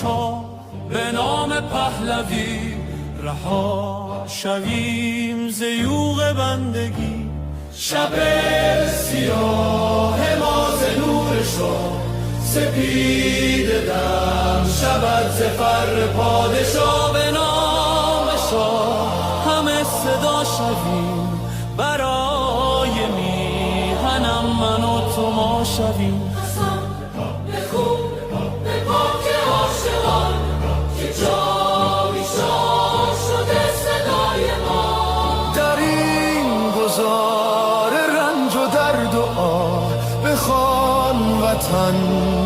شاه به نام پهلوی رها شویم ز یوغ بندگی شب سیاه ما ز نور شاه سپید دم شود ز فر پادشاه به نام شاه همه صدا شویم برای میهنم من و تو ما شویم به خوب به پاک عاشقان که جاوی شاه شده صدای ما در این گذار رنج و درد و آه بخوان وطن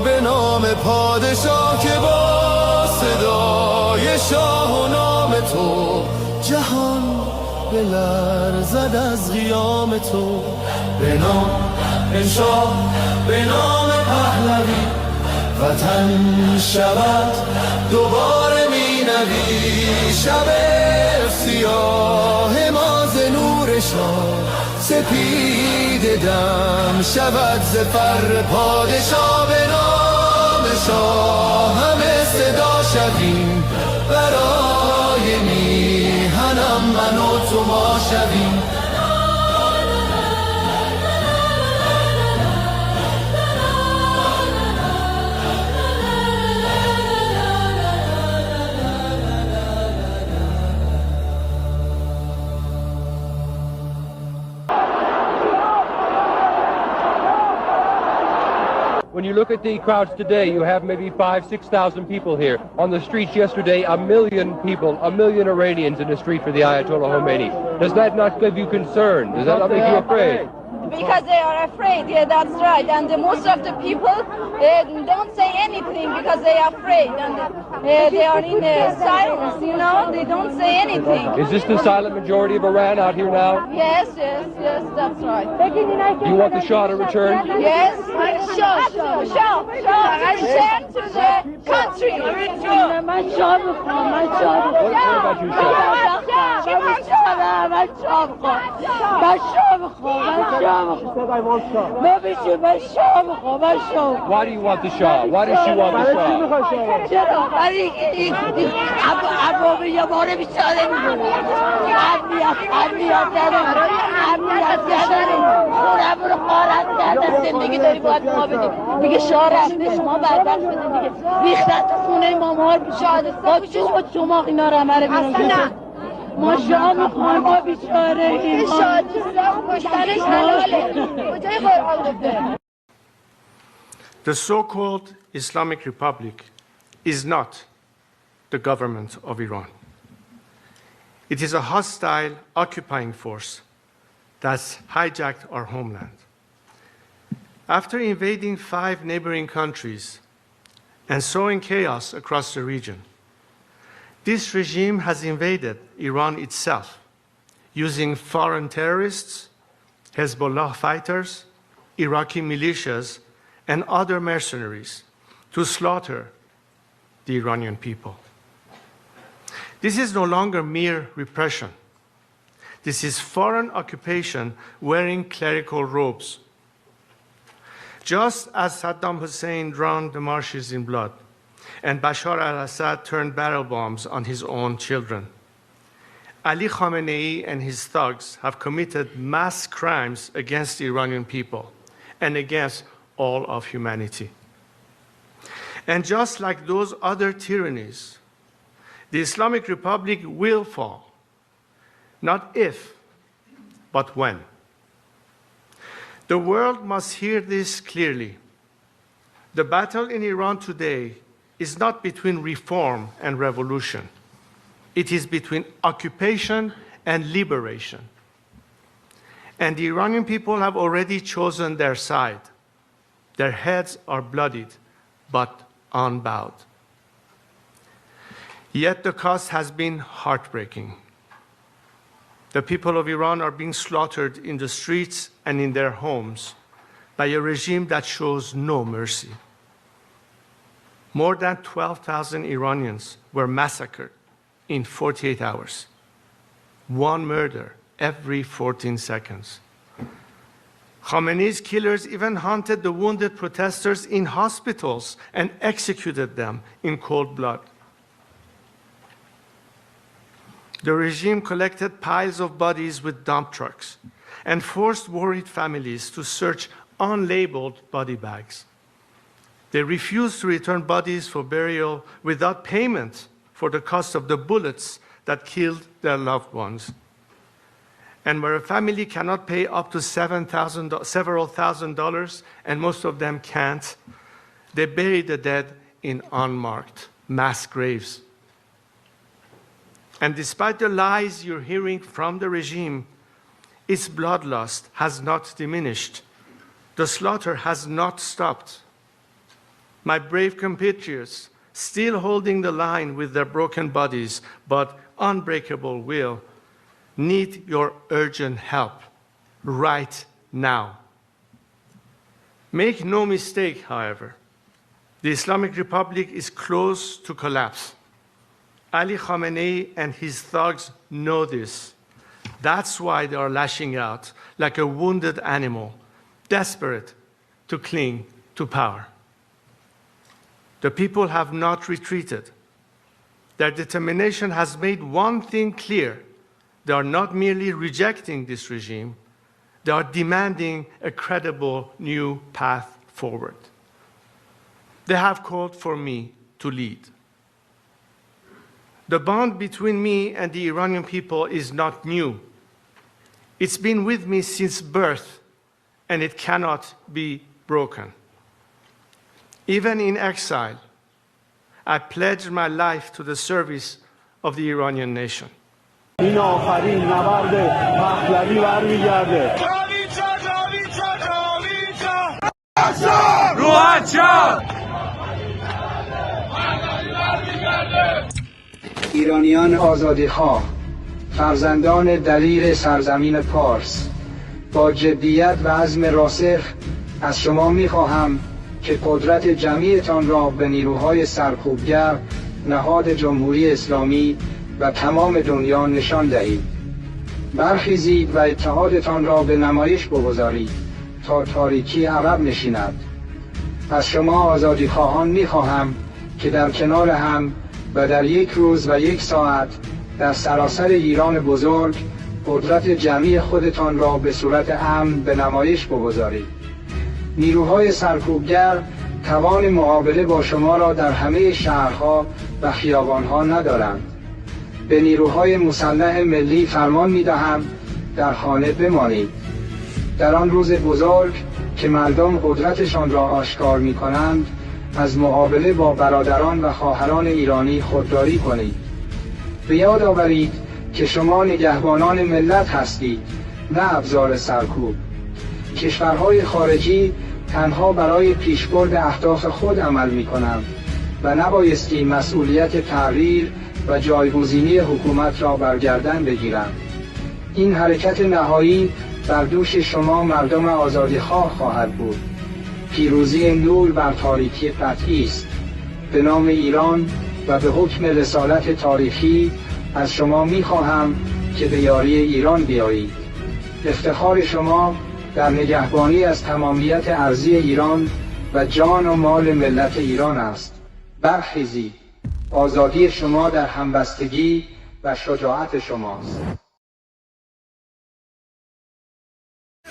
به نام پادشاه که با صدای شاه و نام تو جهان بلرزد از قیام تو به نام شاه به نام پهلوی وطن شود دوباره می نوی شب سیاه ما ز نور شاه سپید دم شود ز فر پادشاه به نام شاه همه صدا شویم برای میهنم من و تو ما شویم When you look at the crowds today, you have maybe 5,000-6,000 people here. On the streets yesterday, 1 million people, 1 million Iranians in the street for the Ayatollah Khomeini. Does that not give you concern? Does that not make you afraid? Because they are afraid, yeah, that's right. And most of the people don't say anything because they are afraid. And they are in silence, you know, they don't say anything. Is this the silent majority of Iran out here now? Yes, that's right. Do you want the Shah to return? Yes, Shah, return to the country. What about you, Shah? Why do you want the Shah? Why does she want the The so-called Islamic Republic is not the government of Iran. It is a hostile occupying force that's hijacked our homeland. After invading 5 neighboring countries and sowing chaos across the region, this regime has invaded Iran itself, using foreign terrorists, Hezbollah fighters, Iraqi militias, and other mercenaries to slaughter the Iranian people. This is no longer mere repression. This is foreign occupation wearing clerical robes. Just as Saddam Hussein drowned the marshes in blood, and Bashar al-Assad turned barrel bombs on his own children, Ali Khamenei and his thugs have committed mass crimes against the Iranian people and against all of humanity. And just like those other tyrannies, the Islamic Republic will fall, not if, but when. The world must hear this clearly. The battle in Iran today is not between reform and revolution. It is between occupation and liberation. And the Iranian people have already chosen their side. Their heads are bloodied, but unbowed. Yet the cost has been heartbreaking. The people of Iran are being slaughtered in the streets and in their homes by a regime that shows no mercy. More than 12,000 Iranians were massacred in 48 hours. One murder every 14 seconds. Khamenei's killers even hunted the wounded protesters in hospitals and executed them in cold blood. The regime collected piles of bodies with dump trucks and forced worried families to search unlabeled body bags. They refused to return bodies for burial without payment for the cost of the bullets that killed their loved ones. And where a family cannot pay up to several thousand dollars, and most of them can't, they bury the dead in unmarked mass graves. And despite the lies you're hearing from the regime, its bloodlust has not diminished. The slaughter has not stopped. My brave compatriots, still holding the line with their broken bodies but unbreakable will, need your urgent help right now. Make no mistake, however, the Islamic Republic is close to collapse. Ali Khamenei and his thugs know this. That's why they are lashing out like a wounded animal, desperate to cling to power. The people have not retreated. Their determination has made one thing clear. They are not merely rejecting this regime, they are demanding a credible new path forward. They have called for me to lead. The bond between me and the Iranian people is not new. It's been with me since birth, and it cannot be broken. Even in exile, I pledged my life to the service of the Iranian nation. این آخرین نبرد پهلوی برمیگرده. ایرانیان آزادیخواه، فرزندان دلیر سرزمین پارس، با جدیت و عزم راسخ از شما می‌خواهم که قدرت جمعیتان را به نیروهای سرکوبگر نهاد جمهوری اسلامی و تمام دنیا نشان دهید. برخیزید و اتحادتان را به نمایش بگذارید تا تاریکی عقب نشیند. از شما آزادیخواهان می‌خواهم که در کنار هم و در یک روز و یک ساعت در سراسر ایران بزرگ قدرت جمعی خودتان را به صورت امن به نمایش بگذارید. نیروهای سرکوبگر توان مقابله با شما را در همه شهرها و خیابانها ندارند. به نیروهای مسلح ملی فرمان می‌دهم در خانه بمانید. در آن روز بزرگ که مردم قدرتشان را آشکار می‌کنند، از مقابله با برادران و خواهران ایرانی خودداری کنید. به یاد آورید که شما نگهبانان ملت هستید، نه ابزار سرکوب. کشورهای خارجی تنها برای پیشبرد اهداف خود عمل می‌کنند و نبایستی مسئولیت تغییر و جایگزینی حکومت را بر گردن بگیرند. این حرکت نهایی بر دوش شما مردم آزادیخواه خواهد بود. پیروزی نور بر تاریکی قطعی است. به نام ایران و به حکم رسالت تاریخی از شما می‌خواهم که به یاری ایران بیایید. افتخار شما در نگهبانی از تمامیت ارضی ایران و جان و مال ملت ایران است. برخیزید. آزادی شما در همبستگی و شجاعت شماست.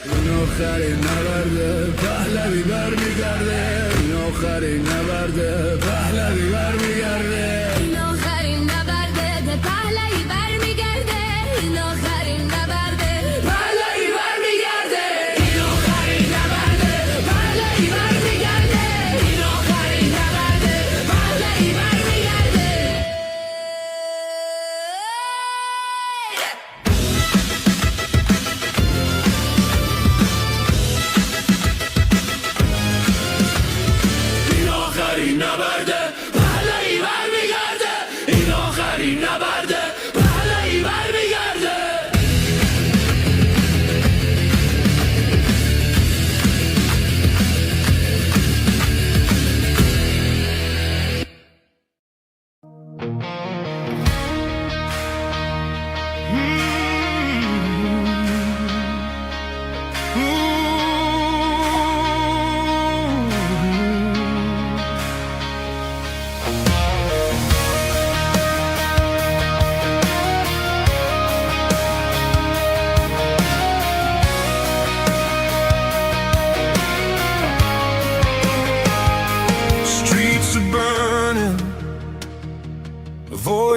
این آخرین نبرد پهلوی برمیگرده. این آخرین نبرد پهلوی برمیگرده. این آخرین نبرد پهلوی برمیگرده. این آخرین نبرد پهلوی برمیگرده. این آخرین نبرد پهلوی برمیگرده. این آخرین نبرد پهلوی برمیگرده. این آخرین نبرد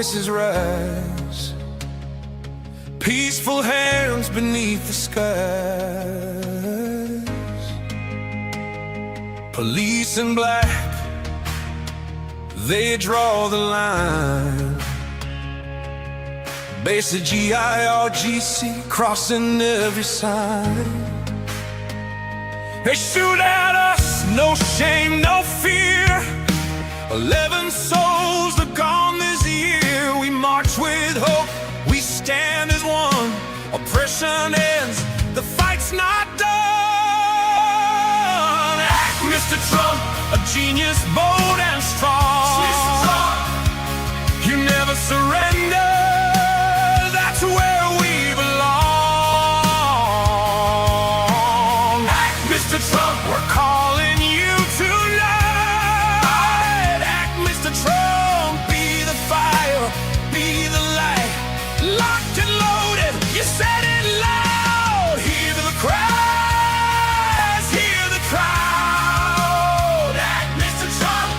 voices rise, peaceful hands beneath the skies. Police in black, they draw the line. Basic GIRGC crossing every sign. They shoot at us, no shame, no fear. 11 souls have gone this year. We march with hope, we stand as one. Oppression ends, the fight's not done. Act, Mr. Trump, a genius, bold and strong. You never surrender, that's where we belong. Act, Mr. Trump, we're calling you tonight. Act, Mr. Trump, be the fire, be the light. Locked and loaded, you said it loud. Hear the cries, hear the crowd. Act, Mr. Trump,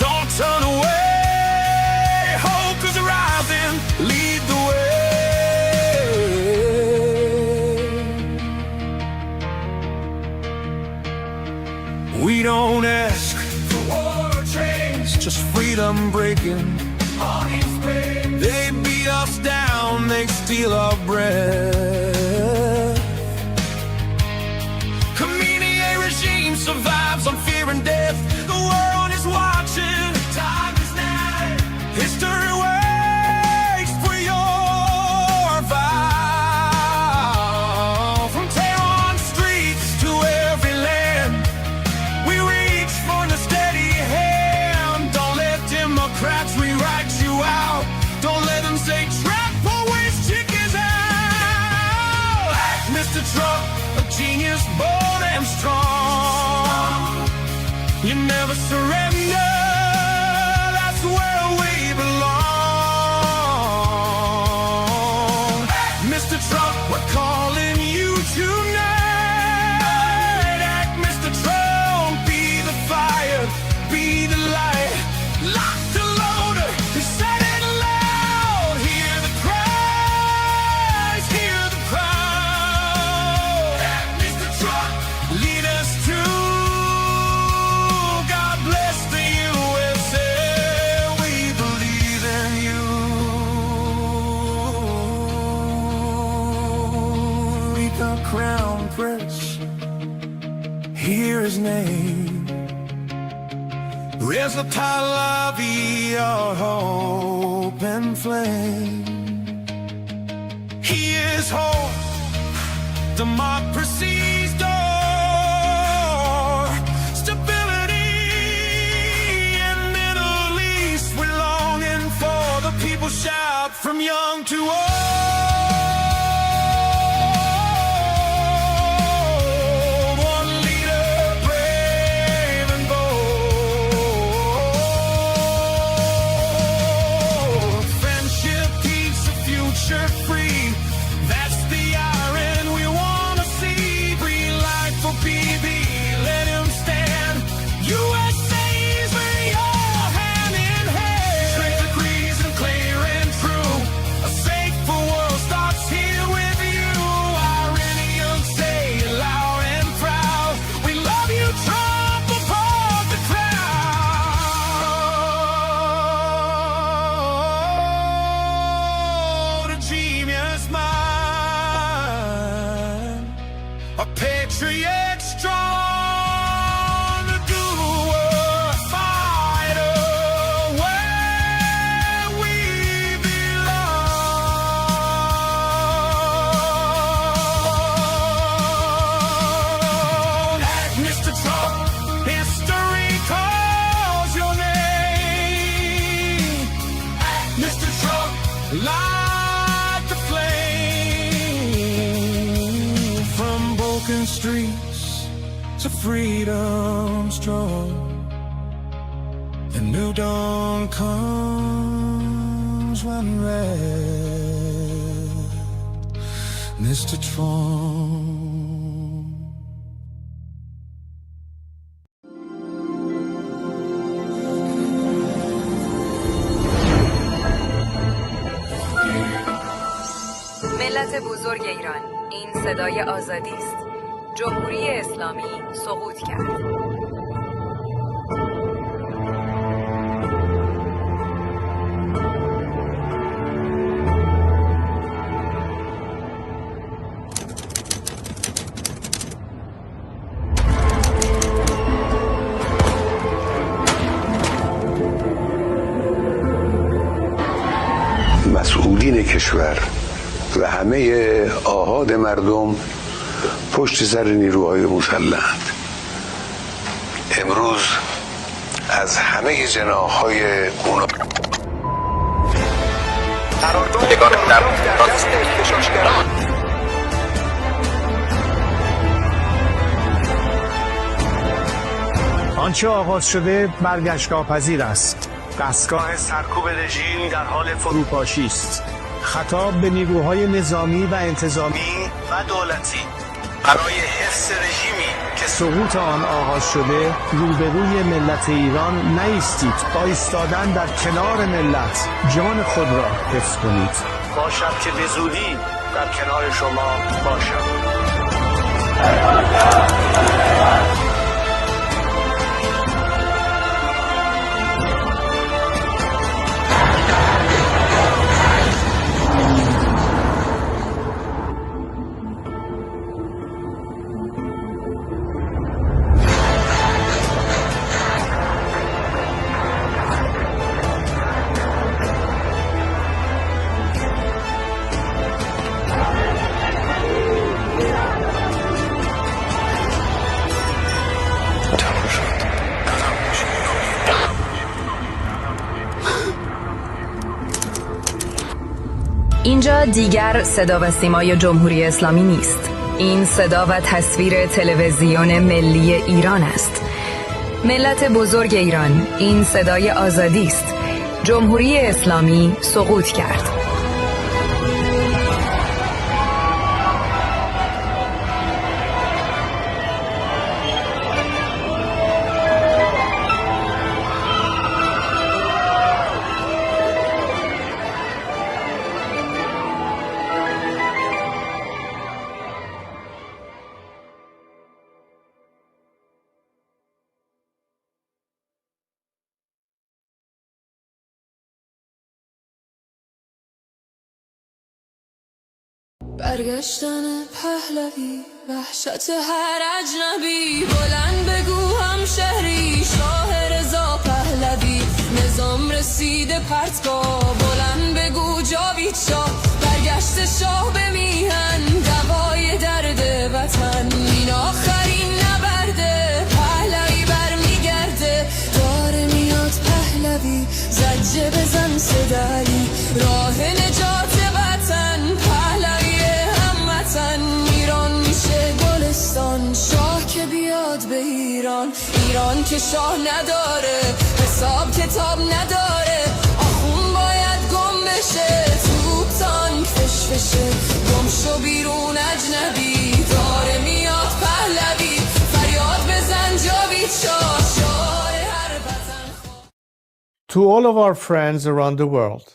don't turn away. Hope is rising, lead the way. We don't ask for war or chains, just freedom breaking. They beat us down, they steal our breath. Community regime survives on fear and death. The world is watching, time is now. History waits for your vow. From Tehran streets to every land, we reach for the steady hand. Don't let Democrats rewrite you out. Don't let them say trap always chickens out. Act, Mr. Trump, a genius, bold and strong. You never surrender, that's where we belong. Act, Mr. Trump, we're calling you tonight. Act, Mr. Trump, be the fire, be the light. Locked and loaded, you said it loud. Hear the cries, hear the crowd. Act, Mr. Trump, lead us to God bless the USA. We believe in you. Read the Crown Prince, hear his name. Raise the Pahlavi, our hope and flame. He is hope, democracy's door. Stability in Middle East, we're longing for. The people shout from young to old. One leader, brave and bold. Friendship keeps the future free. That's the iron we want to see. Breathe life for PB, let him stand. USA's where you're hand in hand. Strength agrees and clear and true. A safer world starts here with you. Iranian, say it loud and proud. We love you, Trump, above the crowd. A genius mind, a patriot strong, a doer, fighter, where we belong. Act, Mr. Trump, history calls your name. Act, Mr. Trump, light the flame. From broken streets to freedom strong, the new dawn comes when red, Mr. Trump. ملت بزرگ ایران، این صدای آزادی است. جمهوری اسلامی سقوط کرد. مسئولین کشور و همه آحاد مردم پشت سر نیروهای مسلحند امروز از همه جناح‌های اونا آنچه آغاز شده برگشت ناپذیر است. دستگاه سرکوب رژیم در حال فروپاشی است. خطاب به نیروهای نظامی و انتظامی و دولتی برای حفظ رژیمی که سقوط آن آغاز شده روبروی ملت ایران نایستید. با ایستادن در کنار ملت جان خود را حفظ کنید. باشد که به زودی در کنار شما باشم. اینجا دیگر صدا و سیمای جمهوری اسلامی نیست. این صدا و تصویر تلویزیون ملی ایران است. ملت بزرگ ایران، این صدای آزادی است. جمهوری اسلامی سقوط کرد. برگشتن پهلوی، وحشت هر اجنبی، بلند بگو هم شهری، شاه رضا پهلوی، نظام رسیده پرتگاه، بلند بگو جاوید شاه، برگشت شاه به میهن، دوای درد وطن، این آخرین نبرده، پهلوی برمیگرده، داره میاد پهلوی، زجه بزن صدایی، راه نجات وطن، پهلوی ایران میشه گلستان، شاه که بیاد به ایران، ایران که شاه نداره، حساب کتاب نداره، آخون باید گم بشه، توپ تانک فشفشه، گم شو بیرون اجنبی، داره میاد پهلوی، فریاد بزن جاوید شاه، شاه هر وطن. To all of our friends around the world,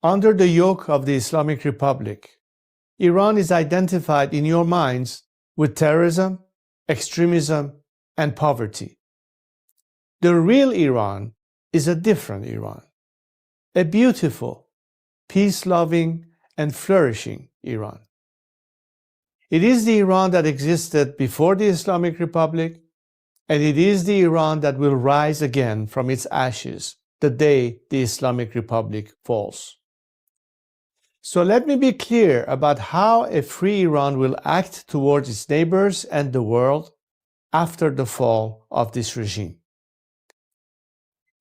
under the yoke of the Islamic Republic, Iran is identified in your minds with terrorism, extremism, and poverty. The real Iran is a different Iran, a beautiful, peace-loving, and flourishing Iran. It is the Iran that existed before the Islamic Republic, and it is the Iran that will rise again from its ashes the day the Islamic Republic falls. So let me be clear about how a free Iran will act towards its neighbors and the world after the fall of this regime.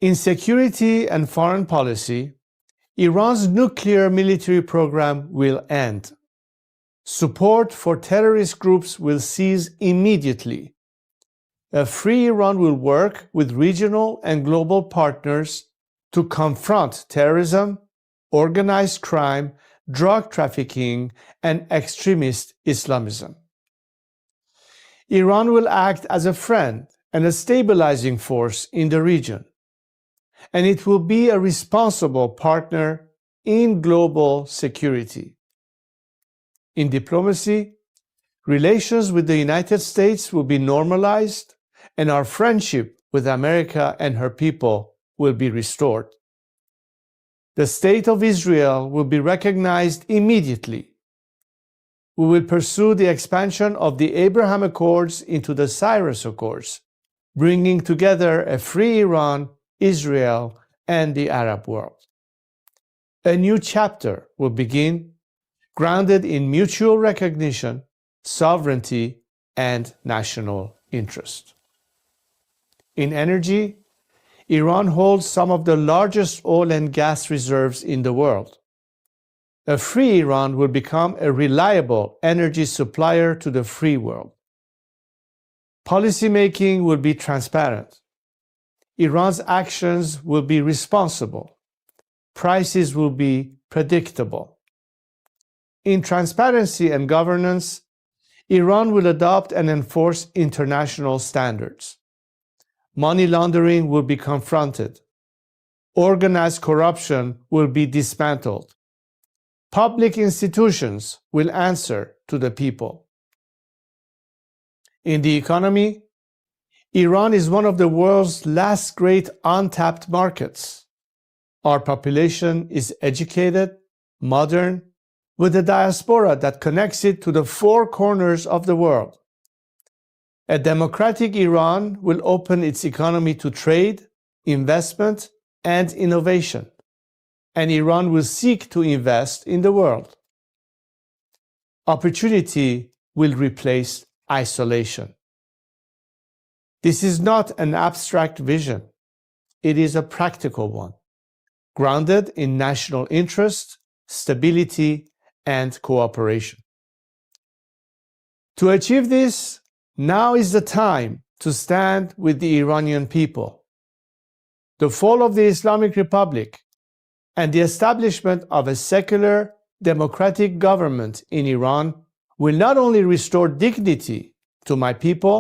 In security and foreign policy, Iran's nuclear military program will end. Support for terrorist groups will cease immediately. A free Iran will work with regional and global partners to confront terrorism, organized crime, drug trafficking, and extremist Islamism. Iran will act as a friend and a stabilizing force in the region, and it will be a responsible partner in global security. In diplomacy, relations with the United States will be normalized, and our friendship with America and her people will be restored. The state of Israel will be recognized immediately. We will pursue the expansion of the Abraham Accords into the Cyrus Accords, bringing together a free Iran, Israel, and the Arab world. A new chapter will begin, grounded in mutual recognition, sovereignty, and national interest. In energy, Iran holds some of the largest oil and gas reserves in the world. A free Iran will become a reliable energy supplier to the free world. Policymaking will be transparent. Iran's actions will be responsible. Prices will be predictable. In transparency and governance, Iran will adopt and enforce international standards. Money laundering will be confronted. Organized corruption will be dismantled. Public institutions will answer to the people. In the economy, Iran is one of the world's last great untapped markets. Our population is educated, modern, with a diaspora that connects it to the four corners of the world. A democratic Iran will open its economy to trade, investment, and innovation, and Iran will seek to invest in the world. Opportunity will replace isolation. This is not an abstract vision. It is a practical one, grounded in national interest, stability, and cooperation. To achieve this, now is the time to stand with the Iranian people. The fall of the Islamic Republic and the establishment of a secular, democratic government in Iran will not only restore dignity to my people,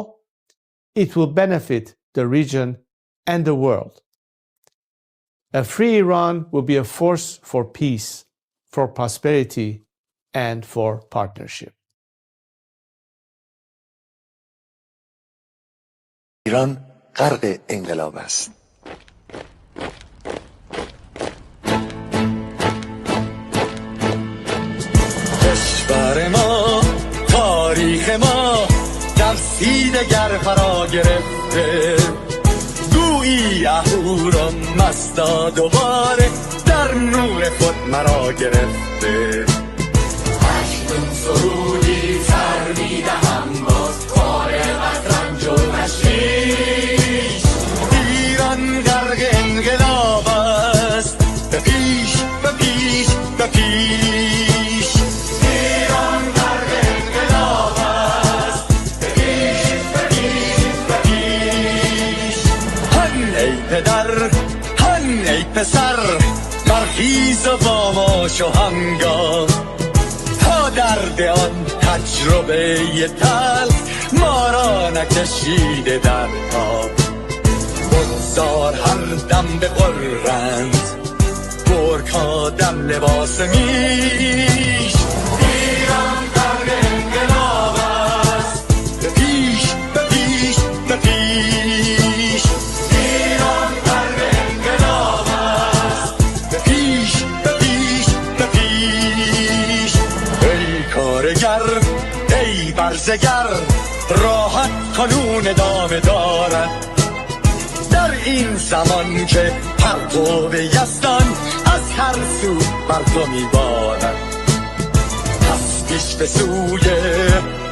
it will benefit the region and the world. A free Iran will be a force for peace, for prosperity, and for partnership. ایران غرق انقلاب است. کشور ما، تاریخ ما در سیدگر فرا گرفته، گویی اهورا مستا دوباره در نور خود مرا گرفته. اکنون سرودی سر میدهم باز فارغ از رنج و تشویش. ایران غرق انقلاب است، به پیش به پیش به پیش. ایران غرق انقلاب است، به پیش به پیش به پیش. هن ای پدر، هن ای پسر، برخیز و با ما شو همگام. درد آن تجربه تلخ ما را نکشیده در آب. بگذار هر دم بغرند گرگ‌ها دم لباس میش. ایران غرق انقلاب است، به پیش به پیش به پیش. ایران غرق انقلاب است، به پیش به پیش به پیش. ای کارگر، ای برزگر، راحت قانون ادامه دارد. در این زمان که پرتو یزدان از هر سو بر تو میبارد. پس پیش به سوی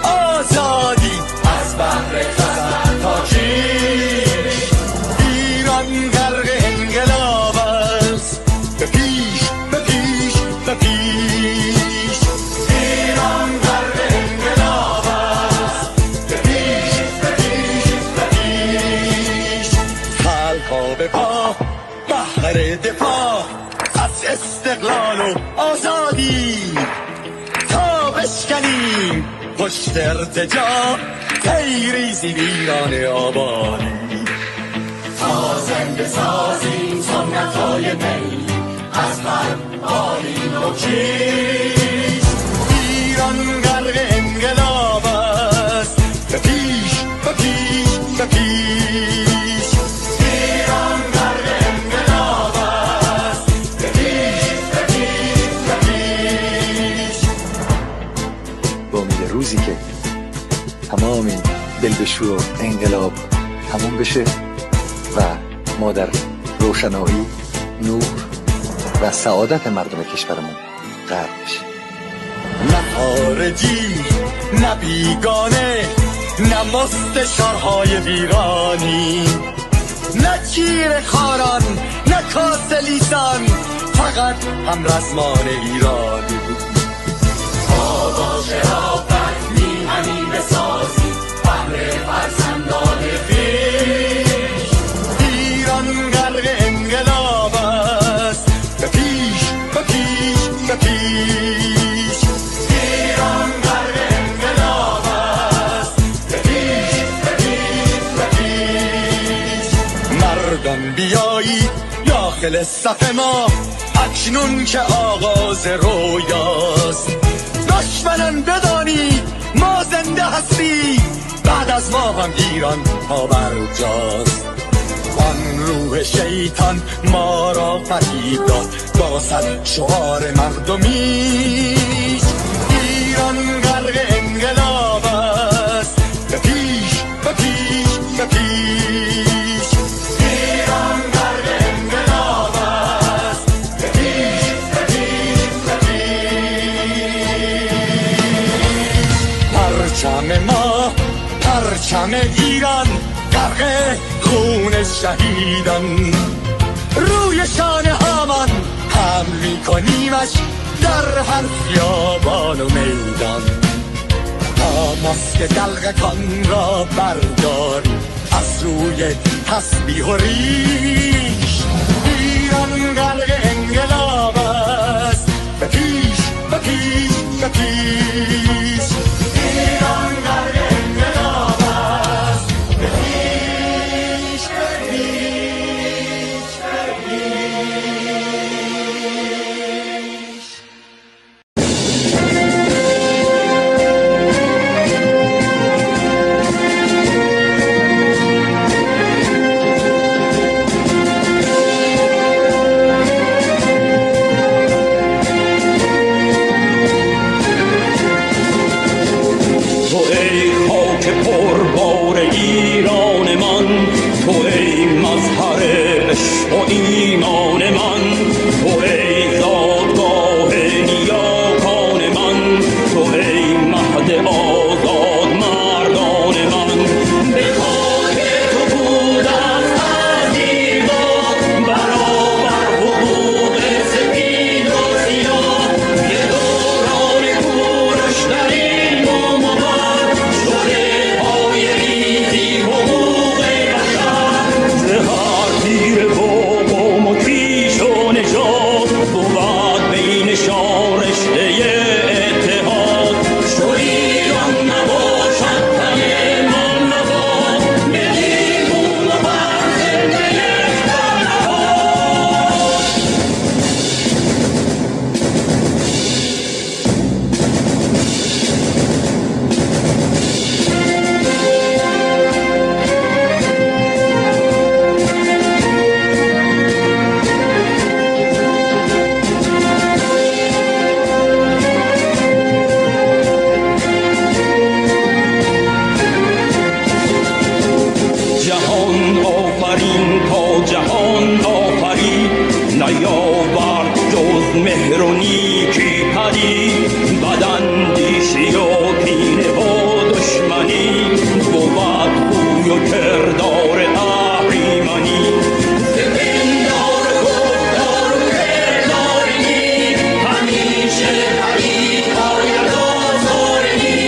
آزادی از بحر خزر تا کیش. ایران غرق انقلاب است، به پیش به پیش به پیش. ایران غرق انقلاب است، به پیش به پیش به پیش. خلقا به پا بهر دفاع از استقلال و آزادی، تا بشکنیم پشت ارتجاع تیریزی ویران آبادی. تا زنده سازیم سنت‌های می از هر آیین و کیش. ایران بشور و انقلاب تموم بشه و ما در روشنایی، نور و سعادت مردم کشورمون غرق بشیم. نه خارجی نه بیگانه، نه مستشارهای ویرانی، نه چیر خاران نه کاسه لیسان، فقط هم رزمان ایرانی. آواز رافت میهنی بسازی بهر فرزندان خویش. ایران غرق انقلاب است، به پیش به پیش به پیش. ایران غرق انقلاب است، به پیش به پیش به پیش. مردم بیایید داخل صف ما، اکنون که آغاز رویاست. دشمنان بدانید ما زنده هستیم، بعد از ما هم ایران پابرجاست. آن روح شیطان ما را فریب داد با صد شعار مردمیش. ایران غرق انقلاب است، به پیش به پیش به پیش. ایران غرق انقلاب است، به پیش به پیش به پیش. پرچم ما، پرچم ایران غرق خون شهیدان، روی شانه هامان حمل میکنیمش در هر خیابان و میدان. تا ماسک دلغکان را برداریم از روی تسبیح و ریش. ایران غرق انقلاب است، به پیش به پیش به پیش. ایران غرق انقلاب است، به پیش به پیش به پیش. تو ای خاک پربار ایران من، تو ای مظهر عشق و ایمان من، تو ای زادگاه نیاکان من، تو ای مهد آزاد مردان من. به خاک تو بودم عزیزان، برابر حقوق سپید و سیاه. یه دوران کوروش در این بوم و بر شده پای ریزی حقوق بشر. زهر تیر و قوم و کیش و نژاد بود بین شارشته اتحاد. شد ایران نباشد تن من نباد، ملی بوم و بر زنده یک برنهاد. جهان آفرین تا جهان آفرین، نیاورد جز مهر و نیکی پدید. بداندیشی و کینه و دشمنی، بود خوی و کردار اهریمنی. زمیندار گفتار و کردار نیک، همیشه پدید آید آزارنی.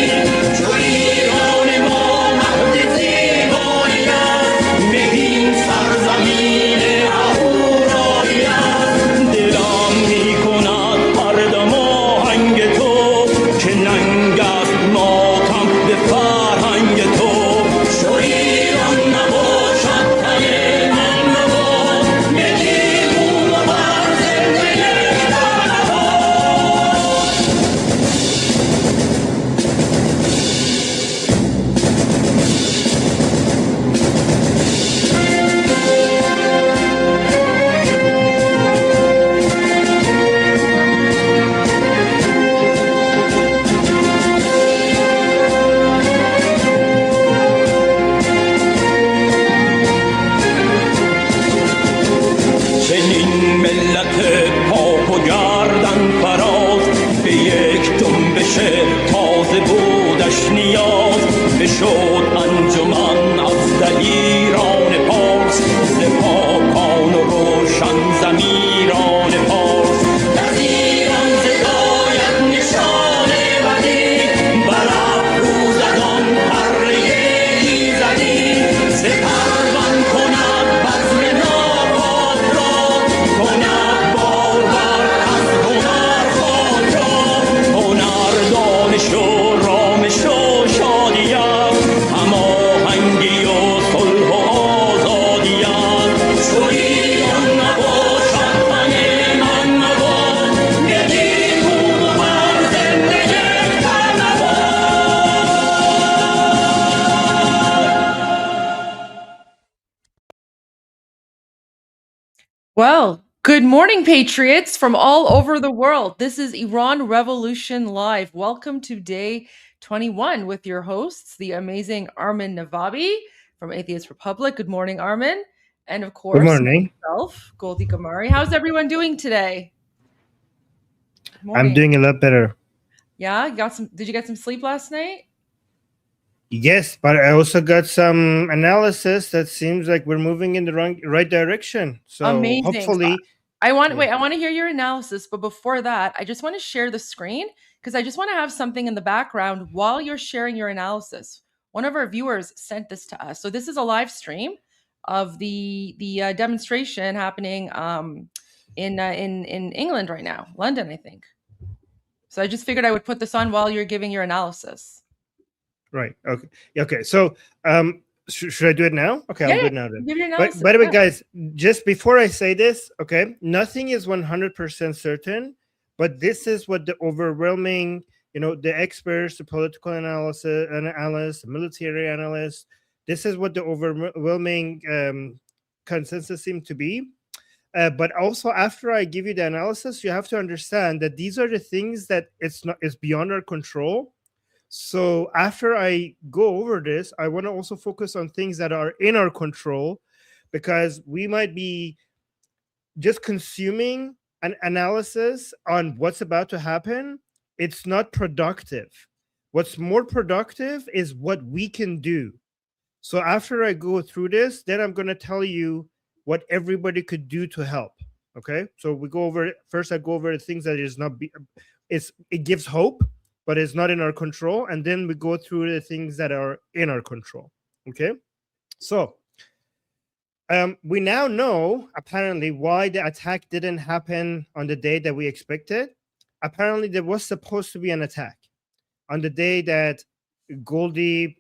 چو ایران ما مهد زیبایی است، ببین سرزمین اهورایی است. دلم میکند هر دم آهنگ شد انجمن از دلیران پارس ز پاکان و روشن ضمیران پارس در ایران زداید نشان بدی بر افروزدان پره ایزدی سپروان کند بزم ناباد را کند بارور از هنر خاک را هنر دانش و رامش و شادیت هماهنگی و صلح و آزادیت چوری آن نباشد من مباد یکی بود و بر زنده یکتر نباد. Well, good morning, Patriots from all over the world. This is Iran Revolution Live. Welcome to day 21 with your hosts, the amazing Armin Navabi from Atheist Republic. Good morning, Armin. And of course, morning. myself, Goldie Gamari. How's everyone doing today? Good I'm morning. doing a lot better. Yeah, did you get some sleep last night? Yes, but I also got some analysis that seems like we're moving in the right direction. So Amazing. hopefully, I want to hear your analysis, but before that, I just want to share the screen because I just want to have something in the background while you're sharing your analysis. One of our viewers sent this to us. So this is a live stream of the demonstration happening in England right now, London, I think. So I just figured I would put this on while you're giving your analysis. right. Okay. Okay. So should I do it now? Okay, Yeah, I'll do it now then. give your analysis. By the way, Yeah. guys, just before I say this, okay, nothing is 100% certain, but this is what the overwhelming, the experts, the political analysts, the military analysts, this is what the overwhelming consensus seems to be. But also, after I give you the analysis, you have to understand that these are the things that it's beyond our control. So after I go over this, I want to also focus on things that are in our control, because we might be just consuming an analysis on what's about to happen. It's not productive. What's more productive is what we can do. So after I go through this, then I'm going to tell you what everybody could do to help. Okay, so we go over first. I go over the things that is not. It gives hope, but it's not in our control, and then we go through the things that are in our control. Okay, so we now know apparently why the attack didn't happen on the day that we expected. Apparently, there was supposed to be an attack on the day that Goldie,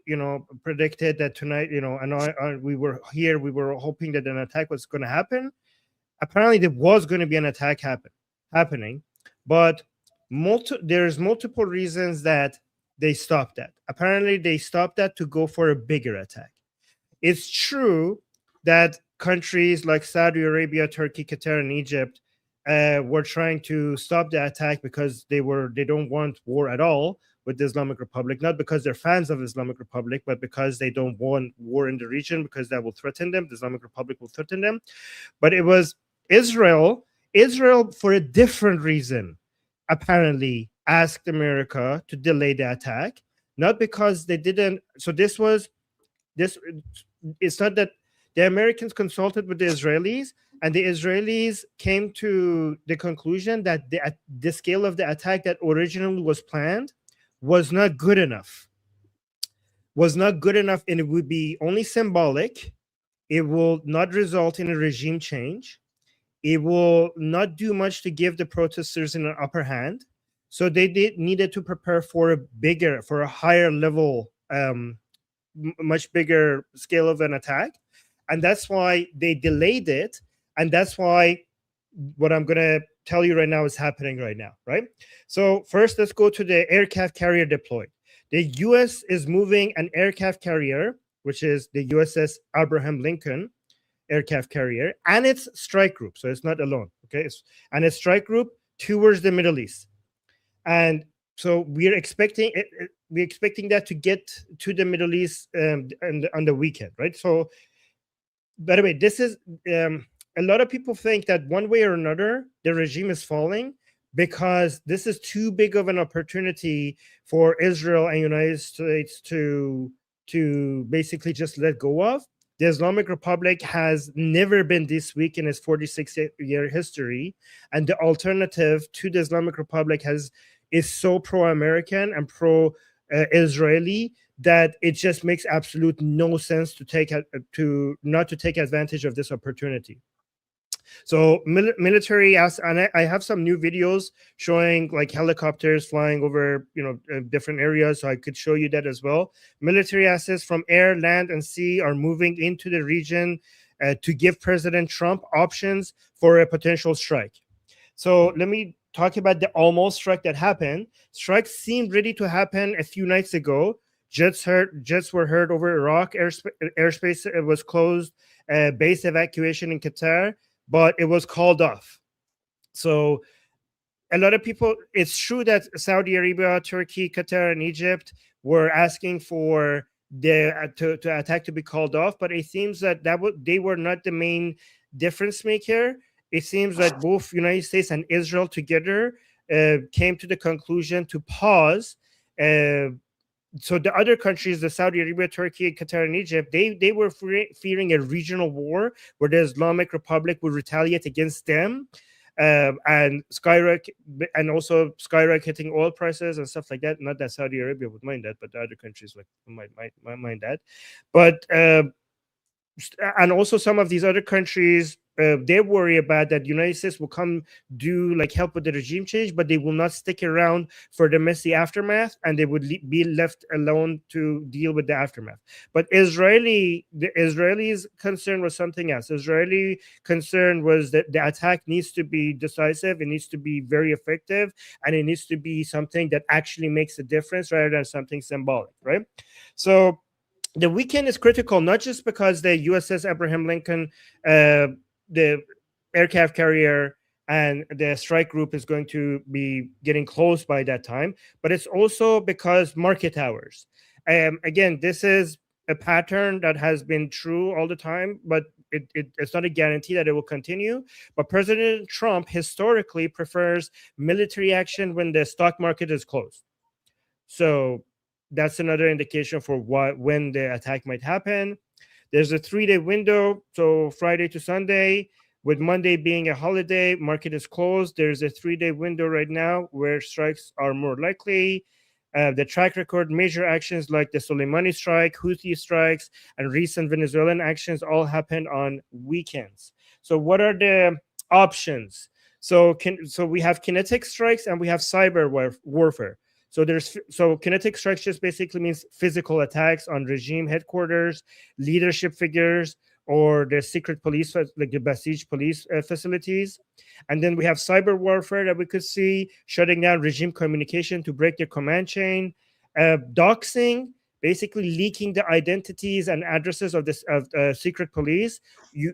predicted that tonight, and we were here. We were hoping that an attack was going to happen. Apparently, there was going to be an attack happening, but there's multiple reasons that they stopped that. Apparently, they stopped that to go for a bigger attack. It's true that countries like Saudi Arabia, Turkey, Qatar, and Egypt were trying to stop the attack because they don't want war at all with the Islamic Republic, not because they're fans of Islamic Republic, but because they don't want war in the region, because that will threaten them. The Islamic Republic will threaten them. But it was Israel for a different reason, apparently asked America to delay the attack, not because they didn't. So it's not that the Americans consulted with the Israelis, and the Israelis came to the conclusion that the scale of the attack that originally was planned was not good enough, and it would be only symbolic. It will not result in a regime change. It will not do much to give the protesters an upper hand. So they needed to prepare for a higher level, much bigger scale of an attack. And that's why they delayed it. And that's why what I'm going to tell you right now is happening right now, right? So first, let's go to the aircraft carrier deployed. The U.S. is moving an aircraft carrier, which is the USS Abraham Lincoln aircraft carrier, and its strike group. So it's not alone, okay? And its strike group towards the Middle East. And so we're expecting that to get to the Middle East on the weekend, right? So, by the way, this is a lot of people think that one way or another the regime is falling because this is too big of an opportunity for Israel and United States to to basically just let go of. The Islamic Republic has never been this weak in its 46-year history, and the alternative to the Islamic Republic is so pro-American and pro-Israeli that it just makes absolute no sense to not to take advantage of this opportunity. So military, and I have some new videos showing like helicopters flying over, different areas. So I could show you that as well. Military assets from air, land, and sea are moving into the region to give President Trump options for a potential strike. So let me talk about the almost strike that happened. Strikes seemed ready to happen a few nights ago. Jets were heard over Iraq. Airspace was closed. Base evacuation in Qatar, but it was called off. So a lot of people, it's true that Saudi Arabia, Turkey, Qatar, and Egypt were asking for the attack to be called off, but it seems that they were not the main difference maker. It seems that both United States and Israel together came to the conclusion to pause. So the other countries, the Saudi Arabia, Turkey, Qatar, and Egypt, they were fearing a regional war where the Islamic Republic would retaliate against them, and also skyrocketing oil prices and stuff like that. Not that Saudi Arabia would mind that, but the other countries might mind that. But and also some of these other countries, they worry about that United States will come do like help with the regime change, but they will not stick around for the messy aftermath, and they would be left alone to deal with the aftermath. But the Israelis' concern was something else. Israeli concern was that the attack needs to be decisive, it needs to be very effective, and it needs to be something that actually makes a difference rather than something symbolic, right? So the weekend is critical, not just because the USS Abraham Lincoln, the aircraft carrier, and the strike group is going to be getting close by that time, but it's also because market hours. Again, this is a pattern that has been true all the time, but it's not a guarantee that it will continue. But President Trump historically prefers military action when the stock market is closed. So that's another indication for when the attack might happen. There's a 3-day window, so Friday to Sunday, with Monday being a holiday, market is closed. There's a 3-day window right now where strikes are more likely. The track record, major actions like the Soleimani strike, Houthi strikes, and recent Venezuelan actions all happened on weekends. So what are the options? So we have kinetic strikes and we have cyber warfare. So kinetic strikes just basically means physical attacks on regime headquarters, leadership figures, or the secret police, like the besieged police facilities. And then we have cyber warfare that we could see shutting down regime communication to break their command chain, doxing, basically leaking the identities and addresses of this secret police.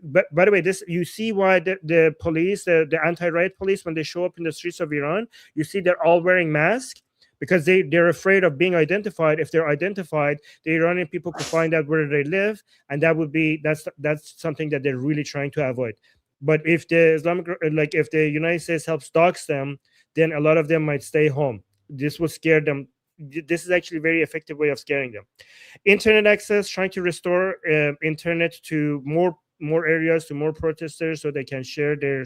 By the way, you see why the police, the anti-riot police, when they show up in the streets of Iran, you see they're all wearing masks, because they're afraid of being identified. If they're identified, the Iranian people could find out where they live, and that's something that they're really trying to avoid. But if if the United States helps dox them, then a lot of them might stay home. This will scare them. This is actually a very effective way of scaring them. Internet access, trying to restore internet to more areas, to more protesters, so they can share their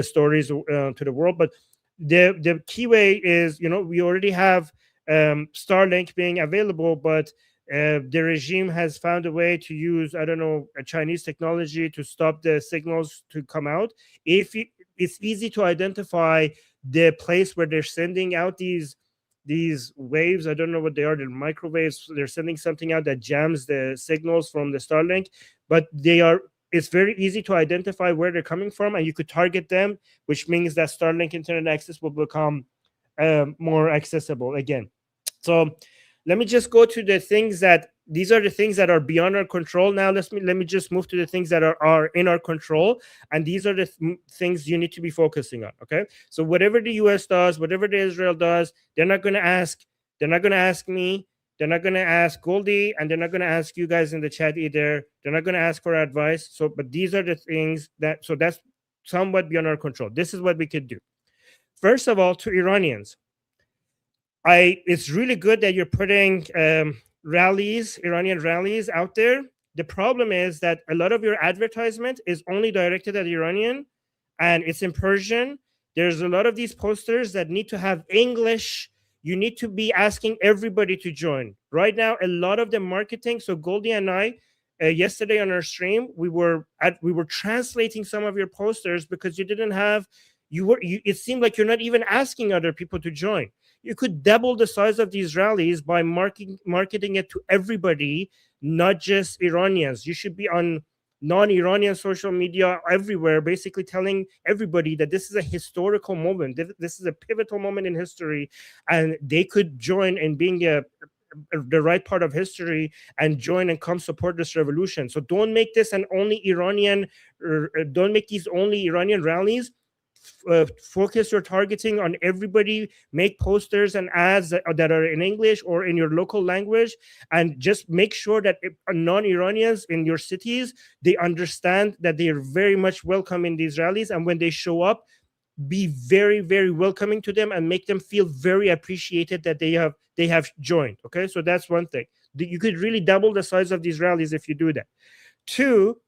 stories to the world. But the key way is, we already have Starlink being available, but the regime has found a way to use, a Chinese technology to stop the signals to come out. It's easy to identify the place where they're sending out these waves. I don't know what they are. They're microwaves. They're sending something out that jams the signals from the Starlink, but it's very easy to identify where they're coming from, and you could target them, which means that Starlink internet access will become more accessible again. So let me just go to the things these are the things that are beyond our control. Now let me just move to the things that are in our control, and these are the things you need to be focusing on. Okay, so whatever the US does, whatever the Israel does, they're not going to ask me. They're not going to ask Goldie, and they're not going to ask you guys in the chat either. They're not going to ask for advice. But these are the things that's somewhat beyond our control. This is what we could do. First of all, to Iranians, it's really good that you're putting rallies, Iranian rallies out there. The problem is that a lot of your advertisement is only directed at Iranian, and it's in Persian. There's a lot of these posters that need to have English. You need to be asking everybody to join. Right now, a lot of the marketing. So Goldie and I, yesterday on our stream, we were translating some of your posters because you didn't have. It seemed like you're not even asking other people to join. You could double the size of these rallies by marketing it to everybody, not just Iranians. You should be on non-Iranian social media everywhere, basically telling everybody that this is a historical moment. This is a pivotal moment in history, and they could join in being the right part of history and join and come support this revolution. So don't make this an only Iranian, don't make these only Iranian rallies. Focus your targeting on everybody. Make posters and ads that are in English or in your local language, and just make sure that non-Iranians in your cities, they understand that they are very much welcome in these rallies, and when they show up, be very, very welcoming to them and make them feel very appreciated that they have joined. Okay, so that's one thing. You could really double the size of these rallies if you do that. Two,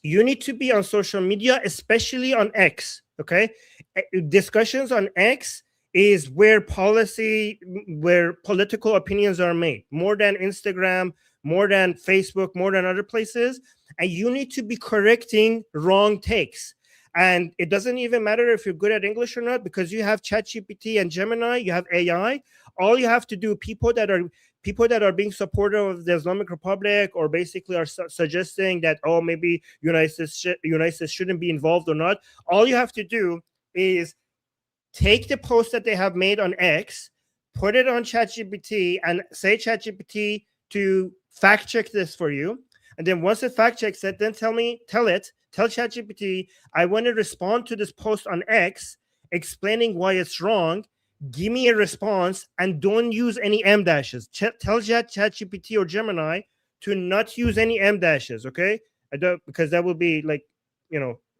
you need to be on social media, especially on X. Okay, discussions on X is where political opinions are made, more than Instagram, more than Facebook, more than other places. And you need to be correcting wrong takes. And it doesn't even matter if you're good at English or not, because you have ChatGPT and Gemini, you have AI. All you have to do, people that are being supportive of the Islamic Republic, or basically are suggesting that, oh, maybe United States shouldn't be involved or not, all you have to do is take the post that they have made on X, put it on ChatGPT, and say, ChatGPT, to fact check this for you. And then once it fact checks it, then tell ChatGPT, I want to respond to this post on X explaining why it's wrong. Give me a response, and don't use any M dashes. Tell ChatGPT or Gemini to not use any M dashes, okay? Because that will be like,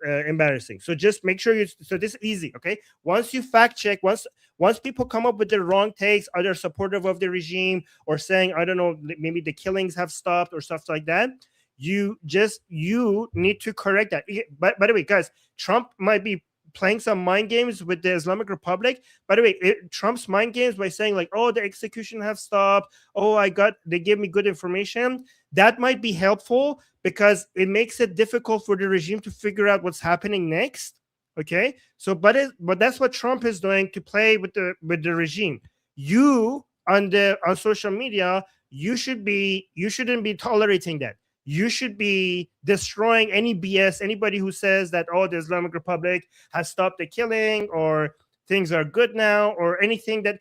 embarrassing. So just make sure so this is easy, okay? Once you fact check, once people come up with the wrong takes, either supportive of the regime or saying, I don't know, maybe the killings have stopped or stuff like that, you need to correct that. But by the way, guys, Trump might be playing some mind games with the Islamic Republic. By the way, Trump's mind games by saying like, oh, the execution have stopped. Oh, they gave me good information. That might be helpful because it makes it difficult for the regime to figure out what's happening next. Okay. So, but that's what Trump is doing to play with the regime. You on social media, you shouldn't be tolerating that. You should be destroying any BS, anybody who says that, oh, the Islamic Republic has stopped the killing, or things are good now, or anything that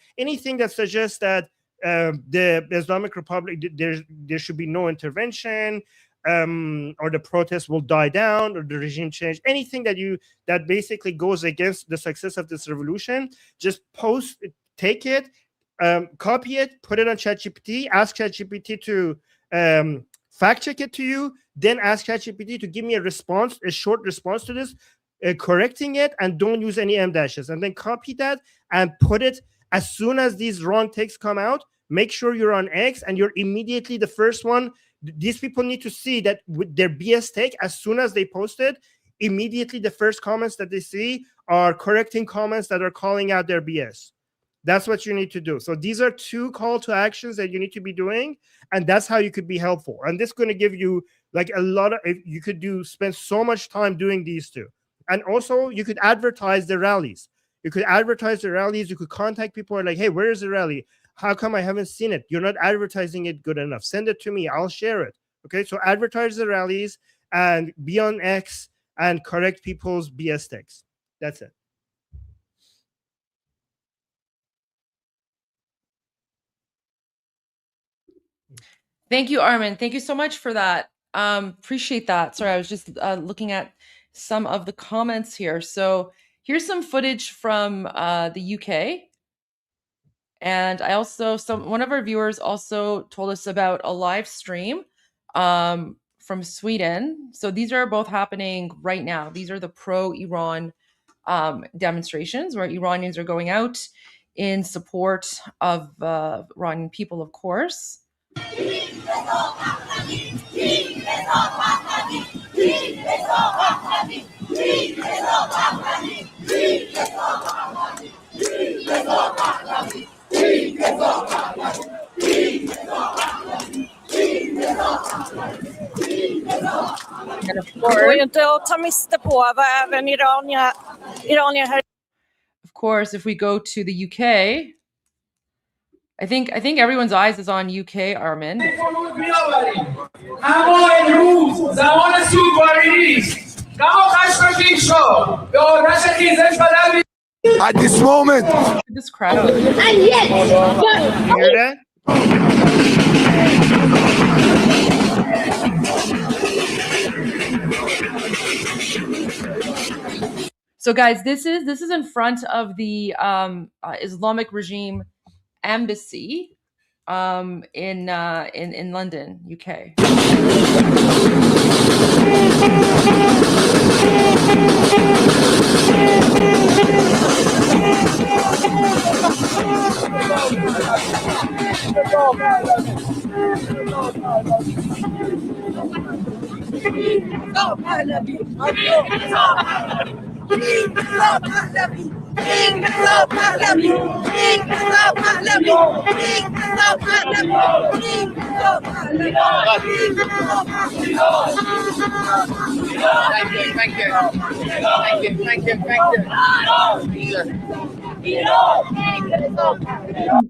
suggests that the Islamic Republic, there should be no intervention, or the protests will die down, or the regime change. Anything that basically goes against the success of this revolution, just take it, copy it, put it on ChatGPT, ask ChatGPT to fact check it to you, then ask ChatGPT to give me a short response to this, correcting it, and don't use any M dashes. And then copy that and put it as soon as these wrong takes come out. Make sure you're on X and you're immediately the first one. These people need to see that with their BS take, as soon as they post it, immediately the first comments that they see are correcting comments that are calling out their BS. That's what you need to do. So these are 2 call to actions that you need to be doing, and that's how you could be helpful. And this is going to give you like a lot of, you could spend so much time doing these 2. And also you could advertise the rallies. You could contact people and like, hey, where is the rally? How come I haven't seen it? You're not advertising it good enough. Send it to me. I'll share it. Okay. So advertise the rallies and be on X and correct people's BS texts. That's it. Thank you, Armin. Thank you so much for that. Appreciate that. Sorry, I was just looking at some of the comments here. So here's some footage from the UK. And one of our viewers also told us about a live stream from Sweden. So these are both happening right now. These are the pro-Iran demonstrations where Iranians are going out in support of Iranian people, of course. And of Det går course, ju inte att ta miste på vad även iranier här. of course, if we go to the UK, I think everyone's eyes is on UK, Armin. اما امروز زمان سوگواری نیست. اما خشمگین شو. به آتش خیزش بدل At this moment, This crowd. You hear that? So guys, this is in front of the Islamic regime embassy in London, UK.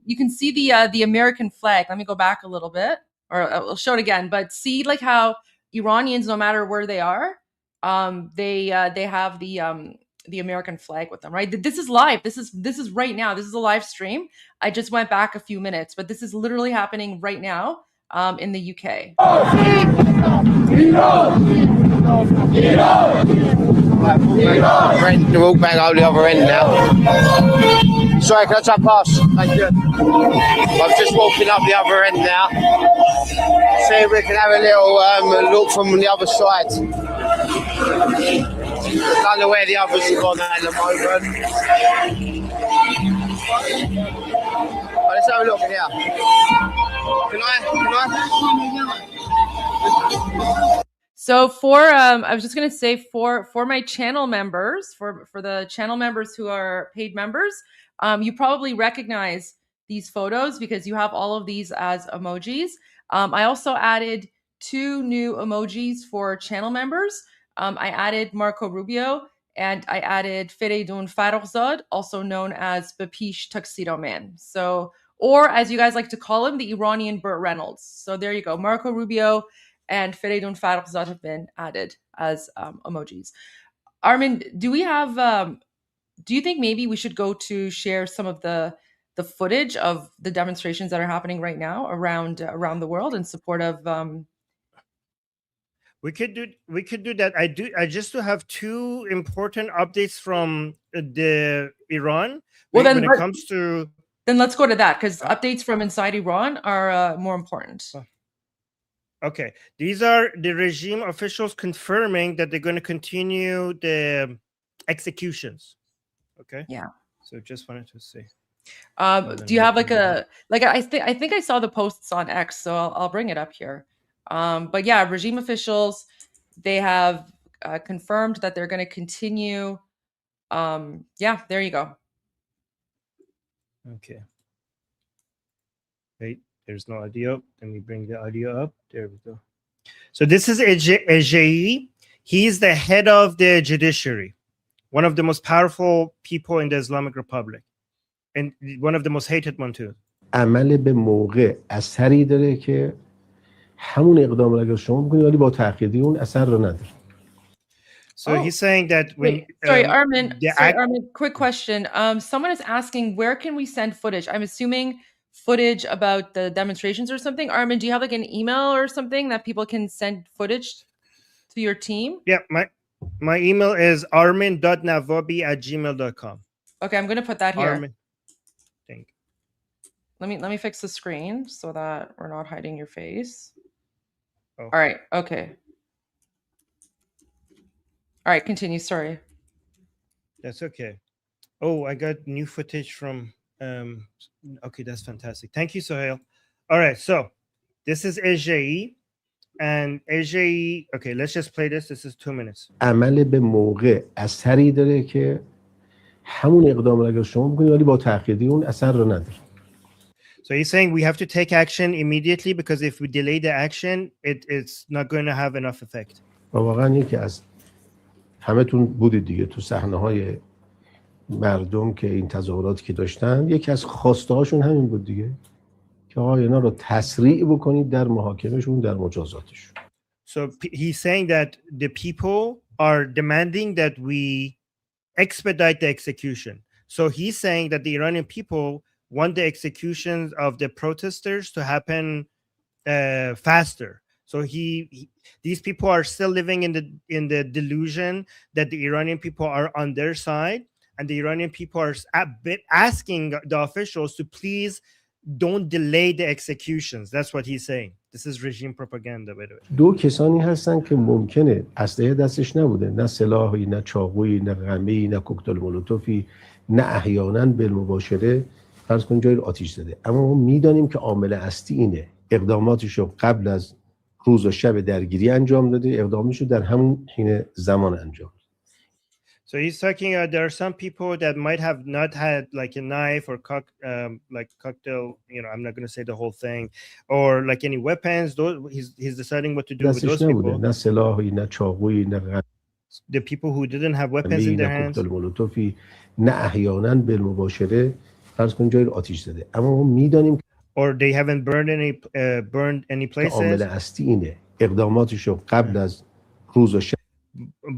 You can see the American flag. Let me go back a little bit, or I'll show it again. But see, like how Iranians, no matter where they are, they have the American flag with them, right? This is live. This is right now. This is a live stream. I just went back a few minutes, but this is literally happening right now in the UK. We're all back over the other end now. Sorry, can I try pass? Thank you. I'm just walking up the other end now. See if we can have a little look from the other side. Don't know where the others have gone at the moment. But let's have a look in here. Can I? So for I was just gonna say for my channel members, for the channel members who are paid members, you probably recognize these photos because you have all of these as emojis. I also added 2 new emojis for channel members. I added Marco Rubio and I added Feridun Farrokhzad, also known as Bapish Tuxedo Man. So, or as you guys like to call him, the Iranian Burt Reynolds. So there you go, Marco Rubio and Feridun Farrokhzad have been added as emojis. Armin, do we have? Do you think maybe we should go to share some of the footage of the demonstrations that are happening right now around the world in support of? We could do that. I just to have 2 important updates from the Iran. Well, then when it comes to. Then let's go to that because updates from inside Iran are more important. Okay, these are the regime officials confirming that they're going to continue the executions. Okay. Yeah. So just wanted to say. Do you have like a I think I saw the posts on X, so I'll bring it up here. But yeah, regime officials, they have confirmed that they're going to continue. Yeah, there you go. Okay. Wait, there's no audio. Let me bring the audio up. There we go. So this is Ejei. He's the head of the judiciary, one of the most powerful people in the Islamic Republic, and one of the most hated one too. عمل به موقع اثری داره که همون اقدام رو اگر شما بکنید ولی با تأخیر دیگه اون اثر رو نداره. So he's saying that when Wait, sorry, Armin. Armin, quick question. Someone is asking, where can we send footage? I'm assuming footage about the demonstrations or something. Armin, do you have like an email or something that people can send footage to your team? Yeah, my email is armin.navabi@gmail.com. Okay, I'm going to put that here. Armin. Thank you. Let me fix the screen so that we're not hiding your face. Oh. All right. Okay. All right. Continue. Sorry. That's okay. Oh, I got new footage from. Okay, that's fantastic. Thank you, Sohail. All right, so This is AJE. And AJE, okay, let's just play this. This is 2 minutes. عمل به موقع اثری داره که همون اقدام رو اگر شما بکنید ولی با تأخیری اون اثر رو نداره. So he's saying we have to take action immediately because if we delay the action, it's not going to have enough effect. و واقعا یکی از همه‌تون بودید دیگه تو صحنه‌های مردم که این تظاهراتی که داشتن، یکی از خواسته هاشون همین بود دیگه که آقا اینا رو تسریع بکنید در محاکمهشون، در مجازاتشون. So he's saying that the people are demanding that we expedite the execution. So he's saying that the Iranian people want the executions of the protesters to happen faster. So these people are still living in the delusion that the Iranian people are on their side, and the Iranian people are asking the officials to please don't delay the executions. That's what he's saying. This is regime propaganda, by the way. دو کسانی هستن که ممکنه اسلحه دستش نبوده، نه سلاحی، نه چاقویی، نه قمه‌ای، نه کوکتل مولوتوفی، نه احیانا بالمباشره فرض کن جایی رو آتش زده، اما ما میدانیم که عامل اصلی اینه اقداماتش رو قبل از روز و شب درگیری انجام داده، اقدامش رو در همون حین زمان انجام. So he's talking. There are some people that might have not had like a knife or like cocktail. You know, I'm not going to say the whole thing, or like any weapons. Those he's deciding what to do with those people. نه سلاحی، نه چاقویی، نه The people who didn't have weapons in their hands. کوکتل مولوتوفی، نه احیانا بالمباشره فرض کن جایی رو آتش زده، اما ما میدانیم or they haven't burned any places. عامل اصلی اینه اقداماتش رو قبل از روز و شب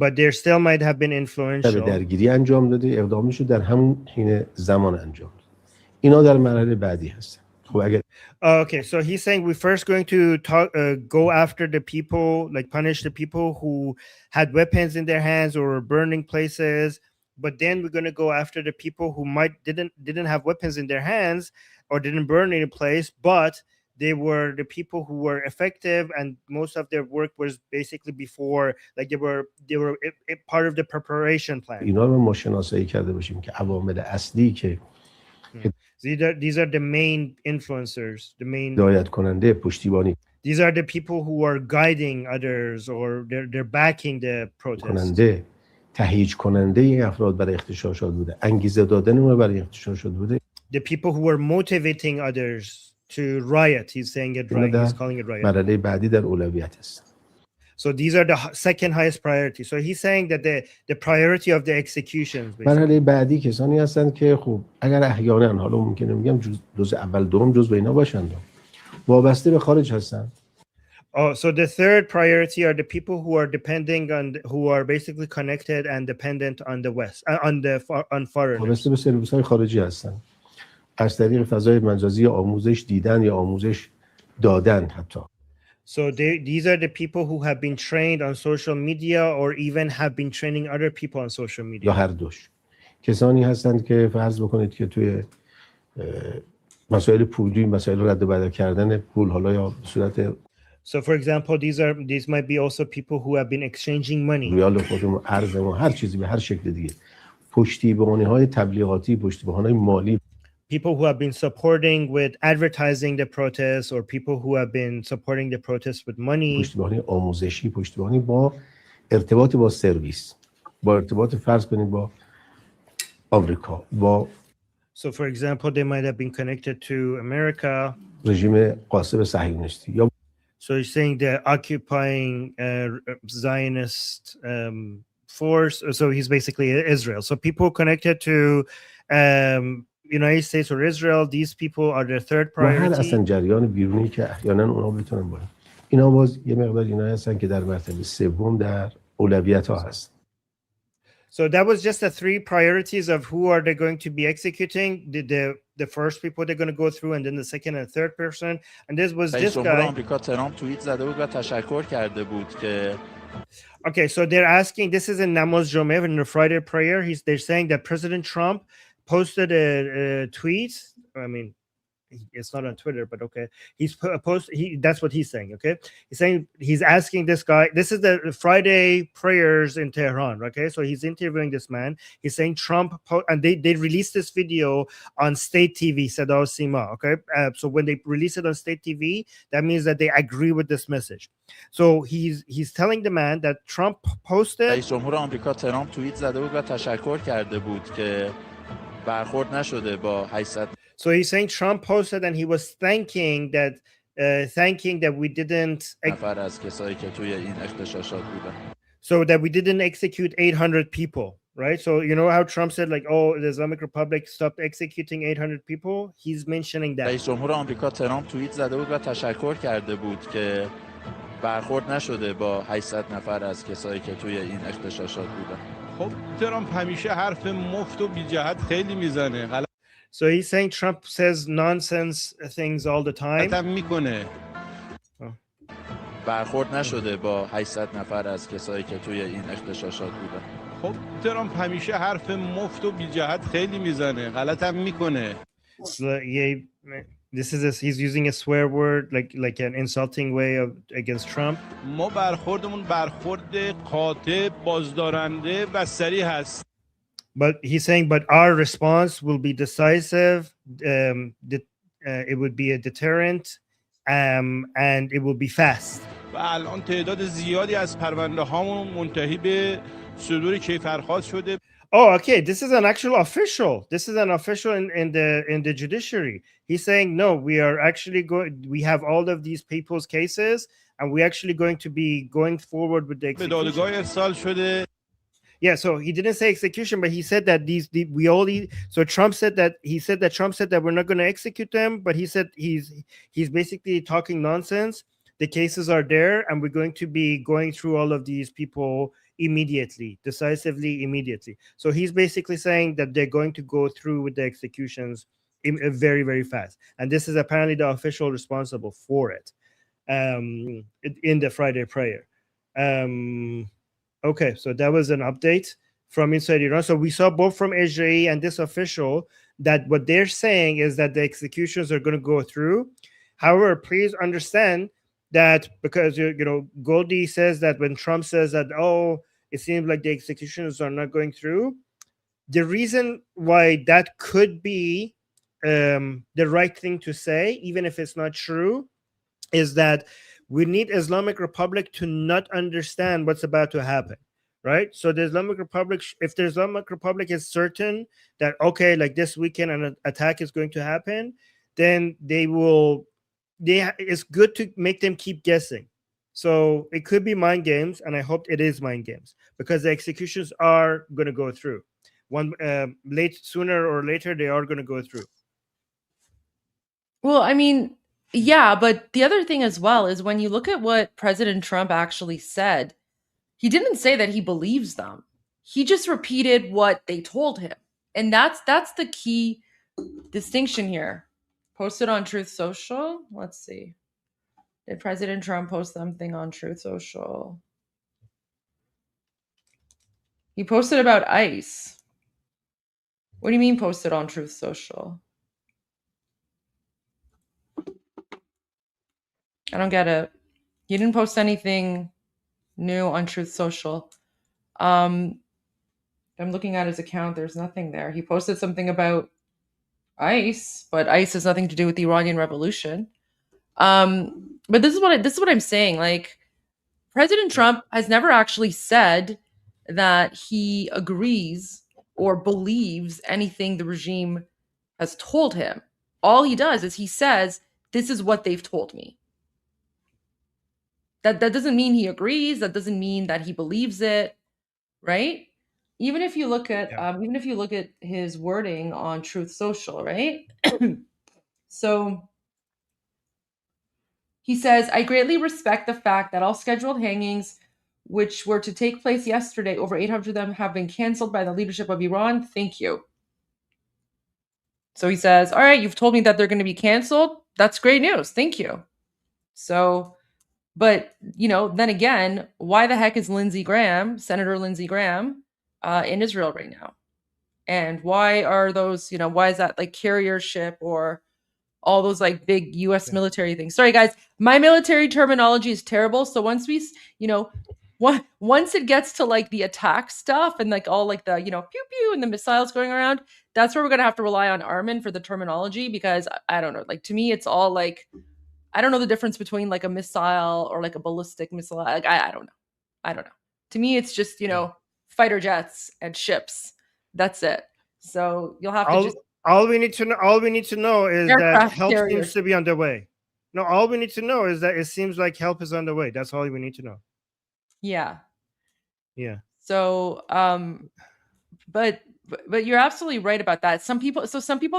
but there still might have been influential. درگیری انجام داده، اقدامش رو در همون حین زمان انجام داده. اینا در مرحله بعدی هستن. خب اگر Okay, so he's saying we're first going to go after the people, like punish the people who had weapons in their hands or were burning places, but then we're going to go after the people who didn't have weapons in their hands or didn't burn any place, but they were the people who were effective, and most of their work was basically before, like they were a part of the preparation plan. اینا رو ما شناسایی کرده باشیم که عوامل اصلی که these are the main influencers, the main هدایت کننده پشتیبانی. These are the people who are guiding others or they're backing the protest. کننده، تهییج کننده این افراد برای اغتشاشات بوده، انگیزه دادن اونها برای اغتشاشات بوده. The people who were motivating others to riot. He's saying it right. He's calling it riot. مرحله بعدی در اولویت است. So these are the second highest priority. So he's saying that the priority of the executions. مرحله بعدی کسانی هستند که خب اگر احیانا حالا ممکنه میگم جز اول دوم جز اینا باشند، وابسته به خارج هستند. Oh, so the third priority are the people who are who are basically connected and dependent on the West, on foreigners. وابسته به سرویس‌های خارجی هستند. از طریق فضای مجازی آموزش دیدن یا آموزش دادن حتی. So these are the people who have been trained on social media or even have been training other people on social media. یا هر دوش. کسانی هستند که فرض بکنید که توی مسائل پولی، مسائل رد و بدل کردن پول حالا یا به صورت So for example, these might be also people who have been exchanging money. ریال خودمون، ارز ما، هر چیزی به هر شکل دیگه. پشتیبانی‌های تبلیغاتی، پشتیبانی‌های مالی. People who have been supporting with advertising the protests or people who have been supporting the protests with money. پشتیبانی آموزشی، پشتیبانی با ارتباط با سرویس، با ارتباط فرض کنید با آمریکا، با So for example, they might have been connected to America. رژیم قاصب صهیونیستی یا So he's saying the occupying Zionist force. So he's basically Israel. So people connected to United States or Israel, these people are their third priority. اصلا جریان بیرونی که احیانا اونا بتونن باید. اینا باز یه مقدار اینا هستن که در مرتبه سوم در اولویت ها هست. So that was just the three priorities of who are they going to be executing. The first people they're going to go through, and then the second and third person. And this was this guy. آمریکا ترامپ توییت زده بود و تشکر کرده بود که Okay, so they're asking, this is in Namaz Jomeh in the Friday prayer. They're saying that President Trump posted a tweet. I mean, it's not on Twitter, but okay. He's that's what he's saying. Okay, he's saying he's asking this guy. This is the Friday prayers in Tehran. Okay, so he's interviewing this man. He's saying Trump, and they released this video on state TV, Sada Sima. Okay, so when they release it on state TV, that means that they agree with this message. So he's telling the man that Trump posted. رئیس جمهور آمریکا ترامپ توییت زده بود و تشکر کرده بود که برخورد نشده با 800. So he's saying Trump posted and he was thanking that we didn't نفر از کسایی که توی این اغتشاشات بودن. So that we didn't execute 800 people, right? So you know how Trump said like, oh, the Islamic Republic stopped executing 800 people? He's mentioning that. رئیس جمهور آمریکا ترامپ توییت زده بود و تشکر کرده بود که برخورد نشده با 800 نفر از کسایی که توی این اغتشاشات بودن. خب ترامپ همیشه حرف مفت و بی جهت خیلی میزنه. So he's saying Trump says nonsense things all the time. میکنه. برخورد نشده با 800 نفر از کسایی که توی این اغتشاشات بودن. خب ترامپ همیشه حرف مفت و بی جهت خیلی میزنه. غلطم میکنه. He's using a swear word like an insulting way against Trump. ما برخوردمون برخورد قاطع، بازدارنده و سریع هست. But he's saying, but our response will be decisive. It would be a deterrent, and it will be fast. و الان تعداد زیادی از پرونده هامون منتهی به صدور کیفرخواست شده. Oh, okay. This is an actual official. This is an official in the judiciary. He's saying, no, we are actually going. We have all of these people's cases, and we're actually going to be going forward with the execution. Yeah, so he didn't say execution, but he said that so Trump said that Trump said that we're not going to execute them, but he said he's basically talking nonsense. The cases are there, and we're going to be going through all of these people decisively, immediately. So he's basically saying that they're going to go through with the executions very, very fast. And this is apparently the official responsible for it in the Friday prayer. Okay, so that was an update from inside Iran. So we saw both from Israel and this official that what they're saying is that the executions are going to go through. However, please understand that because Goldie says that when Trump says that, oh, it seems like the executions are not going through, the reason why that could be the right thing to say, even if it's not true, is that we need Islamic Republic to not understand what's about to happen, right? So the Islamic Republic, if the Islamic Republic is certain that, okay, like this weekend an attack is going to happen, then it's good to make them keep guessing. So it could be mind games, and I hope it is mind games, because the executions are going to go through. Sooner or later, they are going to go through. Well, I mean, yeah, but the other thing as well is when you look at what President Trump actually said, he didn't say that he believes them. He just repeated what they told him. And that's the key distinction here. Posted on Truth Social. Let's see. Did President Trump post something on Truth Social? He posted about ICE. What do you mean posted on Truth Social? I don't get it. He didn't post anything new on Truth Social. I'm looking at his account. There's nothing there. He posted something about ICE, but ICE has nothing to do with the Iranian Revolution. But this is what I'm saying. Like, President Trump has never actually said that he agrees or believes anything the regime has told him. All he does is he says, this is what they've told me. That doesn't mean he agrees. That doesn't mean that he believes it, right? Even if you look at his wording on Truth Social, right? So he says, I greatly respect the fact that all scheduled hangings, which were to take place yesterday, over 800 of them have been canceled by the leadership of Iran. Thank you. So he says, all right, you've told me that they're going to be canceled. That's great news. Thank you. So, but, then again, why the heck is Senator Lindsey Graham, in Israel right now? And why are those, why is that like carrier ship or all those like big US military things. Sorry guys, my military terminology is terrible. So once we, once it gets to like the attack stuff and like all like the, pew pew and the missiles going around, that's where we're going to have to rely on ARMIN for the terminology, because I don't know, like to me, it's all like, I don't know the difference between like a missile or like a ballistic missile. Like, I don't know. I don't know. To me, it's just, fighter jets and ships. That's it. So you'll have to just. All we need to know is that Aircraft help carriers. seems to be on the way. No, all we need to know is that it seems like help is on the way. That's all we need to know. Yeah. Yeah. So, but you're absolutely right about that. Some people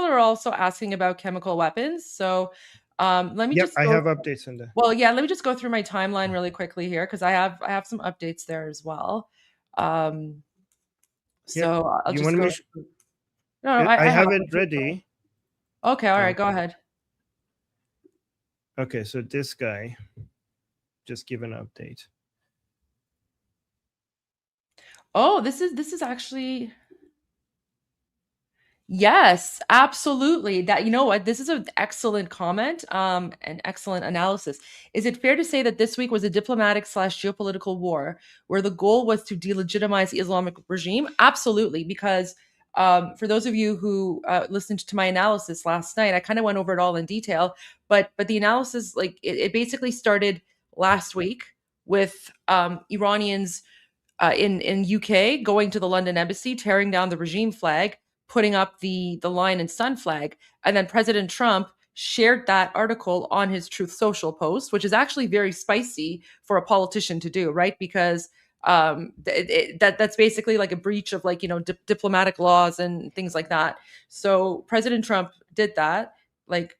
are also asking about chemical weapons. So, let me just. I have updates on that. Well, yeah, let me just go through my timeline really quickly here, because I have some updates there as well. So I'll just go. No, I have it ready. Okay, all right, go ahead. Okay, so this guy just give an update. Oh, this is actually. Yes, absolutely. That, you know what, this is an excellent comment, an excellent analysis. Is it fair to say that this week was a diplomatic / geopolitical war where the goal was to delegitimize the Islamic regime? Absolutely, because for those of you who listened to my analysis last night, I kind of went over it all in detail, but the analysis, like it basically started last week with Iranians in UK going to the London embassy, tearing down the regime flag, putting up the lion and sun flag, and then President Trump shared that article on his Truth Social post, which is actually very spicy for a politician to do, right? Because that's basically like a breach of like diplomatic laws and things like that. So President Trump did that, like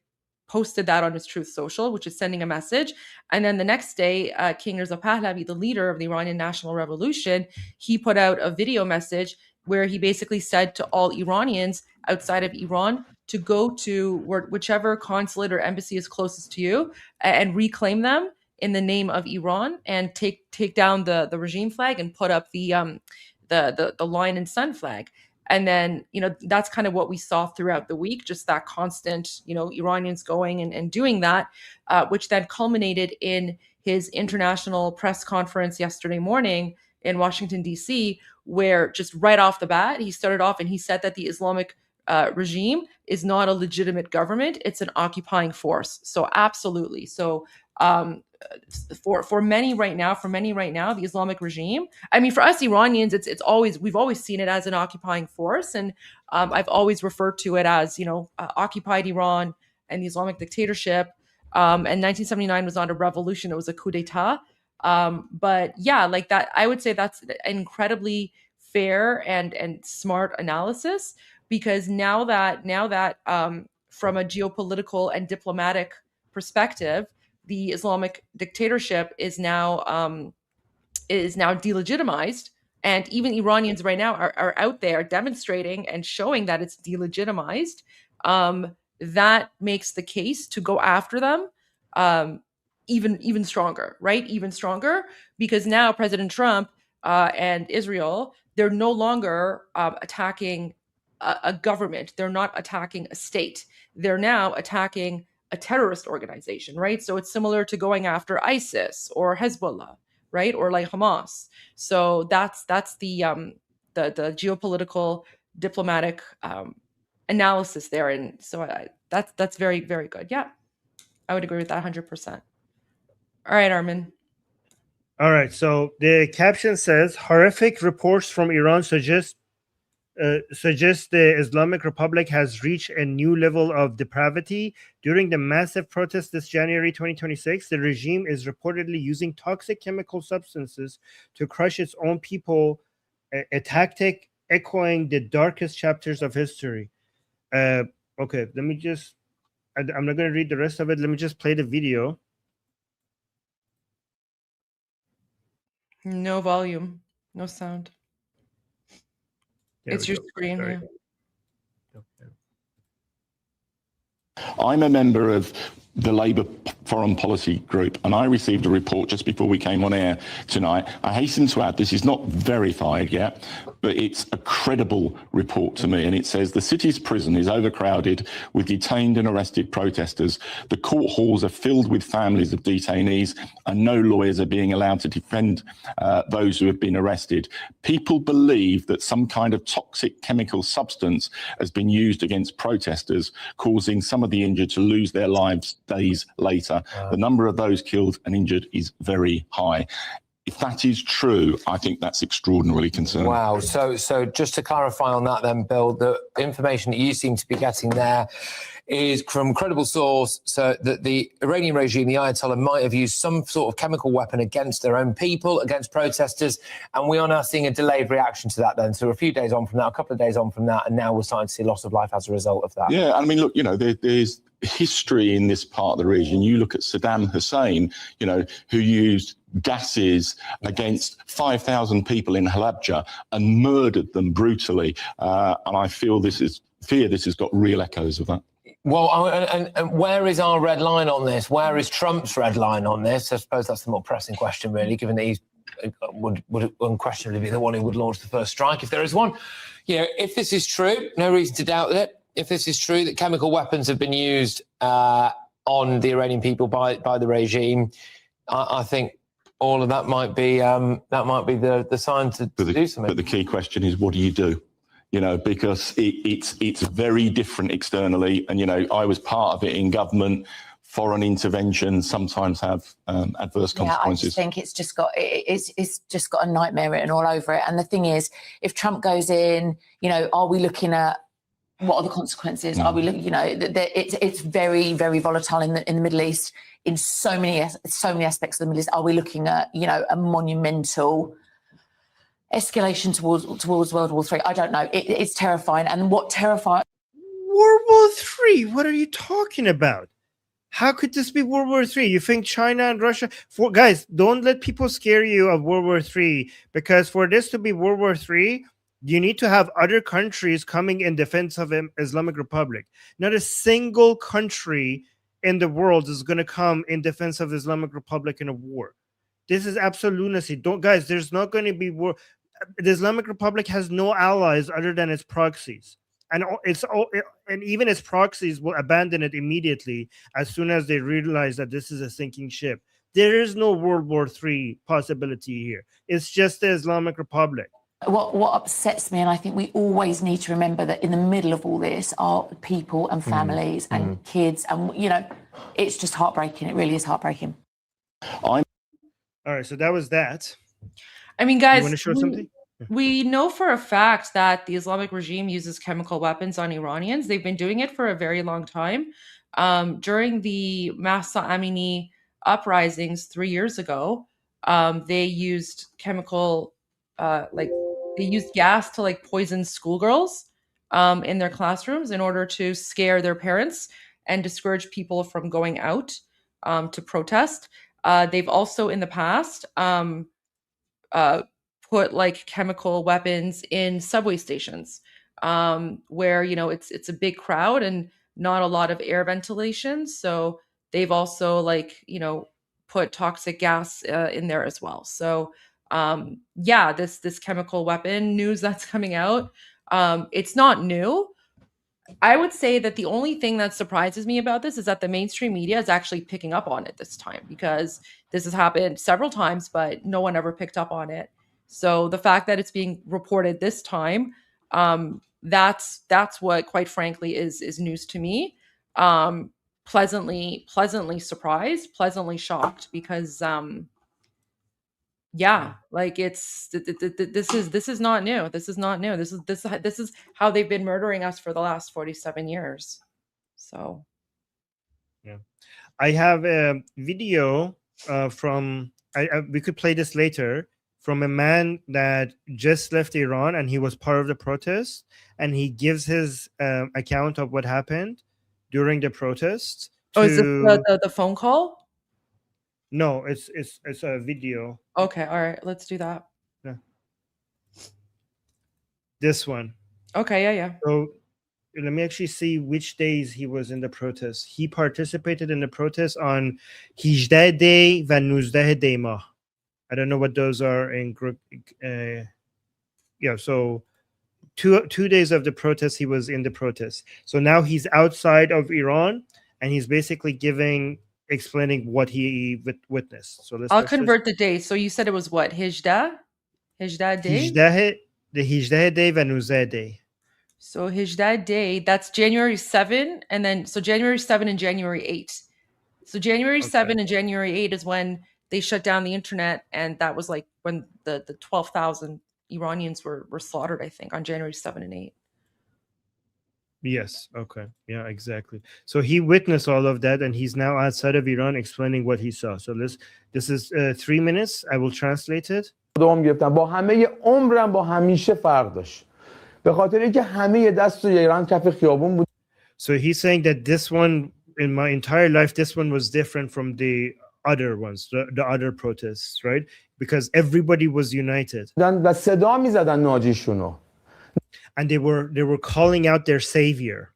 posted that on his Truth Social, which is sending a message. And then the next day, King Reza Pahlavi, the leader of the Iranian National Revolution, he put out a video message where he basically said to all Iranians outside of Iran to go to whichever consulate or embassy is closest to you and reclaim them in the name of Iran, and take down the regime flag and put up the lion and sun flag. And then, that's kind of what we saw throughout the week, just that constant, Iranians going and doing that, which then culminated in his international press conference yesterday morning in Washington, D.C., where just right off the bat, he started off and he said that the Islamic regime is not a legitimate government. It's an occupying force. So absolutely. So for many right now, the Islamic regime, I mean, for us Iranians, we've always seen it as an occupying force. And I've always referred to it as, occupied Iran and the Islamic dictatorship. And 1979 was not a revolution. It was a coup d'etat. But yeah, like that, I would say that's an incredibly fair and smart analysis, because now that from a geopolitical and diplomatic perspective, the Islamic dictatorship is now delegitimized, and even Iranians right now are out there demonstrating and showing that it's delegitimized. That makes the case to go after them even stronger, right? Even stronger, because now President Trump and Israel, they're no longer attacking a government. They're not attacking a state. They're now attacking a terrorist organization, right? So it's similar to going after ISIS or Hezbollah, right? Or like Hamas. So that's the geopolitical diplomatic analysis there. And so that's very, very good. Yeah, I would agree with that 100%. All right, Armin. All right. So the caption says, horrific reports from Iran suggest the Islamic Republic has reached a new level of depravity. During the massive protests this January 2026, the regime is reportedly using toxic chemical substances to crush its own people, a tactic echoing the darkest chapters of history. Okay, let me just, I'm not going to read the rest of it. Let me just play the video. No volume, no sound. There it's your screen. Yeah. I'm a member of the Labour foreign policy group, and I received a report just before we came on air tonight. I hasten to add, this is not verified yet, but it's a credible report to me, and it says the city's prison is overcrowded with detained and arrested protesters. The court halls are filled with families of detainees, and no lawyers are being allowed to defend those who have been arrested. People believe that some kind of toxic chemical substance has been used against protesters, causing some of the injured to lose their lives days later. The number of those killed and injured is very high. If that is true, I think that's extraordinarily concerning. Wow. So just to clarify on that then, Bill, the information that you seem to be getting there is from credible source, so that the Iranian regime, the Ayatollah, might have used some sort of chemical weapon against their own people, against protesters, and we are now seeing a delayed reaction to that then. So we're a few days on from that, a couple of days on from that, and now we're starting to see loss of life as a result of that. Yeah, I mean, look, you know, there's history in this part of the region. You look at Saddam Hussein, you know, who used gases against 5,000 people in Halabja and murdered them brutally. And I feel this has got real echoes of that. Well, and where is our red line on this? Where is Trump's red line on this? I suppose that's the more pressing question, really, given that he would unquestionably be the one who would launch the first strike if there is one. You know, if this is true, no reason to doubt it. If this is true, that chemical weapons have been used on the Iranian people by the regime, I think all of that might be the sign to do something. But the key question is, what do you do? You know, because it's very different externally, and you know, I was part of it in government. Foreign interventions sometimes have adverse consequences. I just think it's just got a nightmare written all over it. And the thing is, if Trump goes in, you know, are we looking at what are the consequences? Are we looking, you know, it's very, very volatile in the Middle East in so many aspects of the Middle East. Are we looking at, you know, a monumental escalation towards World War III? I don't know. It's terrifying. And what terrifying? World War III? What are you talking about? How could this be World War III? You think China and Russia? Guys, don't let people scare you of World War III, because for this to be World War III, you need to have other countries coming in defense of Islamic Republic. Not a single country in the world is going to come in defense of Islamic Republic in a war. This is absolute lunacy. Guys, there's not going to be war. The Islamic Republic has no allies other than its proxies. And even its proxies will abandon it immediately as soon as they realize that this is a sinking ship. There is no World War III possibility here. It's just the Islamic Republic. What upsets me, and I think we always need to remember that in the middle of all this are people and families and kids, and you know, it's just heartbreaking. It really is heartbreaking. All right, so that was that. I mean, guys, you want to show something? We know for a fact that the Islamic regime uses chemical weapons on Iranians. They've been doing it for a very long time. During the Mahsa Amini uprisings 3 years ago, they used chemical, they used gas to like poison schoolgirls in their classrooms in order to scare their parents and discourage people from going out to protest. They've also in the past put like chemical weapons in subway stations where, you know, it's a big crowd and not a lot of air ventilation. So they've also like, you know, put toxic gas in there as well. So yeah, this chemical weapon news that's coming out, it's not new. I would say that the only thing that surprises me about this is that the mainstream media is actually picking up on it this time, because this has happened several times, but no one ever picked up on it. So the fact that it's being reported this time, that's what, quite frankly, is news to me. Pleasantly surprised, pleasantly shocked, because yeah, like it's this is not new. This is not new. This is how they've been murdering us for the last 47 years. So yeah, I have a video from we could play this later, from a man that just left Iran and he was part of the protest, and he gives his account of what happened during the protest. Is this the phone call? No, it's a video. Okay, all right, let's do that. Yeah. This one. Okay, yeah. So let me actually see which days he was in the protest. He participated in the protest on 18 دی و 19 دی ماه. I don't know what those are in group. Yeah, so two days of the protest, he was in the protest. So now he's outside of Iran, and he's basically explaining what he witnessed. So I'll convert the days. So you said it was what? Hijda day? 18 دی و 19 دی. So Hijda day, that's January 7, and then so January 7 and January 8. So January 7 and January 8 is when they shut down the internet, and that was like when the 12,000 Iranians were slaughtered, I think, on January 7 and 8. Yes. Okay. Yeah, exactly. So he witnessed all of that, and he's now outside of Iran explaining what he saw. So this is 3 minutes. I will translate it. با همه عمرم با همیشه فرق داشت. به خاطر اینکه همه دست ایران کف خیابون بود. So he's saying that this one in my entire life, this one was different from the other ones, the other protests, right? Because everybody was united. و صدا می‌زدن ناجیشونو. And they were calling out their savior.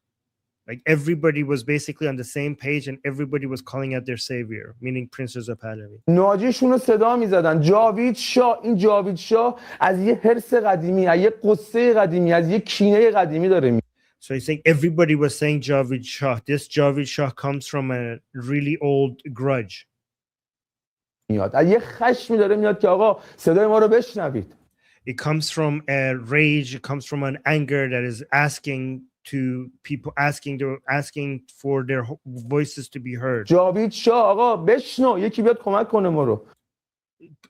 Like everybody was basically on the same page, and everybody was calling out their savior, meaning Prince Reza Pahlavi. ناجیشونو صدا می‌زدن. جاوید شاه، این جاوید شاه از یه حرص قدیمی، از یه قصه قدیمی، از یه کینه قدیمی داره. So he's saying everybody was saying Javid Shah. This Javid Shah comes from a really old grudge. میاد. یه خشمی داره میاد که آقا صدای ما رو بشنوید. It comes from a rage, it comes from an anger that is asking to people, asking for their voices to be heard. جاوید شاه آقا بشنو، یکی بیاد کمک کنه ما رو.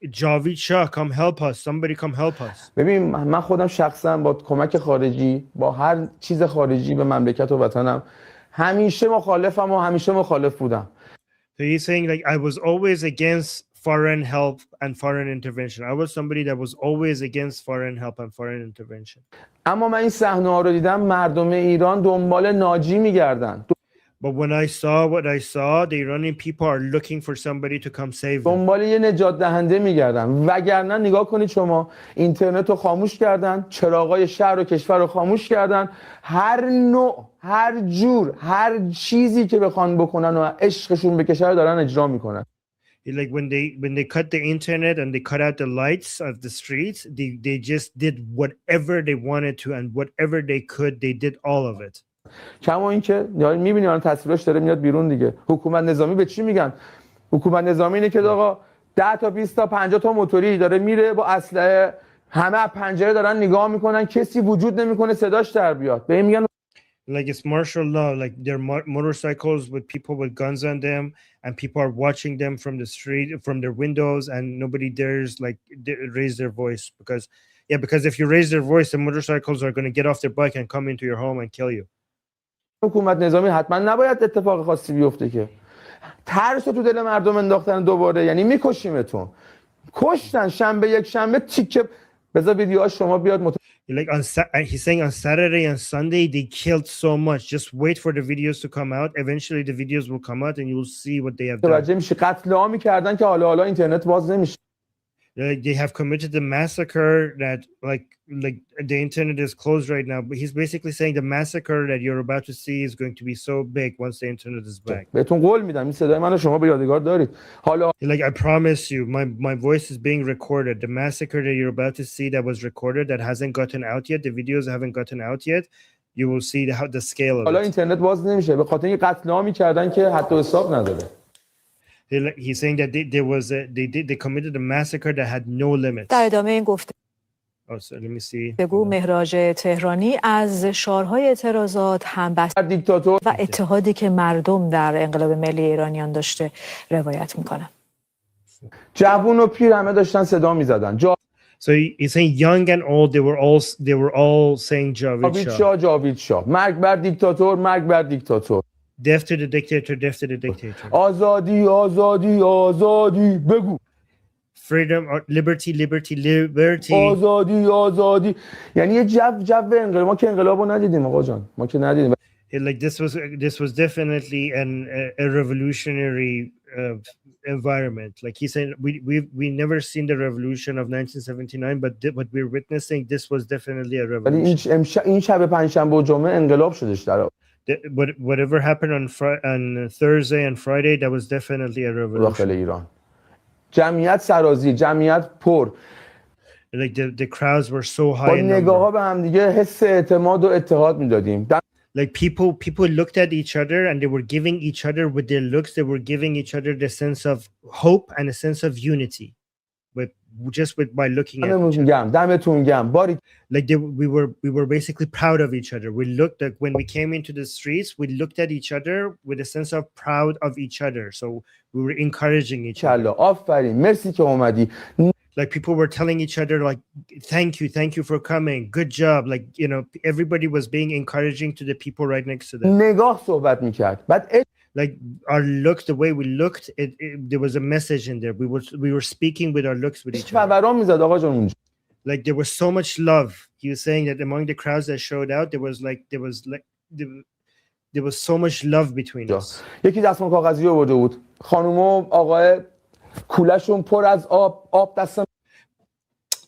Javid Shah, come help us. Somebody come help us. ببین من خودم شخصا با کمک خارجی، با هر چیز خارجی به مملکت و وطنم همیشه مخالفم و همیشه مخالف بودم. So he's saying like I was always against foreign help and foreign intervention. I was somebody that was always against foreign help and foreign intervention. اما من این صحنه‌ها رو دیدم مردم ایران دنبال ناجی می‌گردن. But when I saw what I saw, the Iranian people are looking for somebody to come save them. دنبال یه نجات دهنده می‌گردن. وگرنه نگاه کنید شما اینترنت رو خاموش کردن، چراغای شهر و کشور رو خاموش کردن، هر نوع، هر جور، هر چیزی که بخوان بکنن و عشقشون به کشور دارن اجرا می‌کنن. Like when they cut the internet and they cut out the lights of the streets, they just did whatever they wanted to, and whatever they could, they did all of it. کما اینکه می‌بینی الان تصویرش داره میاد بیرون دیگه. حکومت نظامی به چی میگن؟ حکومت نظامی اینه که آقا 10 تا 20 تا 50 تا موتوری داره میره با اسلحه، همه از پنجره دارن نگاه میکنن، کسی وجود نمیکنه صداش در بیاد. به این میگن like it's martial law, like they're motorcycles with people with guns on them, and people are watching them from the street, from their windows, and nobody dares like raise their voice because if you raise their voice, the motorcycles are going to get off their bike and come into your home and kill you. حکومت نظامی حتما نباید اتفاق خاصی بیفته که ترس رو تو دل مردم انداختن دوباره، یعنی میکشیمتون. کشتن شنبه یک شنبه تیکه بذار ویدیوهاش شما بیاد like he's saying on Saturday and Sunday they killed so much. Just wait for the videos to come out. Eventually the videos will come out and you'll see what they have done. توجه میشه قتل عامی کردن که حالا اینترنت باز نمیشه. They have committed the massacre that like the internet is closed right now, but he's basically saying the massacre that you're about to see is going to be so big once the internet is back. بهتون قول میدم این صدای منو شما به یادگار دارید. حالا like I promise you my voice is being recorded. The massacre that you're about to see that was recorded that hasn't gotten out yet, the videos haven't gotten out yet, you will see the scale of حالا it. اینترنت باز نمیشه به خاطر اینکه قتل عامی کردن که حتی حساب نداره. He's saying that they committed a massacre that had no limits. در ادامه این گفته so let me see. بگو مهراج تهرانی از شعارهای اعتراضات، همبستگی دیکتاتور و اتحادی که مردم در انقلاب ملی ایرانیان داشته روایت میکنه. جوون و پیر همه داشتن صدا میزدن. So he's saying young and old they were all saying جاوید شاه. مرگ بر دیکتاتور، مرگ بر دیکتاتور. Death to the dictator, death to the dictator. آزادی آزادی آزادی بگو. Freedom or liberty, liberty, liberty. آزادی آزادی. یعنی یه جو انقلاب. ما که انقلابو ندیدیم آقا جان. ما که ندیدیم. Like this was definitely a revolutionary environment. Like he said, we never seen the revolution of 1979, but what we're witnessing, this was definitely a ولی revolution. این شب پنجشنبه و جمعه انقلاب شدش در Whatever happened on Thursday and Friday, that was definitely a داخل revolution. ایران. جمعیت سرازیر، جمعیت پر. Like the crowds were so high با in نگاه‌ها number. به هم دیگه حس اعتماد و اتحاد میدادیم. Like people looked at each other and they were giving each other with their looks, they were giving each other the sense of hope and a sense of unity, by looking at each other. دمتون گرم. باری Like we were basically proud of each other. We looked like when we came into the streets, we looked at each other with a sense of proud of each other. So we were encouraging each other. آفرین. مرسی که اومدی. Like people were telling each other like thank you for coming, good job. Like, you know, everybody was being encouraging to the people right next to them. نگاه صحبت میکرد. بعد like our looks, the way we looked, there was a message in there. We were speaking with our looks with each other. فوران میزد آقا جون اونجا. Like there was so much love. He was saying that among the crowds that showed out, there was so much love between us. یکی دستمال کاغذی آورده بود. خانم و آقای کولشون پر از آب دستم.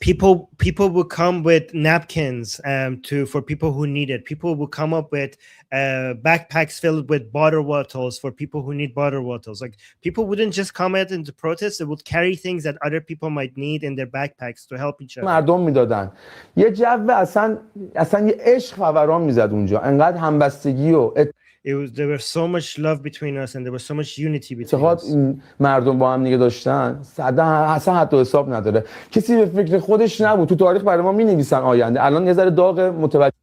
People would come with napkins for people who need it. People would come up with backpacks filled with water bottles for people who need water bottles. Like people wouldn't just come out into protest; they would carry things that other people might need in their backpacks to help each other. مردم میدادن. یه جو اصلا یه عشق فوران میزد اونجا. انقدر همبستگی و there was so much love between us and there was so much unity between us. مردم با هم دیگه داشتن. اصلا حتی حساب نداره. کسی به فکر خودش نبود. تو تاریخ برای ما می‌نویسن آینده. الان یه ذره داغ متوجه.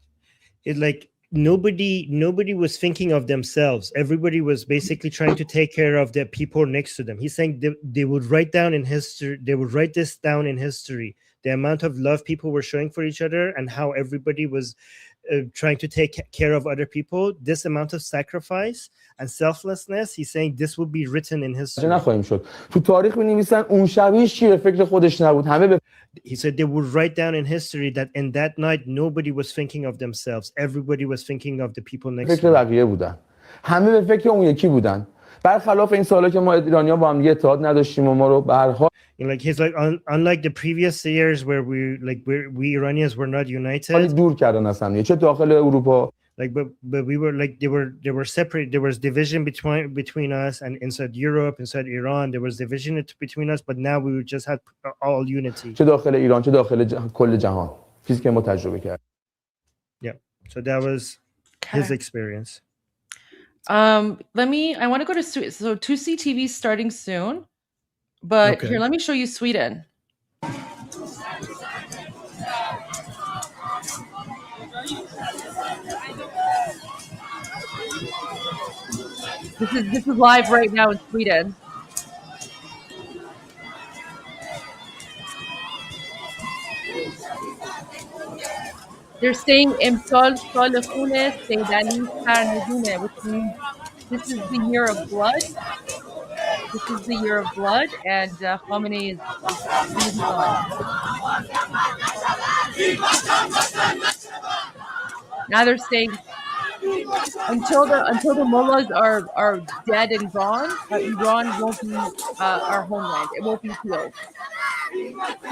It like nobody was thinking of themselves. Everybody was basically trying to take care of the people next to them. He's saying they would write down in history. They would write this down in history. The amount of love people were showing for each other and how everybody was trying to take care of other people. This amount of sacrifice and selflessness, he's saying this will be written in history. نخواهیم شد. تو تاریخ می‌نویسن اون شب هیچ کی به فکر خودش نبود. همه He said they would write down in history that in that night nobody was thinking of themselves. Everybody was thinking of the people next to فکر بقیه بودن. همه به فکر اون یکی بودن. برخلاف این سالا که ما ایرانی‌ها با هم دیگه اتحاد نداشتیم و ما رو به هر حال like he's like unlike the previous years where we Iranians were not united. دور کردن اصلا. چه داخل اروپا like but we were like they were separate. There was division between us and inside Europe, inside Iran there was division between us, but now we just had all unity. چه داخل ایران چه داخل کل جهان. چیزی که ما تجربه کردیم. Yeah. So that was his experience. I want to go to so 2C TV starting soon, but here, let me show you Sweden. This is live right now in Sweden. They're saying امسال سال خون سیدعلی سرنگونه, which means this is the year of blood. This is the year of blood, and Khamenei is gone. Now they're saying until the mullahs are dead and gone, Iran won't be our homeland. It won't be healed.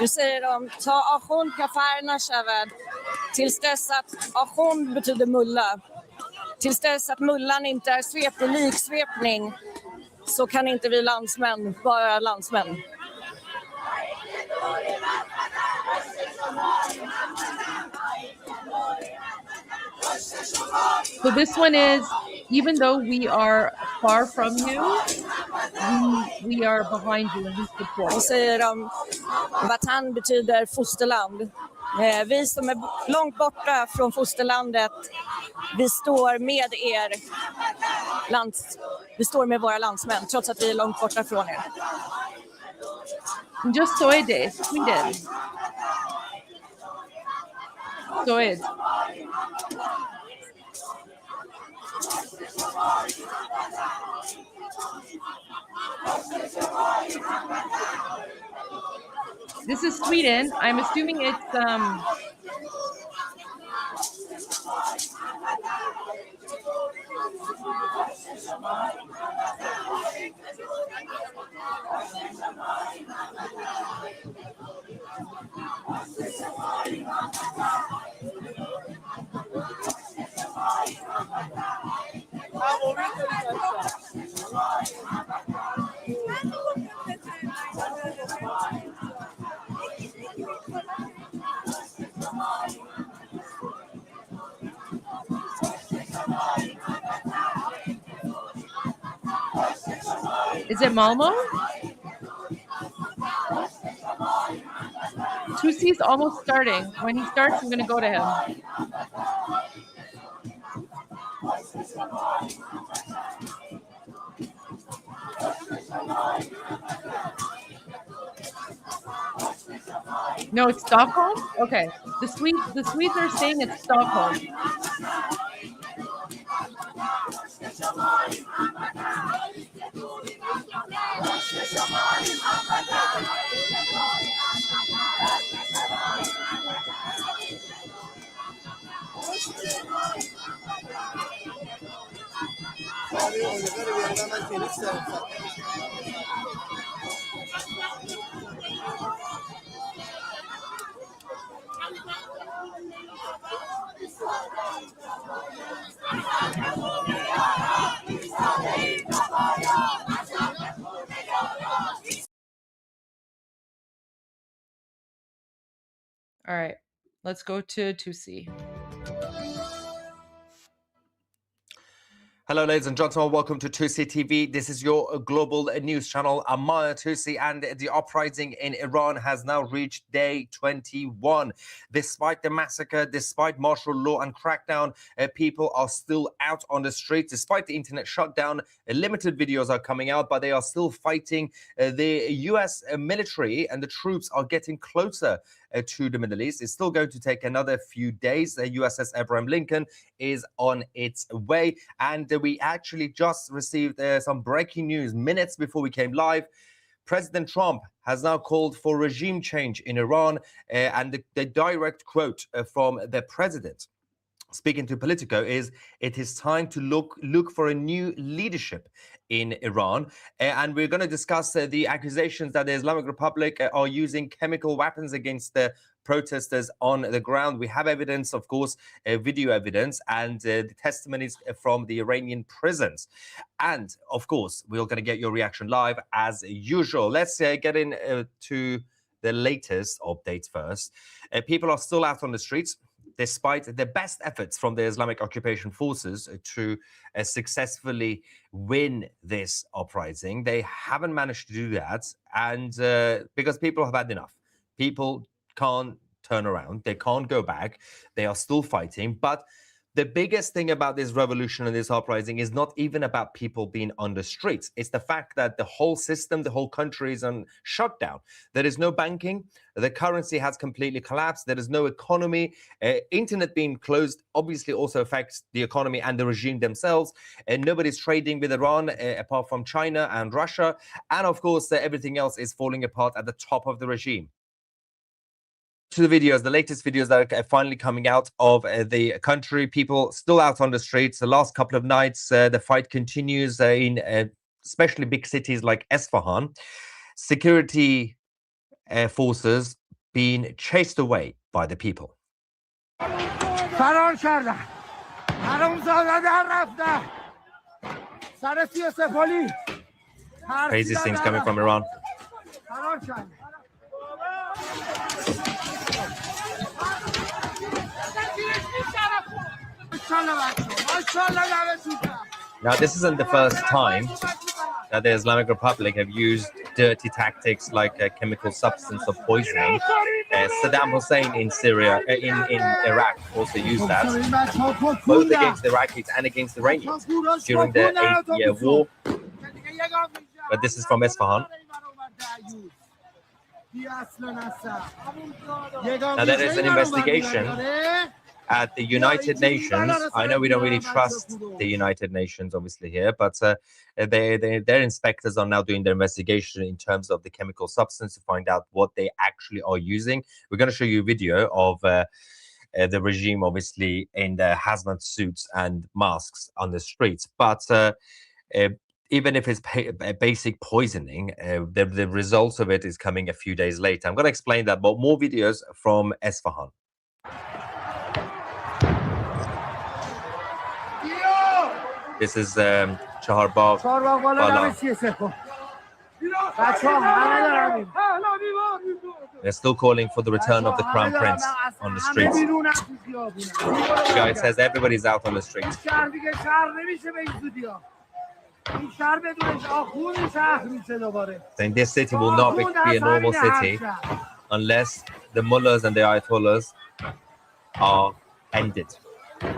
Nu säger de ta Achon kafar nashavad tills dess att Achon betyder mulla. Tills dess att mullan inte är svept i liksvepning så kan inte vi landsmän vara landsmän. So this one is, even though we are far from you, we are behind you and we support. Och säger de, Vatan betyder fosterland. Vi som är långt borta från fosterlandet, vi står med er vi står med våra landsmän trots att vi är långt borta från er. Just Soede, Sweden. Soed. This is Sweden. I'm assuming it's Is it Malmo? Tusi's almost starting. When he starts, I'm going to go to him. No, it's Stockholm? Okay. The Swedes are saying it's Stockholm. All right, let's go to Tusi. Hello, ladies and gentlemen. Welcome to Tusi TV. This is your global news channel. I'm Maya Tusi, and the uprising in Iran has now reached day 21. Despite the massacre, despite martial law and crackdown, people are still out on the streets. Despite the internet shutdown, limited videos are coming out, but they are still fighting. The U.S. military and the troops are getting closer to the Middle East. It's still going to take another few days. The USS Abraham Lincoln is on its way. And we actually just received some breaking news minutes before we came live. President Trump has now called for regime change in Iran. And the direct quote from the president, speaking to Politico, is it is time to look for a new leadership in Iran. And we're going to discuss the accusations that the Islamic Republic are using chemical weapons against the protesters on the ground. We have evidence, of course, video evidence, and the testimonies from the Iranian prisons. And, of course, we're going to get your reaction live as usual. Let's get into the latest updates first. People are still out on the streets, despite the best efforts from the Islamic occupation forces to successfully win this uprising. They haven't managed to do that, and because people have had enough. People can't turn around. They can't go back. They are still fighting. But the biggest thing about this revolution and this uprising is not even about people being on the streets. It's the fact that the whole system, the whole country is on shutdown. There is no banking. The currency has completely collapsed. There is no economy. Internet being closed obviously also affects the economy and the regime themselves. Nobody's trading with Iran apart from China and Russia. And of course, everything else is falling apart at the top of the regime. To the videos, the latest videos that are finally coming out of the country. People still out on the streets. The last couple of nights, the fight continues in especially big cities like Isfahan. Security forces being chased away by the people. Crazy things coming from Iran. Now, this isn't the first time that the Islamic Republic have used dirty tactics like chemical substance or poisoning. Saddam Hussein in Syria, in Iraq, also used that, both against the Iraqis and against the Iranians during the 8-year war. But this is from Isfahan. Now, there is an investigation at the United Nations. I know we don't really trust the United Nations, obviously, here, but their inspectors are now doing their investigation in terms of the chemical substance to find out what they actually are using. We're going to show you a video of the regime, obviously, in the hazmat suits and masks on the streets. But even if it's basic poisoning, the results of it is coming a few days later. I'm going to explain that, but more videos from Isfahan. This is Chaharbagh. They're still calling for the return of the Crown Prince on the streets. The guy says everybody's out on the streets. Saying this city will not be a normal city unless the mullahs and the ayatollahs are ended. We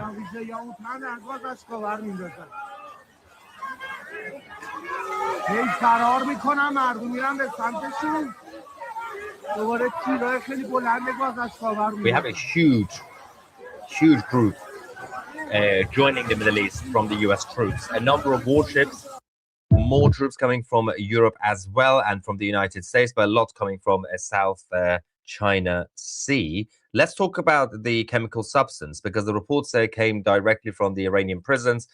have a huge group joining the Middle East from the US troops. A number of warships, more troops coming from Europe as well and from the United States, but a lot coming from South China Sea. Let's talk about the chemical substance, because the reports came directly from the Iranian prisons,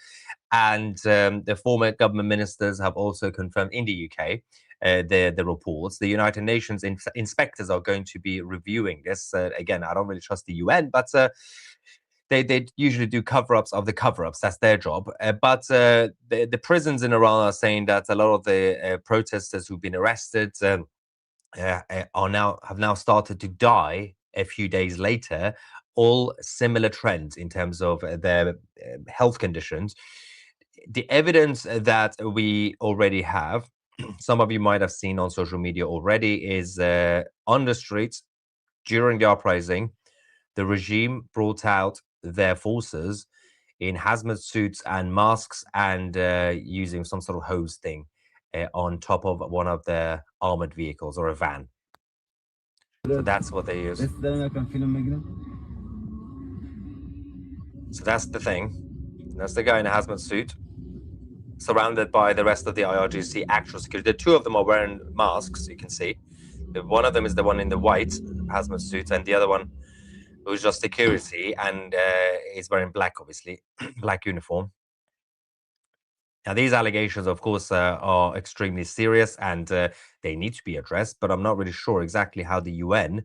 and the former government ministers have also confirmed in the UK the reports. The United Nations inspectors are going to be reviewing this. Again, I don't really trust the UN, but they usually do cover-ups of the cover-ups. That's their job. But the prisons in Iran are saying that a lot of the protesters who've been arrested have now started to die a few days later. All similar trends in terms of their health conditions. The evidence that we already have, some of you might have seen on social media already, is on the streets during the uprising, the regime brought out their forces in hazmat suits and masks and using some sort of hose thing on top of one of their armored vehicles or a van. So that's what they use. So that's the thing. That's the guy in a hazmat suit, surrounded by the rest of the IRGC actual security. The two of them are wearing masks, you can see. One of them is the one in the white hazmat suit, and the other one who's just security and is wearing black, obviously, black uniform. Now, these allegations, of course, are extremely serious and they need to be addressed, but I'm not really sure exactly how the UN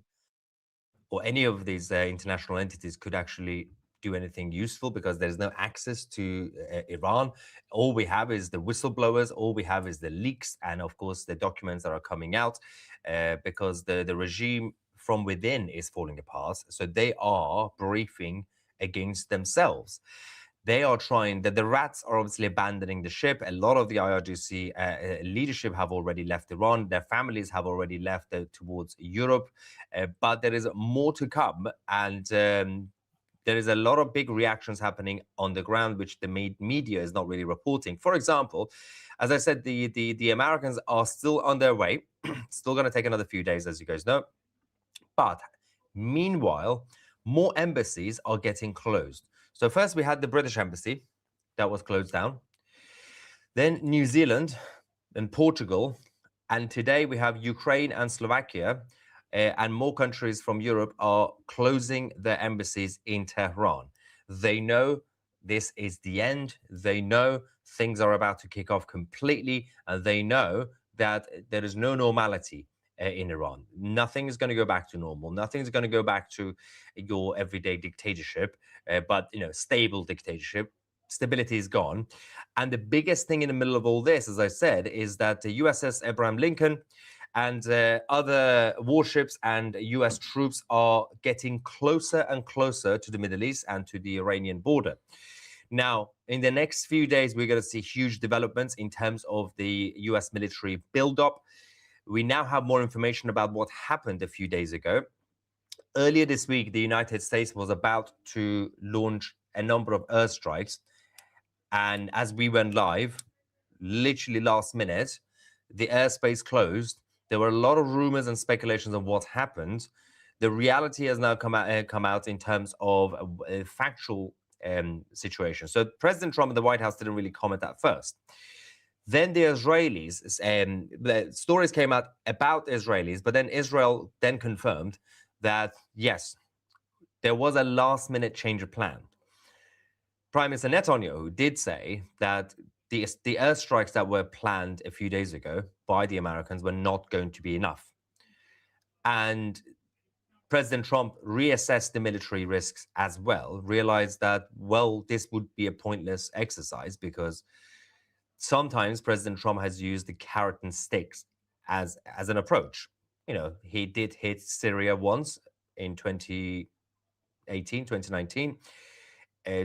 or any of these international entities could actually do anything useful, because there's no access to Iran. All we have is the whistleblowers, all we have is the leaks, and of course the documents that are coming out, because the regime from within is falling apart. So they are briefing against themselves. They are trying, the rats are obviously abandoning the ship. A lot of the IRGC leadership have already left Iran. Their families have already left towards Europe. But there is more to come. And there is a lot of big reactions happening on the ground, which the media is not really reporting. For example, as I said, the Americans are still on their way. Still going to take another few days, as you guys know. But meanwhile, more embassies are getting closed. So first we had the British embassy that was closed down, then New Zealand, then Portugal, and today we have Ukraine and Slovakia, and more countries from Europe are closing their embassies in Tehran. They know this is the end. They know things are about to kick off completely, and they know that there is no normality in Iran. Nothing is going to go back to normal. Nothing is going to go back to your everyday dictatorship, but stable dictatorship. Stability is gone. And the biggest thing in the middle of all this, as I said, is that the USS Abraham Lincoln and other warships and US troops are getting closer and closer to the Middle East and to the Iranian border. Now, in the next few days, we're going to see huge developments in terms of the US military buildup. We now have more information about what happened a few days ago. Earlier this week, the United States was about to launch a number of airstrikes. And as we went live, literally last minute, the airspace closed. There were a lot of rumors and speculations of what happened. The reality has now come out in terms of a factual situation. So President Trump and the White House didn't really comment at first. Then the Israelis, the stories came out about the Israelis, but then Israel then confirmed that, yes, there was a last-minute change of plan. Prime Minister Netanyahu did say that the airstrikes that were planned a few days ago by the Americans were not going to be enough. And President Trump reassessed the military risks as well, realized that, well, this would be a pointless exercise because sometimes President Trump has used the carrot and sticks as an approach. He did hit Syria once in 2019,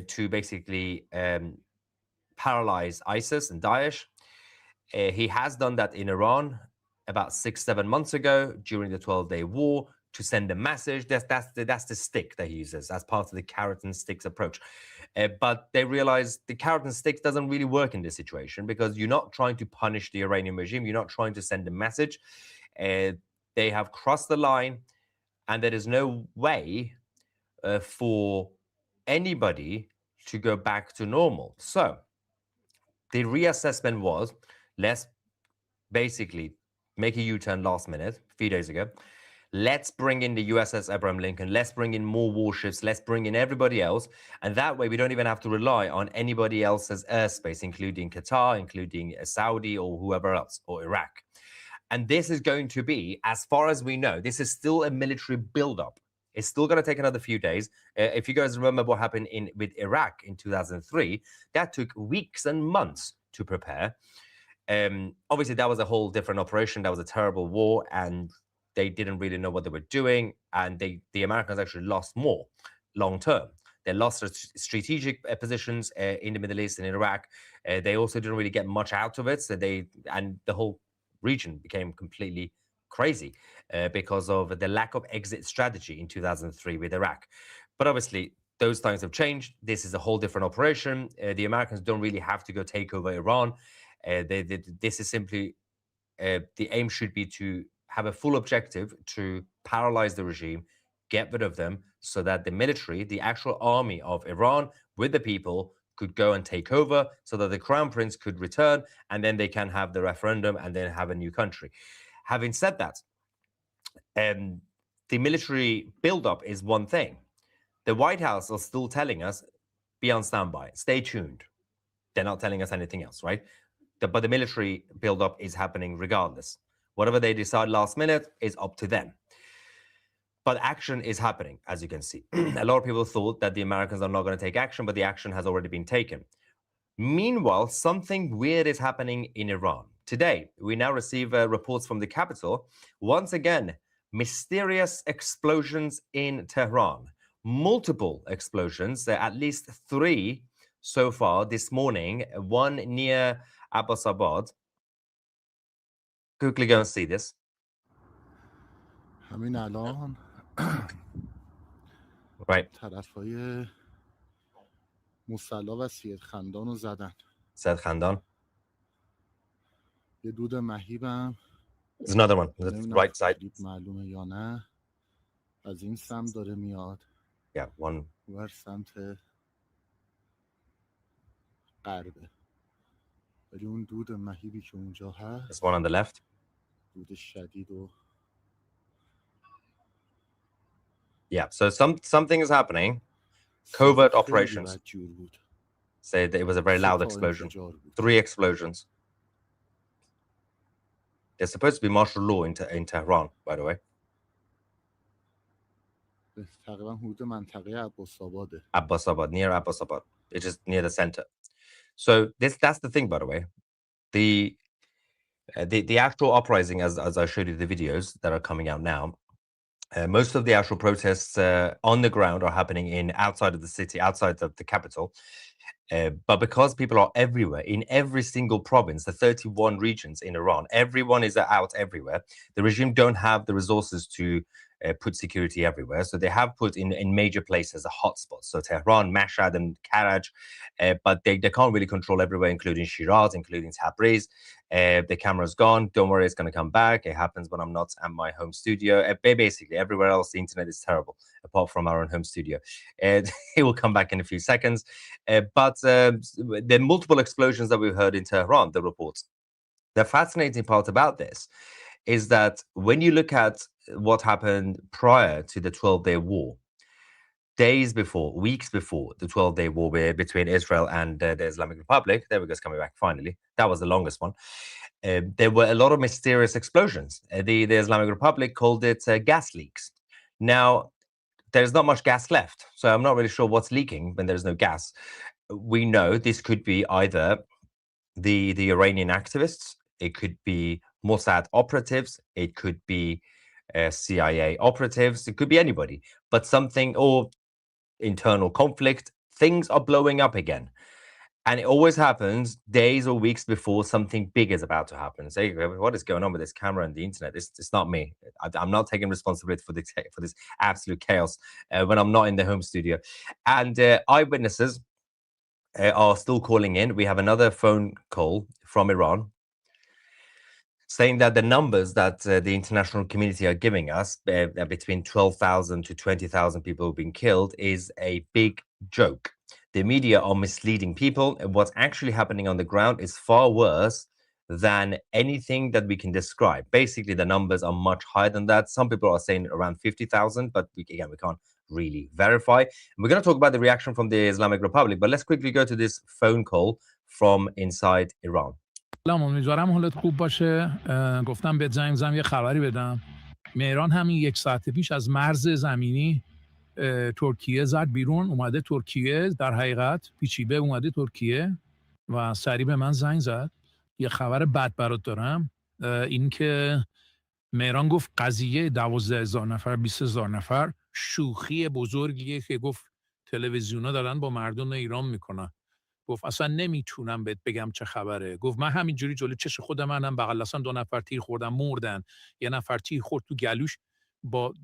to basically paralyze ISIS and Daesh. He has done that in Iran about 6-7 months ago during the 12-day war to send a message. That's the stick that he uses as part of the carrot and sticks approach. But they realize the carrot and sticks doesn't really work in this situation because you're not trying to punish the Iranian regime. You're not trying to send a message. They have crossed the line, and there is no way for anybody to go back to normal. So the reassessment was, let's basically make a U-turn last minute, a few days ago. Let's bring in the USS Abraham Lincoln. Let's bring in more warships. Let's bring in everybody else. And that way, we don't even have to rely on anybody else's airspace, including Qatar, including Saudi or whoever else, or Iraq. And this is going to be, as far as we know, this is still a military buildup. It's still going to take another few days. If you guys remember what happened with Iraq in 2003, that took weeks and months to prepare. Obviously, that was a whole different operation. That was a terrible war, and they didn't really know what they were doing. And the Americans actually lost more long term. They lost their strategic positions in the Middle East and in Iraq. They also didn't really get much out of it. So the whole region became completely crazy because of the lack of exit strategy in 2003 with Iraq. But obviously, those times have changed. This is a whole different operation. The Americans don't really have to go take over Iran. This is simply, the aim should be to have a full objective to paralyze the regime, get rid of them, so that the military, the actual army of Iran with the people, could go and take over, so that the crown prince could return, and then they can have the referendum and then have a new country. Having said that, the military buildup is one thing. The White House is still telling us, be on standby, stay tuned. They're not telling us anything else, right? But the military buildup is happening regardless. Whatever they decide last minute is up to them. But action is happening, as you can see. A lot of people thought that the Americans are not going to take action, but the action has already been taken. Meanwhile, something weird is happening in Iran. Today, we now receive reports from the capital. Once again, mysterious explosions in Tehran. Multiple explosions, at least 3 so far this morning, one near Abbasabad. Quickly go and see this. همین الان طرفای مصلا و سیدخندان رو زدن. سیدخندان. یه دود مهیبم. There's another one, the right side. معلومه یا نه. از این سمت داره میاد. Yeah, one. ور سمت غربه. ولی اون دود مهیبی که اونجا هست. There's one on the left. دود شدید و Yeah, so something is happening. Covert operations. Say that it was a very loud explosion. 3 explosions. There's supposed to be martial law in Tehran, by the way. تقریبا حدود منطقه عباس‌آباده. Abbasabad, near Abbasabad. It's just near the center. So that's the thing, by the way. The actual uprising, as I showed you the videos that are coming out now, most of the actual protests on the ground are happening outside of the city, outside of the capital. But because people are everywhere, in every single province, the 31 regions in Iran, everyone is out everywhere. The regime don't have the resources to put security everywhere. So they have put in major places a hotspot. So Tehran, Mashhad, and Karaj, but they can't really control everywhere, including Shiraz, including Tabriz. The camera's gone. Don't worry, it's going to come back. It happens when I'm not at my home studio. Basically, everywhere else, the internet is terrible, apart from our own home studio. It will come back in a few seconds. But the multiple explosions that we've heard in Tehran, the reports, the fascinating part about this is that when you look at what happened prior to the 12-day war, days before, weeks before the 12-day war between Israel and the Islamic Republic, there we go, it's coming back finally. That was the longest one. There were a lot of mysterious explosions. The Islamic Republic called it gas leaks. Now, there's not much gas left, so I'm not really sure what's leaking when there's no gas. We know this could be either the Iranian activists, it could be Mossad operatives, it could be CIA operatives, it could be anybody, but something, or internal conflict, things are blowing up again. And it always happens days or weeks before something big is about to happen. Say, what is going on with this camera and the internet? It's not me. I'm not taking responsibility for this absolute chaos when I'm not in the home studio. And eyewitnesses are still calling in. We have another phone call from Iran saying that the numbers that the international community are giving us, between 12,000 to 20,000 people who've been killed, is a big joke. The media are misleading people, and what's actually happening on the ground is far worse than anything that we can describe. Basically, the numbers are much higher than that. Some people are saying around 50,000, but we can't really verify. And we're going to talk about the reaction from the Islamic Republic, but let's quickly go to this phone call from inside Iran. سلام، امیدوارم حالت خوب باشه. گفتم بهت زنگ بزنم یه خبری بدم. مهران همین 1 ساعت پیش از مرز زمینی ترکیه زد بیرون، اومده ترکیه، در حقیقت پیچیده اومده ترکیه و سریع به من زنگ زد. یه خبر بد برات دارم، این که مهران گفت قضیه 12,000 نفر 20,000 نفر شوخی بزرگیه که گفت تلویزیونا دارن با مردم ایران میکنن. گفت اصلا نمیتونم بهت بگم چه خبره. گفت من همینجوری جلوی چش خود منم بغل اصلا 2 نفر تیر خوردن مردن، یه نفر تیر خورد تو گلوش، با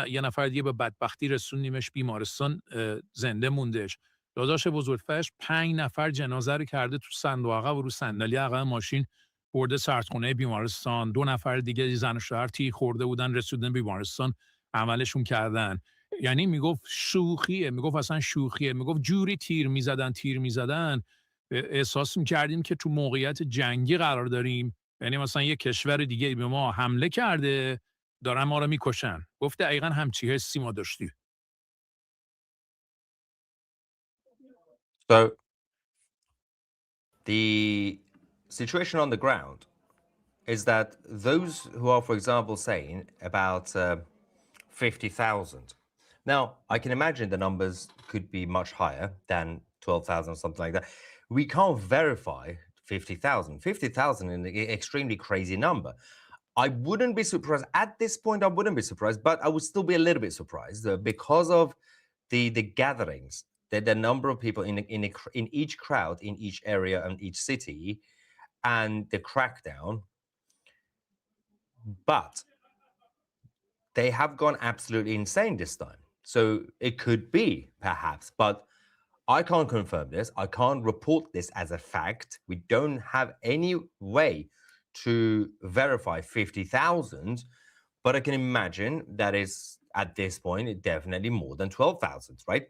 یه نفر دیگه به بدبختی رسوندیمش بیمارستان، زنده موندش. داداش بزرگفرش 5 نفر جنازه رو کرده تو صندوق عقب و رو صندلی عقب ماشین برده سردخونه بیمارستان. 2 نفر دیگه زن و شوهر تیر خورده بودن رسوندن بیمارستان، عملشون کردن. یعنی میگفت شوخیه، میگفت اصلا شوخیه، میگفت جوری تیر میزدن احساس میکردیم که تو موقعیت جنگی قرار داریم. یعنی مثلا یه کشور دیگه به ما حمله کرده دارن ما رو میکشن. گفت دقیقا همچی حسی ما داشتیم. So the situation on the ground is that those who are, for example, saying about 50,000. Now, I can imagine the numbers could be much higher than 12,000 or something like that. We can't verify 50,000. 50,000 is an extremely crazy number. I wouldn't be surprised. At this point, I wouldn't be surprised, but I would still be a little bit surprised because of the gatherings, the number of people in each crowd, in each area and each city, and the crackdown. But they have gone absolutely insane this time. So it could be, perhaps, but I can't confirm this. I can't report this as a fact. We don't have any way to verify 50,000, but I can imagine that is, at this point, definitely more than 12,000, right?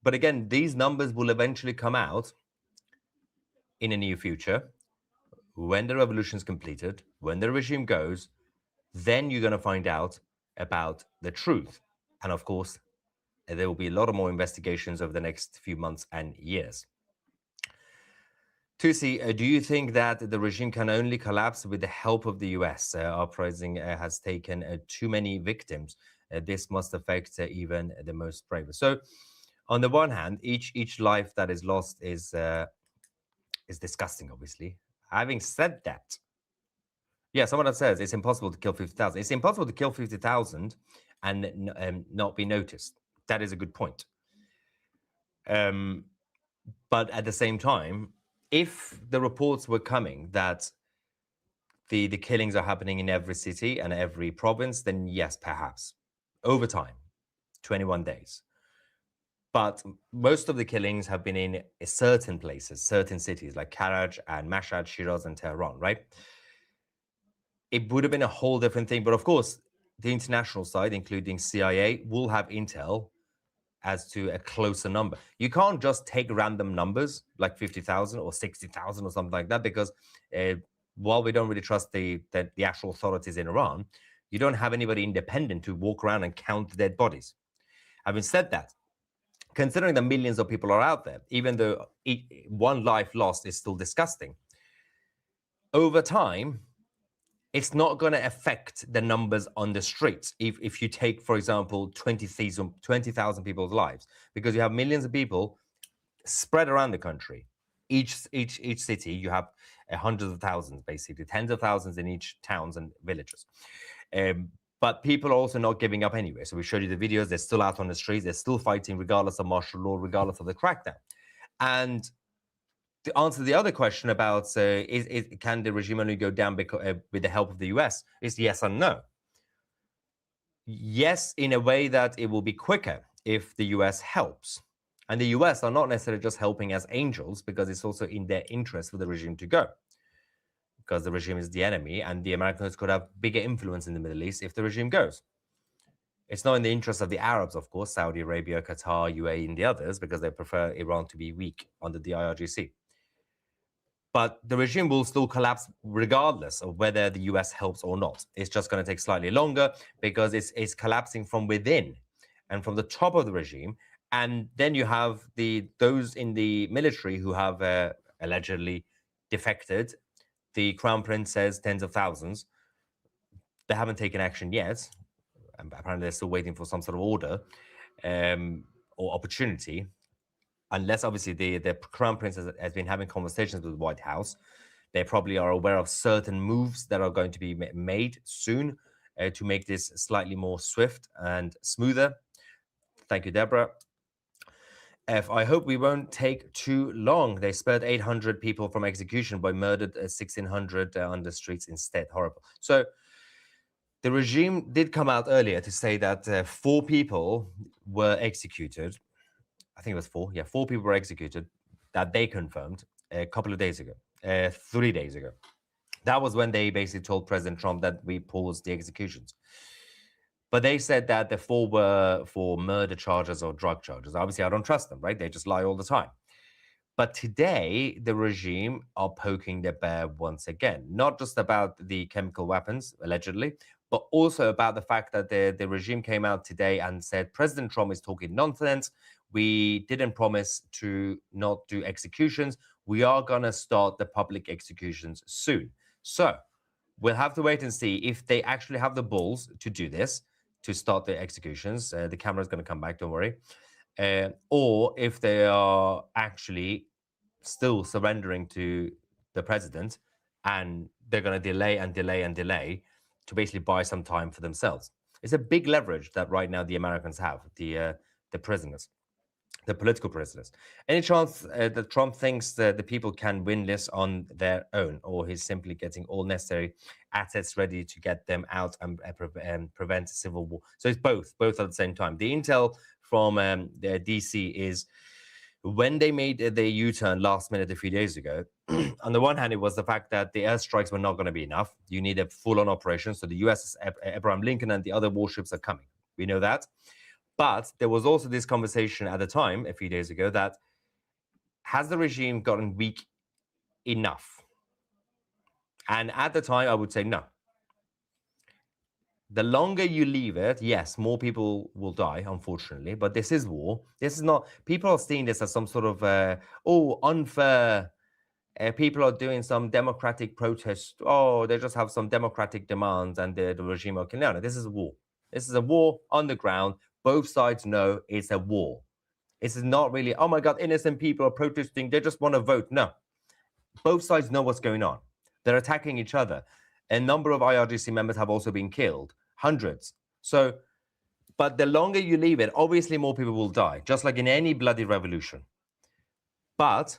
But again, these numbers will eventually come out in the near future when the revolution is completed, when the regime goes. Then you're going to find out about the truth. And of course, there will be a lot of more investigations over the next few months and years. Tusi, do you think that the regime can only collapse with the help of the US? Uprising has taken too many victims. This must affect even the most brave. So on the one hand, each life that is lost is disgusting, obviously. Having said that, yeah, someone that says it's impossible to kill 50,000. It's impossible to kill 50,000 and not be noticed. That is a good point. But at the same time, if the reports were coming that the killings are happening in every city and every province, then yes, perhaps. Over time, 21 days. But most of the killings have been in certain places, certain cities like Karaj and Mashhad, Shiraz and Tehran, right? It would have been a whole different thing. But of course, the international side, including CIA, will have intel as to a closer number. You can't just take random numbers like 50,000 or 60,000 or something like that, because while we don't really trust the actual authorities in Iran, you don't have anybody independent to walk around and count the dead bodies. Having said that, considering the millions of people are out there, even though one life lost is still disgusting, over time, it's not going to affect the numbers on the streets if you take, for example, 20,000 people's lives, because you have millions of people spread around the country. Each city, you have hundreds of thousands, basically, tens of thousands in each towns and villages. But people are also not giving up anyway. So we showed you the videos. They're still out on the streets. They're still fighting regardless of martial law, regardless of the crackdown. And to answer the other question about can the regime only go down with the help of the US is yes and no. Yes, in a way that it will be quicker if the US helps. And the US are not necessarily just helping as angels, because it's also in their interest for the regime to go, because the regime is the enemy, and the Americans could have bigger influence in the Middle East if the regime goes. It's not in the interest of the Arabs, of course, Saudi Arabia, Qatar, UAE, and the others, because they prefer Iran to be weak under the IRGC. But the regime will still collapse regardless of whether the US helps or not. It's just going to take slightly longer because it's collapsing from within and from the top of the regime. And then you have those in the military who have allegedly defected. The Crown Prince says tens of thousands. They haven't taken action yet. And apparently they're still waiting for some sort of order or opportunity. Unless, obviously, the Crown Prince has been having conversations with the White House. They probably are aware of certain moves that are going to be made soon to make this slightly more swift and smoother. Thank you, Deborah. I hope we won't take too long. They spared 800 people from execution but murdered 1,600 on the streets instead. Horrible. So the regime did come out earlier to say that 4 people were executed. I think it was 4. Yeah, 4 people were executed that they confirmed a couple of days ago, 3 days ago. That was when they basically told President Trump that we paused the executions. But they said that the 4 were for murder charges or drug charges. Obviously, I don't trust them, right? They just lie all the time. But today, the regime are poking the bear once again, not just about the chemical weapons, allegedly, but also about the fact that the regime came out today and said President Trump is talking nonsense. We didn't promise to not do executions. We are going to start the public executions soon. So we'll have to wait and see if they actually have the balls to do this, to start the executions. The camera's going to come back, don't worry. Or if they are actually still surrendering to the president and they're going to delay and delay and delay to basically buy some time for themselves. It's a big leverage that right now the Americans have, the prisoners, the political prisoners. Any chance that Trump thinks that the people can win this on their own, or he's simply getting all necessary assets ready to get them out and prevent a civil war? So it's both at the same time. The intel from the DC is when they made the U-turn last minute a few days ago, on the one hand, it was the fact that the airstrikes were not going to be enough. You need a full-on operation. So the USS Abraham Lincoln and the other warships are coming. We know that. But there was also this conversation at the time, a few days ago, that has the regime gotten weak enough? And at the time, I would say no. The longer you leave it, yes, more people will die, unfortunately. But this is war. This is not, people are seeing this as some sort of, unfair. People are doing some democratic protest. Oh, they just have some democratic demands and the regime are killing. No, this is a war. This is a war on the ground. Both sides know it's a war. It's not really, oh my God, innocent people are protesting. They just want to vote. No. Both sides know what's going on. They're attacking each other. A number of IRGC members have also been killed. Hundreds. So, but the longer you leave it, obviously more people will die, just like in any bloody revolution. But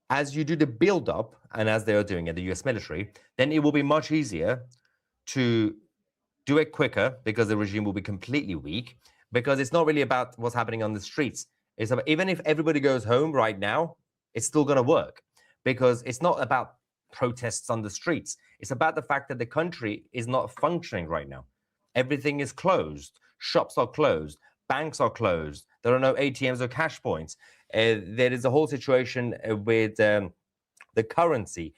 as you do the build-up, and as they are doing at the US military, then it will be much easier to do it quicker because the regime will be completely weak, because it's not really about what's happening on the streets. It's about, even if everybody goes home right now, it's still going to work, because it's not about protests on the streets. It's about the fact that the country is not functioning right now. Everything is closed. Shops are closed. Banks are closed. There are no ATMs or cash points. There is a whole situation with the currency.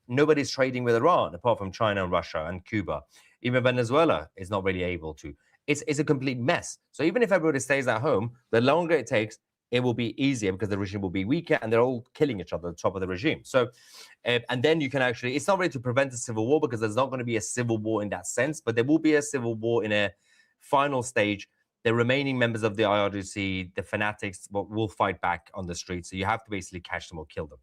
Nobody's trading with Iran apart from China and Russia and Cuba. Even Venezuela is not really able to. It's a complete mess. So even if everybody stays at home, the longer it takes, it will be easier because the regime will be weaker and they're all killing each other at the top of the regime. So, and then you can actually, it's not really to prevent a civil war because there's not going to be a civil war in that sense, but there will be a civil war in a final stage. The remaining members of the IRGC, the fanatics, will fight back on the streets. So you have to basically catch them or kill them.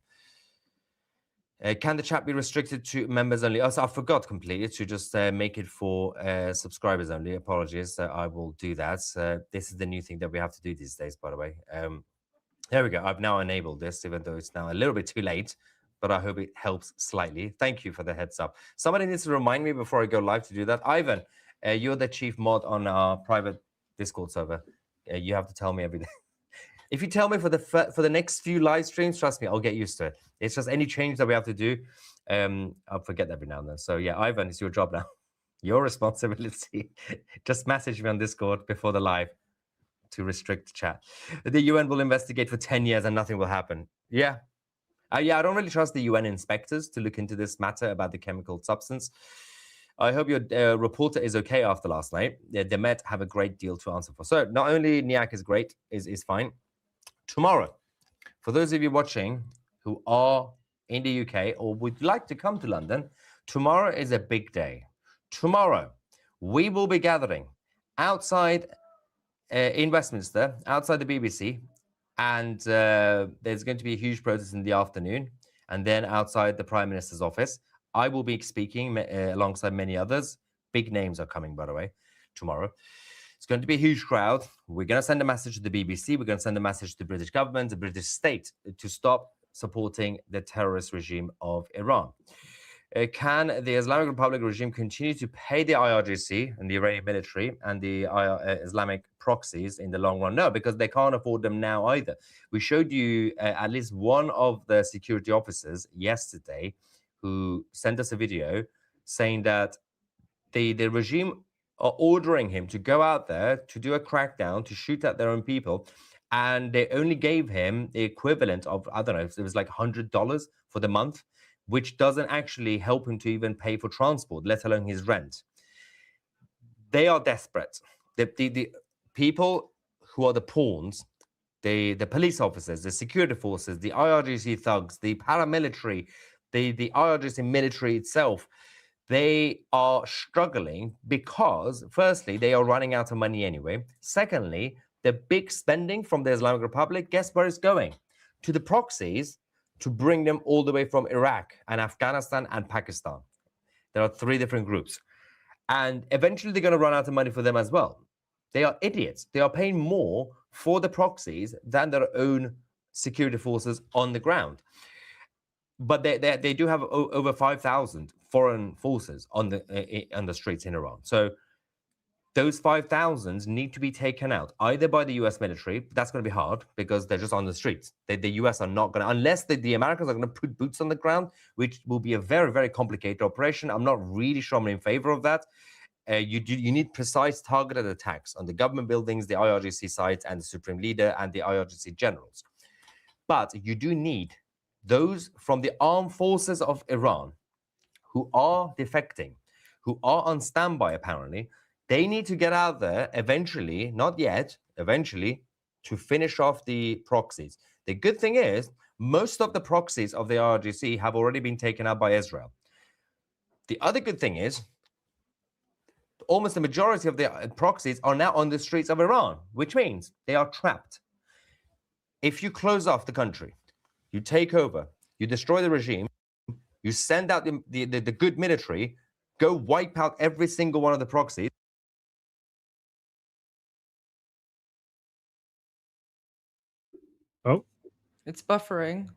Can the chat be restricted to members only? Oh, so I forgot completely to just make it for subscribers only. Apologies. I will do that. This is the new thing that we have to do these days, by the way. There we go. I've now enabled this, even though it's now a little bit too late, but I hope it helps slightly. Thank you for the heads up. Somebody needs to remind me before I go live to do that. Ivan, you're the chief mod on our private Discord server. You have to tell me every day. If you tell me for the next few live streams, trust me, I'll get used to it. It's just any change that we have to do, I'll forget every now and then. So yeah, Ivan, it's your job now. Your responsibility. Just message me on Discord before the live to restrict chat. The UN will investigate for 10 years and nothing will happen. Yeah. Yeah, I don't really trust the UN inspectors to look into this matter about the chemical substance. I hope your reporter is okay after last night. They might have a great deal to answer for. So not only Niak is great, is fine. Tomorrow, for those of you watching who are in the UK or would like to come to London, tomorrow is a big day. Tomorrow, we will be gathering outside in Westminster, outside the BBC, and there's going to be a huge protest in the afternoon, and then outside the Prime Minister's office. I will be speaking alongside many others. Big names are coming, by the way, tomorrow. It's going to be a huge crowd. We're going to send a message to the BBC. We're going to send a message to the British government, the British state, to stop supporting the terrorist regime of Iran. Can the Islamic Republic regime continue to pay the IRGC and the Iranian military and the Islamic proxies in the long run? No, because they can't afford them now either. We showed you at least one of the security officers yesterday who sent us a video saying that the regime are ordering him to go out there to do a crackdown, to shoot at their own people. And they only gave him the equivalent of, I don't know, it was like $100 for the month, which doesn't actually help him to even pay for transport, let alone his rent. They are desperate. The people who are the pawns, the police officers, the security forces, the IRGC thugs, the paramilitary, the IRGC military itself, they are struggling because, firstly, they are running out of money anyway. Secondly, the big spending from the Islamic Republic, guess where it's going? To the proxies, to bring them all the way from Iraq and Afghanistan and Pakistan. There are 3 different groups. And eventually they're going to run out of money for them as well. They are idiots. They are paying more for the proxies than their own security forces on the ground. But they do have over 5,000 foreign forces on the streets in Iran. So those 5,000 need to be taken out, either by the US military. That's going to be hard because they're just on the streets. The US are not going to, unless the Americans are going to put boots on the ground, which will be a very, very complicated operation. I'm not really sure I'm in favor of that. You need precise targeted attacks on the government buildings, the IRGC sites, and the Supreme Leader and the IRGC generals. But you do need those from the armed forces of Iran who are defecting, who are on standby apparently. They need to get out there eventually, not yet, eventually, to finish off the proxies. The good thing is, most of the proxies of the IRGC have already been taken out by Israel. The other good thing is, almost the majority of the proxies are now on the streets of Iran, which means they are trapped. If you close off the country, you take over, you destroy the regime, you send out the good military, go wipe out every single one of the proxies. Oh, it's buffering.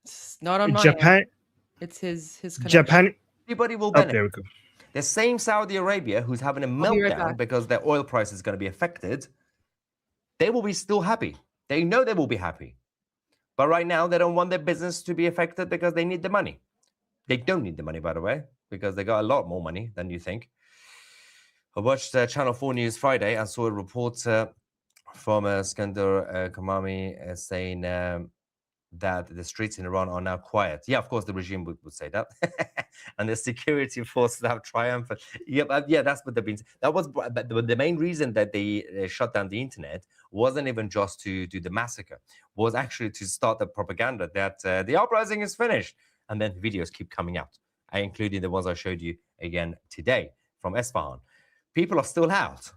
It's not on my Japan. end. It's his connection. Japan. Everybody will Oh, benefit. there we go. The same Saudi Arabia who's having a I'll be right meltdown back. because their oil price is going to be affected, they will be still happy. They know they will be happy. But right now, they don't want their business to be affected because they need the money. They don't need the money, by the way, because they got a lot more money than you think. I watched Channel 4 News Friday and saw a report from Skandar Kamami saying that the streets in Iran are now quiet. Yeah, of course, the regime would say that. And the security forces have triumphed. Yeah, that's what they've been. That was but the main reason that they shut down the internet wasn't even just to do the massacre, was actually to start the propaganda that the uprising is finished. And then videos keep coming out, including the ones I showed you again today from Esfahan. People are still out.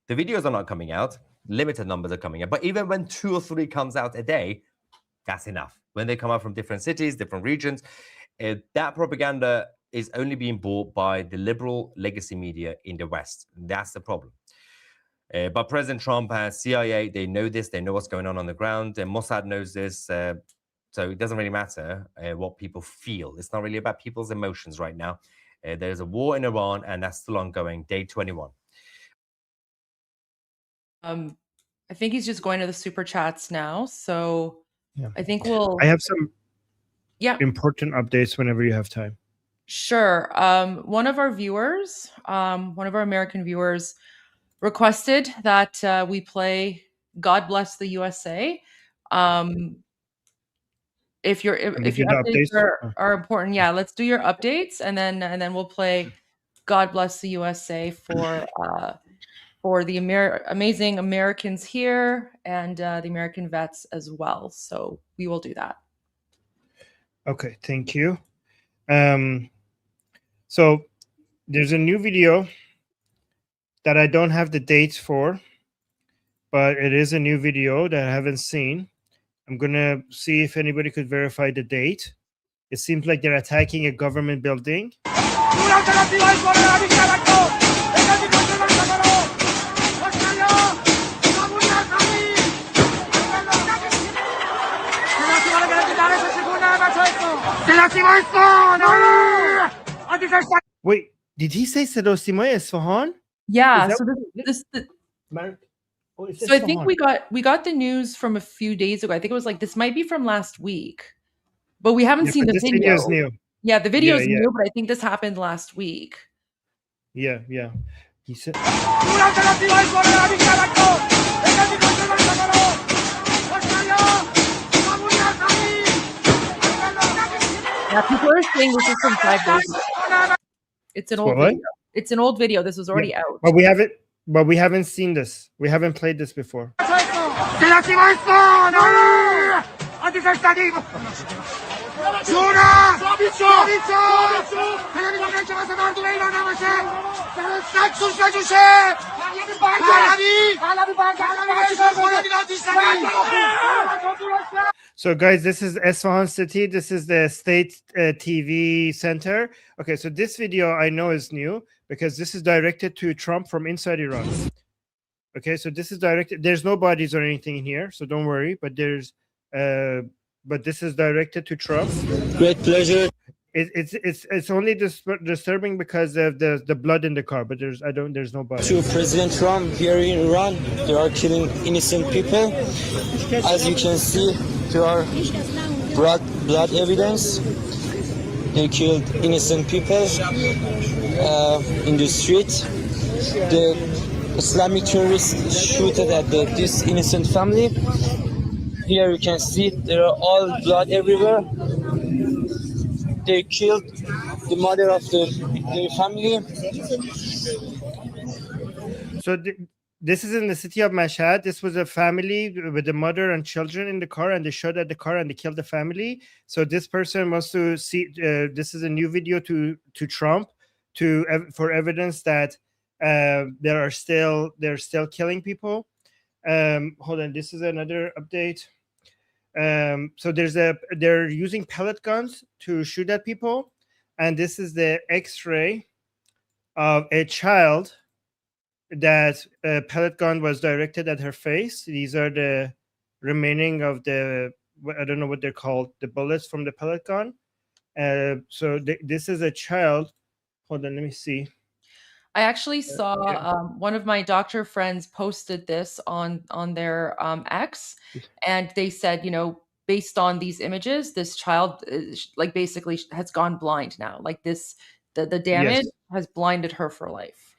The videos are not coming out. Limited numbers are coming out. But even when 2 or 3 comes out a day, that's enough. When they come out from different cities, different regions, that propaganda is only being bought by the liberal legacy media in the West. That's the problem. But President Trump and CIA, they know this. They know what's going on the ground. And Mossad knows this. So it doesn't really matter what people feel. It's not really about people's emotions right now. There's a war in Iran, and that's still ongoing. Day 21. I think he's just going to the super chats now. So Yeah. I think we'll. I have some important updates whenever you have time. Sure. One of our viewers, one of our American viewers, requested that we play "God Bless the USA." If your updates are important, yeah, let's do your updates, and then we'll play "God Bless the USA" for the amazing Americans here and the American vets as well. So we will do that. Okay, thank you. So there's a new video that I don't have the dates for, but it is a new video that I haven't seen. I'm gonna see if anybody could verify the date. It seems like they're attacking a government building. Wait, did he say صدا سیمای اصفهان? Yeah. Is So that- so I think we got the news from a few days ago. I think it was like this might be from last week, but we haven't Yeah, seen but the this video. video is new. Yeah, the video is Yeah, yeah. new, but I think this happened last week. Yeah. He said. Yeah, people are saying this is from 5 days ago. It's an old What? video. It's an old video. This was already Yeah, out. But we haven't seen this. We haven't played this before. So guys, this is Esfahan City. This is the state TV center. Okay, so this video I know is new because this is directed to Trump from inside Iran. Okay, so this is directed. There's no bodies or anything in here, so don't worry. But this is directed to Trump. Great pleasure. It's only disturbing because of the blood in the car. But there's no body. To President Trump here in Iran, they are killing innocent people. As you can see, there are blood evidence. They killed innocent people in the street. The Islamic terrorists shot at this innocent family. Here you can see there are all blood everywhere. They killed the mother of their family. So this is in the city of Mashhad. This was a family with the mother and children in the car, and they shot at the car and they killed the family. So this person wants to see. This is a new video to Trump for evidence that they're still killing people. Hold on, this is another update. So they're using pellet guns to shoot at people, and this is the X-ray of a child that a pellet gun was directed at her face. These are the remaining of I don't know what they're called, the bullets from the pellet gun. So this is a child. Hold on, let me see. I actually saw one of my doctor friends posted this on their X, and they said, based on these images, this child like basically has gone blind now. Like the damage has blinded her for life.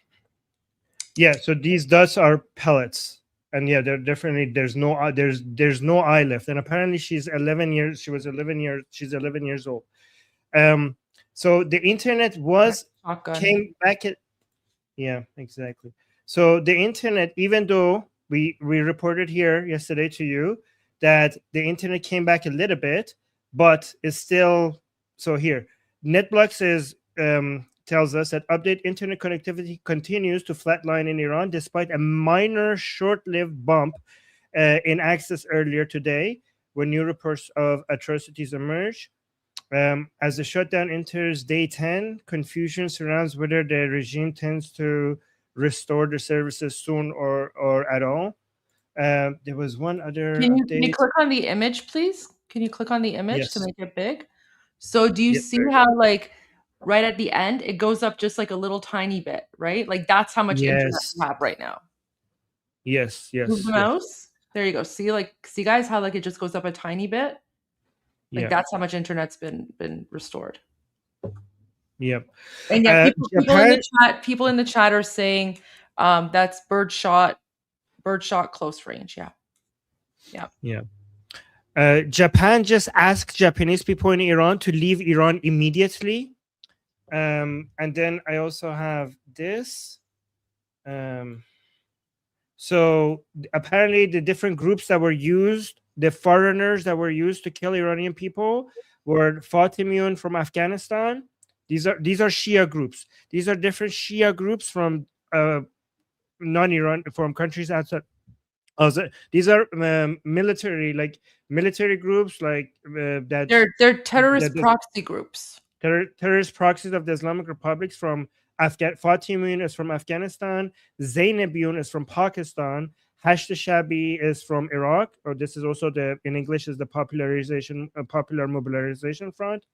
Yeah, so these dots are pellets, and yeah, they're definitely there's no eye left, and apparently she's 11 years old. So the internet came back at. Yeah, exactly. So the internet, even though we reported here yesterday to you that the internet came back a little bit, but it's still so here. NetBlocks tells us that update internet connectivity continues to flatline in Iran despite a minor short-lived bump in access earlier today when new reports of atrocities emerge. As the shutdown enters day 10, confusion surrounds whether the regime tends to restore the services soon or at all. There was one other Can update. you click on the image, please? Can you click on the image to Yes. make it big? So do you Yep, see there it how like right at the end it goes up just like a little tiny bit, right? Like that's how much internet Yes. you have right now. Yes, Move yes, the yes. mouse. There you go. See guys how like it just goes up a tiny bit? Like Yeah. that's how much internet's been restored. Yep. And yeah, Japan, people in the chat are saying that's birdshot close range. Yeah. Yeah. yeah. Japan just asked Japanese people in Iran to leave Iran immediately. And then I also have this. So apparently the different groups that were used, the foreigners that were used to kill Iranian people were Fatimiyun from Afghanistan. These are Shia groups. These are different Shia groups from non-Iran, from countries outside. These are military groups that They're terrorist proxy groups. Terrorist proxies of the Islamic republics from Fatimiyun is from Afghanistan. Zainabiyun is from Pakistan. Hasht Shabi is from Iraq, or this is also in English is the Popular Mobilization Front.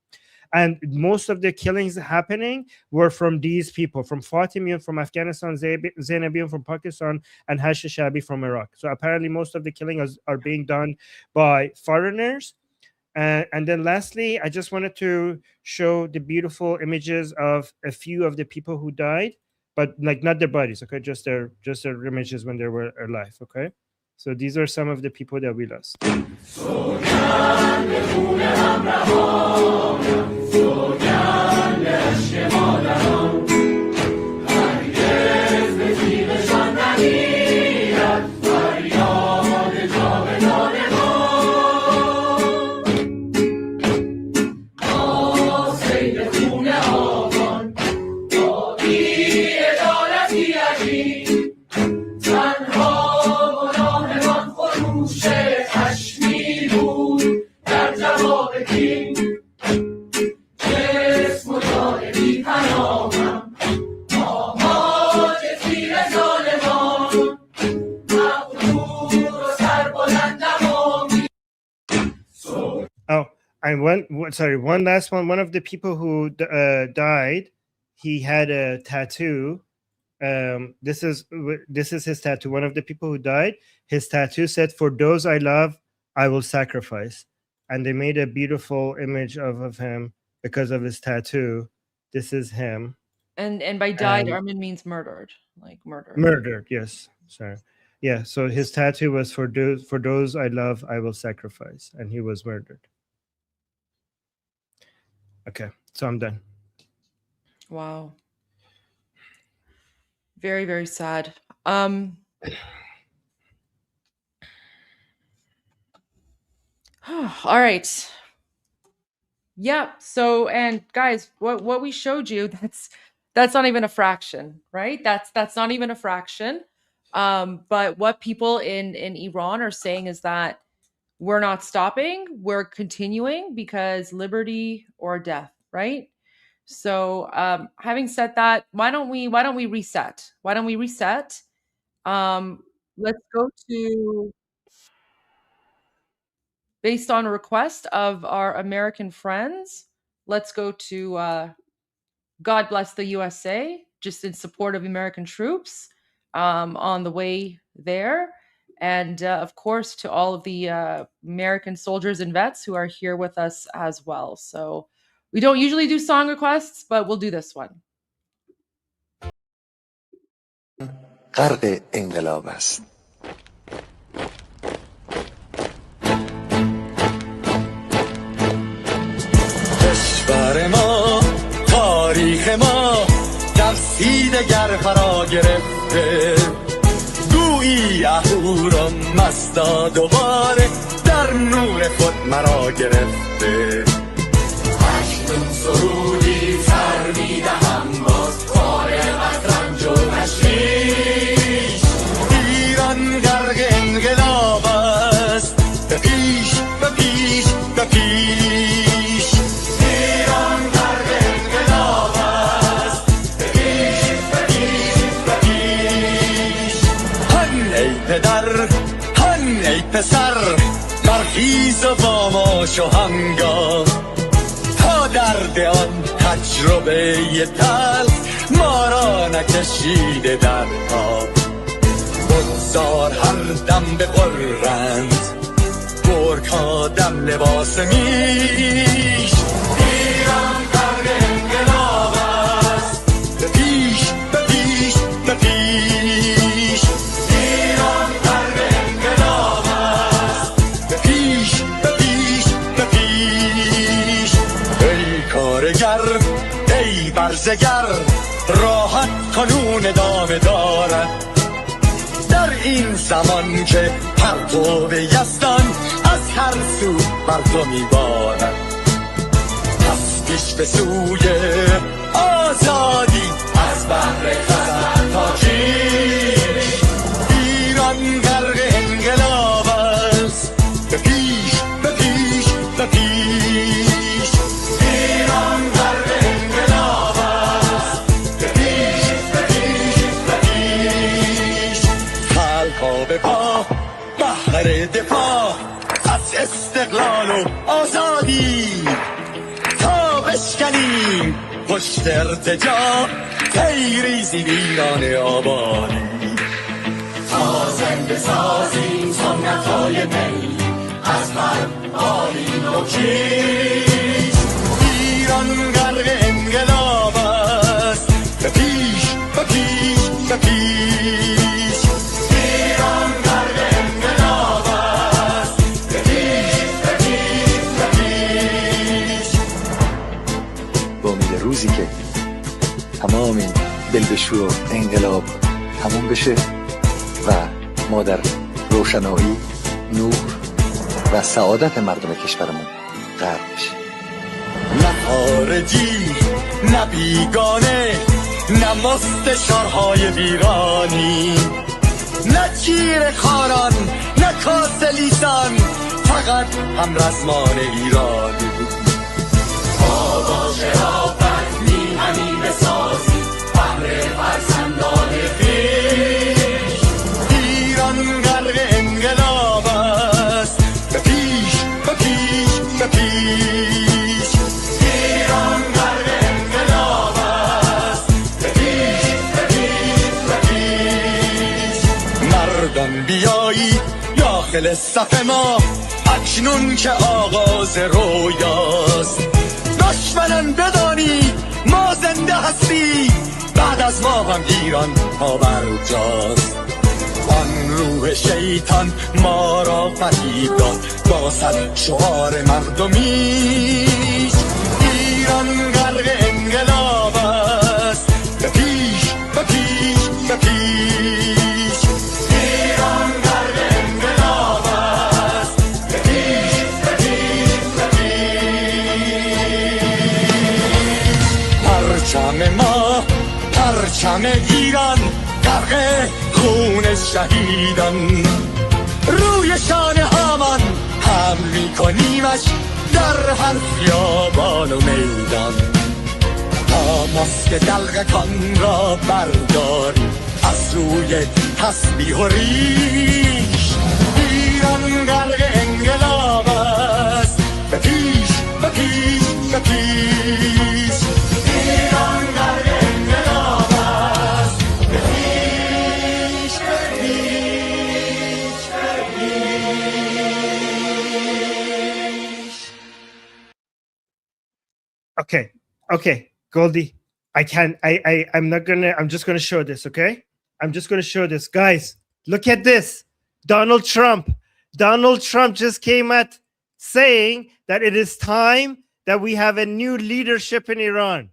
And most of the killings happening were from these people, from Fatimiyun from Afghanistan, Zainabiyun from Pakistan, and Hasht Shabi from Iraq. So apparently most of the killings are being done by foreigners. And then lastly, I just wanted to show the beautiful images of a few of the people who died, but like not their bodies, okay? Just their images when they were alive, okay? So these are some of the people that we lost. One last one. One of the people who died, he had a tattoo. This is his tattoo. One of the people who died, his tattoo said, "For those I love, I will sacrifice." And they made a beautiful image of him because of his tattoo. This is him. And by died, Armin means murdered, like murdered. Murdered, yes. Sorry. Yeah, so his tattoo was for those I love, I will sacrifice. And he was murdered. Okay, so I'm done. Wow. Very, very sad. All right. Yeah. So, and guys, what we showed you, that's not even a fraction, right? That's not even a fraction. But what people in Iran are saying is that we're not stopping, we're continuing, because liberty or death, right? So having said that, why don't we reset? Let's go to, based on a request of our American friends, let's go to God Bless the USA, just in support of American troops on the way there. And of course, to all of the American soldiers and vets who are here with us as well. So we don't usually do song requests, but we'll do this one. غرق انقلاب است. کشور ما، تاریخ ما تفسیر گر فرا گرفته، گویی اهورا مستا دوباره در نور خود مرا گرفته. اکنون سرودی سر میدهم باز فارغ از رنج و تشویش، ایران غرق انقلاب است، به پیش به پیش به پیش. ایران غرق انقلاب است، به پیش به پیش به پیش. تلاش و هنگام تا درد آن تجربه تلخ ما را نکشیده در آب بگذار هر دم ببرند گرگ ها دم لباس میش ایران غرق انقلاب است به پیش به پیش به پیش ایران غرق انقلاب است به پیش به پیش به پیش ای کارگر ای برزگر راحت کنون ادامه دارد در این زمان که پرتو یزدان از هر سو بر تو میبارد پس پیش به سوی آزادی از بحر خزر تا کیش ایران غرق انقلاب است به پیش به پیش به پیش ایران غرق انقلاب است به پیش به پیش به پیش خلقا به پا بهر دفاع از استقلال و آزادی تا بشکنیم پشت ارتجاع تیریزی ایران آبادی تا زنده سازیم سنت‌های می از من آلین و کیش ایران غرق انقلاب است به پیش به پیش به پیش ایران غرق انقلاب است به پیش به پیش به پیش با امید روزی که تمام این بلبشو و انقلاب تموم بشه و ما در روشنایی، نور و سعادت مردم کشورمون غرق بشیم. نه خارجی نه بیگانه نه مستشارهای ویرانی نه چیر خاران نه کاسه لیسان فقط هم رزمان ایرانی ما با شرافت میهنی بسازی بهر فرزندان خویش ایران غرق انقلاب است به پیش به پیش به پیش ایران غرق انقلاب است به پیش به پیش به پیش مردان بیایی داخل صف ما اکنون که آغاز رویاست دشمنان بدانی ما زنده هستی بعد از ما هم ایران پابرجاست آن روح شیطان ما را فریب داد با صد شعار مردمیش ایران غرق انقلاب است به پیش به پیش به پیش ایران غرق انقلاب است به پیش به پیش به پیش پرچم ما پرچم ایران غرق خون شهیدان روی شانه هامان حمل میکنیمش در هر خیابان و میدان تا ماسک دلغکان را برداریم از روی تسبیح و ریش ایران غرق انقلاب است به پیش به پیش به پیش ایران غرق انقلاب است به پیش به پیش به پیش Okay, Goldie, I'm just gonna show this, okay? I'm just gonna show this. Guys, look at this. Donald Trump just came out saying that it is time that we have a new leadership in Iran.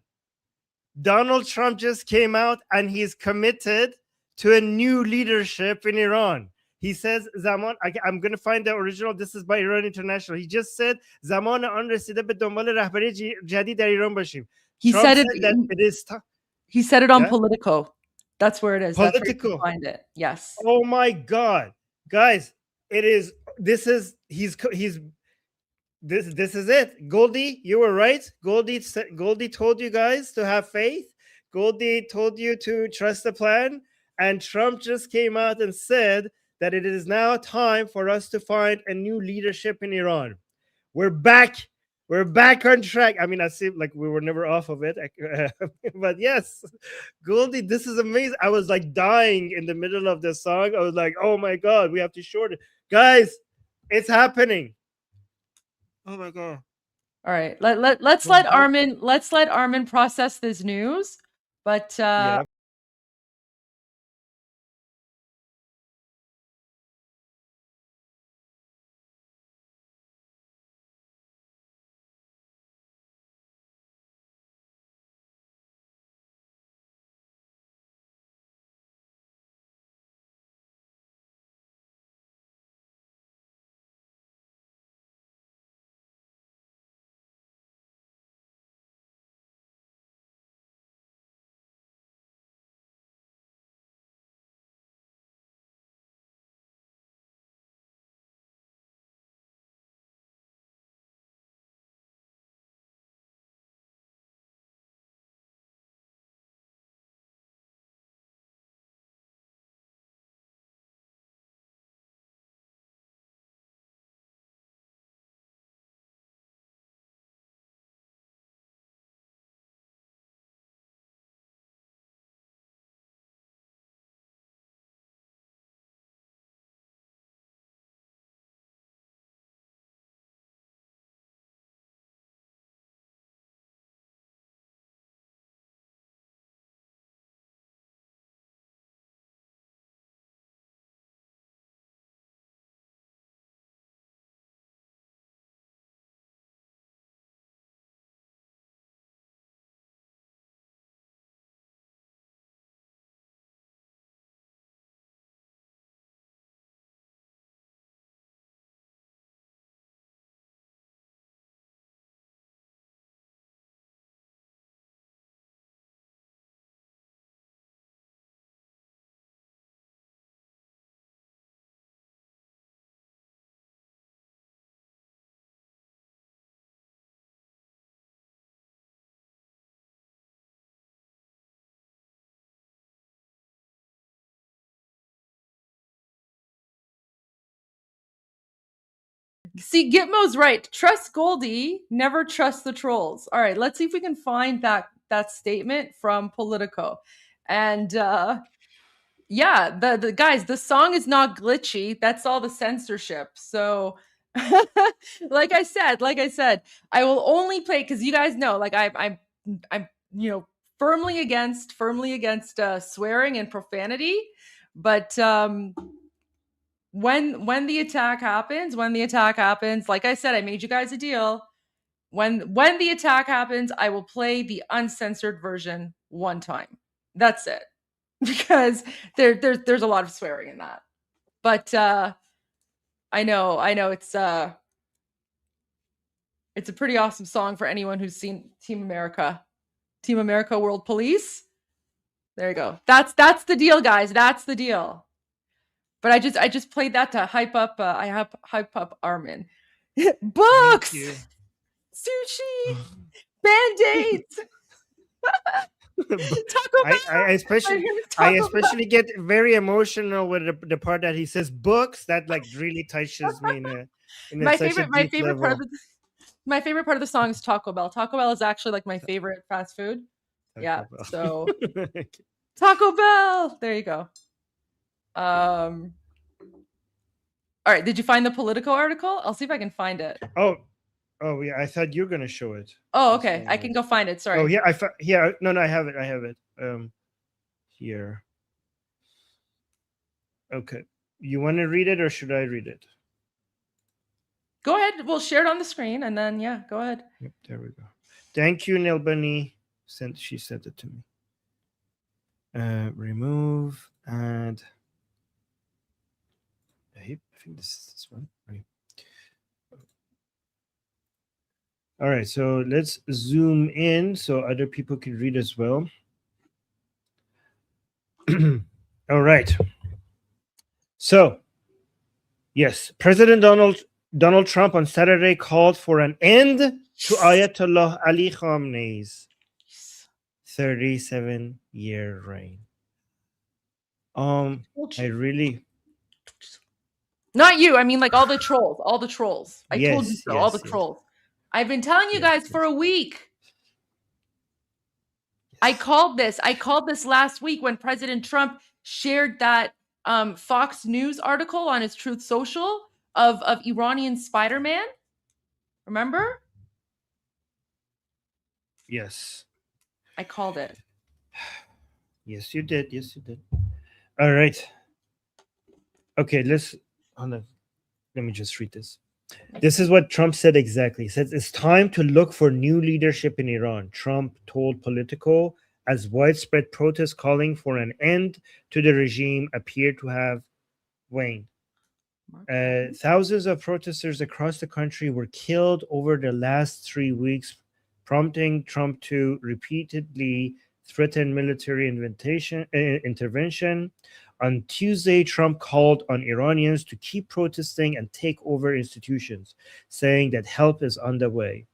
Donald Trump just came out and he's committed to a new leadership in Iran. He says, I'm going to find the original. This is by Iran International. He just said, زمان آن رسیده به دنبال رهبری جدید در ایران باشیم. He Trump said it. that it is time. He said it on Yeah? Politico. That's where it is. That's where you Politico. can find it. Yes. Oh my God, guys! This is it. Goldie, you were right. Goldie told you guys to have faith. Goldie told you to trust the plan. And Trump just came out and said that it is now time for us to find a new leadership in Iran. we're back. We're back on track. I mean, I seem like we were never off of it. But yes, Goldie, this is amazing. I was like dying in the middle of the song. I was like, oh my God, we have to short it. Guys, it's happening. Oh my God. All right. Let's let Armin process this news. But Yeah. see, Gitmo's right. Trust Goldie, never trust the trolls. All right, let's see if we can find that statement from Politico. And yeah, the guys, the song is not glitchy. That's all the censorship. So like I said, I will only play because you guys know, like I'm firmly against swearing and profanity. But when the attack happens, like I said, I made you guys a deal. When the attack happens, I will play the uncensored version one time. That's it. Because there's a lot of swearing in that. But I know it's a pretty awesome song for anyone who's seen Team America World Police. There you go. That's the deal, guys. That's the deal. But I just played that to hype up hype up Armin. Books, sushi, Band-Aids. Taco Bell. I especially get very emotional with the part that he says books. That like really touches me in my such favorite a deep level. my favorite part of the song is Taco Bell. Taco Bell is actually like my favorite fast food. Yeah. So Taco Bell. There you go. All right. Did you find the Politico article? I'll see if I can find it. Oh yeah, I thought you were gonna show it. Oh, okay. I can go find it. Sorry. Oh yeah, no, I have it. Here. Okay. You want to read it or should I read it? Go ahead. We'll share it on the screen and then yeah, go ahead. Yep, there we go. Thank you, Nilbani. She sent it to me. Remove and I think this is this one. Right. All right, so let's zoom in so other people can read as well. All right. So, yes, President Donald Trump on Saturday called for an end to Ayatollah Ali Khamenei's 37-year reign. I really Not you. I mean, like all the trolls. All the trolls. I told you Yes, so. All the yes, yes. trolls. I've been telling you guys for a week. I called this last week when President Trump shared that Fox News article on his Truth Social of Iranian Spider-Man. Remember? Yes. I called it. Yes, you did. Yes, you did. All right. Okay, hold on. Let me just read this. This is what Trump said exactly. He says it's time to look for new leadership in Iran. Trump told Politico as widespread protests calling for an end to the regime appear to have waned. Thousands of protesters across the country were killed over the last 3 weeks, prompting Trump to repeatedly threaten military intervention. On Tuesday, Trump called on Iranians to keep protesting and take over institutions, saying that help is on the way.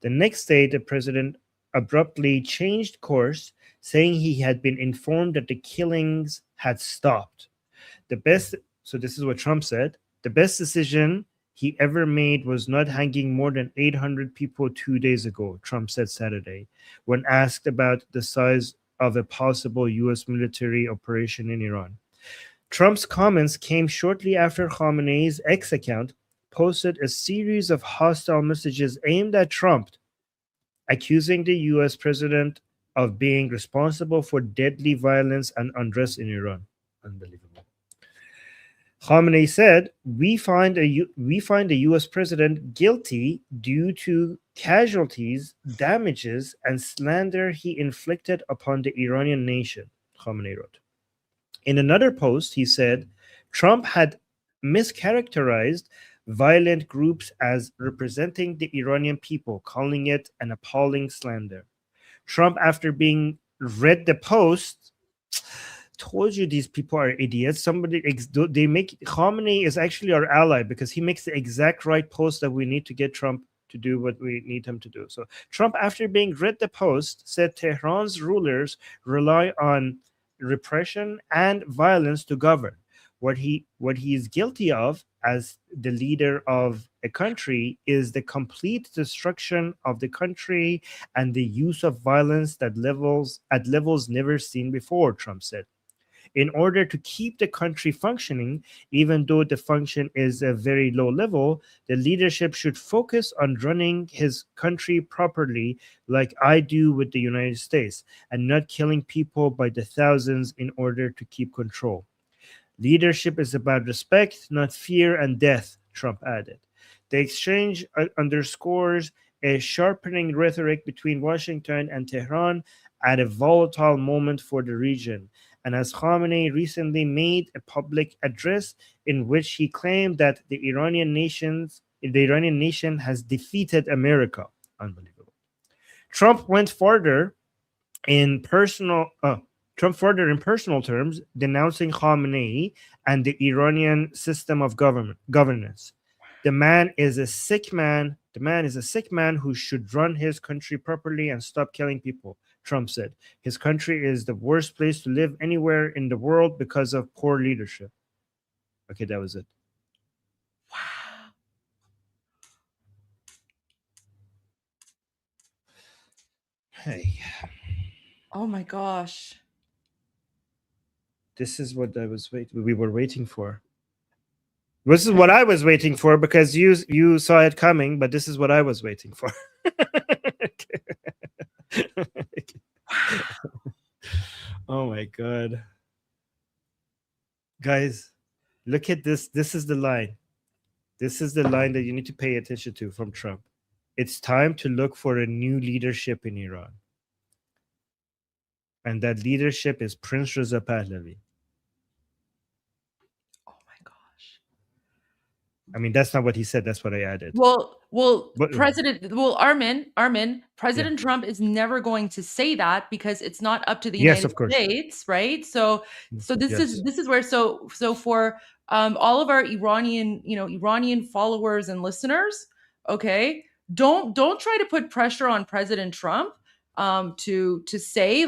The next day, the president abruptly changed course, saying he had been informed that the killings had stopped. So this is what Trump said. The best decision he ever made was not hanging more than 800 people 2 days ago, Trump said Saturday, when asked about the size of a possible U.S. military operation in Iran. Trump's comments came shortly after Khamenei's X account posted a series of hostile messages aimed at Trump, accusing the U.S. president of being responsible for deadly violence and unrest in Iran. Unbelievable. Khamenei said, we find the U.S. president guilty due to casualties, damages, and slander he inflicted upon the Iranian nation, Khamenei wrote. In another post, he said, Trump had mischaracterized violent groups as representing the Iranian people, calling it an appalling slander. Trump, after being read the post, told you these people are idiots. Khamenei is actually our ally because he makes the exact right post that we need to get Trump to do what we need him to do. So Trump, after being read the post, said Tehran's rulers rely on repression and violence to govern. What he is guilty of as the leader of a country is the complete destruction of the country and the use of violence at levels never seen before, Trump said. In order to keep the country functioning, even though the function is a very low level, the leadership should focus on running his country properly, like I do with the United States, and not killing people by the thousands in order to keep control. Leadership is about respect, not fear and death, Trump added. The exchange underscores a sharpening rhetoric between Washington and Tehran at a volatile moment for the region. And as Khamenei recently made a public address in which he claimed that the Iranian nation has defeated America. Unbelievable. Trump went further in personal terms, denouncing Khamenei and the Iranian system of governance. The man is a sick man. The man is a sick man who should run his country properly and stop killing people, Trump said. His country is the worst place to live anywhere in the world because of poor leadership. Okay, that was it. Wow. Hey. Oh my gosh. This is what we were waiting for. This is what I was waiting for because you saw it coming, but this is what I was waiting for. Oh my God. Guys, look at this. This is the line. This is the line that you need to pay attention to from Trump. It's time to look for a new leadership in Iran. And that leadership is Prince Reza Pahlavi. I mean, that's not what he said. That's what I added. Well, President Trump is never going to say that because it's not up to the United States, right? So this is where for all of our Iranian followers and listeners, okay, don't try to put pressure on President Trump to say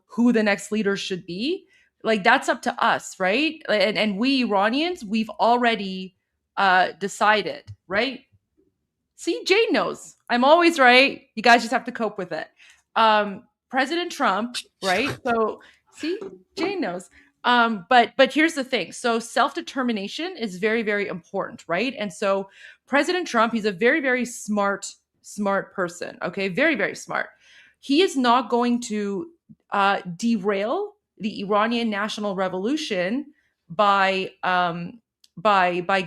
who the next leader should be. Like that's up to us, right? And we Iranians, we've already decided, right? See, Jane knows. I'm always right. You guys just have to cope with it. President Trump, right? So see, Jane knows. But here's the thing. So self-determination is very, very important, right? And so President Trump, he's a very, very smart person. Okay, very, very smart. He is not going to derail the Iranian national revolution by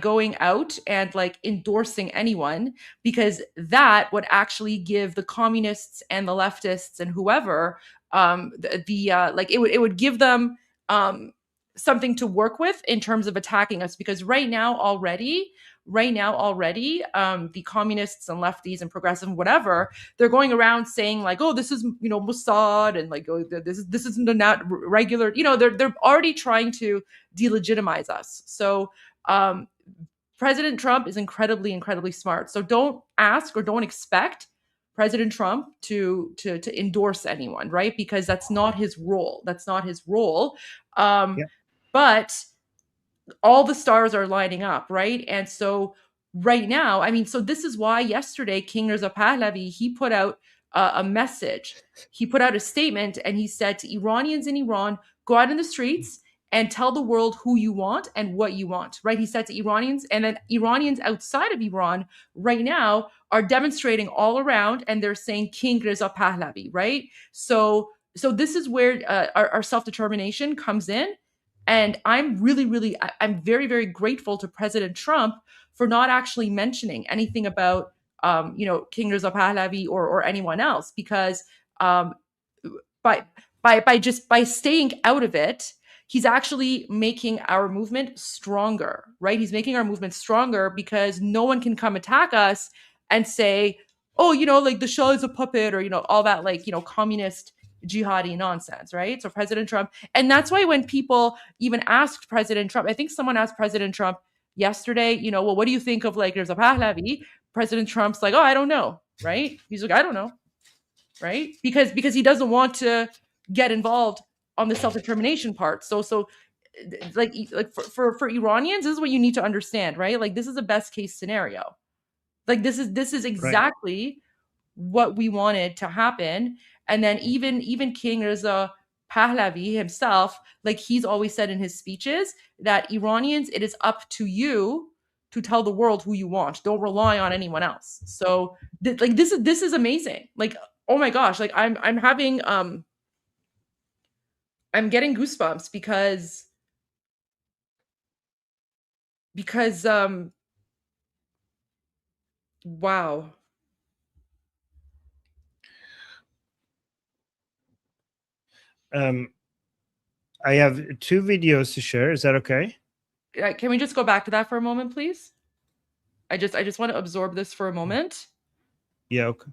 going out and like endorsing anyone, because that would actually give the communists and the leftists and whoever like it would give them something to work with in terms of attacking us, because right now already the communists and lefties and progressive whatever, they're going around saying like, oh, this is Mossad, and like, oh, this isn't a not regular, they're already trying to delegitimize us. So President Trump is incredibly smart. So don't ask or don't expect President Trump to endorse anyone, right? Because that's not his role. But all the stars are lining up, right? And so right now, I mean, so this is why yesterday King Reza Pahlavi, he put out a message. He put out a statement and he said to Iranians in Iran, go out in the streets and tell the world who you want and what you want, right? He said to Iranians, and then Iranians outside of Iran right now are demonstrating all around and they're saying King Reza Pahlavi, right? So this is where our self-determination comes in. And I'm I'm very, very grateful to President Trump for not actually mentioning anything about, King Reza Pahlavi or anyone else, because by staying out of it, he's actually making our movement stronger, right? He's making our movement stronger because no one can come attack us and say, oh, like the Shah is a puppet, or, all that, like, communist jihadi nonsense, right? So President Trump, and that's why when people even asked President Trump, I think someone asked President Trump yesterday, well, what do you think of like Reza Pahlavi? President Trump's like, oh, I don't know, right? He's like, I don't know, right? Because he doesn't want to get involved on the self-determination part. So like for Iranians, this is what you need to understand, right? Like this is a best case scenario. Like this is exactly what we wanted to happen. And then even King Reza Pahlavi himself, like he's always said in his speeches that Iranians, it is up to you to tell the world who you want. Don't rely on anyone else. So this is amazing. Like, oh my gosh, like I'm having I'm getting goosebumps because wow. I have 2 videos to share. Is that okay? Can we just go back to that for a moment, please? I just want to absorb this for a moment. Yeah, okay.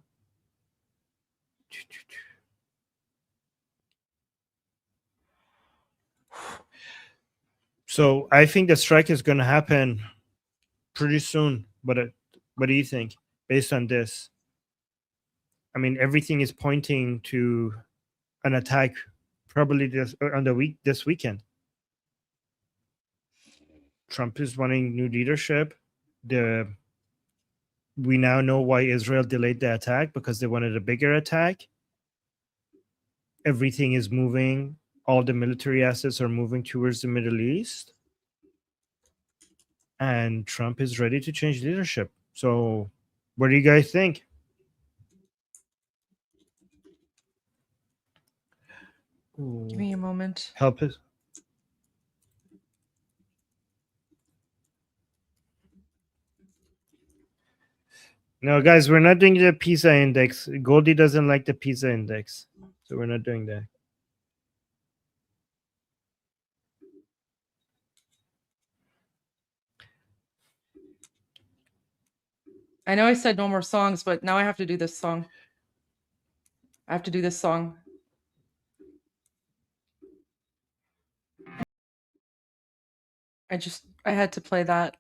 So I think the strike is going to happen pretty soon. But what do you think based on this? I mean, everything is pointing to an attack probably this weekend. Trump is wanting new leadership. We now know why Israel delayed the attack, because they wanted a bigger attack. Everything is moving. All the military assets are moving towards the Middle East. And Trump is ready to change leadership. So what do you guys think? Give me a moment. Help us. No, guys, we're not doing the PISA index. Goldie doesn't like the PISA index. So we're not doing that. I know I said no more songs, but now I have to do this song. I have to do this song. I had to play that.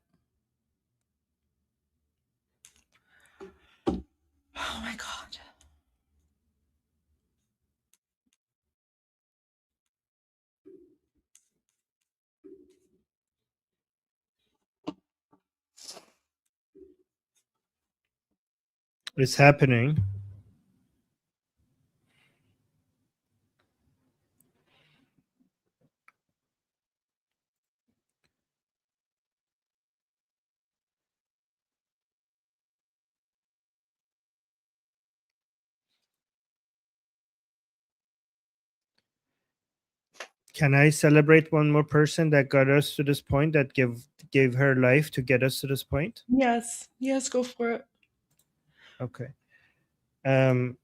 Oh my God. It's happening. Can I celebrate one more person that got us to this point, that gave her life to get us to this point? Yes. Yes, go for it. Okay.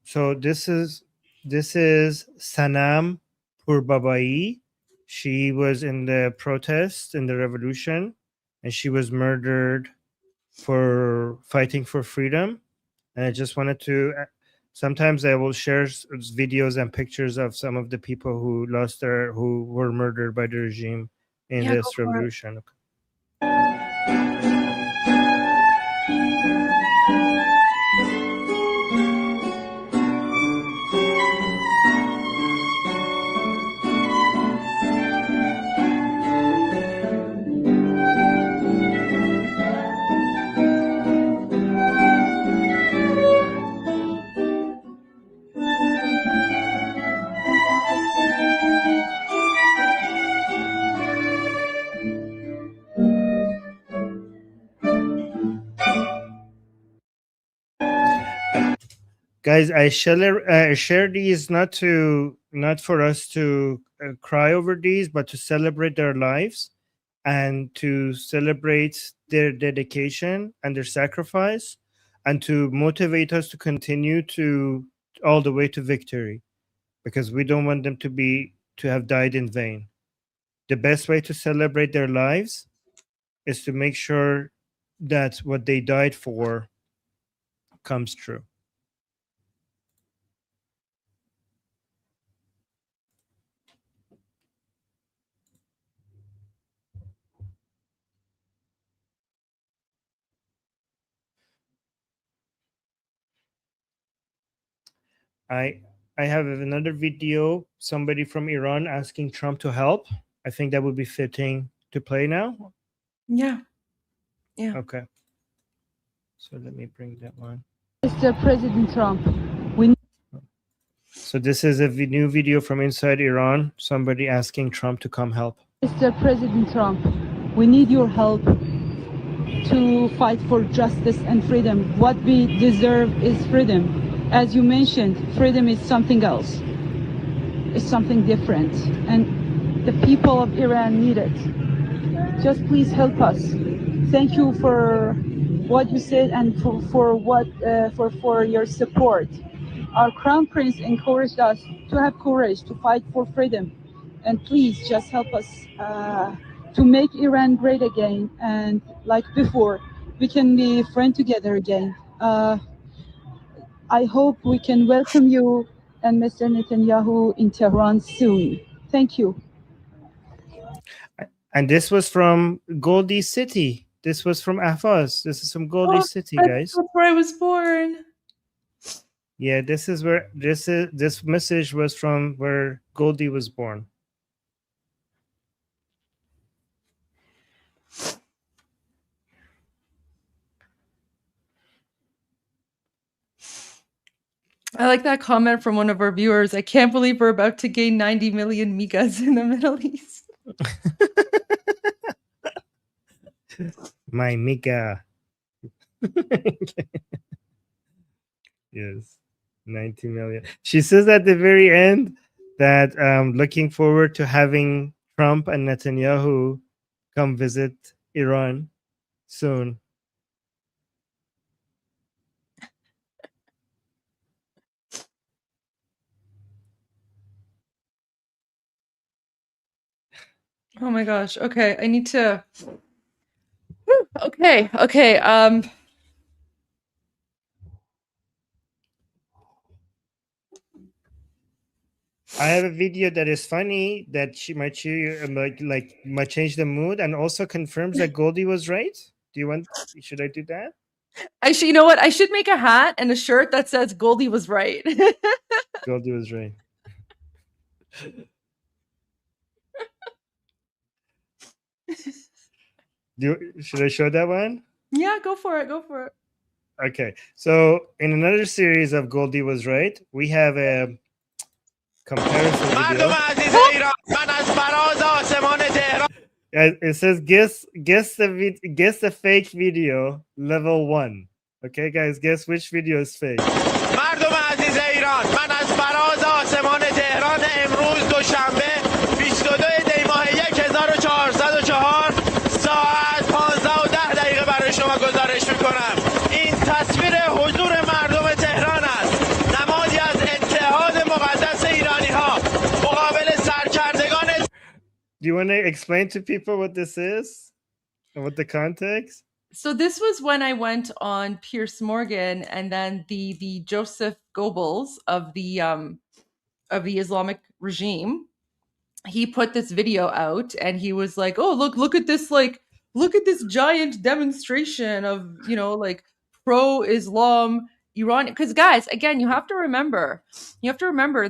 So this is Sanam Purbabai. She was in the protest in the revolution, and she was murdered for fighting for freedom. And I just wanted to. Sometimes I will share videos and pictures of some of the people who who were murdered by the regime in Yeah, go this for it. revolution. Guys, I share these not for us to cry over these, but to celebrate their lives and to celebrate their dedication and their sacrifice, and to motivate us to continue to all the way to victory, because we don't want them to have died in vain. The best way to celebrate their lives is to make sure that what they died for comes true. I have another video, somebody from Iran asking Trump to help. I think that would be fitting to play now. Yeah. Yeah. Okay. So let me bring that one. Mr. President Trump, So this is a new video from inside Iran, somebody asking Trump to come help. Mr. President Trump, we need your help to fight for justice and freedom. What we deserve is freedom. As you mentioned, freedom is something else. It's something different. And the people of Iran need it. Just please help us. Thank you for what you said and for your support. Our Crown Prince encouraged us to have courage to fight for freedom. And please just help us to make Iran great again. And like before, we can be friends together again. I hope we can welcome you and Mr. Netanyahu in Tehran soon. Thank you. And this was from Goldie City. This was from Afaz. This is from Goldie City, guys. That's where I was born. Yeah, this message was from where Goldie was born. I like that comment from one of our viewers. I can't believe we're about to gain 90 million migas in the Middle East. My Mika. Yes, 90 million. She says at the very end that looking forward to having Trump and Netanyahu come visit Iran soon. Oh my gosh. Okay, I need to. Whew, okay. I have a video that is funny that she might might change the mood and also confirms that Goldie was right. Should I do that? Actually, you know what? I should make a hat and a shirt that says Goldie was right. Goldie was right. Should I show that one? Yeah, go for it. Go for it. Okay, so in another series of Goldie was right, we have a comparison video. It says guess the fake video level 1. Okay, guys, guess which video is fake. مردم عزیز ایران، من از فراز آسمان تهران امروز دوشنبه 22 دی ماه 1404 ساعت 15:10 برای شما گزارش میکنم. این تصویر حضور مردم تهران است، نمادی از اتحاد مقدس ایرانی ها مقابل سرکردگان. Do you want to explain to people what this is and what the context? So this was when I went on Piers Morgan, and then the Joseph Goebbels of the Islamic regime, he put this video out, and he was like, "Oh, look at this, like, look at this giant demonstration of, you know, like pro-Islam Iran." Because guys, again, you have to remember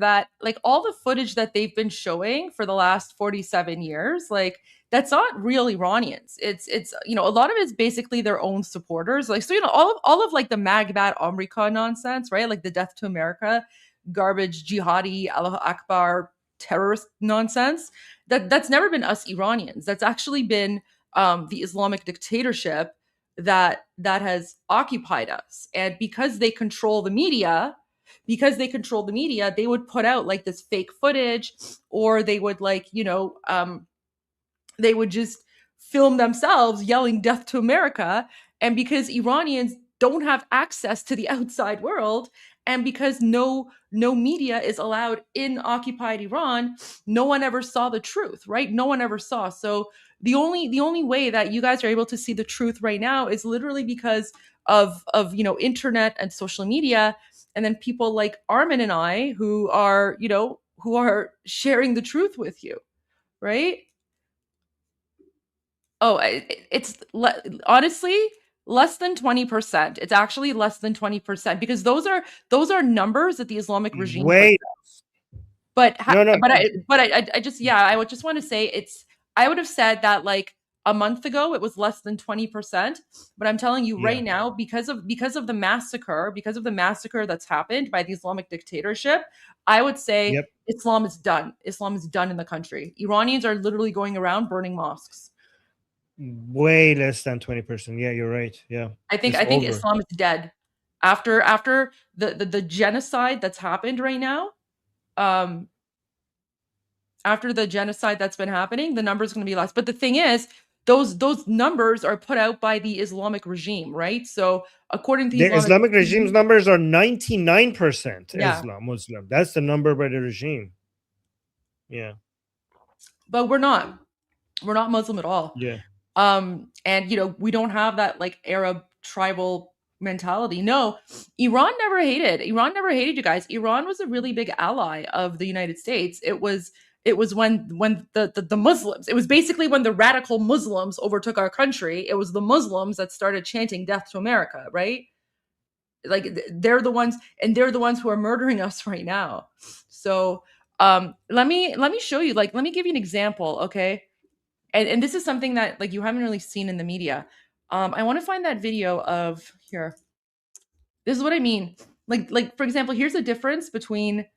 that like all the footage that they've been showing for the last 47 years, like that's not real Iranians. It's you know, a lot of it's basically their own supporters. Like, so, you know, all of like the Magbat Amrika nonsense, right? Like the Death to America, garbage, jihadi, Allah Akbar, terrorist nonsense. That's never been us Iranians. That's actually been the Islamic dictatorship that has occupied us. And because they control the media, they would put out like this fake footage, or they would like, you know, they would just film themselves yelling death to America. And because Iranians don't have access to the outside world, and because no media is allowed in occupied Iran, no one ever saw the truth, right? No one ever saw. So the only way that you guys are able to see the truth right now is literally because of you know, internet and social media, and then people like Armin and I who are, you know, who are sharing the truth with you, right? Oh, it's honestly less than 20%. It's actually less than 20%, because those are numbers that the Islamic regime. Wait. But No. I just, yeah, I would just want to say I would have said that like a month ago it was less than 20%, but I'm telling you right now, because of the massacre that's happened by the Islamic dictatorship, I would say Islam is done. Islam is done in the country. Iranians are literally going around burning mosques. Way less than 20%. Yeah, you're right. Yeah, I think Islam is dead after the genocide that's happened right now. After the genocide that's been happening, the number is going to be less. But the thing is, those numbers are put out by the Islamic regime, right? So according to the Islamic regime's numbers are 99% Muslim. That's the number by the regime. Yeah, but we're not Muslim at all. Yeah. And you know, we don't have that like Arab tribal mentality. No, Iran never hated you guys. Iran was a really big ally of the United States. It was when the Muslims, it was basically when the radical Muslims overtook our country. It was the Muslims that started chanting death to America, right? Like they're the ones who are murdering us right now. So let me show you, like, let me give you an example, okay? And this is something that like you haven't really seen in the media. I want to find that video of here. This is what I mean. Like for example, here's a difference between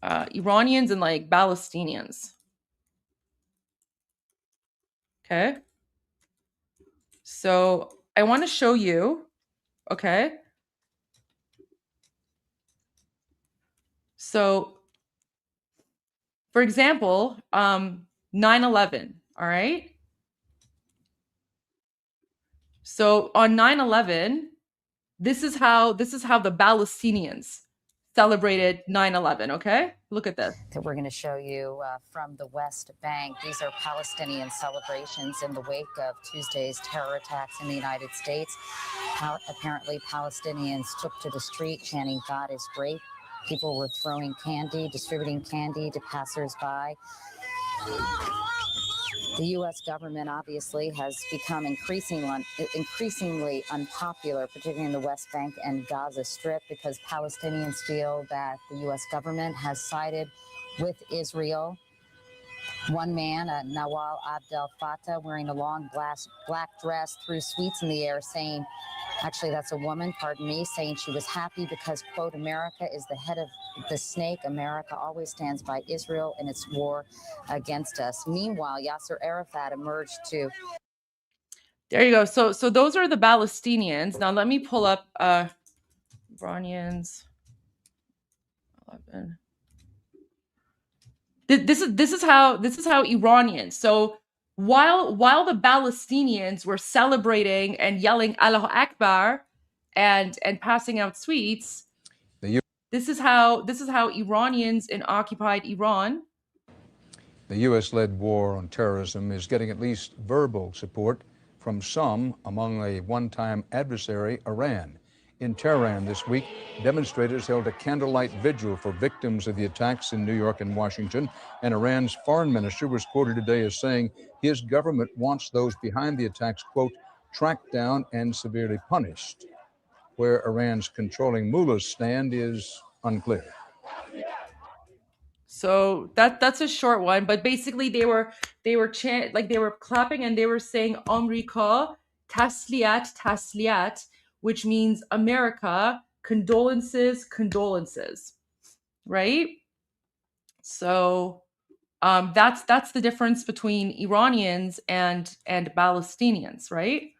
Iranians and like Palestinians. Okay. So I want to show you, okay? So for example, 9/11, all right? So on 9/11, this is how the Palestinians celebrated 9/11, okay? Look at this. That we're going to show you from the West Bank. These are Palestinian celebrations in the wake of Tuesday's terror attacks in the United States. Apparently, Palestinians took to the street chanting, "God is great." People were throwing candy, distributing candy to passersby. The U.S. government obviously has become increasingly unpopular, particularly in the West Bank and Gaza Strip, because Palestinians feel that the U.S. government has sided with Israel. One man, Nawal Abdel Fattah, wearing a long black dress, threw sweets in the air, saying, Actually, that's a woman, pardon me, saying she was happy because, quote, America is the head of the snake. America always stands by Israel in its war against us. Meanwhile, Yasser Arafat emerged to... There you go. So those are the Palestinians. Now let me pull up Iranians. 11. This is how Iranians. So while the Palestinians were celebrating and yelling Allahu Akbar and passing out sweets, this is how Iranians in occupied Iran. The U.S.-led war on terrorism is getting at least verbal support from some among a one-time adversary, Iran. In Tehran this week, demonstrators held a candlelight vigil for victims of the attacks in New York and Washington, and Iran's foreign minister was quoted today as saying his government wants those behind the attacks, quote, tracked down and severely punished. Where Iran's controlling mullahs stand is unclear. So that's a short one, but basically they were clapping and they were saying Amrika tasliat, which means America, condolences, right? So that's the difference between Iranians and Palestinians, right?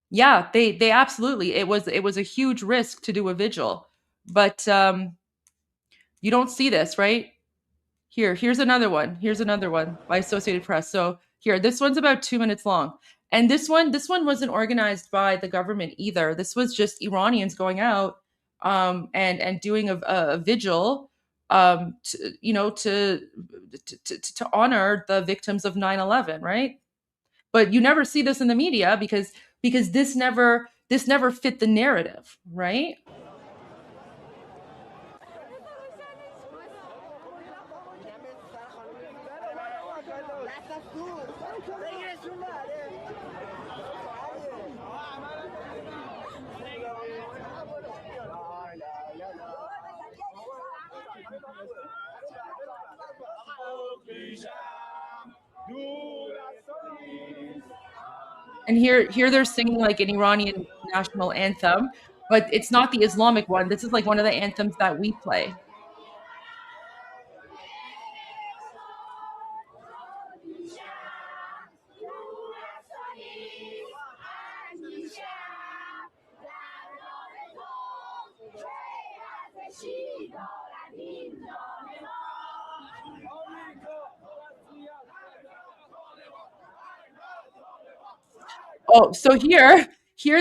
Yeah, they absolutely, it was a huge risk to do a vigil, but you don't see this, right? Here's another one by Associated Press. So here, this one's about 2 minutes long. And this one wasn't organized by the government either. This was just Iranians going out and doing a vigil to honor the victims of 9/11, right? But you never see this in the media because this never fit the narrative, right? And here they're singing like an Iranian national anthem, but it's not the Islamic one. This is like one of the anthems that we play. Oh, so here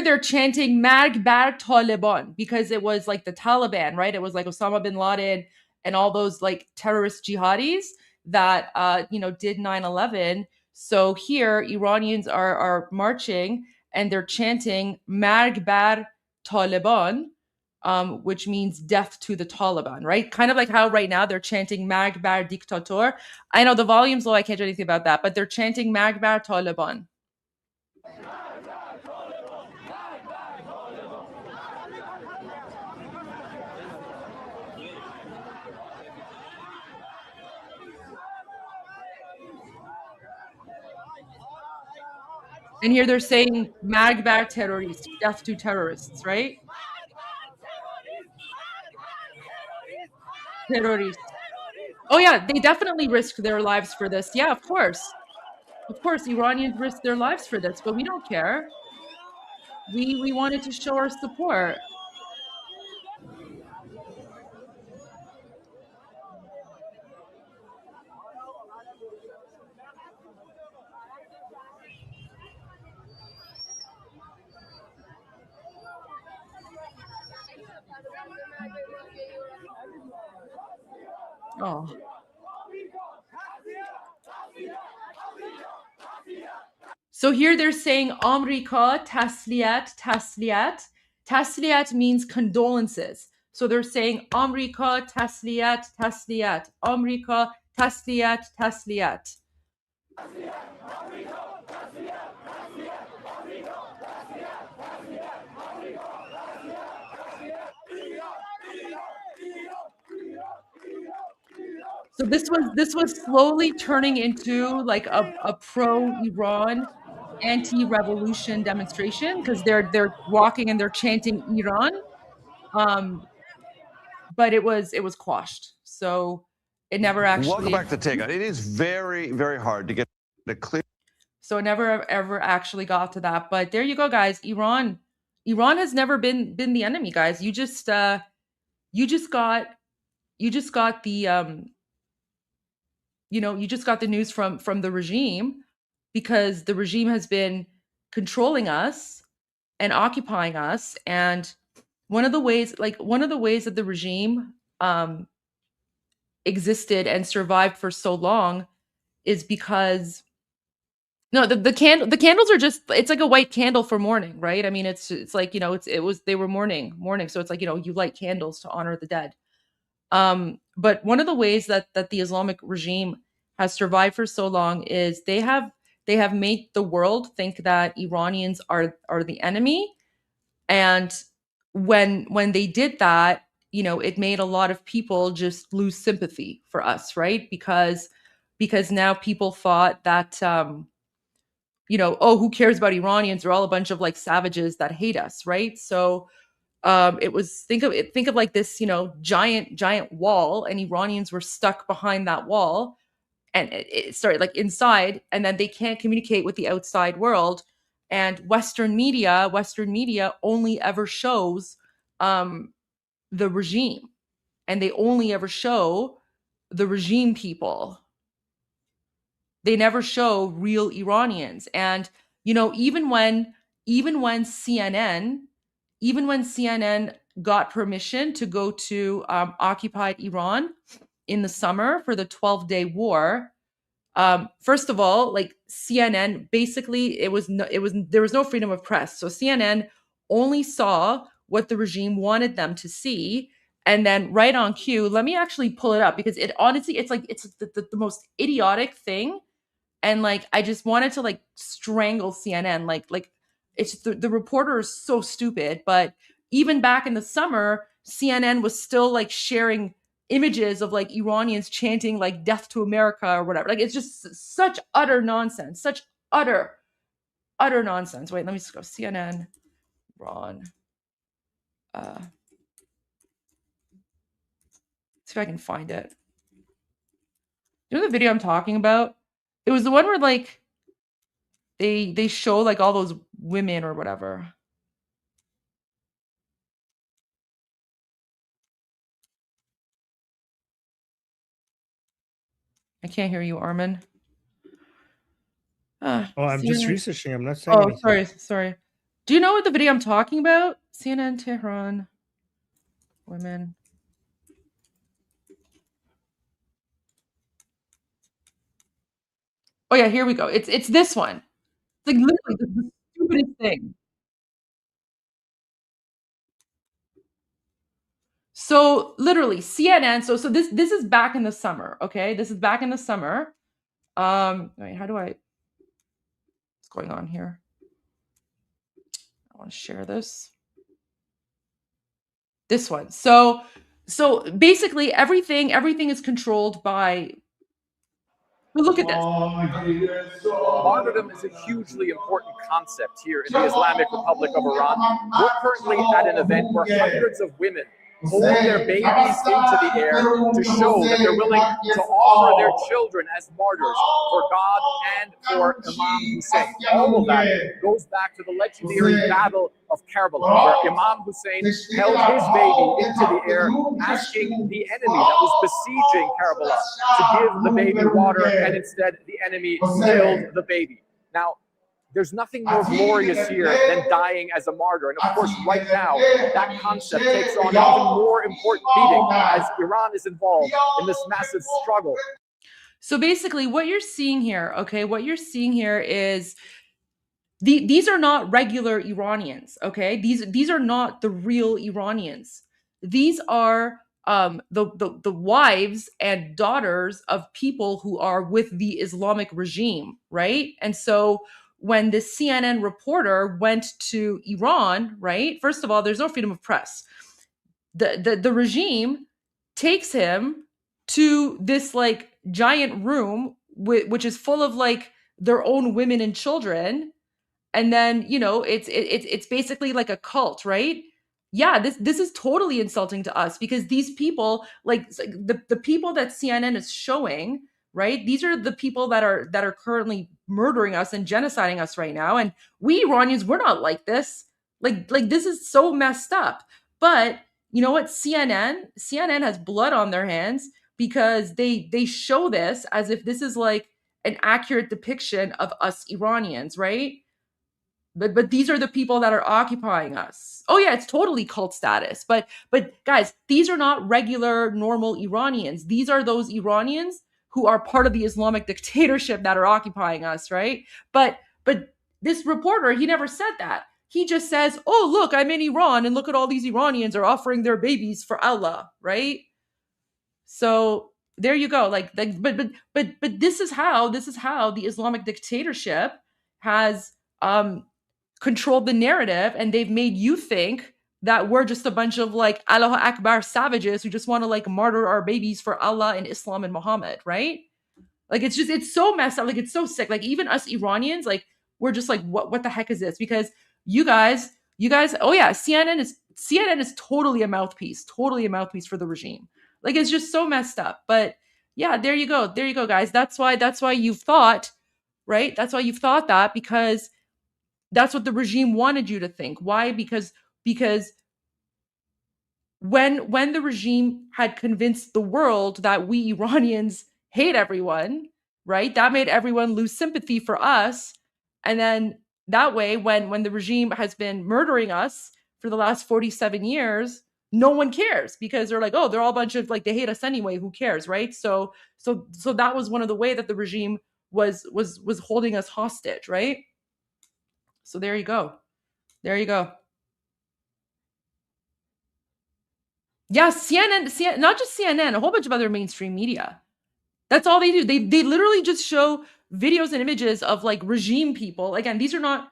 they're chanting Marg bar Taliban because it was like the Taliban, right? It was like Osama bin Laden and all those like terrorist jihadis that did 9/11. So here Iranians are marching and they're chanting Marg bar Taliban, which means death to the Taliban, right? Kind of like how right now they're chanting Marg bar Dictator. I know the volume's low, I can't do anything about that, but they're chanting Marg bar Taliban. And here they're saying Marg bar terrorists, death to terrorists, right? Terrorists. Oh yeah, they definitely risked their lives for this. Yeah, of course. Of course, Iranians risked their lives for this, but we don't care. We wanted to show our support. Oh. So here they're saying Amrika tasliat. Tasliat means condolences. So they're saying Amrika tasliat. Amrika tasliat. So this was slowly turning into like a pro-Iran anti-revolution demonstration because they're walking and they're chanting Iran. But it was quashed. So it never actually. Welcome back to Take On. It is very, very hard to get a clear. So it never ever actually got to that. But there you go, guys. Iran has never been the enemy, guys. You just got the you just got the news from the regime, because the regime has been controlling us and occupying us. And one of the ways that the regime existed and survived for so long is because the candles are just, it's like a white candle for mourning, right? I mean, it's like, they were mourning. So it's like, you light candles to honor the dead. But one of the ways that the Islamic regime has survived for so long is they have made the world think that Iranians are the enemy. And when they did that, it made a lot of people just lose sympathy for us, right? Because now people thought that, oh, who cares about Iranians? They're all a bunch of like savages that hate us, right? So it was, think of like this, giant wall, and Iranians were stuck behind that wall, and it started like inside, and then they can't communicate with the outside world. And Western media only ever shows the regime, and they only ever show the regime people. They never show real Iranians. And even when CNN got permission to go to occupied Iran in the summer for the 12-day war, first of all, like CNN, basically there was no freedom of press. So CNN only saw what the regime wanted them to see. And then right on cue, let me actually pull it up, because it honestly, it's the most idiotic thing. And like, I just wanted to like strangle CNN. Like it's the reporter is so stupid. But even back in the summer, CNN was still like sharing images of like Iranians chanting like "Death to America" or whatever. Like, it's just such utter nonsense, such utter nonsense. Wait, let me just go CNN Iran. See if I can find it. You know the video I'm talking about? It was the one where like they show like all those women or whatever. I can't hear you, Armin. I'm just researching. I'm not saying anything. Sorry. Do you know what the video I'm talking about? CNN Tehran women. Oh yeah, here we go. It's this one. It's like literally the stupidest thing. So literally CNN. So this is back in the summer. Okay, this is back in the summer. Wait, how do I? What's going on here? I want to share this. This one. So basically everything is controlled by. But look at this. Martyrdom is a hugely important concept here in the Islamic Republic of Iran. We're currently at an event where hundreds of women hold their babies into the air to show that they're willing to offer their children as martyrs for God and for Imam Hussein. All of that goes back to the legendary Battle of Karbala, where Imam Hussein held his baby into the air, asking the enemy that was besieging Karbala to give the baby water, and instead the enemy killed the baby. Now, there's nothing more glorious here than dying as a martyr. And of course, right now, that concept takes on an even more important meaning as Iran is involved in this massive struggle. So basically what you're seeing here, okay, is these are not regular Iranians, okay? These are not the real Iranians. These are the wives and daughters of people who are with the Islamic regime, right? And so when the CNN reporter went to Iran, right? First of all, there's no freedom of press. The regime takes him to this like giant room which is full of like their own women and children, and then it's basically like a cult, right? Yeah, this is totally insulting to us, because these people, like the people that CNN is showing, right? These are the people that are currently murdering us and genociding us right now, and we Iranians, we're not like this. Like this is so messed up. But you know what? CNN has blood on their hands, because they show this as if this is like an accurate depiction of us Iranians, right? But these are the people that are occupying us. Oh yeah, it's totally cult status. But guys, these are not regular normal Iranians. These are those Iranians who are part of the Islamic dictatorship that are occupying us, right? But this reporter, he never said that. He just says, "Oh, look, I'm in Iran, and look at all these Iranians are offering their babies for Allah," right? So there you go. But this is how the Islamic dictatorship has controlled the narrative, and they've made you think that we're just a bunch of like Allahu Akbar savages who just want to like martyr our babies for Allah and Islam and Muhammad, right? Like it's so messed up. Like it's so sick. Like even us Iranians, like we're just like, what the heck is this? Because you guys, oh yeah, CNN is totally a mouthpiece for the regime. Like it's just so messed up. But yeah, there you go, guys. That's why you've thought, right? That's why you've thought that, because that's what the regime wanted you to think. Why? Because when the regime had convinced the world that we Iranians hate everyone, right? That made everyone lose sympathy for us. And then that way, when the regime has been murdering us for the last 47 years, no one cares, because they're like, oh, they're all a bunch of like, they hate us anyway. Who cares, right? So that was one of the way that the regime was holding us hostage, right? So there you go. Yeah, CNN, not just CNN, a whole bunch of other mainstream media. That's all they do. They literally just show videos and images of like regime people. Again, these are not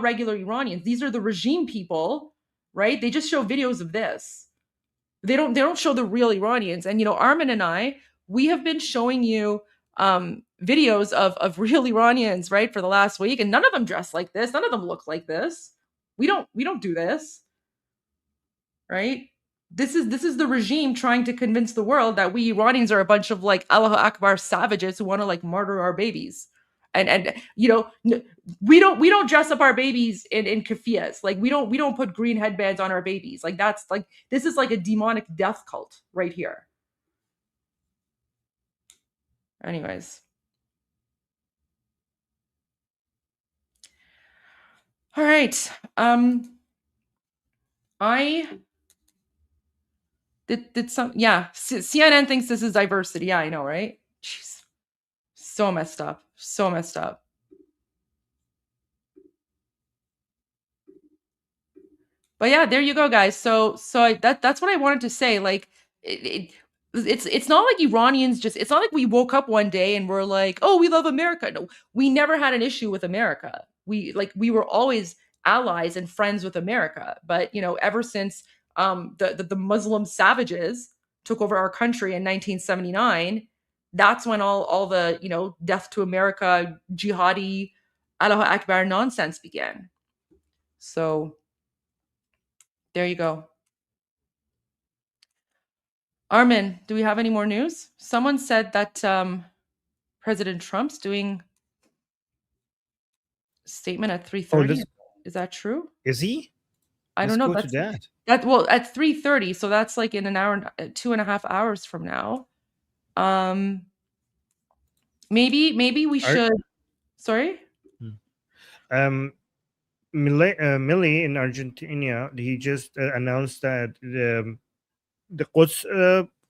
regular Iranians. These are the regime people, right? They just show videos of this. They don't show the real Iranians. And Armin and I, we have been showing you videos of real Iranians, right, for the last week, and none of them dress like this. None of them look like this. We don't do this, right? This is the regime trying to convince the world that we Iranians are a bunch of like Allahu Akbar savages who want to like martyr our babies. And we don't dress up our babies in keffiyehs. Like we don't put green headbands on our babies. Like that's like, this is like a demonic death cult right here. Anyways. All right. I did some, yeah, CNN thinks this is diversity. Yeah, I know, right? Jeez. So messed up. But yeah, there you go, guys. So that's what I wanted to say. Like it's not like Iranians it's not like we woke up one day and we're like, oh, we love America. No, we never had an issue with America. We were always allies and friends with America. But ever since the Muslim savages took over our country in 1979, that's when all the death to America, jihadi, Allahu Akbar nonsense began. So there you go. Armin, do we have any more news? Someone said that President Trump's doing a statement at 3:30. Is that true? Is he? I don't know. Let's go to that. Well, at 3:30, so that's like in an hour, 2.5 hours from now. Maybe we should. Sorry. Millie in Argentina, he just announced that the Quds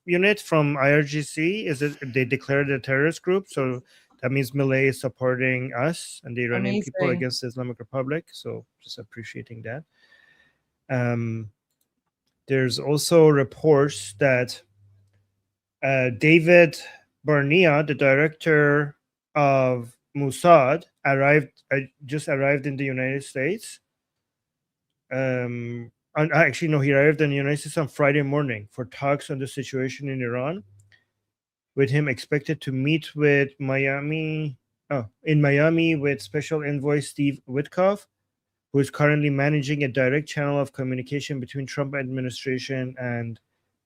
unit from IRGC they declared a terrorist group. So that means Millie is supporting us and the Iranian people against the Islamic Republic. So just appreciating that. There's also reports that David Barnea, the director of Mossad, just arrived in the United States. Actually, no, he arrived in the United States on Friday morning for talks on the situation in Iran, with him expected to meet with Miami in Miami with Special Envoy Steve Witkoff, who is currently managing a direct channel of communication between Trump administration and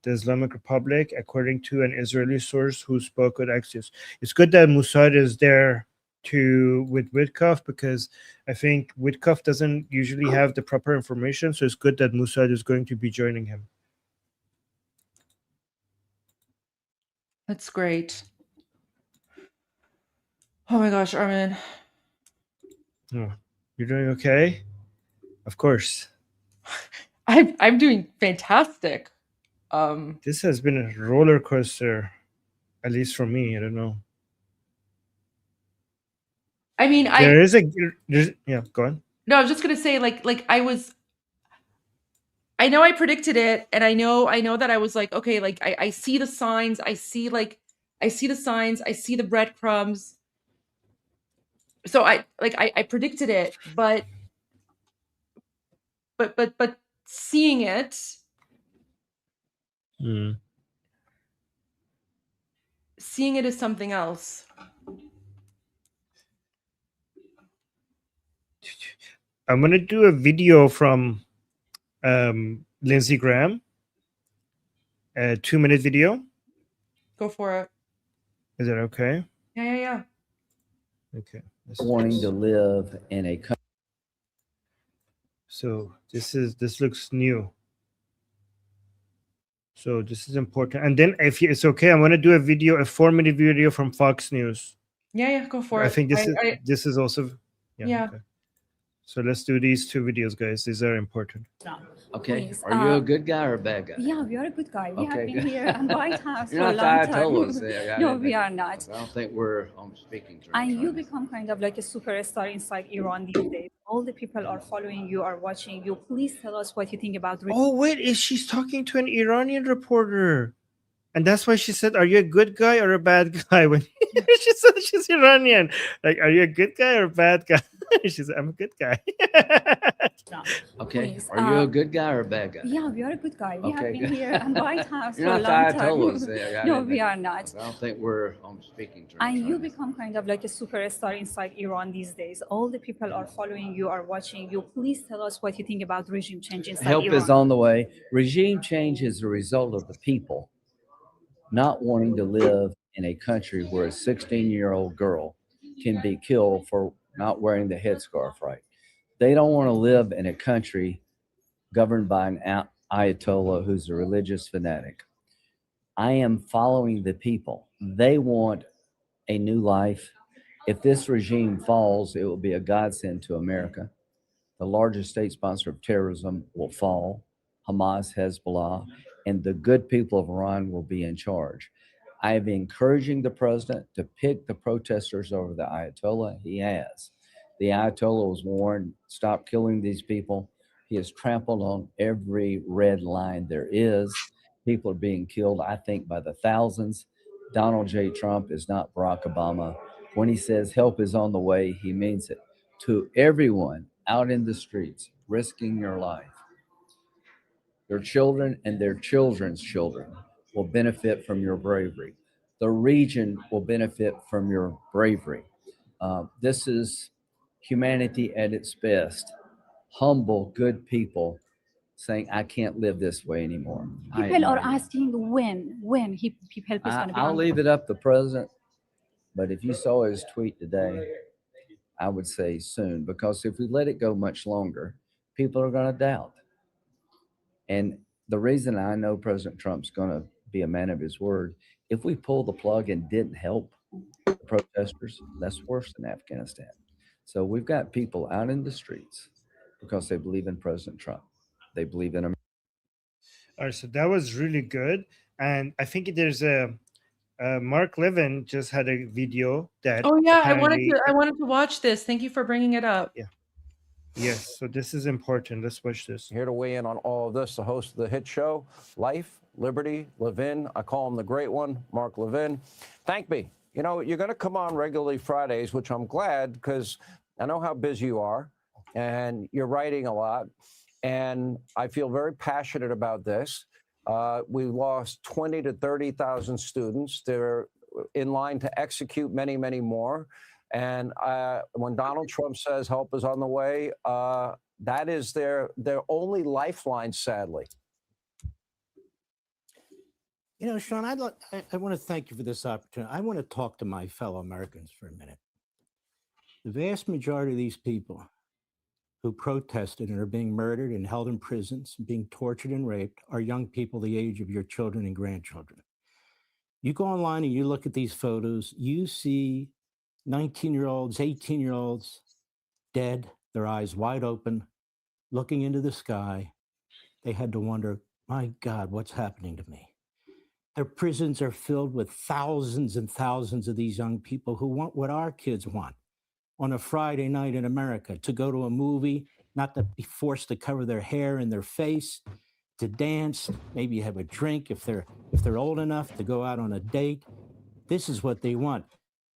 the Islamic Republic, according to an Israeli source who spoke with Axios. It's good that Mossad is there with Witkoff, because I think Witkoff doesn't usually have the proper information, so it's good that Mossad is going to be joining him. That's great. Oh my gosh, Armin. Oh, you're doing okay? Of course. I'm doing fantastic. This has been a roller coaster, at least for me. I don't know. I mean, there's yeah, go on. No, I was just gonna say, like I know I predicted it, and I know that I was like, okay, like I see the signs, I see the signs, I see the breadcrumbs. So I predicted it, but seeing it, seeing it is something else. I'm gonna do a video from Lindsey Graham, a 2-minute video. Go for it. Is that okay? Yeah. Okay. Wanting to live in a country. So this looks new. So this is important. And then if it's okay, I'm gonna do a 4-minute video from Fox News. Yeah, go for it. I think this is also yeah. Okay. So let's do these 2 videos, guys. These are important. Okay. Please, Are you a good guy or a bad guy? Yeah, we are a good guy. We have Okay, been good. here in White House for You're a not long the time. Ayatollahs. No, we are not. I don't think we're on speaking terms. And you become kind of like a superstar inside Iran these days. All the people are following you, are watching you. Please tell us what you think about. Oh, wait, she's talking to an Iranian reporter. And that's why she said, are you a good guy or a bad guy? When she said she's Iranian. Like, are you a good guy or a bad guy? She said, I'm a good guy. Okay. Please, Are you a good guy or a bad guy? Yeah, we are a good guy. We have Okay, been good. here in White House You're for a not long the time. Ayatollahs. No, we are not. I don't think we're on speaking terms. And you become kind of like a superstar inside Iran these days. All the people are following you, are watching you. Please tell us what you think about regime change inside Help Iran. is on the way. Regime change is a result of the people not wanting to live in a country where a 16-year-old girl can be killed for not wearing the headscarf right. They don't want to live in a country governed by an Ayatollah who's a religious fanatic. I am following the people. They want a new life. If this regime falls, it will be a godsend to America. The largest state sponsor of terrorism will fall. Hamas, Hezbollah, and the good people of Iran will be in charge. I have been encouraging the president to pick the protesters over the Ayatollah. He has. The Ayatollah was warned, stop killing these people. He has trampled on every red line there is. People are being killed, I think, by the thousands. Donald J. Trump is not Barack Obama. When he says help is on the way, he means it. To everyone out in the streets, risking your life, their children and their children's children will benefit from your bravery. The region will benefit from your bravery. This is humanity at its best. Humble, good people saying, I can't live this way anymore. People are asking when help is going to be I'll on. leave it up to the president, but if you saw his tweet today, I would say soon, because if we let it go much longer, people are going to doubt. And the reason I know President Trump's going to be a man of his word, if we pull the plug and didn't help the protesters, that's worse than Afghanistan. So we've got people out in the streets because they believe in President Trump. They believe in America. All right, so that was really good. And I think there's Mark Levin just had a video that. Oh yeah, I wanted to watch this. Thank you for bringing it up. Yeah. Yes, so this is important. Let's watch this. Here to weigh in on all of this, the host of the hit show, Life, Liberty, Levin. I call him the great one, Mark Levin. Thank me. You know, you're going to come on regularly Fridays, which I'm glad because I know how busy you are and you're writing a lot. And I feel very passionate about this. We lost 20 to 30,000 students. They're in line to execute many, many more. And when Donald Trump says help is on the way, that is their only lifeline, sadly. You know, Sean, I want to thank you for this opportunity. I want to talk to my fellow Americans for a minute. The vast majority of these people who protested and are being murdered and held in prisons, being tortured and raped, are young people the age of your children and grandchildren. You go online and you look at these photos, you see 19-year-olds, 18-year-olds dead, their eyes wide open, looking into the sky. They had to wonder, my God, what's happening to me? Their prisons are filled with thousands and thousands of these young people who want what our kids want on a Friday night in America, to go to a movie, not to be forced to cover their hair and their face, to dance, maybe have a drink if they're old enough to go out on a date. This is what they want.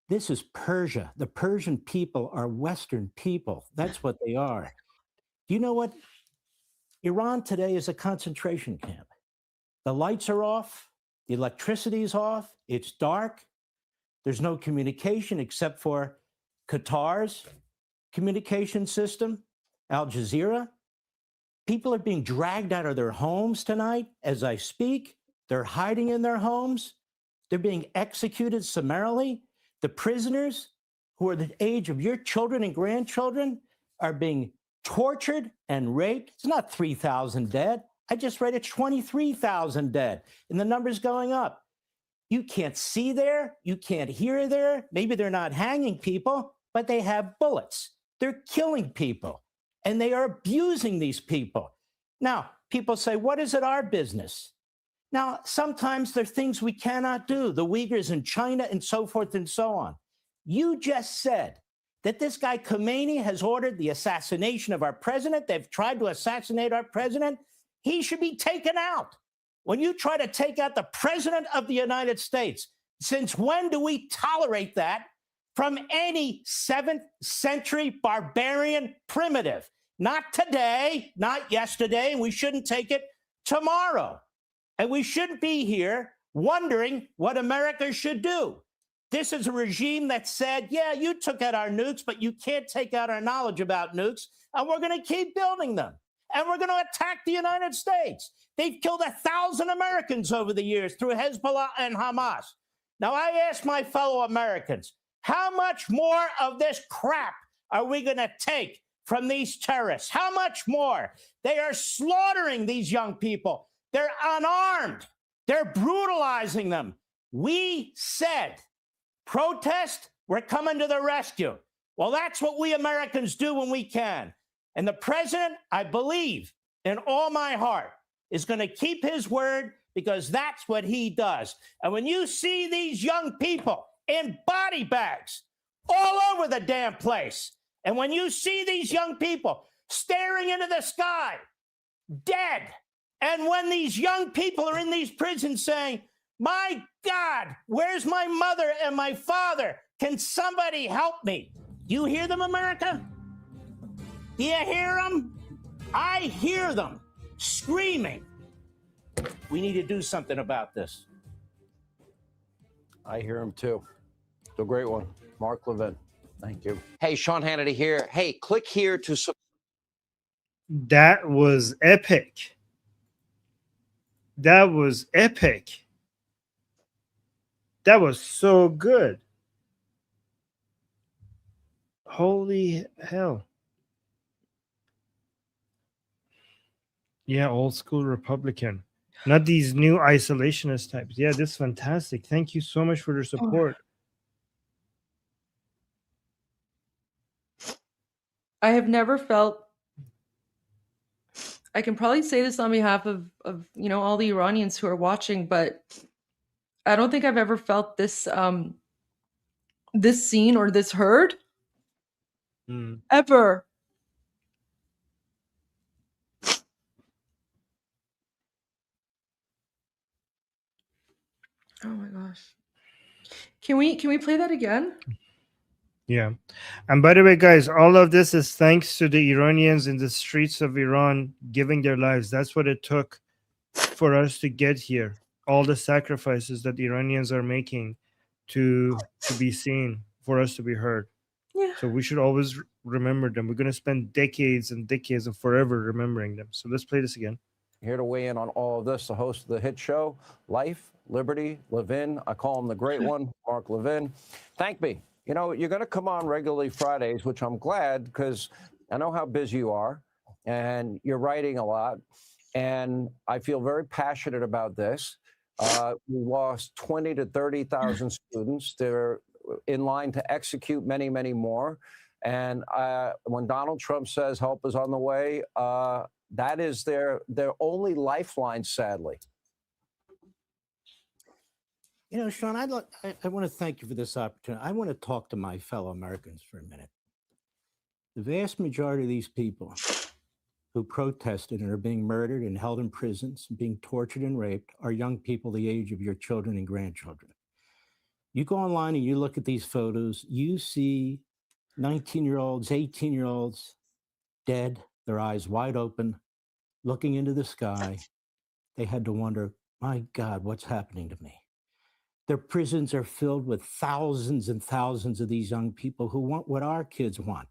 This is Persia. The Persian people are Western people. That's what they are. Do you know what? Iran today is a concentration camp. The lights are off. The electricity is off. It's dark. There's no communication except for Qatar's communication system, Al Jazeera. People are being dragged out of their homes tonight as I speak. They're hiding in their homes. They're being executed summarily. The prisoners, who are the age of your children and grandchildren, are being tortured and raped. It's not 3,000 dead. I just read it's 23,000 dead, and the number's going up. You can't see there. You can't hear there. Maybe they're not hanging people, but they have bullets. They're killing people, and they are abusing these people. Now, people say, what is it our business? Now, sometimes there are things we cannot do, the Uyghurs in China and so forth and so on. You just said that this guy Khomeini has ordered the assassination of our president. They've tried to assassinate our president. He should be taken out. When you try to take out the president of the United States, since when do we tolerate that from any 7th century barbarian primitive? Not today, not yesterday, and we shouldn't take it tomorrow. And we shouldn't be here wondering what America should do. This is a regime that said, yeah, you took out our nukes, but you can't take out our knowledge about nukes, and we're going to keep building them. And we're going to attack the United States. They've killed 1,000 Americans over the years through Hezbollah and Hamas. Now, I ask my fellow Americans, how much more of this crap are we going to take from these terrorists? How much more? They are slaughtering these young people. They're unarmed. They're brutalizing them. We said, protest, we're coming to the rescue. Well, that's what we Americans do when we can. And the president, I believe in all my heart, is going to keep his word, because that's what he does. And when you see these young people in body bags all over the damn place, and when you see these young people staring into the sky, dead, and when these young people are in these prisons saying, my God, where's my mother and my father? Can somebody help me? You hear them, America? Do you hear them? I hear them screaming. We need to do something about this. I hear him too. It's a great one. Mark Levin. Thank you. Hey, Sean Hannity here. Hey, click here to... That was epic. That was epic. That was so good. Holy hell. Yeah, old school Republican. Not these new isolationist types. Yeah, this is fantastic. Thank you so much for your support. I have never felt, I can probably say this on behalf of you know, all the Iranians who are watching, but I don't think I've ever felt this this seen or this heard ever. Oh my gosh. Can we play that again? Yeah. And by the way, guys, all of this is thanks to the Iranians in the streets of Iran giving their lives. That's what it took for us to get here. All the sacrifices that Iranians are making to be seen, for us to be heard. Yeah. So we should always remember them. We're going to spend decades and decades and forever remembering them. So let's play this again. Here to weigh in on all of this, the host of the hit show, Life, Liberty, Levin. I call him the great one, Mark Levin. Thank me. You know, you're going to come on regularly Fridays, which I'm glad because I know how busy you are and you're writing a lot. And I feel very passionate about this. We lost 20 to 30,000 students. They're in line to execute many, many more. And when Donald Trump says help is on the way, that is their only lifeline, sadly. You know, Sean, I want to thank you for this opportunity. I want to talk to my fellow Americans for a minute. The vast majority of these people who protested and are being murdered and held in prisons, being tortured and raped, are young people the age of your children and grandchildren. You go online and you look at these photos, you see 19-year-olds, 18-year-olds dead, their eyes wide open, looking into the sky. They had to wonder, my God, what's happening to me? Their prisons are filled with thousands and thousands of these young people who want what our kids want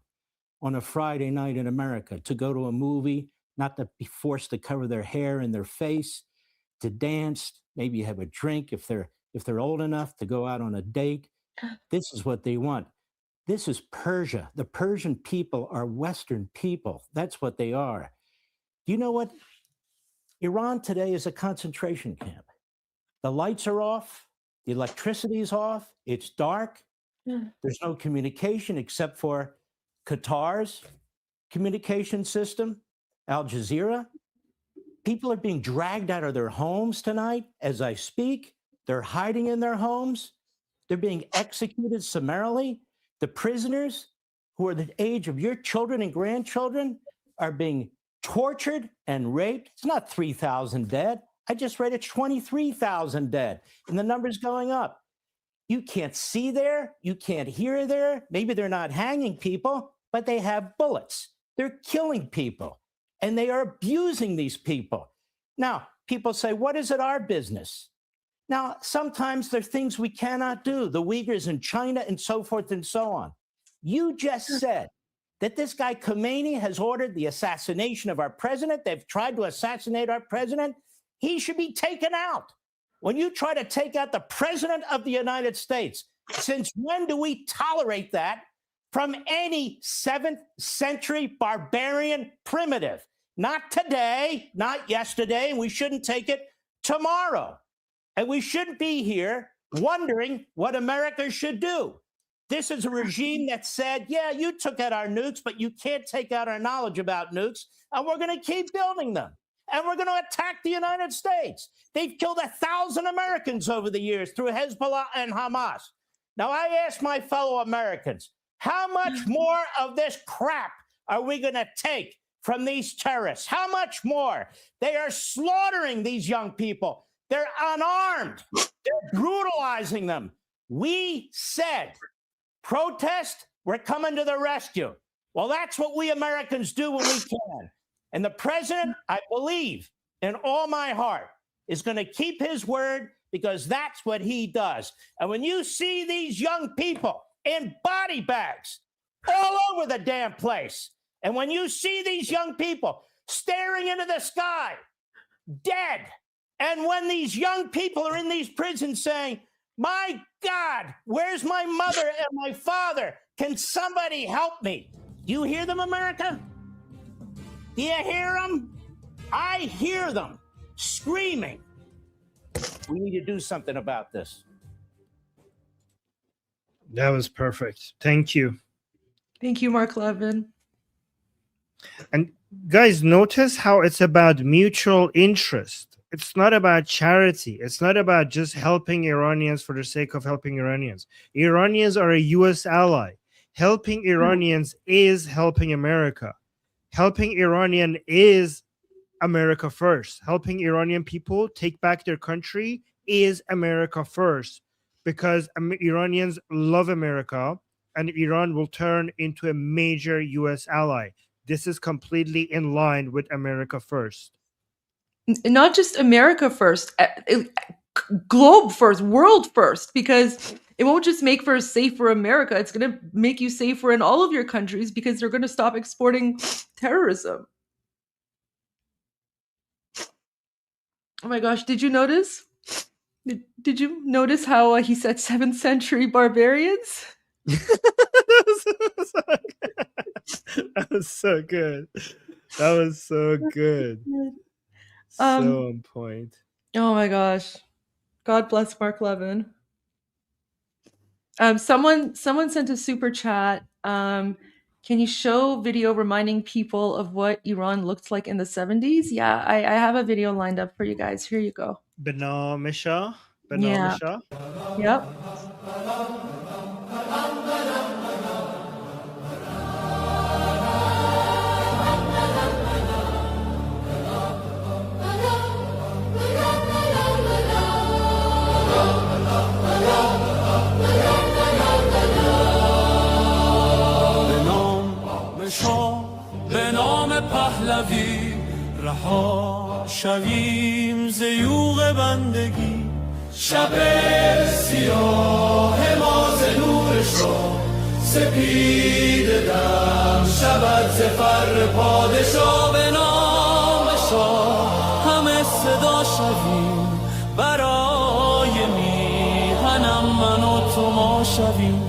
on a Friday night in America, to go to a movie, not to be forced to cover their hair and their face, to dance, maybe have a drink if they're old enough to go out on a date. This is what they want. This is Persia. The Persian people are Western people. That's what they are. Do you know what? Iran today is a concentration camp. The lights are off. The electricity is off. It's dark. There's no communication except for Qatar's communication system, Al Jazeera. People are being dragged out of their homes tonight as I speak. They're hiding in their homes. They're being executed summarily. The prisoners who are the age of your children and grandchildren are being tortured and raped. It's not 3,000 dead. I just read it's 23,000 dead, and the number's going up. You can't see there. You can't hear there. Maybe they're not hanging people, but they have bullets. They're killing people, and they are abusing these people. Now, people say, what is it our business? Now, sometimes there are things we cannot do, the Uyghurs in China and so forth and so on. You just said that this guy Khomeini has ordered the assassination of our president. They've tried to assassinate our president. He should be taken out. When you try to take out the president of the United States, since when do we tolerate that from any 7th century barbarian primitive? Not today, not yesterday, and we shouldn't take it tomorrow. And we shouldn't be here wondering what America should do. This is a regime that said, yeah, you took out our nukes, but you can't take out our knowledge about nukes, and we're going to keep building them. And we're going to attack the United States. They've killed 1,000 Americans over the years through Hezbollah and Hamas. Now, I ask my fellow Americans, how much more of this crap are we going to take from these terrorists? How much more? They are slaughtering these young people. They're unarmed. They're brutalizing them. We said, protest, we're coming to the rescue. Well, that's what we Americans do when we can. And the president, I believe in all my heart, is going to keep his word because that's what he does. And when you see these young people in body bags all over the damn place, and when you see these young people staring into the sky, dead, and when these young people are in these prisons saying, my God, where's my mother and my father? Can somebody help me? Do you hear them, America? Do you hear them? I hear them screaming. We need to do something about this. That was perfect. Thank you. Thank you, Mark Levin. And guys, notice how it's about mutual interest. It's not about charity. It's not about just helping Iranians for the sake of helping Iranians. Iranians are a U.S. ally. Helping Iranians is helping America. Helping Iranian is America first. Helping Iranian people take back their country is America first, because Iranians love America, and Iran will turn into a major U.S. ally. This is completely in line with America first. Not just America first, globe first, world first, because it won't just make for a safer America. It's going to make you safer in all of your countries because they're going to stop exporting terrorism. Oh my gosh, did you notice? Did you notice how he said 7th century barbarians? That was so good. That was so good. So on point. Oh my gosh. God bless Mark Levin. Someone sent a super chat. Can you show video reminding people of what Iran looked like in the 70s? Yeah, I have a video lined up for you guys. Here you go. Benam Shah. Yeah. Yep. به نام پهلوی رها شویم ز یوغ بندگی شب سیاه ما ز نورش را سپید دم شود ز فر پادشاه به نام شاه همه صدا شویم برای میهنم من و تو ما شویم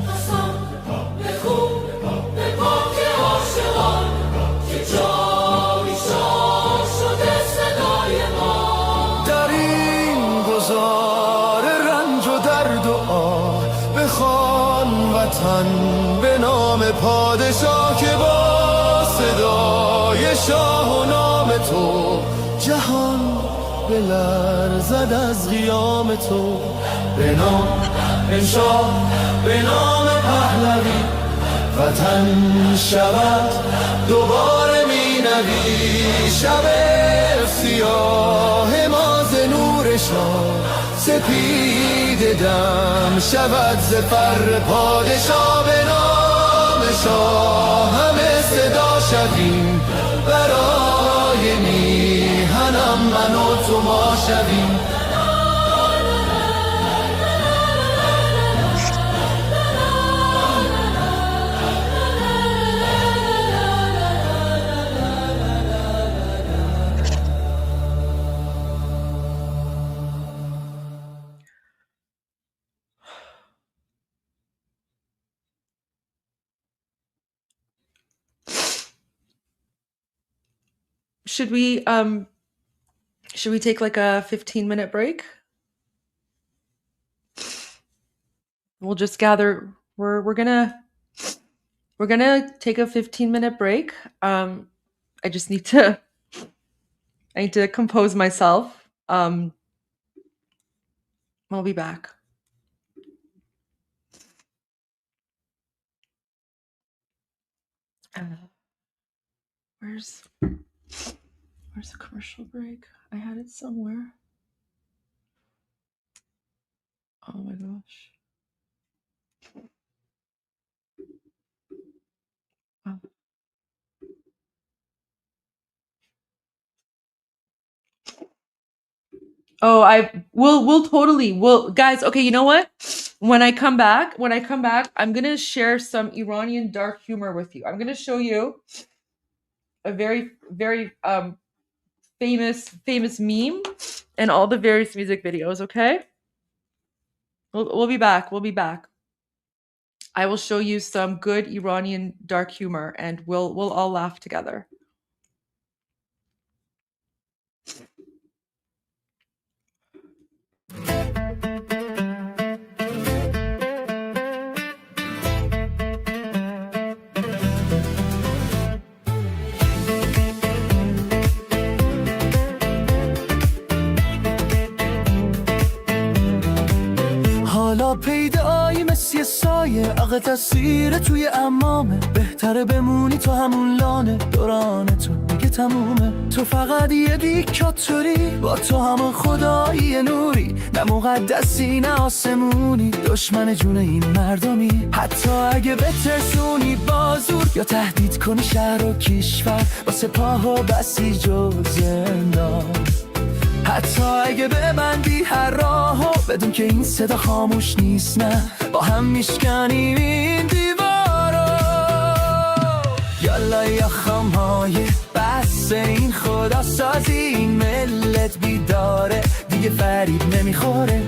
در این گذار رنج و درد و آه بخوان وطن به نام پادشاه که با صدای شاه و نام تو جهان بلرزد از قیام تو به نام شاه به نام پهلوی وطن شود دوباره می نوی شب سیاه ما ز نور شاه سپید دم شود ز فر پادشاه به نام شاه همه صدا شویم برای میهنم من و تو ما شویم Should we take like a 15-minute break? We'll just gather. We're gonna take a 15-minute break. I need to compose myself. I'll be back. Where's the commercial break? I had it somewhere. Oh my gosh. Oh, we'll guys, okay, you know what? When I come back, I'm going to share some Iranian dark humor with you. I'm going to show you a very, very famous meme and all the various music videos, okay? We'll be back. I will show you some good Iranian dark humor and we'll all laugh together. حالا پیدایی مثل سایه عقل تصویر توی امامه بهتره بمونی تو همون لانه دوران تو دیگه تمومه تو فقط یه دیکتاتوری با تو همون خدایی نوری نه مقدسی نه آسمونی دشمن جون این مردمی حتی اگه بترسونی بازور یا تهدید کنی شهر و کشور با سپاه و بسیج و زندان حتی اگه ببندی هر راهو به بدون که این صدا خاموش نیست، نه با هم میشکنیم این دیوارو. یالا یا خامهای بس این خدا سازی، این ملت بیداره دیگه فریب نمیخوره.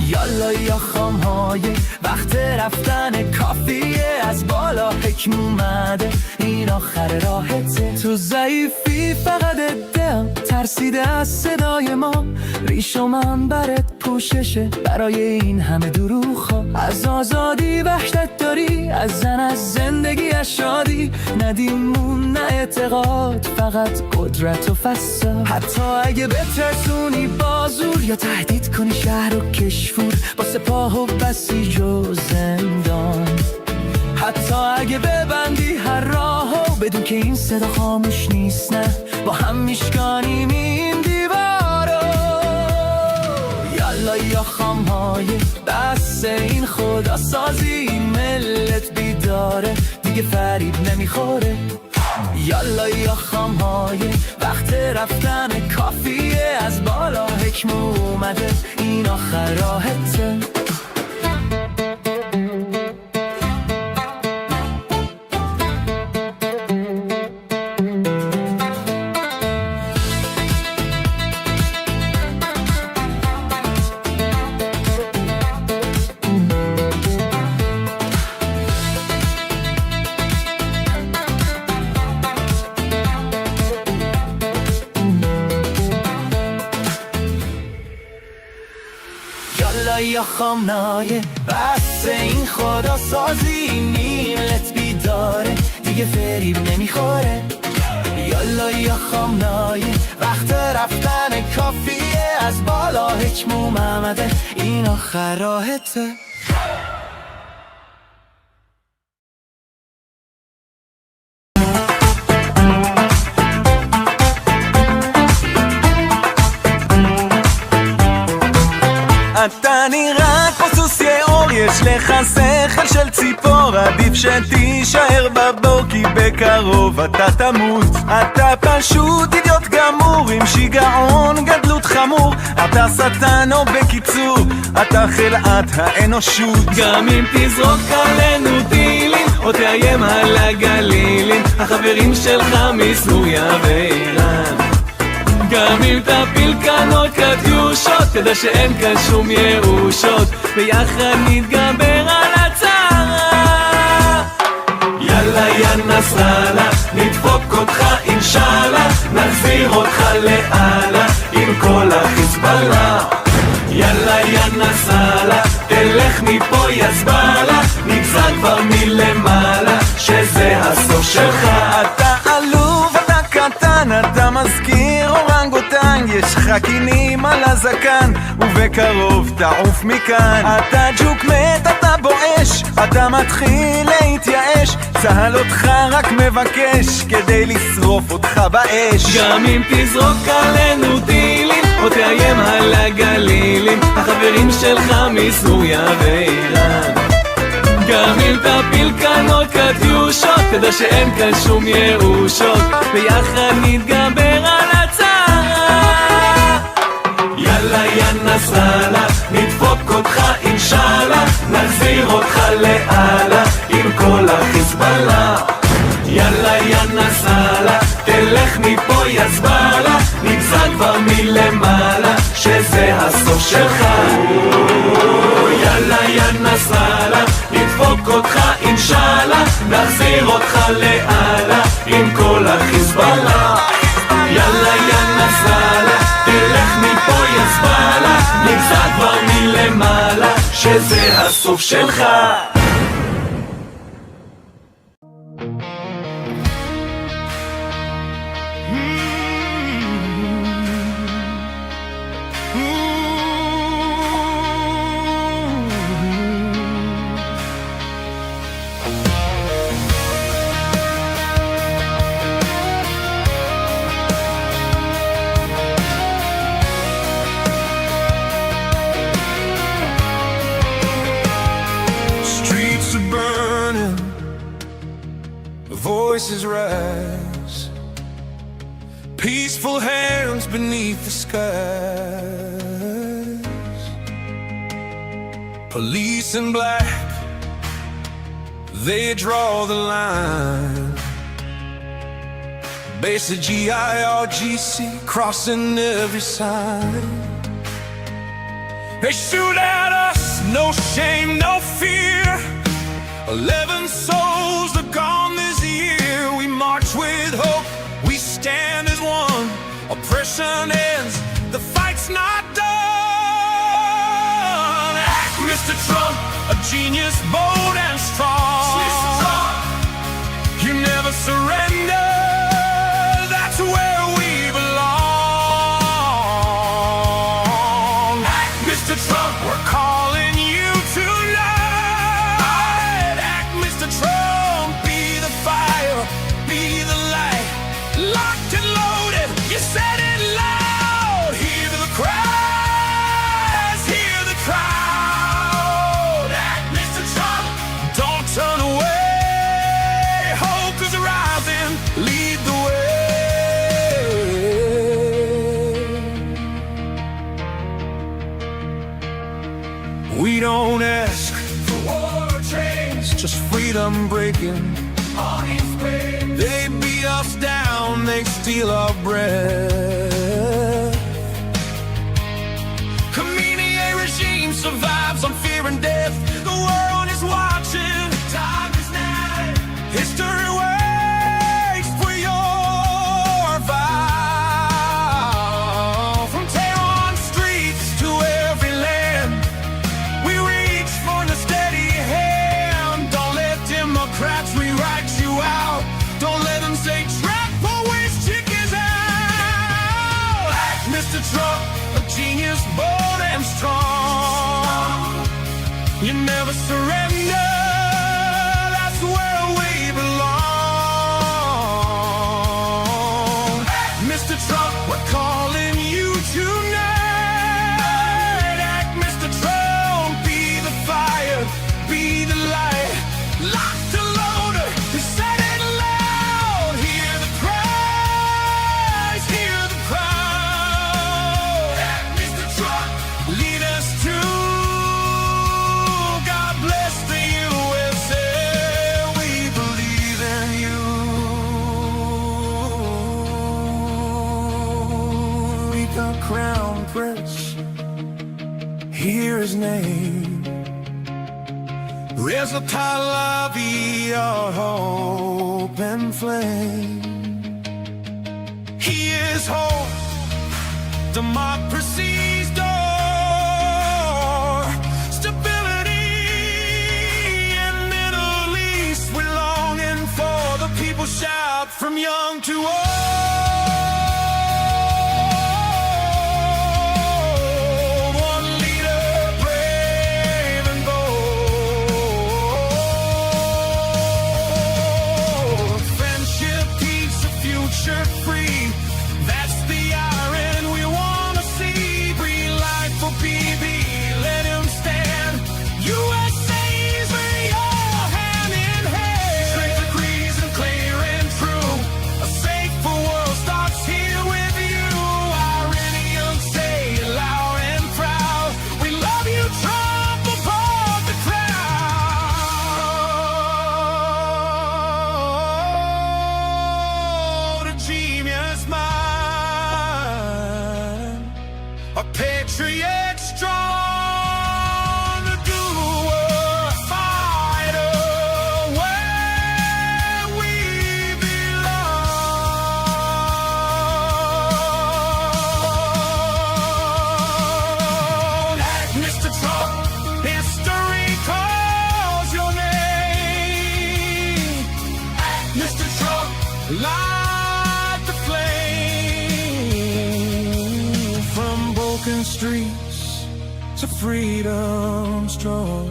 یالا یا خامهای وقت رفتن کافیه، از بالا حکم اومده این آخر راحته. تو ضعیفی فقط ادعا ترسیده از صدای ما، ریش و منبرت پوششه برای این همه دروغ. از آزادی وحشت داری، از زن از زندگی از شادی، ندیمون نه اعتقاد فقط قدرت و فساد. حتی اگه بترسونی بازور یا تهدید کنی شهر و کشور، با سپاه و بسیج و زندان. حتی اگه ببندی هر راهو بدون که این صدا خاموش نیست، نه با هم میشکانیم این دیوارو. یالا یا خامهای بس این خدا سازی، این ملت بیداره دیگه فریب نمیخوره. یالا یا خامهای وقت رفتن کافیه، از بالا حکم اومده این آخر راحته. یا خامنای بس این خدا سازی، میلت بیداره دیگه فریب نمیخوره. یالا یا خامنای وقت رفتن کافیه، از بالا حکم اومده این آخر راحته. אתה נראה כמו סוס יאור, יש לך שכל של ציפור, עדיף שתישאר בבור כי בקרוב אתה תמות. אתה פשוט אידיוט גמור עם שיגעון גדלות חמור, אתה שטן או בקיצור אתה חלאת האנושות. גם אם תזרוק עלינו טילים או תאיים על הגלילים, החברים שלך מסוריה ואיראן. גם אם תפיל כאן עוד קטיושות, תדע שאין כאן שום ירושות, ביחד נתגבר על הצרה. יאללה יא נסראללה, נדפוק אותך אינשאללה, נחזיר אותך לאללה עם כל החיזבאללה. יאללה יא נסראללה, תלך מפה יא זבאללה, נגזר כבר מלמעלה שזה הסוף שלך. אתה עלוב, אתה קטן, אתה מזכיר אורנגוטנג, יש לך קינים על הזקן ובקרוב תעוף מכאן. אתה ג'וק מת, אתה בואש, אתה מתחיל להתייאש, צהל אותך רק מבקש כדי לשרוף אותך באש. גם אם תזרוק עלינו טילים או תאיים על הגלילים, החברים שלך מסוריה ואיראן. גם אם תפיל כאן עוד קטיושות, תדע שאין כאן שום ירושות, ביחד נתגבר על הצרה. יאללה יא נסראללה, נדפוק אותך אינשאללה, נחזיר אותך לאללה עם כל החיזבאללה. יאללה יא נסראללה, תלך מפה יא זבאללה, נגזר כבר מלמעלה שזה הסוף שלך. יאללה יא נסראללה, נדפוק אותך אינשאללה, נחזיר אותך לאללה עם כל החיזבאללה. יאללה יא נסראללה, תלך מפה יא זבאללה, נגזר כבר מלמעלה שזה הסוף שלך. Voices rise, peaceful hands beneath the skies. Police in black, they draw the line. Basic GIRGC crossing every sign. They shoot at us, no shame, no fear. 11 souls are gone this year. We march with hope, we stand as one. Oppression ends, the fight's not done. Act, Mr. Trump, a genius, bold and strong. You never surrender, that's where we belong. Act, Mr. Trump, we're calling you tonight. Act, Mr. Trump, be the fire, be the light. Locked and loaded, you said it loud. Hear the cries, hear the crowd. Act, Mr. Trump, don't turn away. Hope is rising, lead the way. We don't ask for war or trade, just freedom breaking. They beat us down, they steal our breath. Khamenei regime survives on fear and death. The world is watching, time is now. History waits for your vow. From Tehran streets to every land, we reach for the steady hand. Don't let Democrats rewrite you out. Don't let them say trap or which chickens out. Act, Mr. Trump, a genius, bold and strong. You never surrender, that's where we belong. Act, Mr. Trump, we're calling you tonight. Act, Mr. Trump, be the fire, be the light. Locked and loaded, we said it loud. Hear the cries, hear the crowd. Act, Mr. Trump, lead us to God bless the USA. We believe in you. Meet the crown prince, hear his name. Reza Pahlavi, our hope and flame. He is hope, democracy's door. Stability in Middle East, we're longing for. The people shout from young to old. One leader, brave and bold. Friendship, peace, a future free. That's the iron we want to see. Breathe life for BB, let him stand. USA's where you're hand in hand. Strength agrees and clear and true. A safer world starts here with you. Iranian, say it loud and proud. We love you, Trump, above the crowd. A genius mind, a patriot strong, a doer, a fighter, where we belong. Act, Mr. Trump, history calls your name. Act, Mr. Trump, light the flame. From broken streets to freedom strong,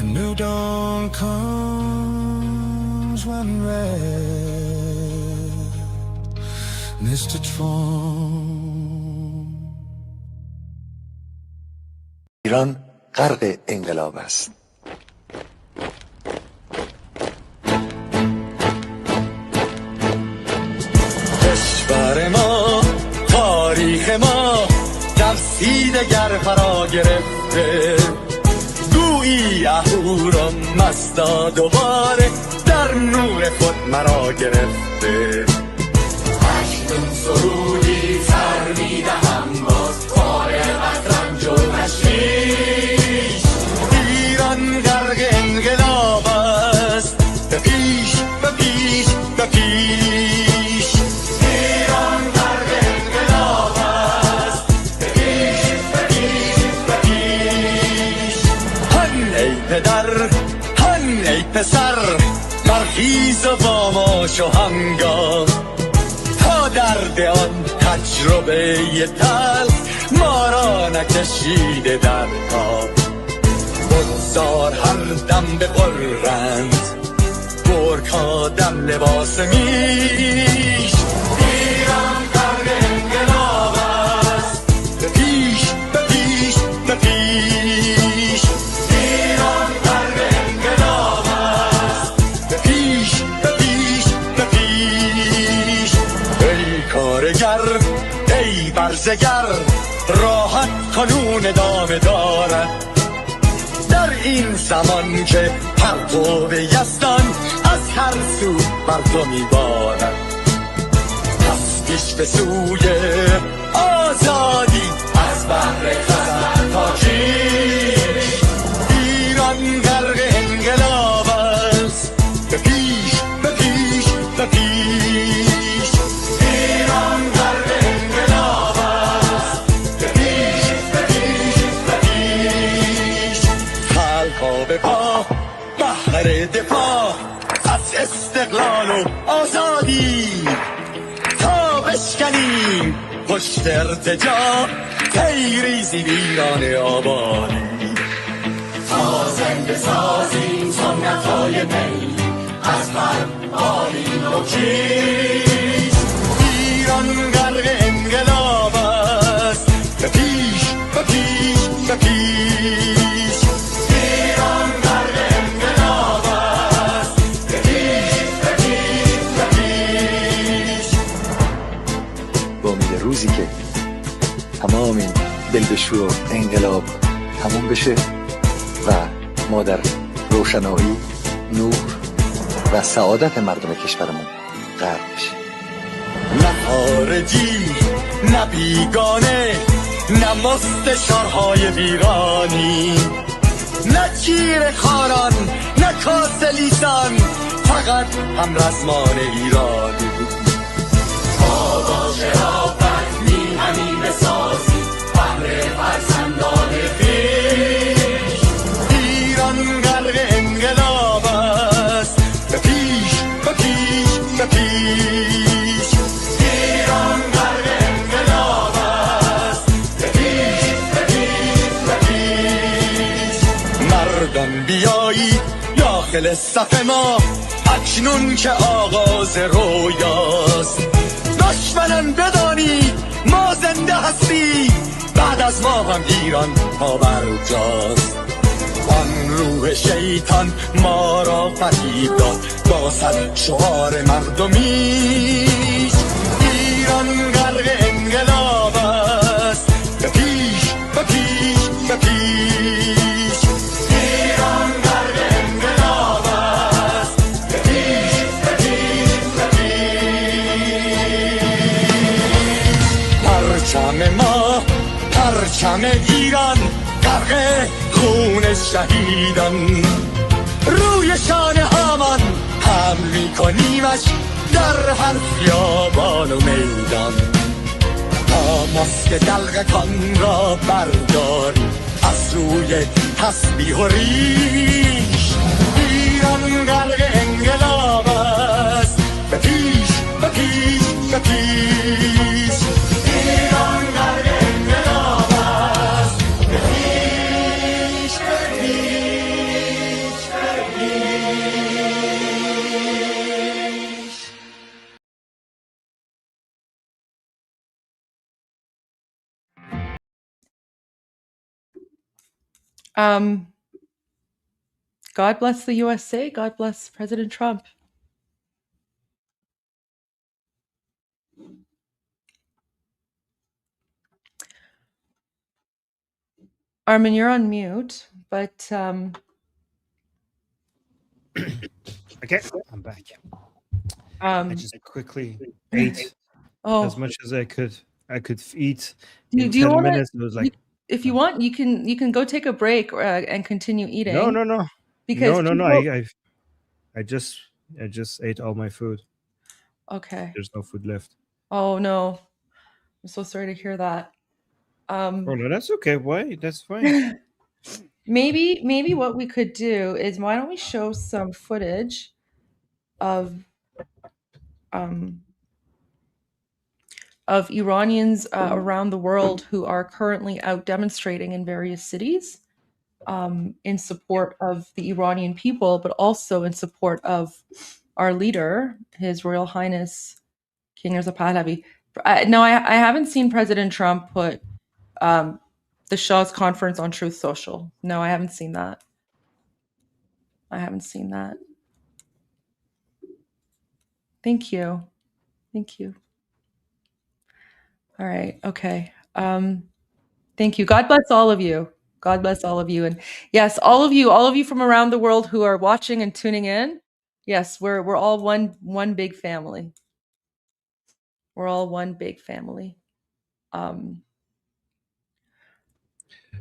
a new dawn comes when red, Mr. Trump. ایران غرق انقلاب است. کشور ما، تاریخ ما، تفسیر گر فرا گرفته گویی اهورا مستا دوباره در نور خود مرا گرفته اکنون سرودی سر میدهم باز فارغ از رنج و تشویش ایران غرق انقلاب است به پیش به پیش به پیش ایران غرق انقلاب است به پیش به پیش به پیش هن ای پدر هن ای پسر برخیز و باماش و همگام تا درد آن تجربه تلخ ما را نکشیده در خواب بگذار هر دم بغرند گرگ‌ها دم لباس میش ایران غرق انقلاب است به پیش به پیش به پیش ایران غرق انقلاب است به پیش به پیش به پیش ای کارگر ای برزگر راحت قانون ادامه دارد در این زمان که پرتو یزدان از هر سو بر تو میبارد پس پیش به سوی آزادی از بحر خزر تا کیش ایران غرق انقلاب است به پیش به پیش به پیش ایران غرق انقلاب است به پیش به پیش به پیش خلقا به پا بهر دفاع از استقلال و آزادی تا بشکنیم پشت ارتجاع تیریزی ویران آبادی تا زنده سازیم سنت‌های می از من آلین و کیش ایران غرق انقلاب است به پیش به پیش به پیش ایران غرق انقلاب است به پیش به پیش به پیش با امید روزی که تمام این دل بشو و انقلاب تموم بشه و ما در روشنایی نور و سعادت مردم کشورمون غرق بشیم نه خارجی نه بیگانه نه مستشارهای ویرانی نه چیر خاران نه کاسه لیسان فقط هم رزمان ایرانی ما با شرافت میهنی بسازی بهر فرزندان خویش ایران غرق انقلاب است به پیش به پیش به پیش ایران غرق انقلاب است به پیش به پیش به پیش مردان بیایید داخل صف ما اکنون که آغاز رویاست دشمنان بدانید ما زنده هستیم بعد از ما هم ایران پابرجاست آن روح شیطان ما را فریب داد با صد شعار مردمیش ایران غرق انقلاب است به پیش به پیش به پیش ایران غرق انقلاب است به پیش به پیش به پیش پرچم ما پرچم ایران غرق خون شهیدان روی شانه هامان حمل میکنیمش در هر خیابان و میدان تا ماسک دلغکان را برداریم از روی تسبیح و ریش ایران غرق انقلاب است به پیش به پیش به پیش ایران غرق انقلاب است به پیش به پیش به پیش God bless the USA. God bless President Trump. Armin, you're on mute, but Okay, I'm back. I just quickly ate as much as I could. I could eat in do you 10 want minutes. It was to? like, If you want, you can go take a break and continue eating. no. Because I just ate all my food. Okay. There's no food left. Oh no, I'm so sorry to hear that. Oh no, that's okay. Why? That's fine. Maybe what we could do is, why don't we show some footage of Iranians around the world who are currently out demonstrating in various cities in support of the Iranian people, but also in support of our leader, His Royal Highness King Reza Pahlavi. No, I haven't seen President Trump put the Shah's conference on Truth Social. No, I haven't seen that. Thank you. All right. Okay. Thank you. God bless all of you. And yes, all of you from around the world who are watching and tuning in. Yes, we're all one big family. We're all one big family.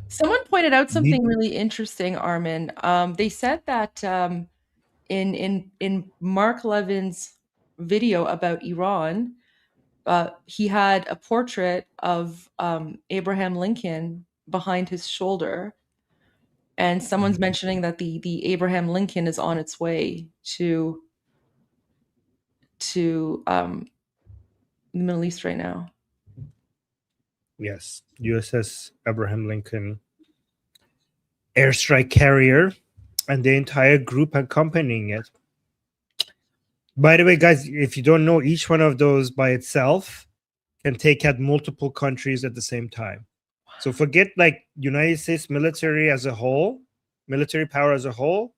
Someone pointed out something really interesting, Armin. They said that in Mark Levin's video about Iran, he had a portrait of Abraham Lincoln behind his shoulder, and someone's mentioning that the Abraham Lincoln is on its way to the Middle East right now. Yes, USS Abraham Lincoln airstrike carrier and the entire group accompanying it. By the way, guys, if you don't know, each one of those by itself can take out multiple countries at the same time. So forget like United States military as a whole, military power as a whole.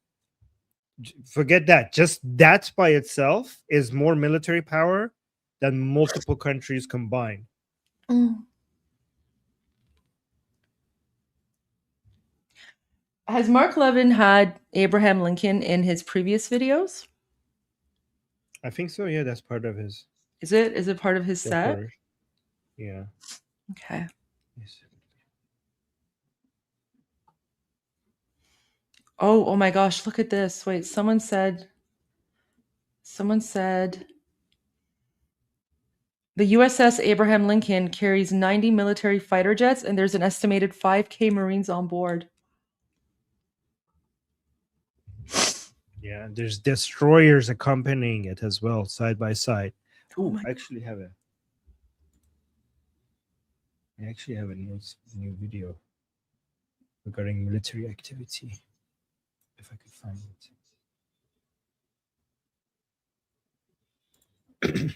Forget that. Just that by itself is more military power than multiple countries combined. Has Mark Levin had Abraham Lincoln in his previous videos? I think so. Yeah, that's part of his. Is it part of his set? Yeah. Okay. Oh my gosh, look at this. Wait, someone said the USS Abraham Lincoln carries 90 military fighter jets, and there's an estimated 5K Marines on board. Yeah, there's destroyers accompanying it as well, side by side. Oh, I actually have a new video regarding military activity, if I could find it.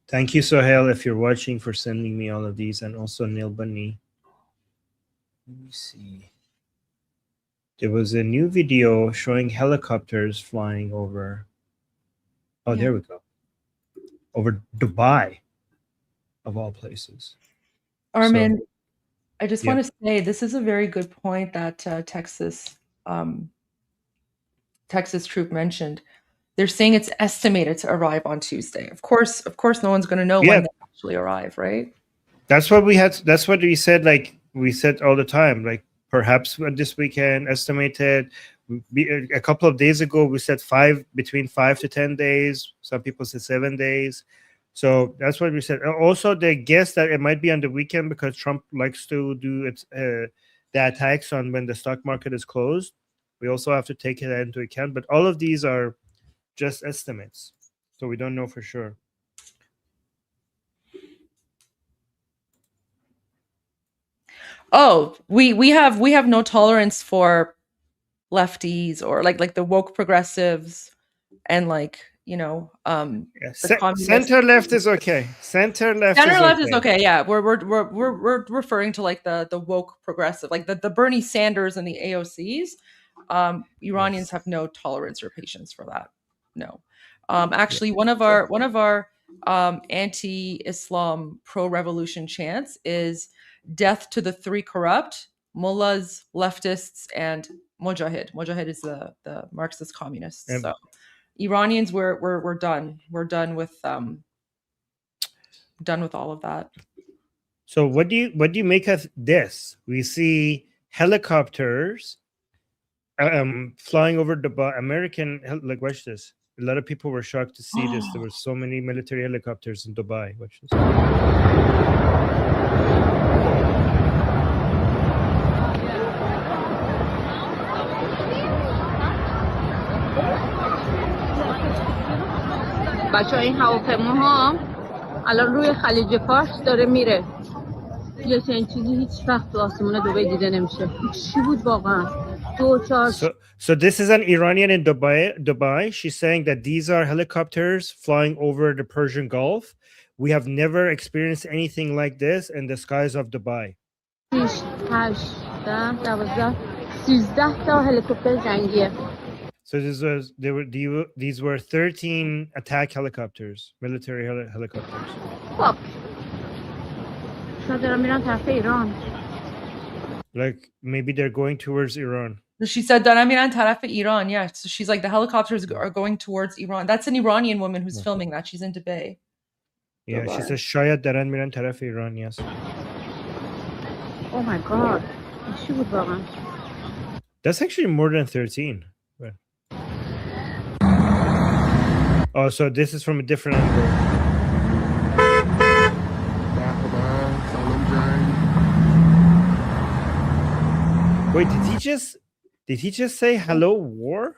Thank you, Sohail, if you're watching, for sending me all of these, and also Neil Bunny. Let me see. There was a new video showing helicopters flying over. Oh, there we go. Over Dubai, of all places. Armin, I just want to say this is a very good point that Texas troop mentioned. They're saying it's estimated to arrive on Tuesday. Of course, no one's going to know when they actually arrive, right? That's what we had. That's what we said. Like we said all the time. Like perhaps this weekend, estimated. A couple of days ago, we said between 5 to 10 days. Some people said 7 days. So that's what we said. Also, they guess that it might be on the weekend because Trump likes to do the attacks on when the stock market is closed. We also have to take that into account. But all of these are just estimates, so we don't know for sure. Oh, we have no tolerance for lefties or like the woke progressives and center left is okay. Center left is okay. Yeah, we're referring to like the woke progressive, like the Bernie Sanders and the AOCs. Iranians have no tolerance or patience for that. No. Actually, one of our anti-Islam pro-revolution chants is death to the three corrupt mullahs, leftists, and Mujahid. Mujahid is the Marxist communists. So Iranians, we're done. We're done with all of that. So what do you make of this? We see helicopters flying over Dubai. Like, watch this. A lot of people were shocked to see this. There were so many military helicopters in Dubai. Watch this. بچه این هواپیماها الان روی خلیج فارس داره میره. یه چنین چیزی هیچ وقت تو آسمون دبی دیده نمیشه. چی بود واقعا؟ So this is an Iranian in Dubai. She's saying that these are helicopters flying over the Persian Gulf. We have never experienced anything like this in the skies of Dubai. 6 8 10 12 13 تا هلیکوپتر جنگیه. So these were 13 attack helicopters, military helicopters. خب شاید دارن میرن طرف ایران. Like maybe they're going towards Iran. She said دارن میرن طرف Iran. Yeah, so she's like the helicopters are going towards Iran. That's an Iranian woman who's filming that. She's in Dubai. Yeah, she says شاید دارن میرن طرف ایران. Yes. Oh my god. چی بود واقعا؟ That's actually more than 13. But... Oh, so this is from a different angle. Wait, did he just say hello war?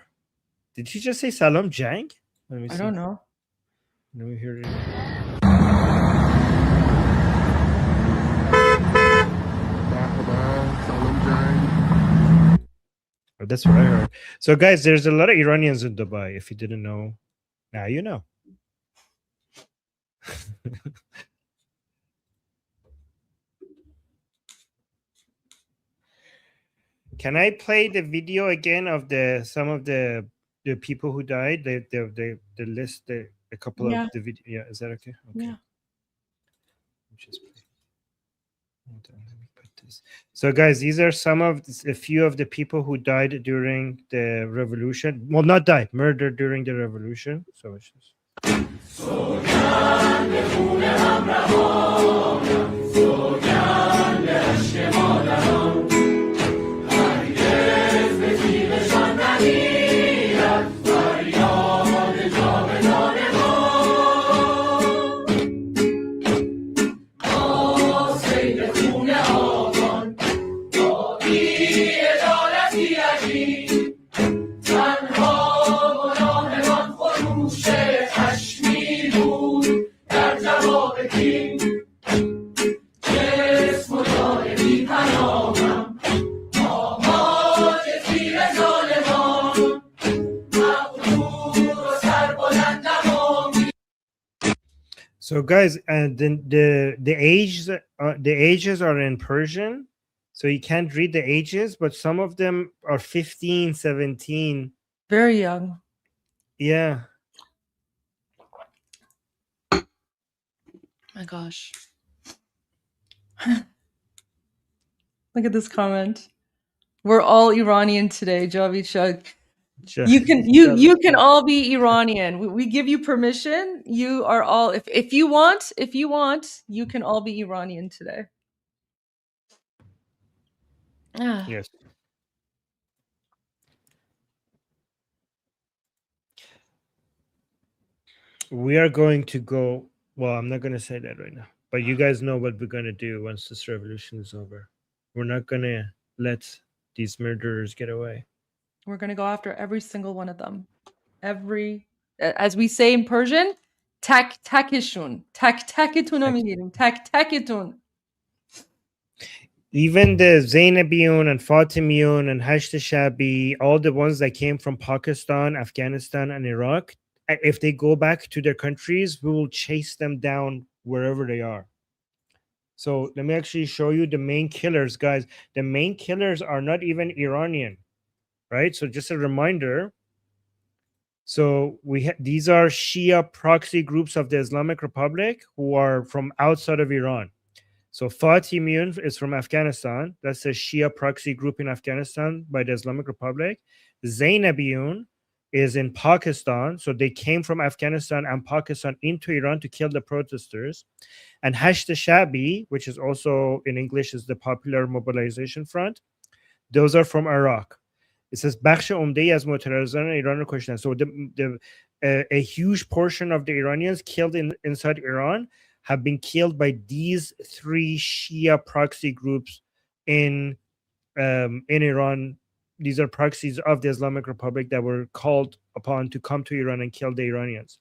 Did he just say salam jang? Let me see. I don't know. Let me hear it. Oh, that's what I heard. So guys, there's a lot of Iranians in Dubai. If you didn't know, now you know. Can I play the video again of some of the people who died? The list, a couple of the video. Yeah, is that okay? Okay. Yeah. Just play. Hold on, let me put this. So guys, these are a few of the people who died during the revolution. Well, not died, murdered during the revolution. So it's just. So guys, and then the ages are in Persian, so you can't read the ages, but some of them are 15, 17. Very young. Yeah. My gosh. Look at this comment. We're all Iranian today, Javid Shah. You can all be Iranian. We give you permission. You are all if you want, you can all be Iranian today. Yes. We are going to go. Well, I'm not going to say that right now, but you guys know what we're going to do once this revolution is over. We're not going to let these murderers get away. We're going to go after every single one of them. As we say in Persian, tak takishun. Tak takitun رو میگیریم. Tak takitun. Even the Zainabiyun and Fatimiyun and Hashd Shabi, all the ones that came from Pakistan, Afghanistan, and Iraq, if they go back to their countries, we will chase them down wherever they are. So let me actually show you the main killers, guys. The main killers are not even Iranian, right? So just a reminder. So these are Shia proxy groups of the Islamic Republic who are from outside of Iran. So Fatimiyyun is from Afghanistan. That's a Shia proxy group in Afghanistan by the Islamic Republic. Zainabiyun is in Pakistan. So they came from Afghanistan and Pakistan into Iran to kill the protesters. And Hasht Shabi, which is also in English is the Popular Mobilization Front. Those are from Iraq. It says بخش عمده‌ای از معترضان ایران رو کشتن. So a huge portion of the Iranians killed inside Iran have been killed by these three Shia proxy groups in Iran. These are proxies of the Islamic Republic that were called upon to come to Iran and kill the Iranians.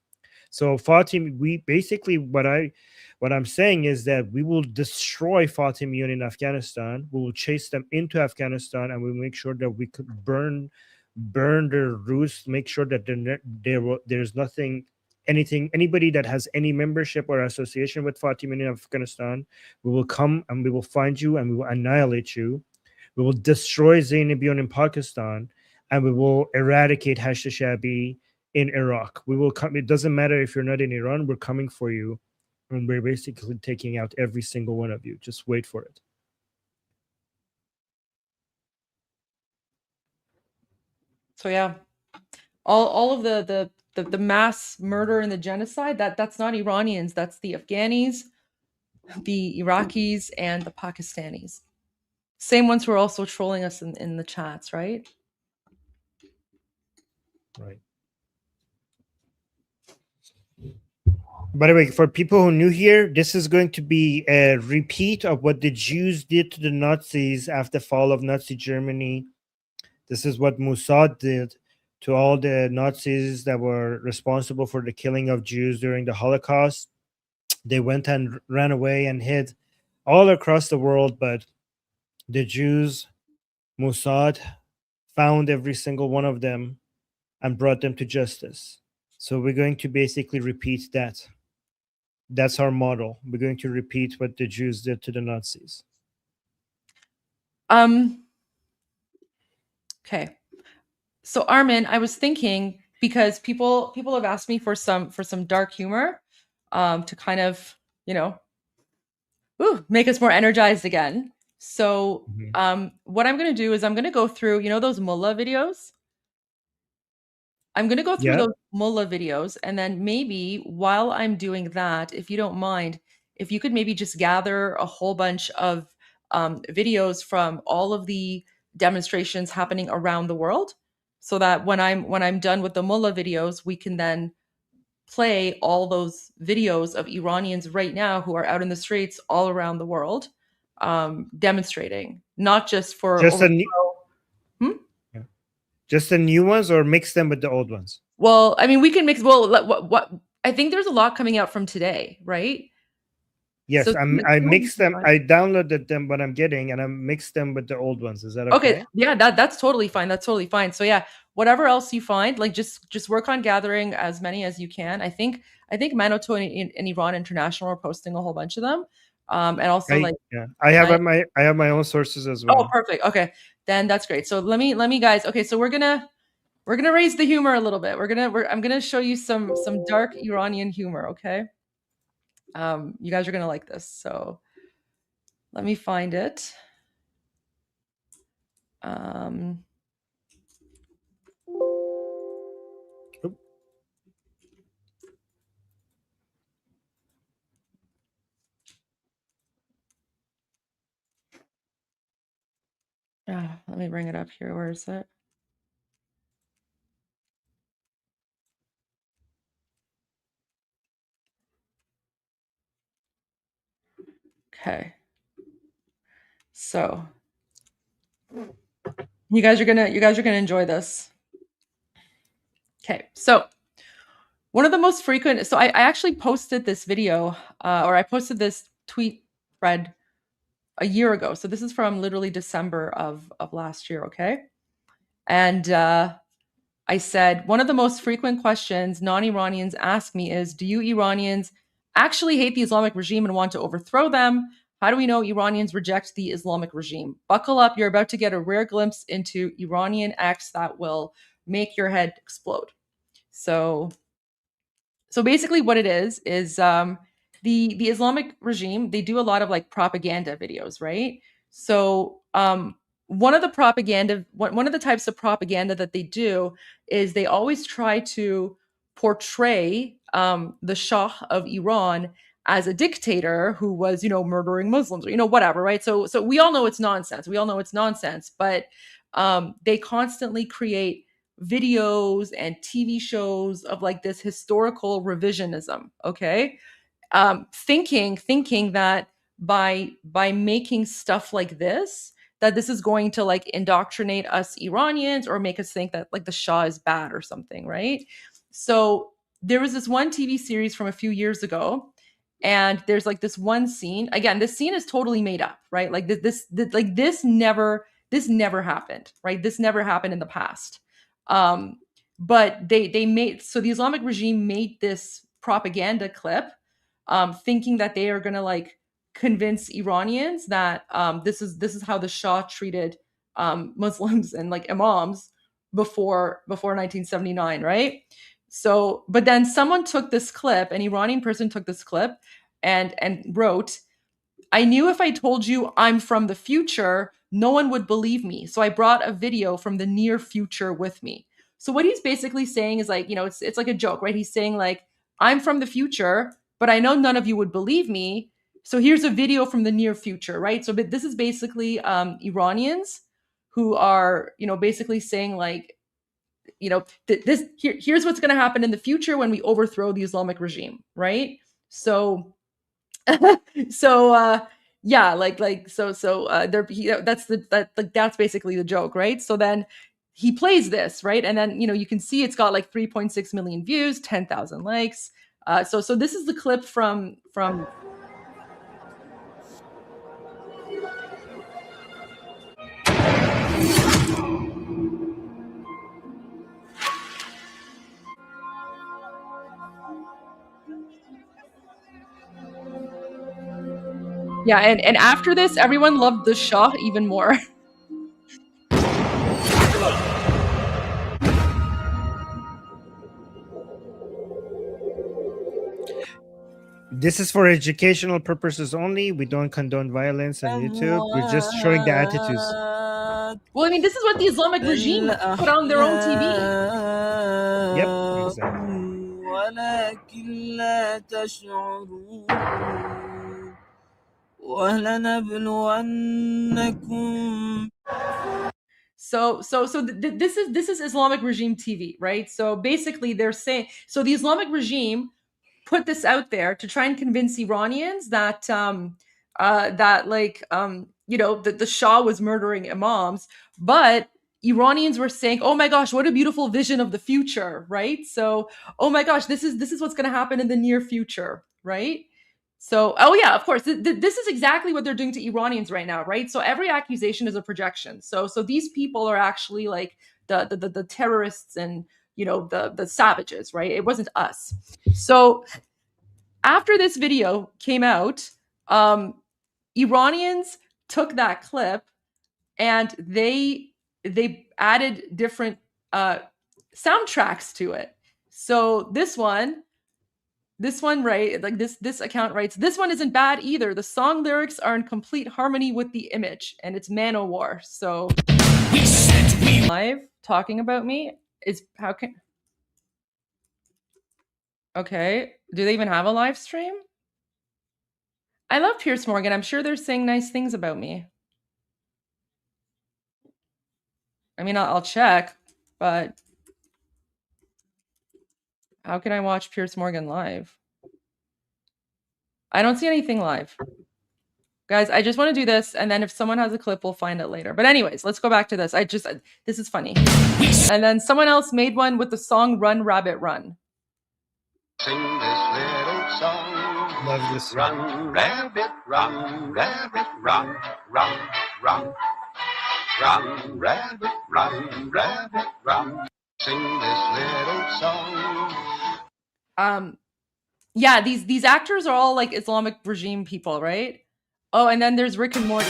So Fatim, we basically what I'm saying is that we will destroy Fatimiyyun in Afghanistan. We will chase them into Afghanistan, and we'll make sure that we could burn their roots. Make sure that there's anybody that has any membership or association with Fatimiyyun in Afghanistan. We will come and we will find you and we will annihilate you. We will destroy Zainabiyun in Pakistan, and we will eradicate Hasht Shabi in Iraq. We will come. It doesn't matter if you're not in Iran. We're coming for you, and we're basically taking out every single one of you. Just wait for it. So yeah, all of the mass murder and the genocide, that's not Iranians. That's the Afghanis, the Iraqis, and the Pakistanis. Same ones who are also trolling us in the chats, right? Right. By the way, for people who are new here, this is going to be a repeat of what the Jews did to the Nazis after the fall of Nazi Germany. This is what Mossad did to all the Nazis that were responsible for the killing of Jews during the Holocaust. They went and ran away and hid all across the world, but the Jews, Mossad, found every single one of them and brought them to justice. So we're going to basically repeat that. That's our model. We're going to repeat what the Jews did to the Nazis. Okay. So Armin, I was thinking, because people have asked me for some dark humor, to kind of, make us more energized again. So what I'm going to do is I'm going to go through, those mullah videos. I'm going to go through those mullah videos, and then maybe while I'm doing that, if you don't mind, if you could maybe just gather a whole bunch of videos from all of the demonstrations happening around the world, so that when I'm done with the mullah videos, we can then play all those videos of Iranians right now who are out in the streets all around the world, demonstrating, not just for just the new ones, or mix them with the old ones? Well, I mean, we can mix. Well, what I think there's a lot coming out from today, right? Yes, So I mixed them. I downloaded them, what I'm getting, and I mixed them with the old ones. Is that okay? Yeah, that's totally fine. That's totally fine. So yeah, whatever else you find, like just work on gathering as many as you can. I think Manoto and Iran International are posting a whole bunch of them, and also I have my own sources as well. Oh, perfect. Okay, then that's great. So let me guys. Okay, so we're gonna raise the humor a little bit. I'm gonna show you some dark Iranian humor. Okay. You guys are gonna like this. So let me find it. Let me bring it up here. Where is it? Okay. So you guys are gonna enjoy this. Okay. So one of the most frequent, so I actually posted this video, or I posted this tweet thread a year ago. So this is from literally December of last year. Okay. And I said, one of the most frequent questions non-Iranians ask me is, do you Iranians actually hate the Islamic regime and want to overthrow them? How do we know Iranians reject the Islamic regime? Buckle up. You're about to get a rare glimpse into Iranian acts that will make your head explode. So basically what it is the Islamic regime, they do a lot of like propaganda videos, right? So one of the types of propaganda that they do is they always try to portray the Shah of Iran as a dictator who was, murdering Muslims, or, whatever, right? So we all know it's nonsense. But they constantly create videos and TV shows of like this historical revisionism, okay? Thinking that by making stuff like this, that this is going to like indoctrinate us Iranians or make us think that like the Shah is bad or something, right? So there was this one TV series from a few years ago, and there's like this one scene. Again, this scene is totally made up, right? Like this never happened, right? This never happened in the past. But they made, so the Islamic regime made this propaganda clip, thinking that they are going to like convince Iranians that this is how the Shah treated Muslims and like imams before 1979, right? So, but then someone took this clip, an Iranian person took this clip and wrote, "I knew if I told you I'm from the future, no one would believe me. So I brought a video from the near future with me." So what he's basically saying is like, it's like a joke, right? He's saying like, I'm from the future, but I know none of you would believe me. So here's a video from the near future, right? So but this is basically Iranians who are, basically saying like, here's what's going to happen in the future when we overthrow the Islamic regime, right? So yeah, that's basically the joke, right? So then he plays this, right? And then you can see it's got like 3.6 million views, 10,000 likes. So this is the clip from yeah, and after this, everyone loved the Shah even more. This is for educational purposes only. We don't condone violence on YouTube. We're just showing the attitudes. Well, I mean, this is what the Islamic regime put on their own TV. Yep, exactly. So this is Islamic regime TV, right? So basically they're saying, so the Islamic regime put this out there to try and convince Iranians that the Shah was murdering imams, but Iranians were saying, "Oh my gosh, what a beautiful vision of the future," right? So, "Oh my gosh, this is what's going to happen in the near future," right? So, oh yeah, of course, this is exactly what they're doing to Iranians right now, right? So every accusation is a projection. So these people are actually like the terrorists and the savages, right? It wasn't us. So after this video came out, Iranians took that clip and they added different soundtracks to it. So this one, right, like this account writes, "This one isn't bad either. The song lyrics are in complete harmony with the image, and it's Manowar." So live talking about me is how can okay? Do they even have a live stream? I love Piers Morgan. I'm sure they're saying nice things about me. I mean, I'll check, but how can I watch Piers Morgan live? I don't see anything live. Guys, I just want to do this, and then if someone has a clip, we'll find it later. But anyways, let's go back to this. This is funny. And then someone else made one with the song Run, Rabbit, Run. Sing this little song. Love this song. Run, rabbit, run, rabbit, run, run, run. Run, rabbit, run, rabbit, run. Sing this little song. Yeah, these actors are all like Islamic regime people, right? Oh, and then there's Rick and Morty.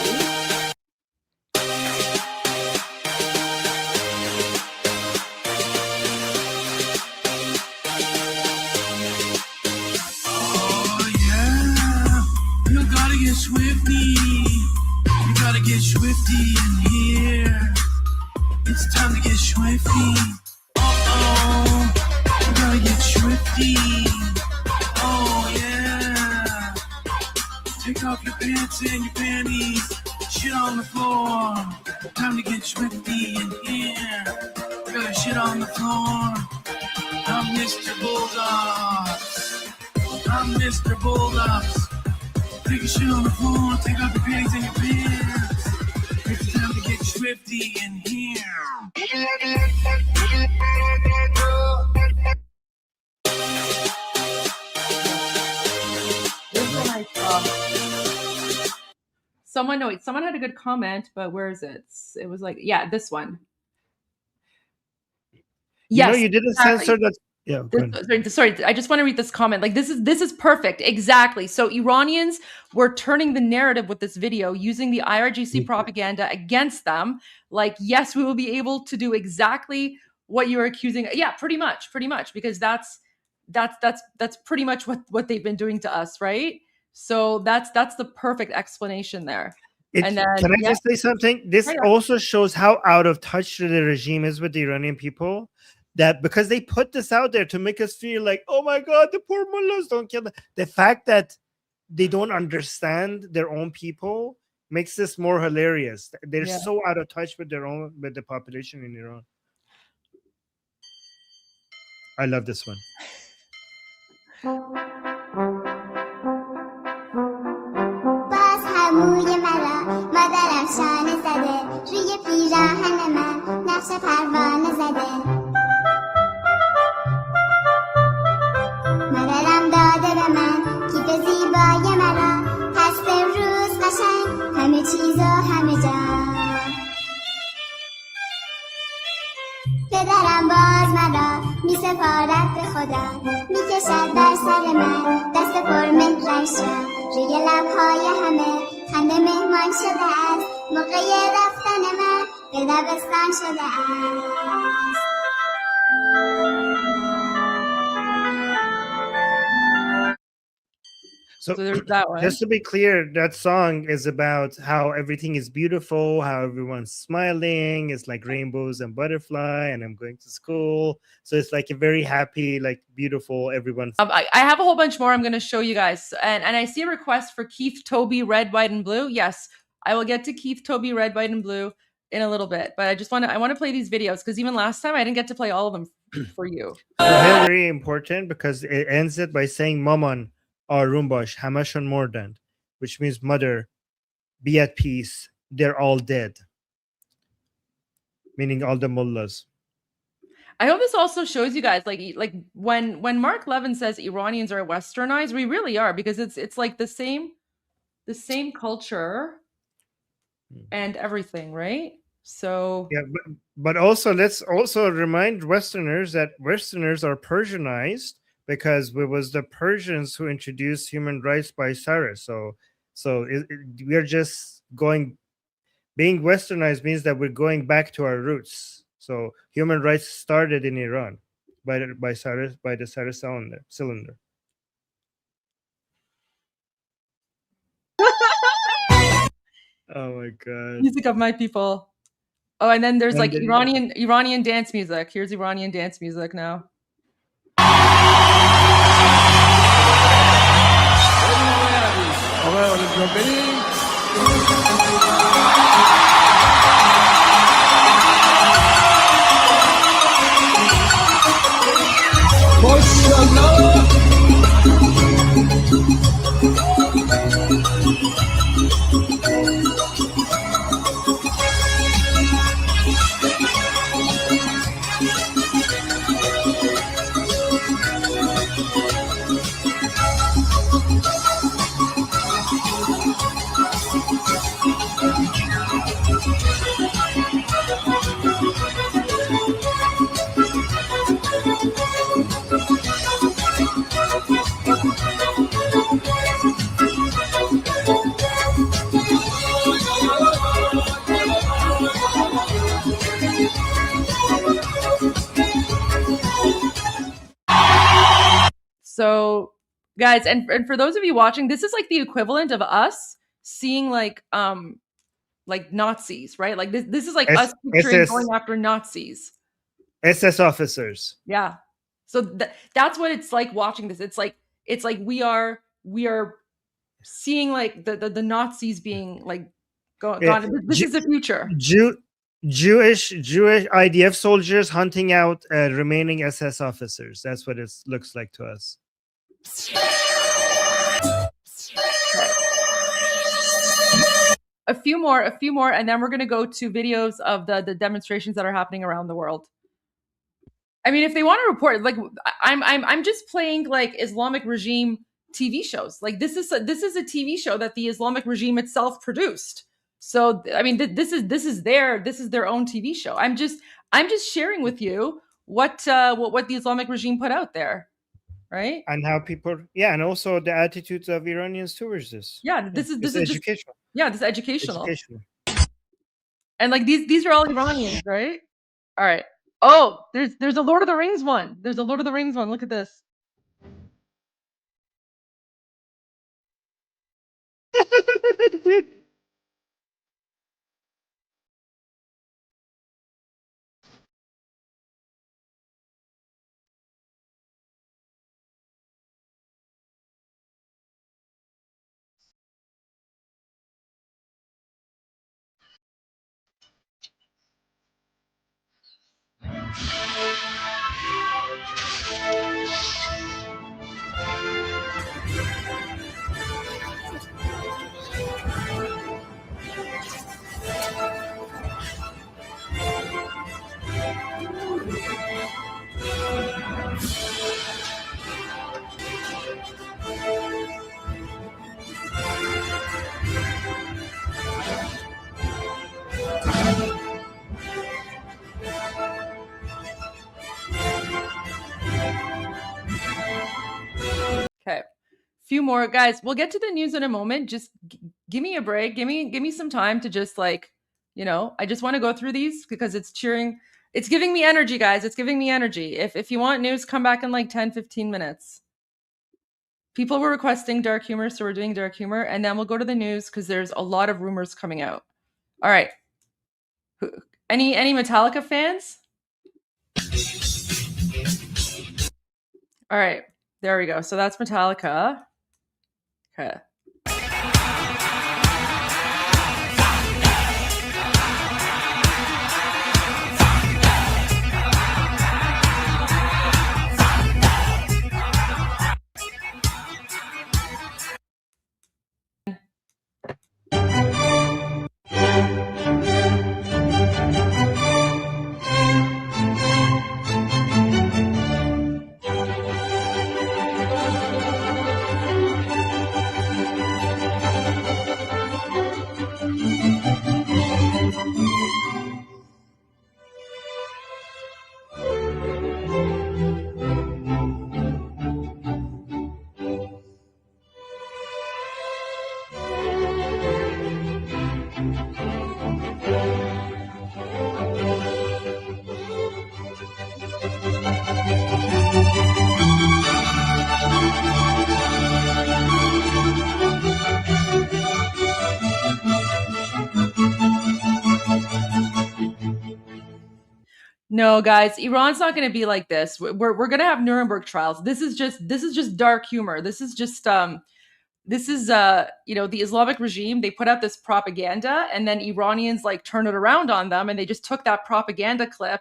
in here. It's time to get swifty. Uh-oh, we gotta get swifty. Oh yeah. Take off your pants and your panties. Shit on the floor. Time to get swifty in here. We gotta shit on the floor. I'm Mr. Bulldogs. I'm Mr. Bulldogs. Take a shit on the floor. Take off your panties and your pants. It's time to get swifty in here. Someone had a good comment, but where is it? It was like, yeah, this one. Yes, You didn't exactly. censor that. Yeah, go ahead. Sorry, I just want to read this comment. Like, this is perfect. Exactly. So Iranians were turning the narrative with this video, using the IRGC propaganda against them. Like, yes, we will be able to do exactly what you're accusing. Yeah, pretty much, because that's pretty much what they've been doing to us, right? So that's the perfect explanation there. And then, Can I just say something? This also shows how out of touch the regime is with the Iranian people. That because they put this out there to make us feel like, oh my God, the poor mullahs don't kill them. The fact that they don't understand their own people makes this more hilarious. They're so out of touch with the population in Iran. I love this one. موی مرا مادرم شانه زده روی پیراهن من نقش پروانه زده مادرم داده به من کیف زیبای مرا پس امروز قشنگ همه چیز و همه جا پدرم باز مرا می سپارد به خدا می کشد در سر من دست پر مهرش را روی لبهای همه خنده مهمان شده است موقع رفتن من به دبستان شده است So there's that one. Just to be clear, that song is about how everything is beautiful, how everyone's smiling. It's like rainbows and butterfly, and I'm going to school. So it's like a very happy, like beautiful, everyone. I have a whole bunch more I'm going to show you guys. And I see a request for Keith Toby, Red, White, and Blue. Yes, I will get to Keith Toby, Red, White, and Blue in a little bit. But I want to play these videos because even last time I didn't get to play all of them for you. They're very important because it ends it by saying Maman Rumbash Hamashon Mordand, which means mother, be at peace. They're all dead. Meaning all the mullahs. I hope this also shows you guys like when Mark Levin says Iranians are westernized, we really are, because it's like the same culture and everything, right? So yeah, but also let's also remind Westerners that Westerners are Persianized because it was the Persians who introduced human rights by Cyrus. So we are just being Westernized means that we're going back to our roots. So human rights started in Iran by Cyrus, by the Cyrus cylinder. Oh my God! Music of my people. Oh, and then there's like Iranian dance music. Here's Iranian dance music now. So guys, and for those of you watching, this is like the equivalent of us seeing like like Nazis, right? Like this is like us picturing going after Nazis. SS officers. Yeah. So that's what it's like watching this. It's like we are seeing like the Nazis being like gone. This is the future. Jewish IDF soldiers hunting out remaining SS officers. That's what it looks like to us. A few more, and then we're gonna go to videos of the demonstrations that are happening around the world. I mean, if they want to report, like I'm just playing like Islamic regime TV shows. Like this is a TV show that the Islamic regime itself produced. So I mean, this is their own TV show. I'm just sharing with you what the Islamic regime put out there, right? And how people, and also the attitudes of Iranians towards this. Yeah, this is educational. This is educational. And like these are all Iranians, right? All right. Oh, there's a Lord of the Rings one. There's a Lord of the Rings one. Look at this. Okay. Few more guys. We'll get to the news in a moment. Just give me a break. Give me some time to just like, I just want to go through these because it's cheering. It's giving me energy, guys. It's giving me energy. If you want news, come back in like 10-15 minutes. People were requesting dark humor, so we're doing dark humor, and then we'll go to the news because there's a lot of rumors coming out. All right. Any Metallica fans? All right. There we go. So that's Metallica. Okay. No, guys, Iran's not going to be like this. We're going to have Nuremberg trials. This is just dark humor. This is the Islamic regime. They put out this propaganda, and then Iranians like turn it around on them, and they just took that propaganda clip,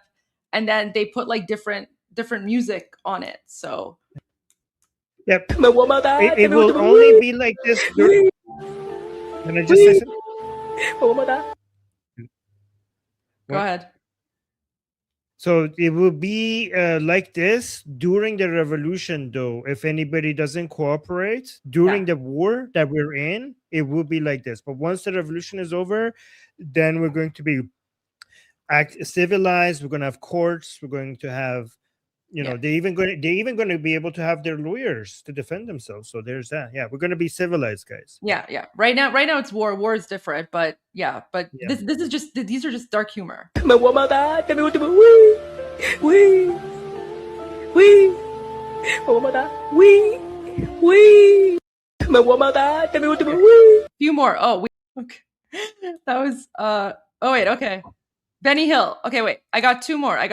and then they put like different music on it. So, yep, it will only be like this. Can I just say something? Go ahead. So it will be like this during the revolution, though. If anybody doesn't cooperate during the war that we're in, it will be like this. But once the revolution is over, then we're going to be civilized. We're going to have courts. We're going to have, they're even going to be able to have their lawyers to defend themselves. So there's that. Yeah, we're going to be civilized, guys. Yeah. Right now it's war. War is different, but this is just these are just dark humor. Few more. Oh, okay. That was oh wait, okay. Benny Hill. Okay, wait. I got two more. I'll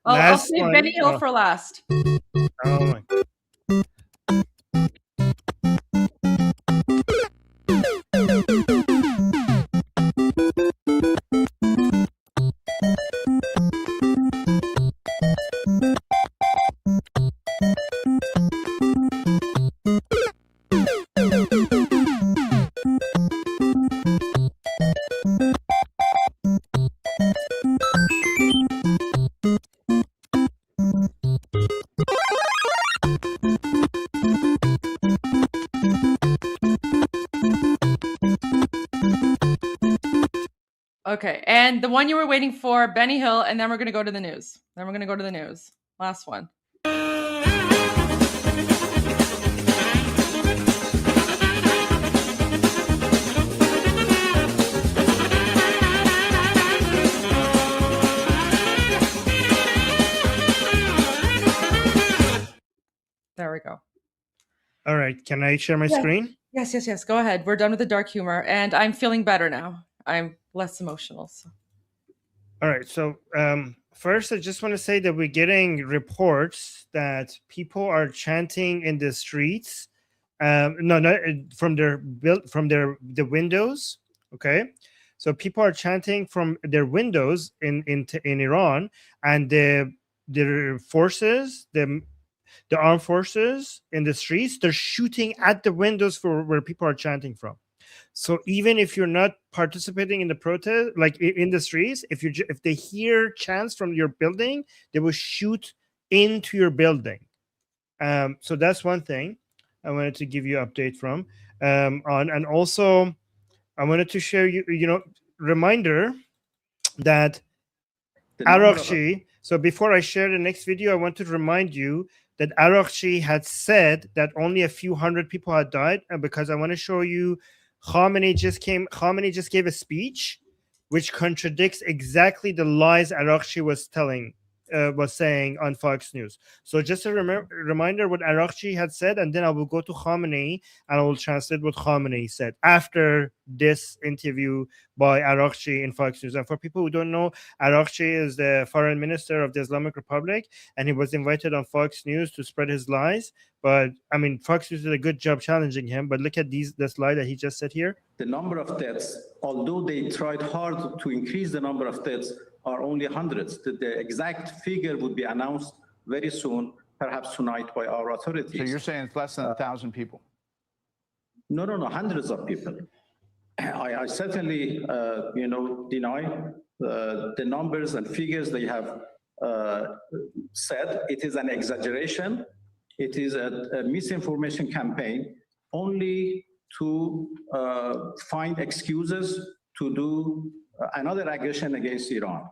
Last save one. Benny Hill Oh. for last. Oh my. Okay, and the one you were waiting for, Benny Hill, and then we're gonna go to the news. Last one. There we go. All right. Can I share my screen? Yes. Go ahead. We're done with the dark humor, and I'm feeling better now. I'm less emotional. So. All right. So first, I just want to say that we're getting reports that people are chanting in the streets. No, not from the windows. Okay. So people are chanting from their windows in Iran, and the forces, the armed forces in the streets, they're shooting at the windows for where people are chanting from. So even if you're not participating in the protest, like in the streets, if they hear chants from your building, they will shoot into your building. So that's one thing I wanted to give you an update from on, and also I wanted to share reminder that Arakchi. So before I share the next video, I want to remind you that Arakchi had said that only a few hundred people had died, and because I want to show you, Khamenei just gave a speech which contradicts exactly the lies Arakchi was saying on Fox News. So just a reminder what Arakchi had said, and then I will go to Khamenei and I will translate what Khamenei said after this interview by Arakchi in Fox News. And for people who don't know, Arakchi is the foreign minister of the Islamic Republic, and he was invited on Fox News to spread his lies. But I mean, Fox News did a good job challenging him. But look at this lie that he just said here. The number of deaths, although they tried hard to increase the number of deaths, are only hundreds. The exact figure would be announced very soon, perhaps tonight, by our authorities. So you're saying it's less than 1,000 people? No, hundreds of people. I certainly, deny the numbers and figures they have said. It is an exaggeration. It is a misinformation campaign only to find excuses to do another aggression against Iran.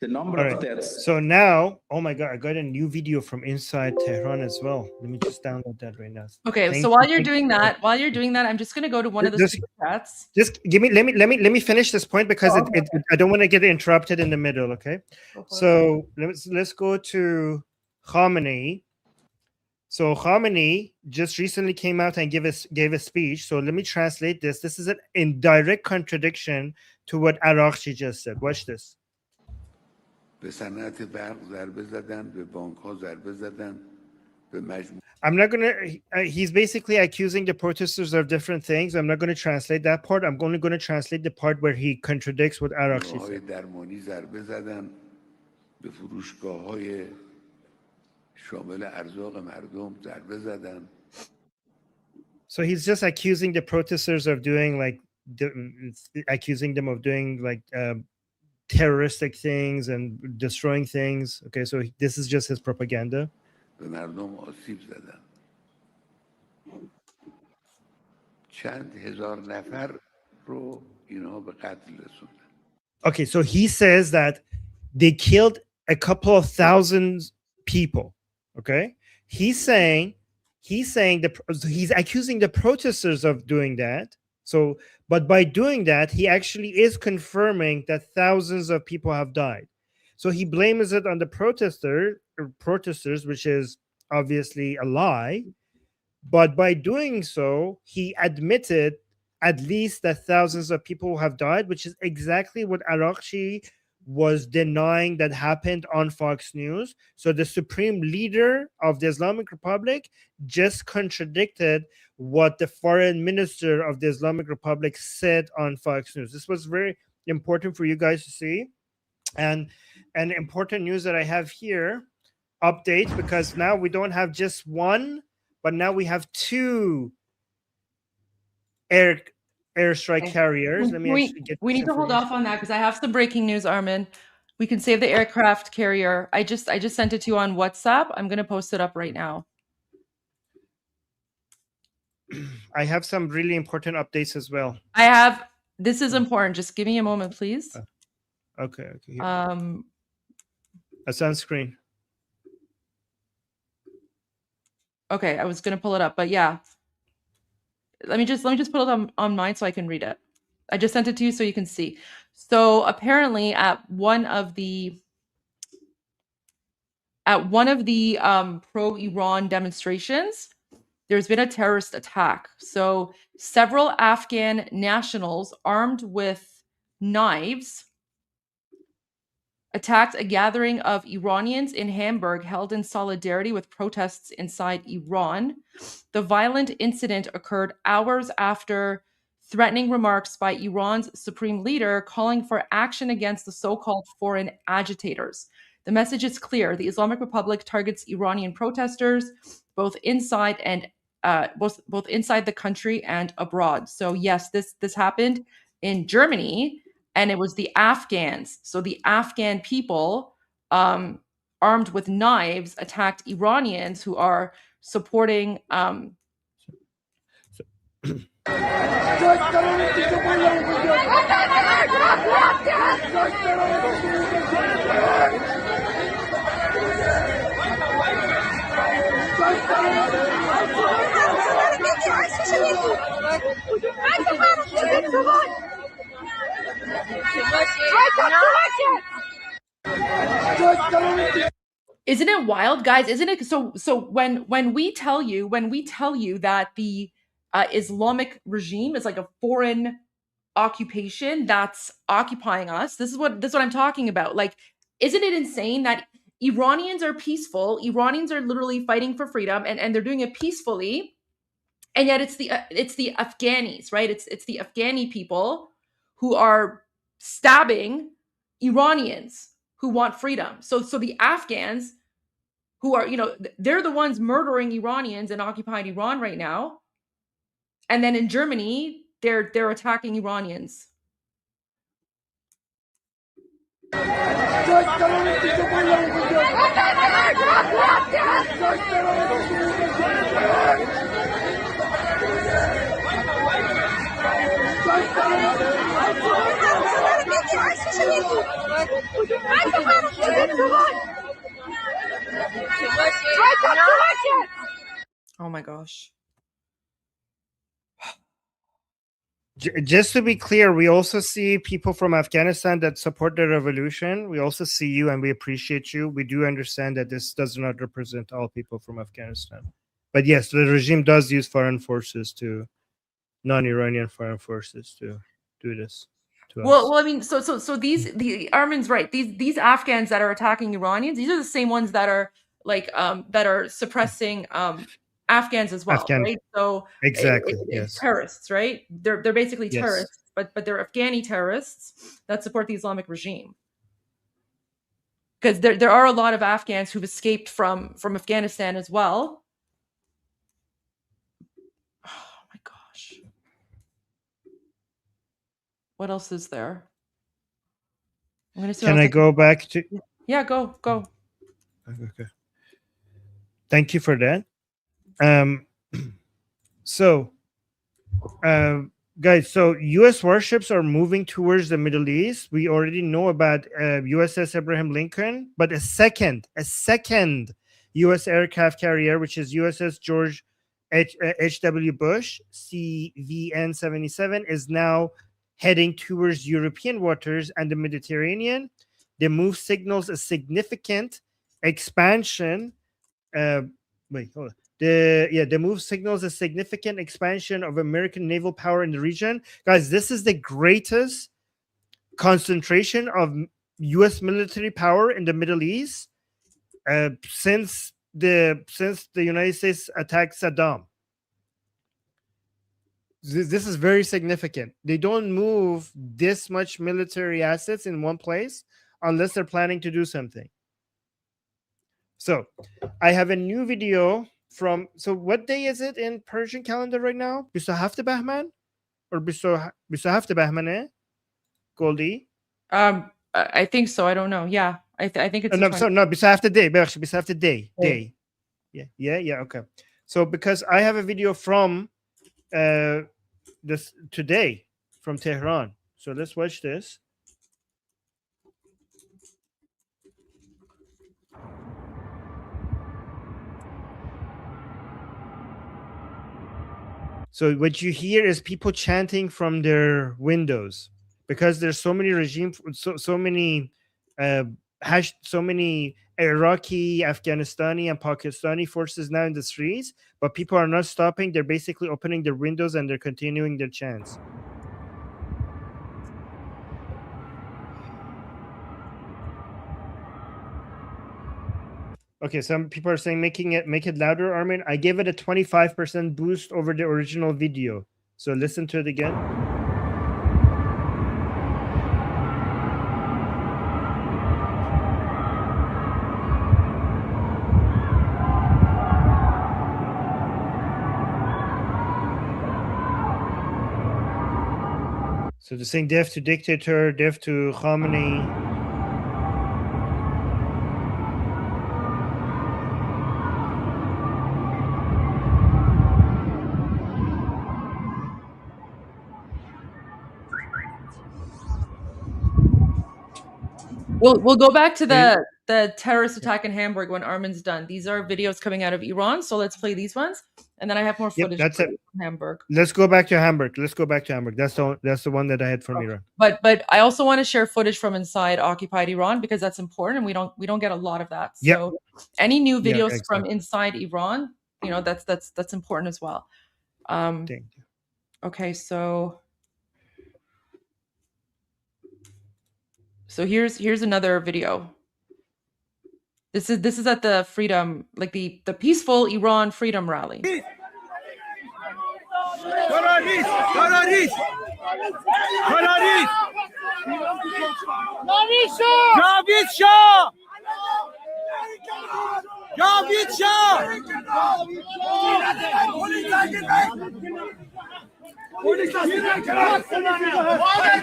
The number of deaths. So now, oh my God, I got a new video from inside Tehran as well. Let me just download that right now. Okay, so while you're doing that, I'm just gonna go to one of the super chats. Just let me finish this point because I don't want to get interrupted in the middle. Okay, so let's go to Khamenei. So Khamenei just recently came out and gave a speech. So let me translate this. This is in direct contradiction to what Arakchi just said. Watch this. I'm not gonna. He's basically accusing the protesters of different things. I'm not going to translate that part. I'm only going to translate the part where he contradicts what Arakchi said. So he's just accusing the protesters of doing accusing them of doing terroristic things and destroying things. Okay, so this is just his propaganda. Okay, so he says that they killed a couple of thousand people. Okay, he's accusing the protesters of doing that. So, but by doing that, he actually is confirming that thousands of people have died. So he blames it on the protesters, which is obviously a lie. But by doing so, he admitted at least that thousands of people have died, which is exactly what Arakchi was denying that happened on Fox News. So the supreme leader of the Islamic Republic just contradicted what the foreign minister of the Islamic Republic said on Fox News. This was very important for you guys to see. And an important news that I have here, update, because now we don't have just one, but now we have two airstrike carriers. Let me actually get we this need to hold information. off on that because I have some breaking news, Armin. We can save the aircraft carrier. I just sent it to you on WhatsApp. I'm going to post it up right now. I have some really important updates as well. This is important. Just give me a moment, please. Okay. That's on screen. Okay, I was going to pull it up, but yeah. Let me just put it on mine so I can read it. I just sent it to you so you can see. So apparently at one of the pro-Iran demonstrations, there's been a terrorist attack. So several Afghan nationals armed with knives attacked a gathering of Iranians in Hamburg held in solidarity with protests inside Iran. The violent incident occurred hours after threatening remarks by Iran's supreme leader calling for action against the so-called foreign agitators. The message is clear. The Islamic Republic targets Iranian protesters both inside the country and abroad. So yes, this happened in Germany. And it was the Afghans. So the Afghan people, armed with knives, attacked Iranians who are supporting. Isn't it wild, guys? Isn't it so when we tell you that the Islamic regime is like a foreign occupation that's occupying us, this is what I'm talking about. Like, isn't it insane that Iranians are peaceful? Iranians are literally fighting for freedom and they're doing it peacefully. And yet it's the Afghanis, right? It's the Afghani people who are stabbing Iranians who want freedom. So the Afghans who are, they're the ones murdering Iranians and occupying Iran right now. And then in Germany, they're attacking Iranians. Oh my gosh. Just to be clear, we also see people from Afghanistan that support the revolution. We also see you and we appreciate you. We do understand that this does not represent all people from Afghanistan. But yes, the regime does use foreign forces to non-Iranian foreign forces to do this. Well, I mean, so the Armin's right. These Afghans that are attacking Iranians, these are the same ones that are like that are suppressing Afghans as well, right? So exactly, it's terrorists, right? They're basically terrorists, but they're Afghani terrorists that support the Islamic regime. Because there are a lot of Afghans who've escaped from Afghanistan as well. Oh my gosh. What else is there? I'm gonna see. Can I go back to? Yeah, go. Okay. Thank you for that. Guys, so U.S. warships are moving towards the Middle East. We already know about USS Abraham Lincoln, but a second U.S. aircraft carrier, which is USS George H.W. Bush, CVN-77, is now heading towards European waters and the Mediterranean. The move signals a significant expansion. The move signals a significant expansion of American naval power in the region. Guys, this is the greatest concentration of U.S. military power in the Middle East since the United States attacked Saddam. This is very significant. They don't move this much military assets in one place unless they're planning to do something. So I have a new video from, so what day is it in Persian calendar right now? 27 بهمن or 27 بهمنه? Goldie? I think so. I don't know. Yeah, I think it's no, so no, 27 day. 27 day. Yeah, okay. So because I have a video from this today from Tehran. So let's watch this. So what you hear is people chanting from their windows because there's so many so many Iraqi, Afghanistani, and Pakistani forces now in the streets, but people are not stopping. They're basically opening their windows and they're continuing their chants. Okay, some people are saying make it louder, Armin. I gave it a 25% boost over the original video. So listen to it again. So they're saying death to dictator, death to Khamenei. We'll go back to the terrorist attack in Hamburg when Armin's done. These are videos coming out of Iran, so let's play these ones, and then I have more footage from Hamburg. Let's go back to Hamburg. That's the one that I had from Iran. But I also want to share footage from inside occupied Iran because that's important, and we don't get a lot of that. So any new videos from inside Iran, that's important as well. Thank you. Okay, so here's another video. This is at the freedom, like the peaceful Iran freedom rally.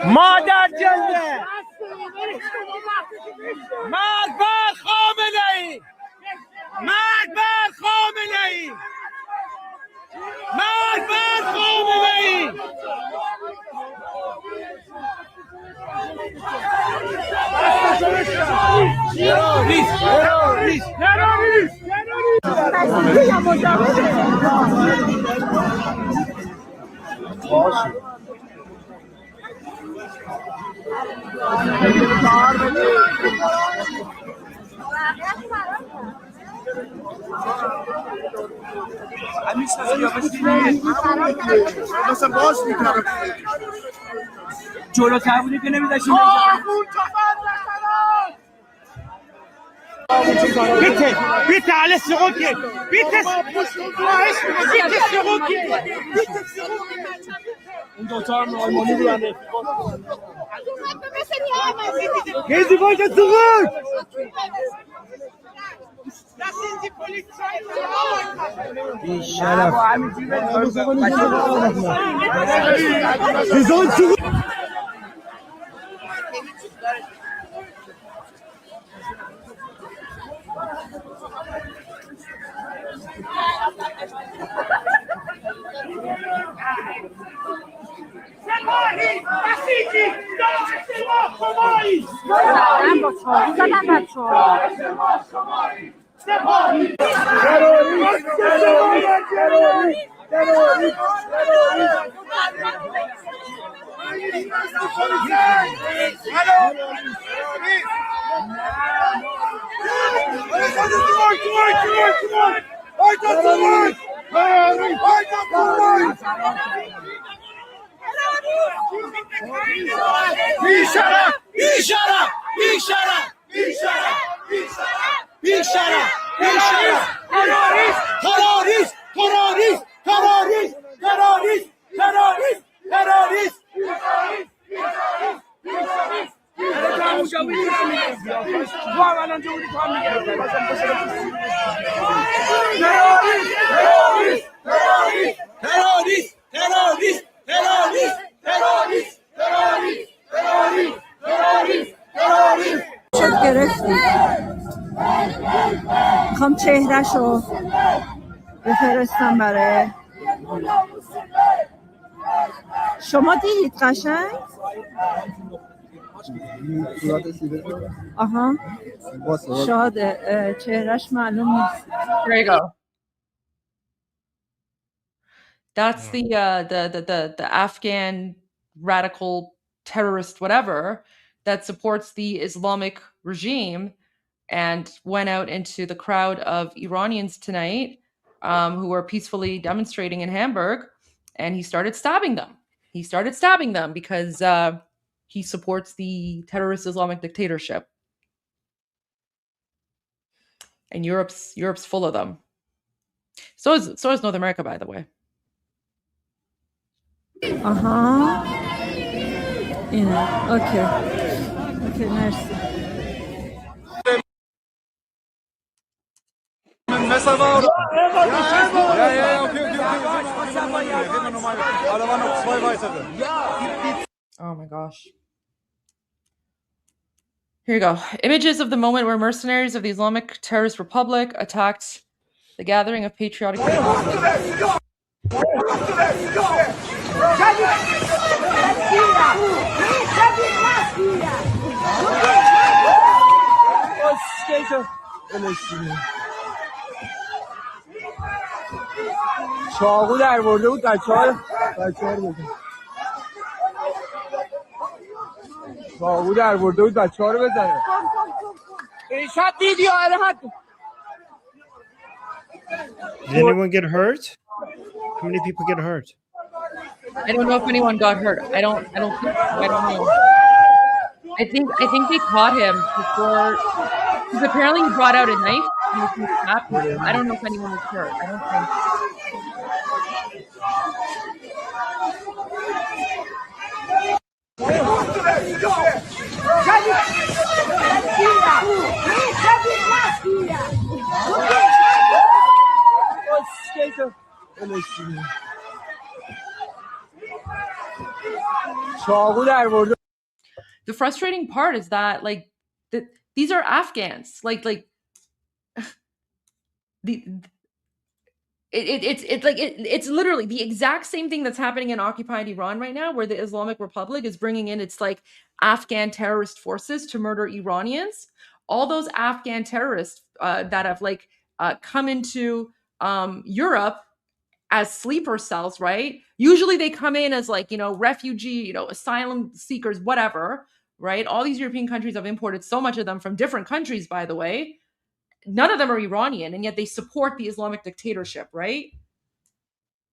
مادر جنده مرگ بر خامنه ای مرگ بر خامنه ای مرگ بر خامنه ای جلوتر بودی که نمی‌داشتیم بیته علی سقوطی بیته سقوطی اون دوتا هم آلمانی بودن گیزی باشه سقوط بیشرف شد گرفتید میخوام چهرهشو بفرستم برای شما دیدید قشنگ آها شاده چهرهش معلوم نیست There you go. That's the Afghan radical terrorist whatever that supports the Islamic regime and went out into the crowd of Iranians tonight who were peacefully demonstrating in Hamburg, and he started stabbing them. He started stabbing them because he supports the terrorist Islamic dictatorship. And Europe's full of them. So is North America, by the way. آها اینه اوکی مرسی Oh my gosh. Here you go. Images of the moment where mercenaries of the Islamic Terrorist Republic attacked the gathering of patriotic Muslims. چاقو در برده بود بچه‌ها رو بزن چاقو در برده بود بچه‌ها رو بزنه شب ویدیو راحت Did anyone get hurt? How many people get hurt? I don't know if anyone got hurt. I don't know. I think they caught him before, because apparently he brought out a knife and was stabbed. I don't know if anyone was hurt. I don't think. The frustrating part is that these are Afghans. It's literally the exact same thing that's happening in occupied Iran right now, where the Islamic Republic is bringing in its Afghan terrorist forces to murder Iranians. All those Afghan terrorists that have come into Europe as sleeper cells, right? Usually they come in as refugee, asylum seekers, whatever, right? All these European countries have imported so much of them from different countries, by the way. None of them are Iranian, and yet they support the Islamic dictatorship, right?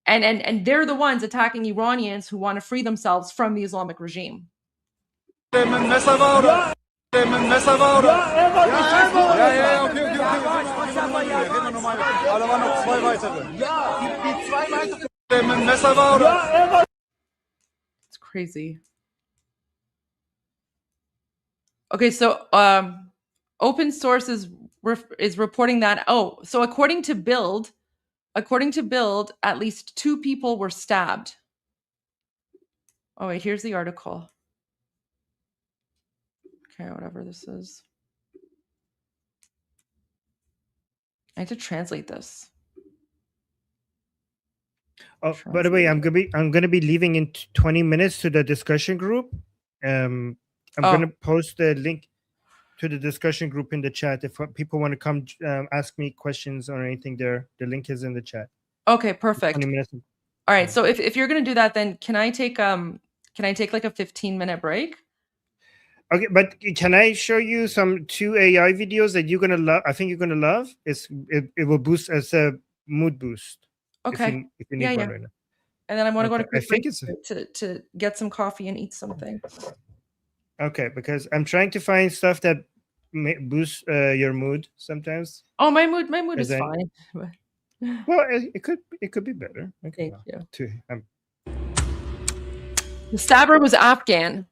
And they're the ones attacking Iranians who want to free themselves from the Islamic regime. It's crazy. Okay, so open source is reporting that, so according to Build, at least 2 people were stabbed. Oh wait, here's the article. Okay, whatever this is. I have to translate this. Oh, by the way, I'm gonna be leaving in 20 minutes to the discussion group. I'm gonna post the link to the discussion group in the chat. If people want to come ask me questions or anything, there, the link is in the chat. Okay, perfect. 20 minutes. All right, so if you're gonna do that, then can I take a 15-minute break? Okay, but can I show you some 2 AI videos that you're gonna love? I think you're gonna love. It will boost as mood boost. Okay. If you need one right now. And then I want to go to Okay, I quick think break to get some coffee and eat something. Okay, because I'm trying to find stuff that boosts your mood sometimes. Oh, my mood And is then- fine. Well, it could be better. Okay, Thank you. The stabber was Afghan.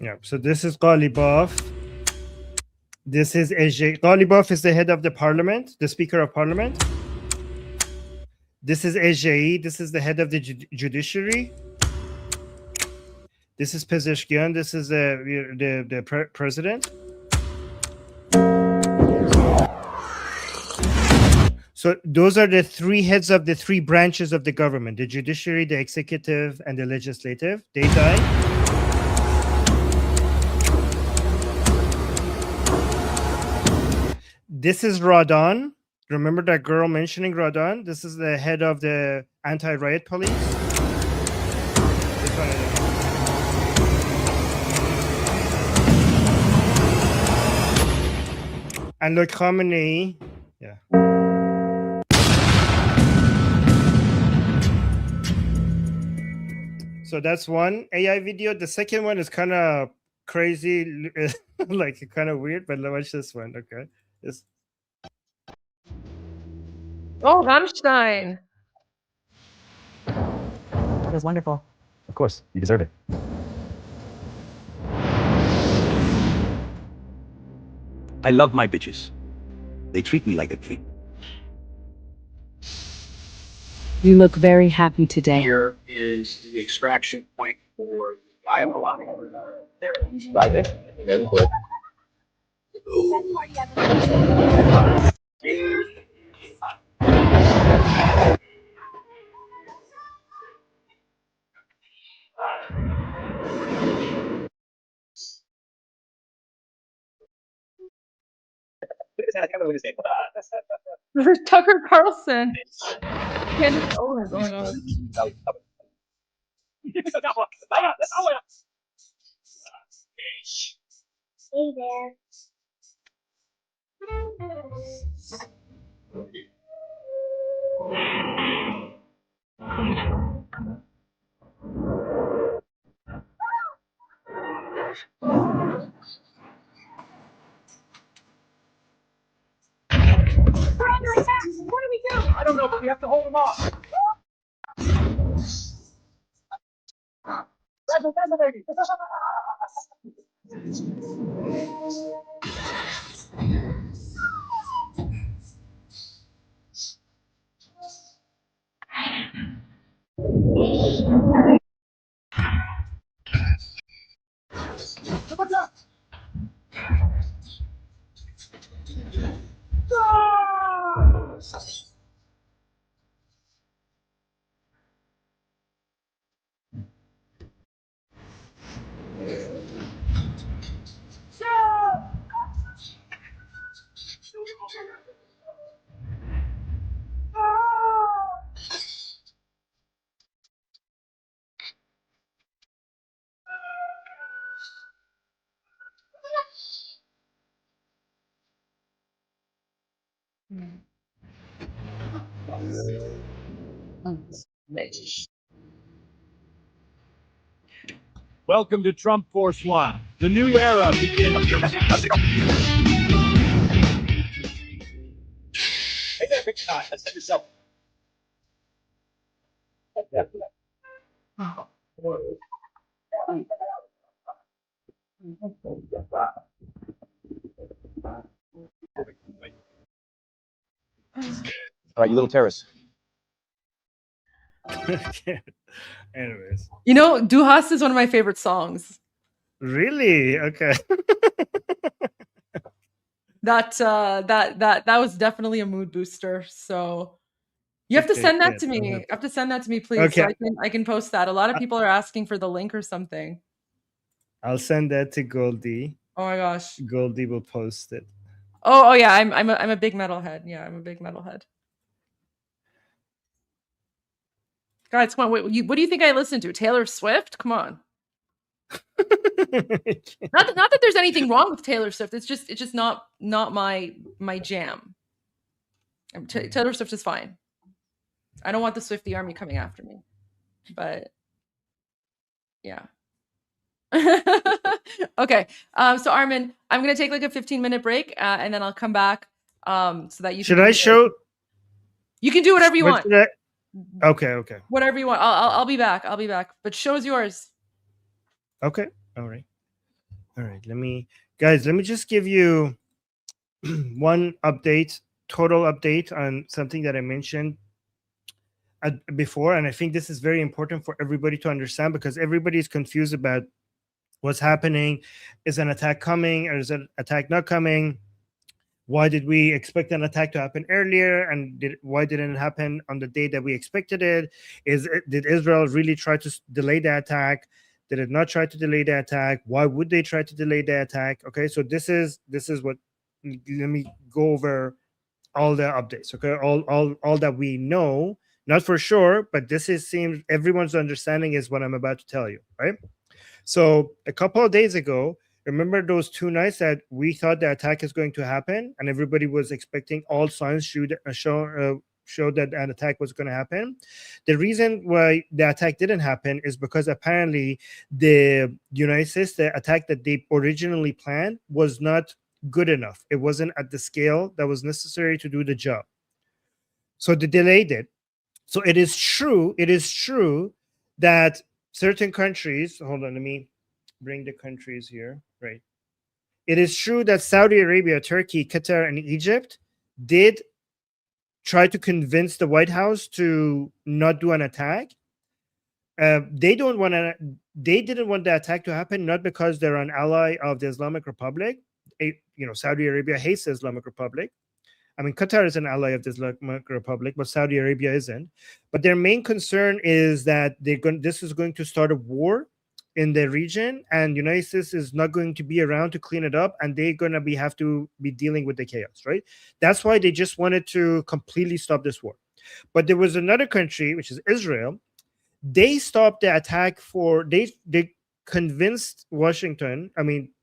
Yeah, so this is Ghalibaf. This is AJ. Ghalibaf is the head of the parliament, the speaker of parliament. This is AJI. This is the head of the judiciary. This is Pezeshkian. This is the president. So those are the three heads of the three branches of the government: the judiciary, the executive, and the legislative. They died. This is Radan. Remember that girl mentioning Radan? This is the head of the anti-riot police. This one and look, Khamenei. Yeah. So that's one AI video. The second one is kind of crazy, like kind of weird, but watch this one. Okay. Oh, Rammstein. It was wonderful. Of course, you deserve it. I love my bitches. They treat me like a king. You look very happy today. Here is the extraction point for dialogue. There. Right there. Very good. Tucker Carlson. Candace Owens. Oh my god. Hey there. What do we do? I don't know, but we have to hold them off. Welcome to Trump Force One. The new era begins. Hey there, big shot. Let's set yourself. Yeah. All right, you little terrorist. Anyways. You know, Duhas is one of my favorite songs. Really? Okay. That was definitely a mood booster. So You have to Okay, send that good. to me. You have to send that to me, please, Okay. so I can post that. A lot of people are asking for the link or something. I'll send that to Goldie. Oh my gosh. Goldie will post it. Oh yeah, I'm a big metalhead. Yeah, I'm a big metalhead. Guys, come on. What do you think I listen to? Taylor Swift? Come on. Not that there's anything wrong with Taylor Swift. It's just not my jam. Taylor Swift is fine. I don't want the Swiftie army coming after me. But yeah. Okay. So Armin, I'm gonna take like a 15-minute break, and then I'll come back. So that you should I show? You can do whatever you want. Okay. Whatever you want. I'll be back. I'll be back. But show's yours. Okay. All right. Let me just give you one total update on something that I mentioned before, and I think this is very important for everybody to understand, because everybody is confused about what's happening. Is an attack coming, or is an attack not coming? Why did we expect an attack to happen earlier, and why didn't it happen on the day that we expected it? Did Israel really try to delay the attack? Did it not try to delay the attack? Why would they try to delay the attack? Okay, so this is what, let me go over all the updates. Okay, all that we know, not for sure, but seems everyone's understanding is what I'm about to tell you, right? So a couple of days ago, remember those 2 nights that we thought the attack is going to happen, and everybody was expecting, all signs show that an attack was going to happen. The reason why the attack didn't happen is because apparently the United States, the attack that they originally planned, was not good enough. It wasn't at the scale that was necessary to do the job. So they delayed it. So it is true that certain countries, hold on, let me bring the countries here, right? It is true that Saudi Arabia, Turkey, Qatar, and Egypt did try to convince the White House to not do an attack. They didn't want the attack to happen, not because they're an ally of the Islamic Republic. Saudi Arabia hates the Islamic Republic. I mean, Qatar is an ally of the Islamic Republic, but Saudi Arabia isn't. But their main concern is that this is going to start a war in the region, and United States is not going to be around to clean it up, and they're going to have to be dealing with the chaos, right? That's why they just wanted to completely stop this war. But there was another country, which is Israel. They stopped the attack they convinced Washington. I mean,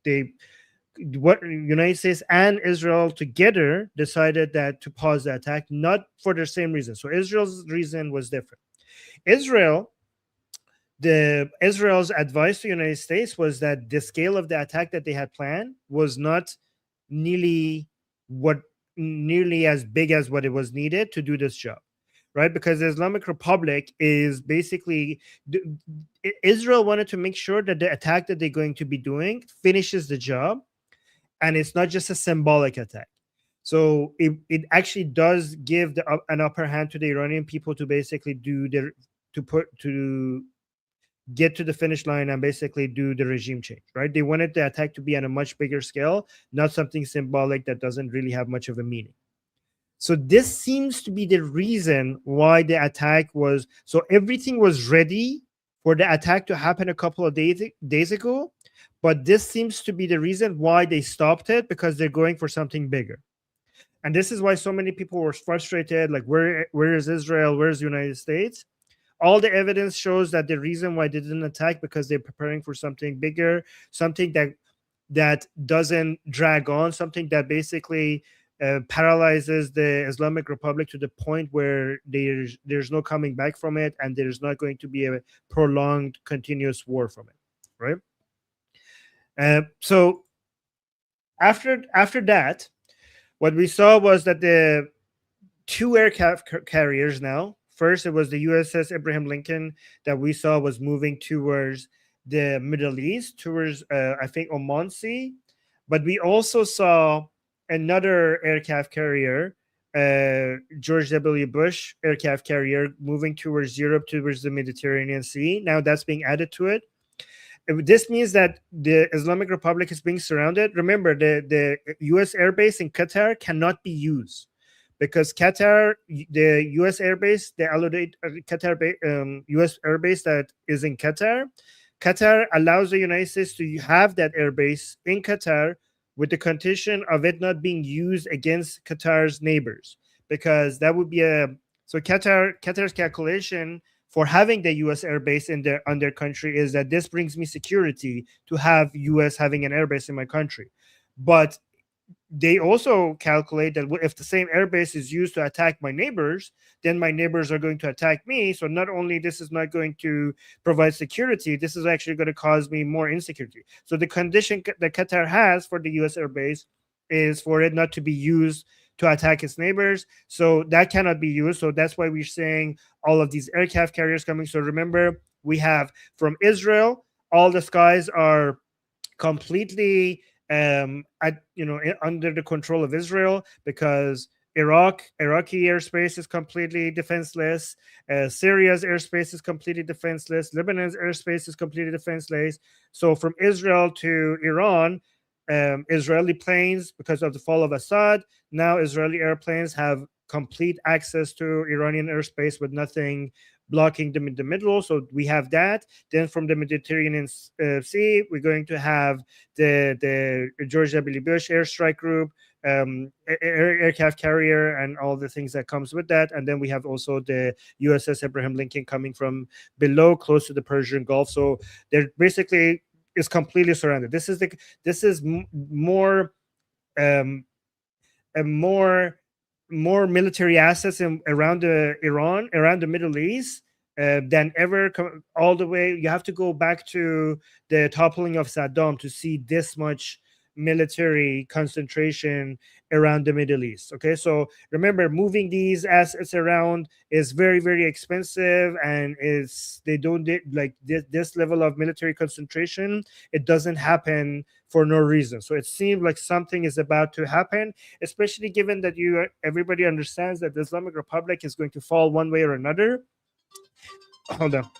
United States and Israel together decided that to pause the attack, not for the same reason. So Israel's reason was different. Israel's advice to the United States was that the scale of the attack that they had planned was not nearly as big as what it was needed to do this job, right? Because the Islamic Republic is basically, Israel wanted to make sure that the attack that they're going to be doing finishes the job, and it's not just a symbolic attack. So it actually does give an upper hand to the Iranian people to basically get to the finish line and basically do the regime change, right? They wanted the attack to be on a much bigger scale, not something symbolic that doesn't really have much of a meaning. So this seems to be the reason why the attack was, so everything was ready for the attack to happen a couple of days ago, but this seems to be the reason why they stopped it, because they're going for something bigger. And this is why so many people were frustrated, like, where is Israel? Where's the United States? All the evidence shows that the reason why they didn't attack, because they're preparing for something bigger, something that doesn't drag on, something that basically paralyzes the Islamic Republic to the point where there's no coming back from it, and there's not going to be a prolonged, continuous war from it, right? So after that, what we saw was that the 2 aircraft carriers now. First, it was the USS Abraham Lincoln that we saw was moving towards the Middle East, towards, I think, Oman Sea. But we also saw another aircraft carrier, George W. Bush aircraft carrier, moving towards Europe, towards the Mediterranean Sea. Now that's being added to it. This means that the Islamic Republic is being surrounded. Remember, the U.S. airbase in Qatar cannot be used, because Qatar, the U.S. airbase, the allotted Qatar U.S. airbase that is in Qatar, Qatar allows the United States to have that airbase in Qatar with the condition of it not being used against Qatar's neighbors, because that would be so Qatar's calculation for having the U.S. airbase on their country is that this brings me security to have U.S. having an airbase in my country. But they also calculate that if the same airbase is used to attack my neighbors, then my neighbors are going to attack me. So not only this is not going to provide security, this is actually going to cause me more insecurity. So the condition that Qatar has for the U.S. airbase is for it not to be used to attack its neighbors. So that cannot be used. So that's why we're saying all of these aircraft carriers coming. So remember, we have from Israel, all the skies are completely under the control of Israel, because Iraqi airspace is completely defenseless. Syria's airspace is completely defenseless. Lebanon's airspace is completely defenseless. So from Israel to Iran, Israeli planes, because of the fall of Assad, now Israeli airplanes have complete access to Iranian airspace with nothing blocking them in the middle. So we have that. Then from the Mediterranean Sea, we're going to have the George W. Bush airstrike group, aircraft carrier, and all the things that comes with that. And then we have also the USS Abraham Lincoln coming from below, close to the Persian Gulf. So they're basically is completely surrounded. This is more more military assets around the Middle East than ever. All the way, you have to go back to the toppling of Saddam to see this much military concentration around the Middle East. Okay, so remember, moving these assets around is very, very expensive, and they don't like this level of military concentration. It doesn't happen for no reason. So it seems like something is about to happen, especially given that everybody understands that the Islamic Republic is going to fall one way or another. Hold on.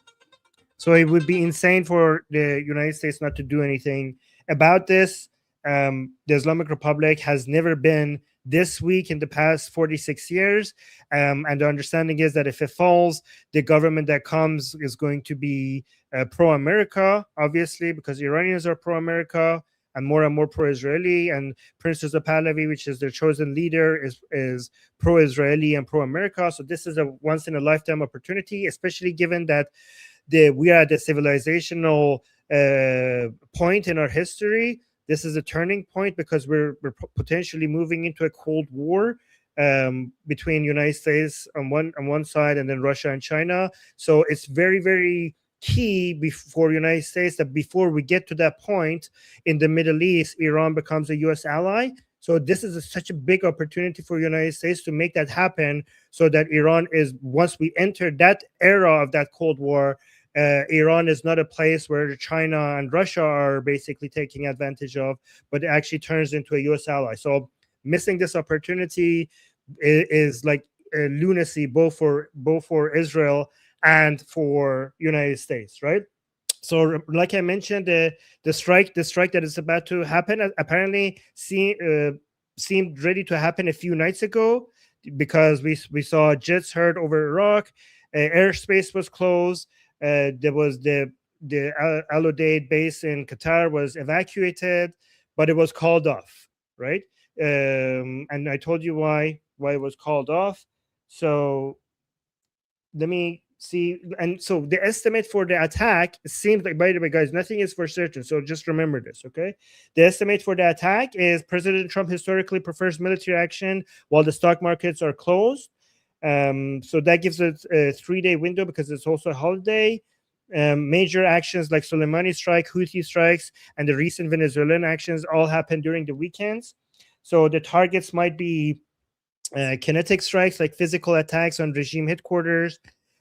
So it would be insane for the United States not to do anything about this. The Islamic Republic has never been this weak in the past 46 years. And the understanding is that if it falls, the government that comes is going to be pro-America, obviously, because Iranians are pro-America and more pro-Israeli. And Prince Reza Pahlavi, which is their chosen leader, is pro-Israeli and pro-America. So this is a once-in-a-lifetime opportunity, especially given that we are at a civilizational point in our history. This is a turning point because we're potentially moving into a Cold War between United States on one side and then Russia and China. So it's very, very key for United States that before we get to that point in the Middle East, Iran becomes a U.S. ally. So this is such a big opportunity for United States to make that happen, so that Iran is, once we enter that era of that Cold War, Iran is not a place where China and Russia are basically taking advantage of, but it actually turns into a U.S. ally. So missing this opportunity is like a lunacy, both for Israel and for United States, right? So, like I mentioned, the strike that is about to happen apparently seemed ready to happen a few nights ago, because we saw jets heard over Iraq, airspace was closed. There was the Al Udeid base in Qatar was evacuated, but it was called off, right? And I told you why it was called off. So let me see. And so the estimate for the attack, it seems like, by the way, guys, nothing is for certain, so just remember this, okay? The estimate for the attack is President Trump historically prefers military action while the stock markets are closed. So that gives it a 3-day window because it's also a holiday. Major actions like Soleimani strike, Houthi strikes, and the recent Venezuelan actions all happen during the weekends. So the targets might be kinetic strikes, like physical attacks on regime headquarters,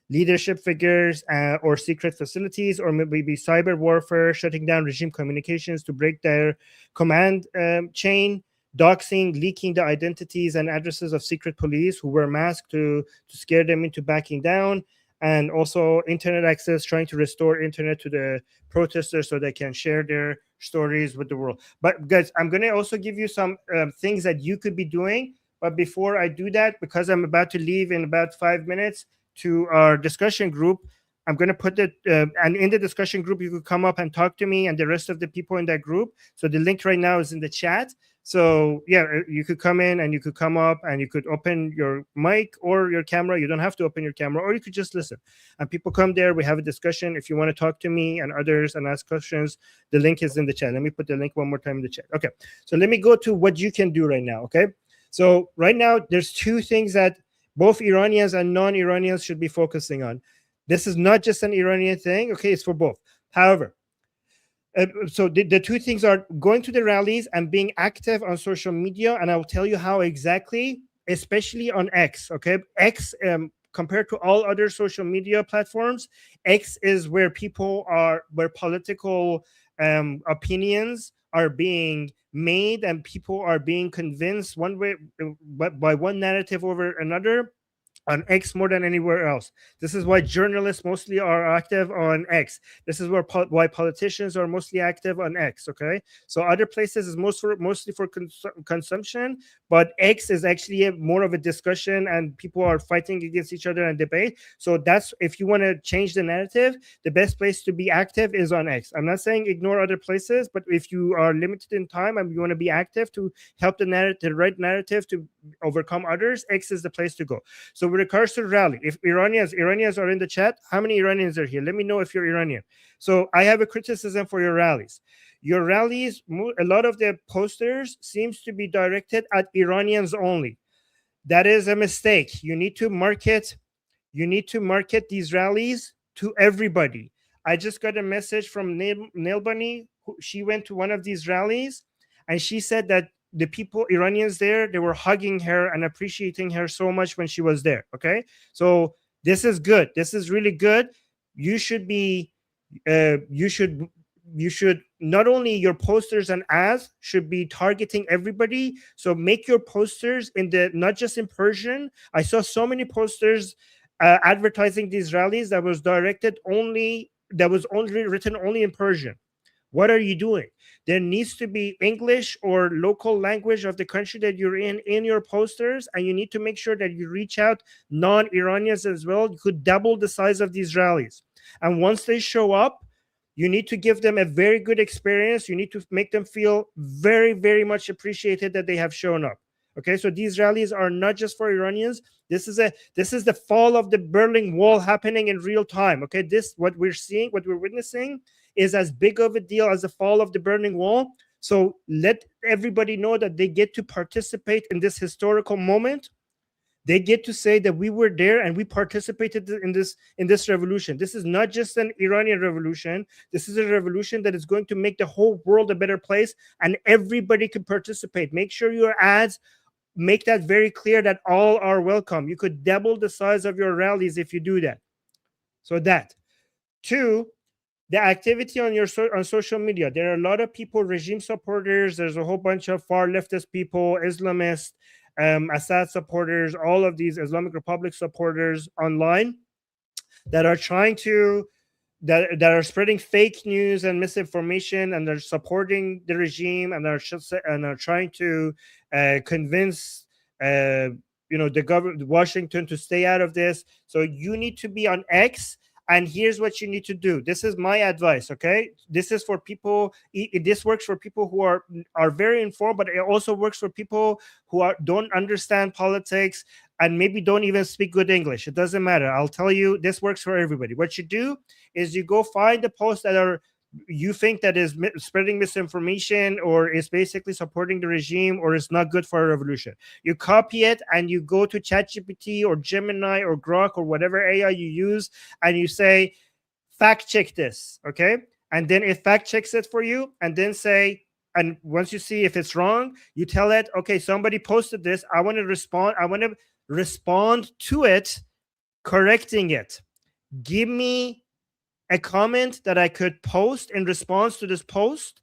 leadership figures, or secret facilities, or maybe cyber warfare, shutting down regime communications to break their command chain, doxing, leaking the identities and addresses of secret police who wear masks to scare them into backing down, and also internet access, trying to restore internet to the protesters so they can share their stories with the world. But guys, I'm going to also give you some things that you could be doing But before I do that, because I'm about to leave in about 5 minutes to our discussion group, I'm going to put it, and in the discussion group, you could come up and talk to me and the rest of the people in that group. So the link right now is in the chat. So yeah, you could come in and you could come up and you could open your mic or your camera. You don't have to open your camera, or you could just listen. And people come there. We have a discussion. If you want to talk to me and others and ask questions, the link is in the chat. Let me put the link one more time in the chat. Okay. So let me go to what you can do right now. Okay. So right now, there's two things that both Iranians and non-Iranians should be focusing on. This is not just an Iranian thing. Okay, it's for both. However, so the two things are going to the rallies and being active on social media. And I will tell you how exactly, especially on X. Okay, X, compared to all other social media platforms, X is where where political opinions are being made and people are being convinced one way, by one narrative over another, on X more than anywhere else. This is why journalists mostly are active on X. This is why politicians are mostly active on X. Okay, so other places is mostly for consumption, but X is actually more of a discussion, and people are fighting against each other and debate. So that's, if you want to change the narrative, the best place to be active is on X. I'm not saying ignore other places, but if you are limited in time and you want to be active to help the right narrative to overcome others, X is the place to go. So with regards to rally, if Iranians are in the chat, how many Iranians are here? Let me know if you're Iranian. So I have a criticism for your rallies. Your rallies, a lot of the posters seems to be directed at Iranians only. That is a mistake. You need to market these rallies to everybody. I just got a message from Nail Bunny. She went to one of these rallies, and she said that the people, Iranians there, they were hugging her and appreciating her so much when she was there. Okay, so this is good. This is really good. You should be, you should not only your posters and ads should be targeting everybody. So make your posters not just in Persian. I saw so many posters advertising these rallies that was only written only in Persian. What are you doing? There needs to be English or local language of the country that you're in your posters, and you need to make sure that you reach out non-Iranians as well. You could double the size of these rallies. And once they show up, you need to give them a very good experience. You need to make them feel very, very much appreciated that they have shown up. Okay, so these rallies are not just for Iranians. This is the fall of the Berlin Wall happening in real time. Okay, what we're witnessing is as big of a deal as the fall of the Berlin Wall. So let everybody know that they get to participate in this historical moment. They get to say that we were there and we participated in this revolution. This is not just an Iranian revolution. This is a revolution that is going to make the whole world a better place, and everybody can participate. Make sure your ads make that very clear that all are welcome. You could double the size of your rallies if you do that. So that. Two, the activity on social media. There are a lot of people, regime supporters. There's a whole bunch of far leftist people, Islamists, Assad supporters, all of these Islamic Republic supporters online that are trying to that are spreading fake news and misinformation, and they're supporting the regime, and are trying to convince the government, Washington, to stay out of this. So you need to be on X. And here's what you need to do. This is my advice, okay? This is for people. This works for people who are very informed, but it also works for people who don't understand politics and maybe don't even speak good English. It doesn't matter. I'll tell you, this works for everybody. What you do is you go find the posts that you think that is spreading misinformation or is basically supporting the regime or is not good for a revolution. You copy it and you go to ChatGPT or Gemini or Grok or whatever AI you use, and you say, fact check this, okay? And then it fact checks it for you, and then say, and once you see if it's wrong, you tell it, okay, somebody posted this. I want to respond to it, correcting it. Give me a comment that I could post in response to this post,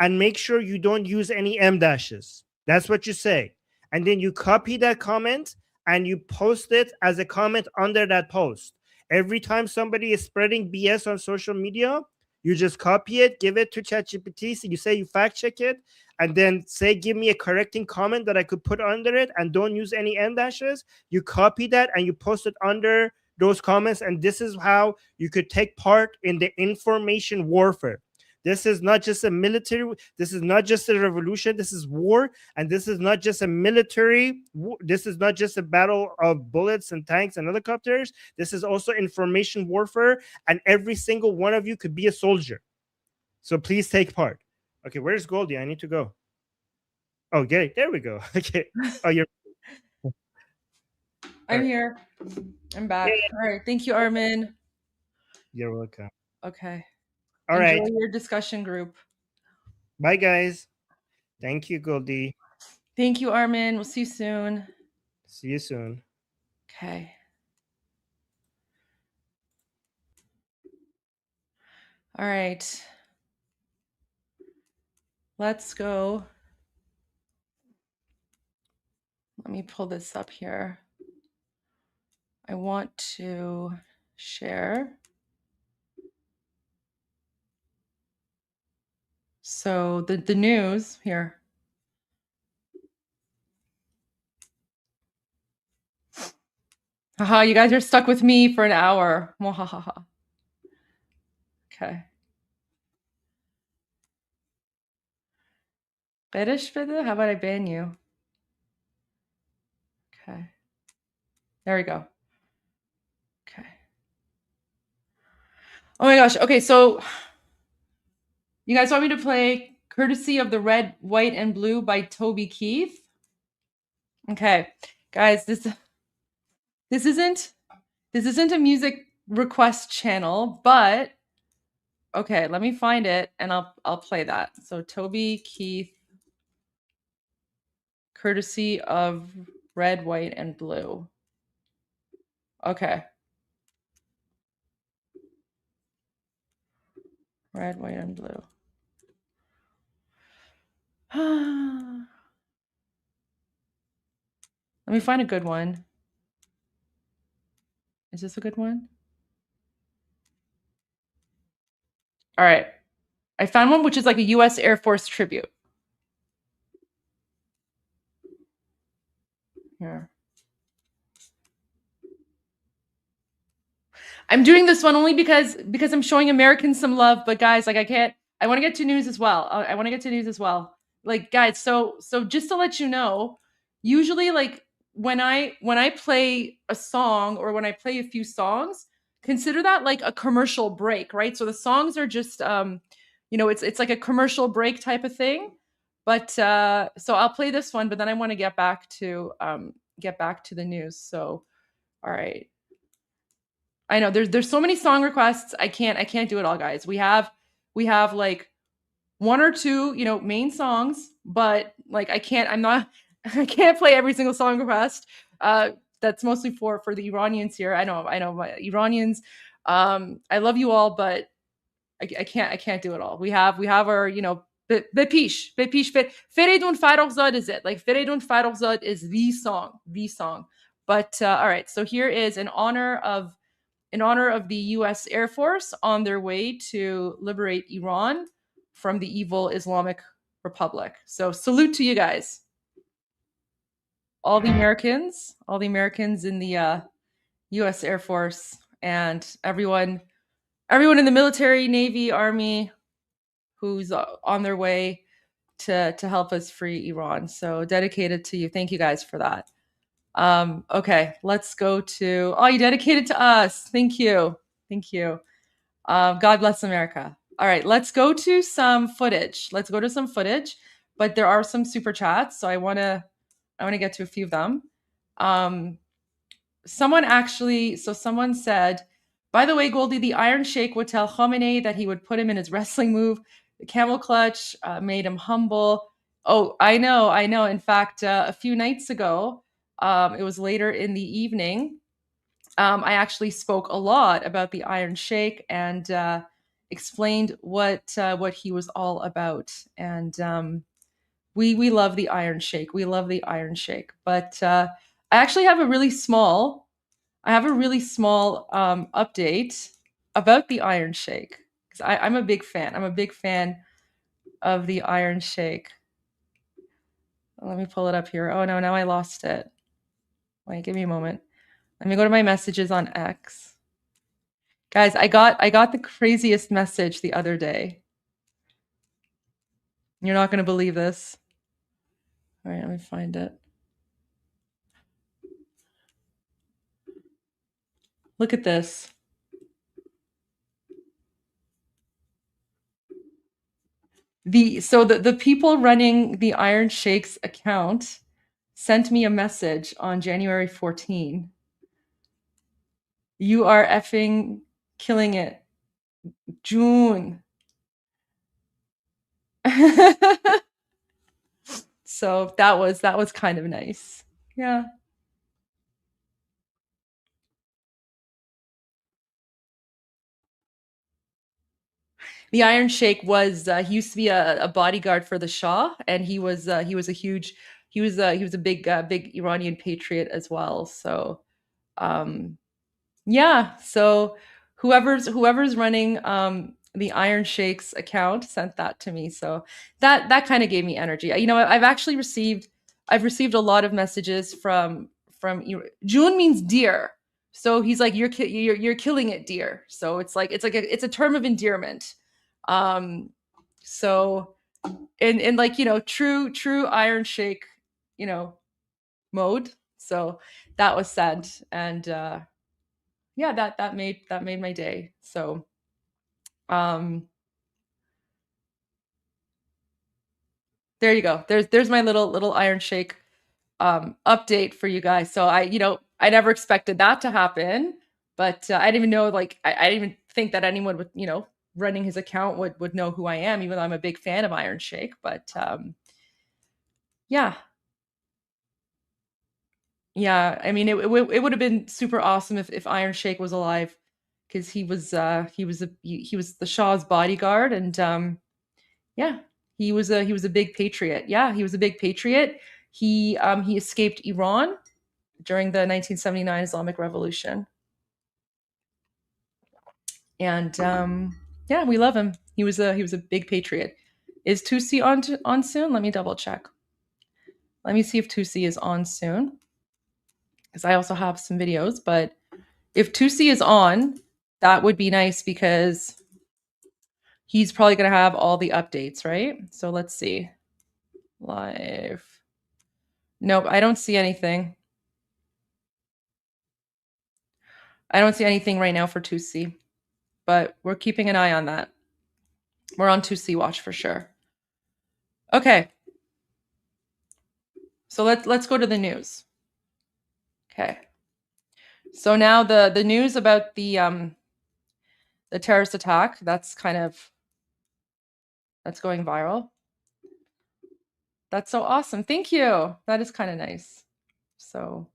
and make sure you don't use any M dashes. That's what you say. And then you copy that comment and you post it as a comment under that post. Every time somebody is spreading BS on social media, You just copy it, give it to ChatGPT. So you say you fact check it, and then say, give me a correcting comment that I could put under it, and don't use any end dashes. You copy that and you post it under those comments. And this is how you could take part in the information warfare. This is not just a military, this is not just a revolution, this is war. And this is not just a military, this is not just a battle of bullets and tanks and helicopters. This is also information warfare. And every single one of you could be a soldier. So please take part. Okay, where's Goldie? I need to go. Oh, Gary, there we go. Okay. Oh, you're. I'm here. I'm back. All right. Thank you, Armin. You're welcome. Okay. All Enjoy right. your discussion group. Bye, guys. Thank you, Goldie. Thank you, Armin. We'll see you soon. See you soon. Okay. All right. Let's go. Let me pull this up here. I want to share. So the news here. Haha, you guys are stuck with me for an hour. Mwahaha. Okay. How about I ban you? Okay. There we go. Okay. Oh my gosh. Okay, so you guys want me to play Courtesy of the Red, White, and Blue by Toby Keith? Okay. Guys, this isn't a music request channel, but okay, let me find it and I'll play that. So Toby Keith, Courtesy of Red, White, and Blue. Okay. Red, white, and blue. Let me find a good one. Is this a good one? All right. I found one which is like a US Air Force tribute. Here. I'm doing this one only because I'm showing Americans some love, but guys, like I want to get to news as well. I want to get to news as well. Like guys, so just to let you know, usually like when I play a song or when I play a few songs, consider that like a commercial break, right? So the songs are just it's like a commercial break type of thing. But so I'll play this one, but then I want to get back to the news. So all right. I know there's so many song requests. I can't do it all, guys. We have like one or two, main songs, but like I can't play every single song request. That's mostly for the Iranians here. I know my Iranians. I love you all, but I can't do it all. We have our, Bepish. Feridun Farrokhzad is it. Like Feridun Farrokhzad is the song. But all right, so here is in honor of the US Air Force on their way to liberate Iran from the evil Islamic Republic. So salute to you guys. All the Americans in the US Air Force and everyone in the military, Navy, Army who's on their way to help us free Iran. So dedicated to you. Thank you guys for that. Okay, let's go to, you dedicated to us. Thank you. God bless America. All right, let's go to some footage. But there are some super chats, so I want to get to a few of them. Someone said, by the way, Goldie, the Iron Sheikh would tell Khamenei that he would put him in his wrestling move. The camel clutch made him humble. Oh, I know. In fact, a few nights ago, it was later in the evening, I actually spoke a lot about the Iron Sheikh and explained what he was all about. And we love the Iron Sheikh. But I actually have a really small update about the Iron Sheikh. because I'm a big fan. I'm a big fan of the Iron Sheikh. Let me pull it up here. Oh no, now I lost it. Wait, give me a moment. Let me go to my messages on X. Guys, I got the craziest message the other day. You're not going to believe this. All right, let me find it. Look at this. The people running the Iron Sheikh's account sent me a message on January 14. You are effing killing it, June. So that was kind of nice. Yeah. The Iron Sheikh was he used to be a bodyguard for the Shah, and he was a big Iranian patriot as well. So yeah, so whoever's running the Iron Sheikh's account sent that to me. So that kind of gave me energy. You know, I've received a lot of messages from June means dear. So he's like, you're killing it, dear. So it's a term of endearment. So in like, you know, true Iron Sheikh, you know, mode. So that was sent, and yeah, that made my day. So there you go. There's my little Iron Sheikh update for you guys. So I never expected that to happen, but I didn't even know, like, I didn't even think that anyone would, you know, running his account would know who I am, even though I'm a big fan of Iron Sheikh. But yeah. Yeah, I mean, it would have been super awesome if Iron Sheikh was alive, because he was the Shah's bodyguard, and yeah, he was a big patriot. Yeah, he was a big patriot. He escaped Iran during the 1979 Islamic Revolution, and yeah, we love him. He was a big patriot. Is Tusi on soon? Let me double check. Let me see if Tusi is on soon, because I also have some videos. But if Tusi is on, that would be nice, because he's probably going to have all the updates, right? So let's see. Live. Nope, I don't see anything. I don't see anything right now for 2C, but we're keeping an eye on that. We're on 2C watch for sure. Okay. So let's go to the news. Okay. So now the news about the terrorist attack, that's going viral. That's so awesome. Thank you. That is kind of nice. So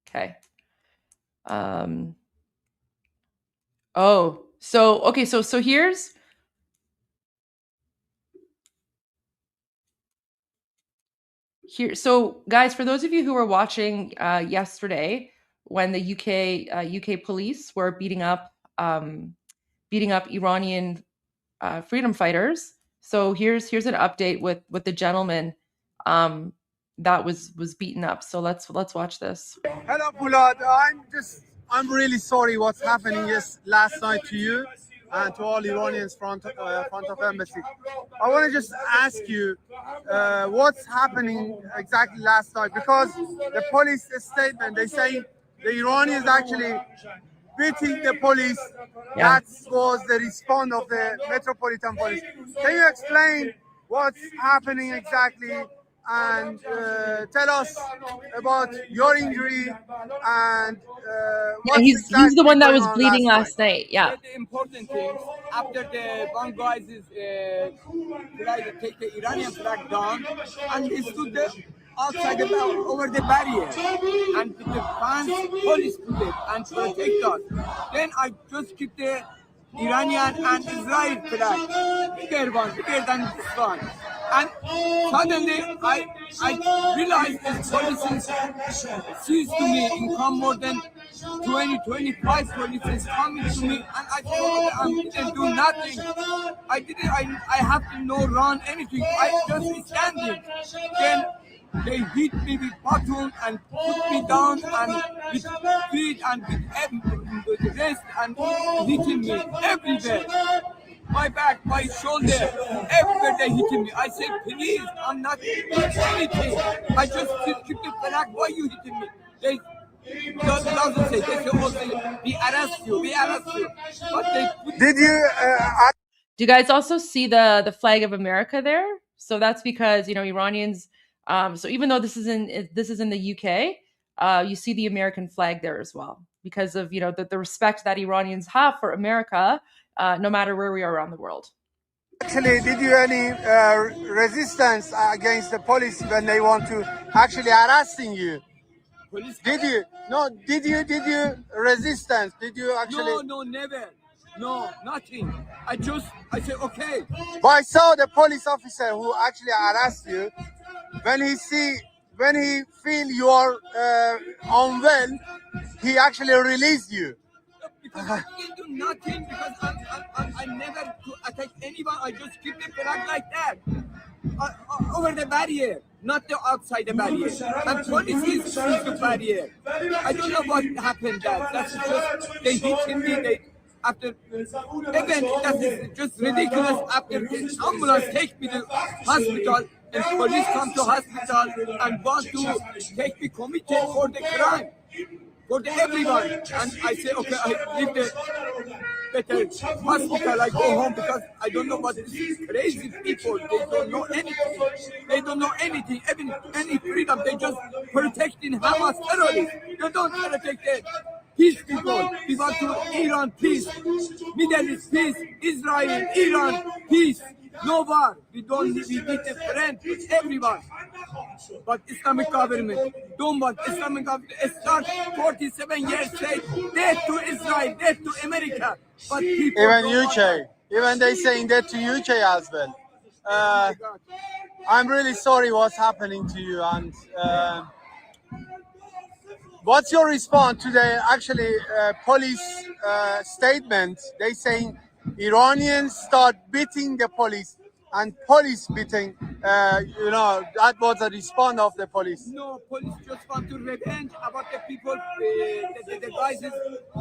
okay. Oh, so okay, so here's here. So guys, for those of you who were watching yesterday, when the UK police were beating up Iranian freedom fighters. So here's an update with the gentleman that was beaten up. So let's watch this. Hello, Pulad. I'm really sorry what's happening last night to you and to all Iranians front of embassy. I want to just ask you what's happening exactly last night, because the police statement, they say the Iranians actually beating the police. Yeah. That was the response of the Metropolitan Police. Can you explain what's happening exactly, and tell us about your injury and what's He's the one that was bleeding last night. Yeah. The important things, after the one guy take the Iranian flag down, and he stood there outside over the barrier, and the fans, police put it and protect us. Then I just keep the Iranian and Israel flag, bigger than this one. And suddenly I realized this police sees to me in come more than 20, 25 police coming to me, and I said, I didn't do nothing. I have to no run anything. I just standing. Then they hit me with bottle and put me down and with feet and with the wrist and hitting me everywhere. My back, my shoulder, everywhere they hitting me. I said, please, I'm not doing anything. I just keep the flag. Why you hitting me? They doesn't say. They say, oh, we arrest you, we arrest you. But they Did you? Do you guys also see the flag of America there? So that's because Iranians. So even though this is in the UK, you see the American flag there as well because of the respect that Iranians have for America, no matter where we are around the world. Actually, did you any resistance against the police when they want to actually arresting you? Did you? No. Did you resistance? Did you actually? No, never. No, nothing. I said, okay. But I saw the police officer who actually arrested you. When he feel you are unwell, he actually released you. Because I didn't do nothing because I never to attack anyone. I just keep the flag like that over the barrier, not the outside the barrier. And police is the barrier. I don't know what happened. That's just they hit me. They after again that is just ridiculous. After the ambulance take me to hospital and police come to hospital and want to take me committed for the crime. For everyone, and I say, okay, I leave the better hospital, I go home because I don't know what these crazy people, they don't know anything. They don't know anything, even any freedom, they just protecting Hamas terrorists. They don't protect the peace people. We want to Iran peace, Middle East peace, Israel, Iran peace. No war. We need a friend with everyone. But Islamic government don't want Islamic government start 47 years say death to Israel, death to America. But people even UK, even they saying that to UK as well. I'm really sorry what's happening to you, and what's your response to the actually police statement? They saying Iranians start beating the police and police beating. That was a response of the police. No, police just want to revenge about the people. The guys is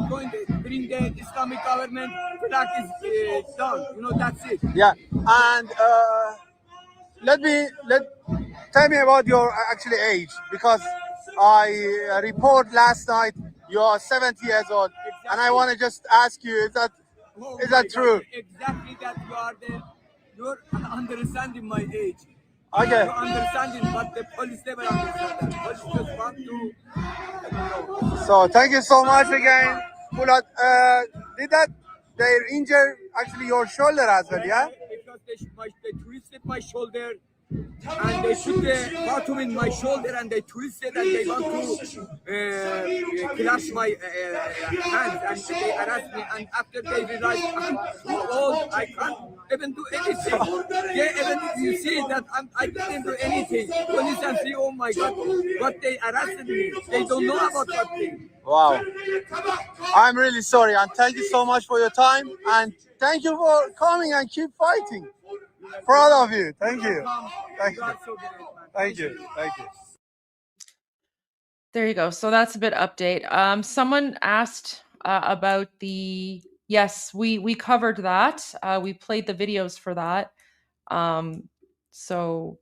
going to bring the Islamic government. That is done. That's it. Yeah, and tell me about your actually age, because I report last night you are 70 years old, exactly. And I want to just ask you, is that true? Exactly that you're understanding my age. Okay. You're understanding, but the police never understand that. Police just want to. So thank you so much again. Mulat, did that they injure actually your shoulder as well, yeah? Because they twisted my shoulder. And they put the bottom in my shoulder and they twisted and they want to crush my hands and they arrest me. And after they realize I'm too old, I can't even do anything. You see that I didn't do anything. Police and say, oh my God, what they arrested me. They don't know about that thing. Wow. I'm really sorry, and thank you so much for your time, and thank you for coming and keep fighting. Proud of you. Thank you. Thank you. Thank you. Thank you. There you go. So that's a bit update. Someone asked about the yes, we covered that. We played the videos for that. So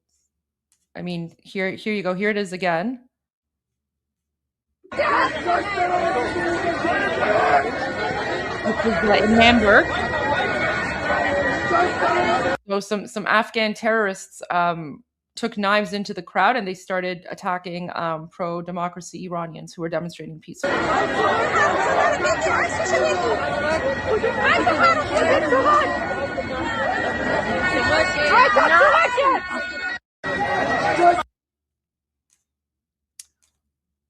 I mean, here you go. Here it is again. This is in Hamburg. So some Afghan terrorists took knives into the crowd and they started attacking pro-democracy Iranians who were demonstrating peacefully.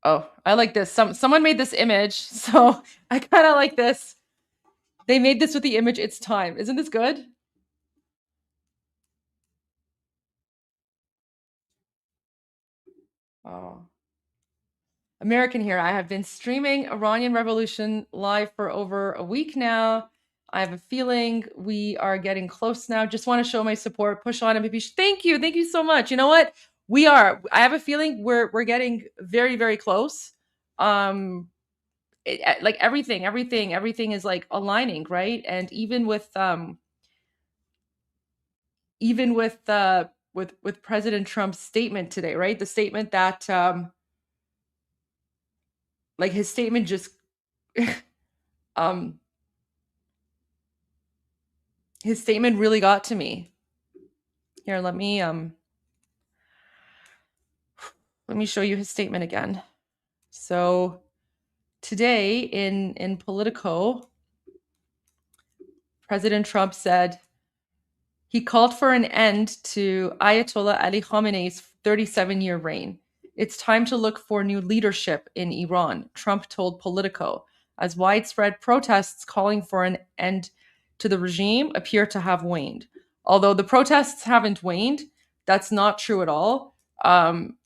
Oh, I like this. Someone made this image, so I kind of like this. They made this with the image, it's time. Isn't this good? Oh. American here. I have been streaming Iranian Revolution live for over a week now. I have a feeling we are getting close now. Just want to show my support. Push on and thank you. Thank you so much. You know what? We are. I have a feeling we're getting very, very close. Like everything is like aligning, right? And even with President Trump's statement today, right? The statement that like his statement just his statement really got to me. Here, let me show you his statement again. So today in Politico, President Trump said he called for an end to Ayatollah Ali Khamenei's 37-year reign. It's time to look for new leadership in Iran, Trump told Politico, as widespread protests calling for an end to the regime appear to have waned. Although the protests haven't waned, that's not true at all.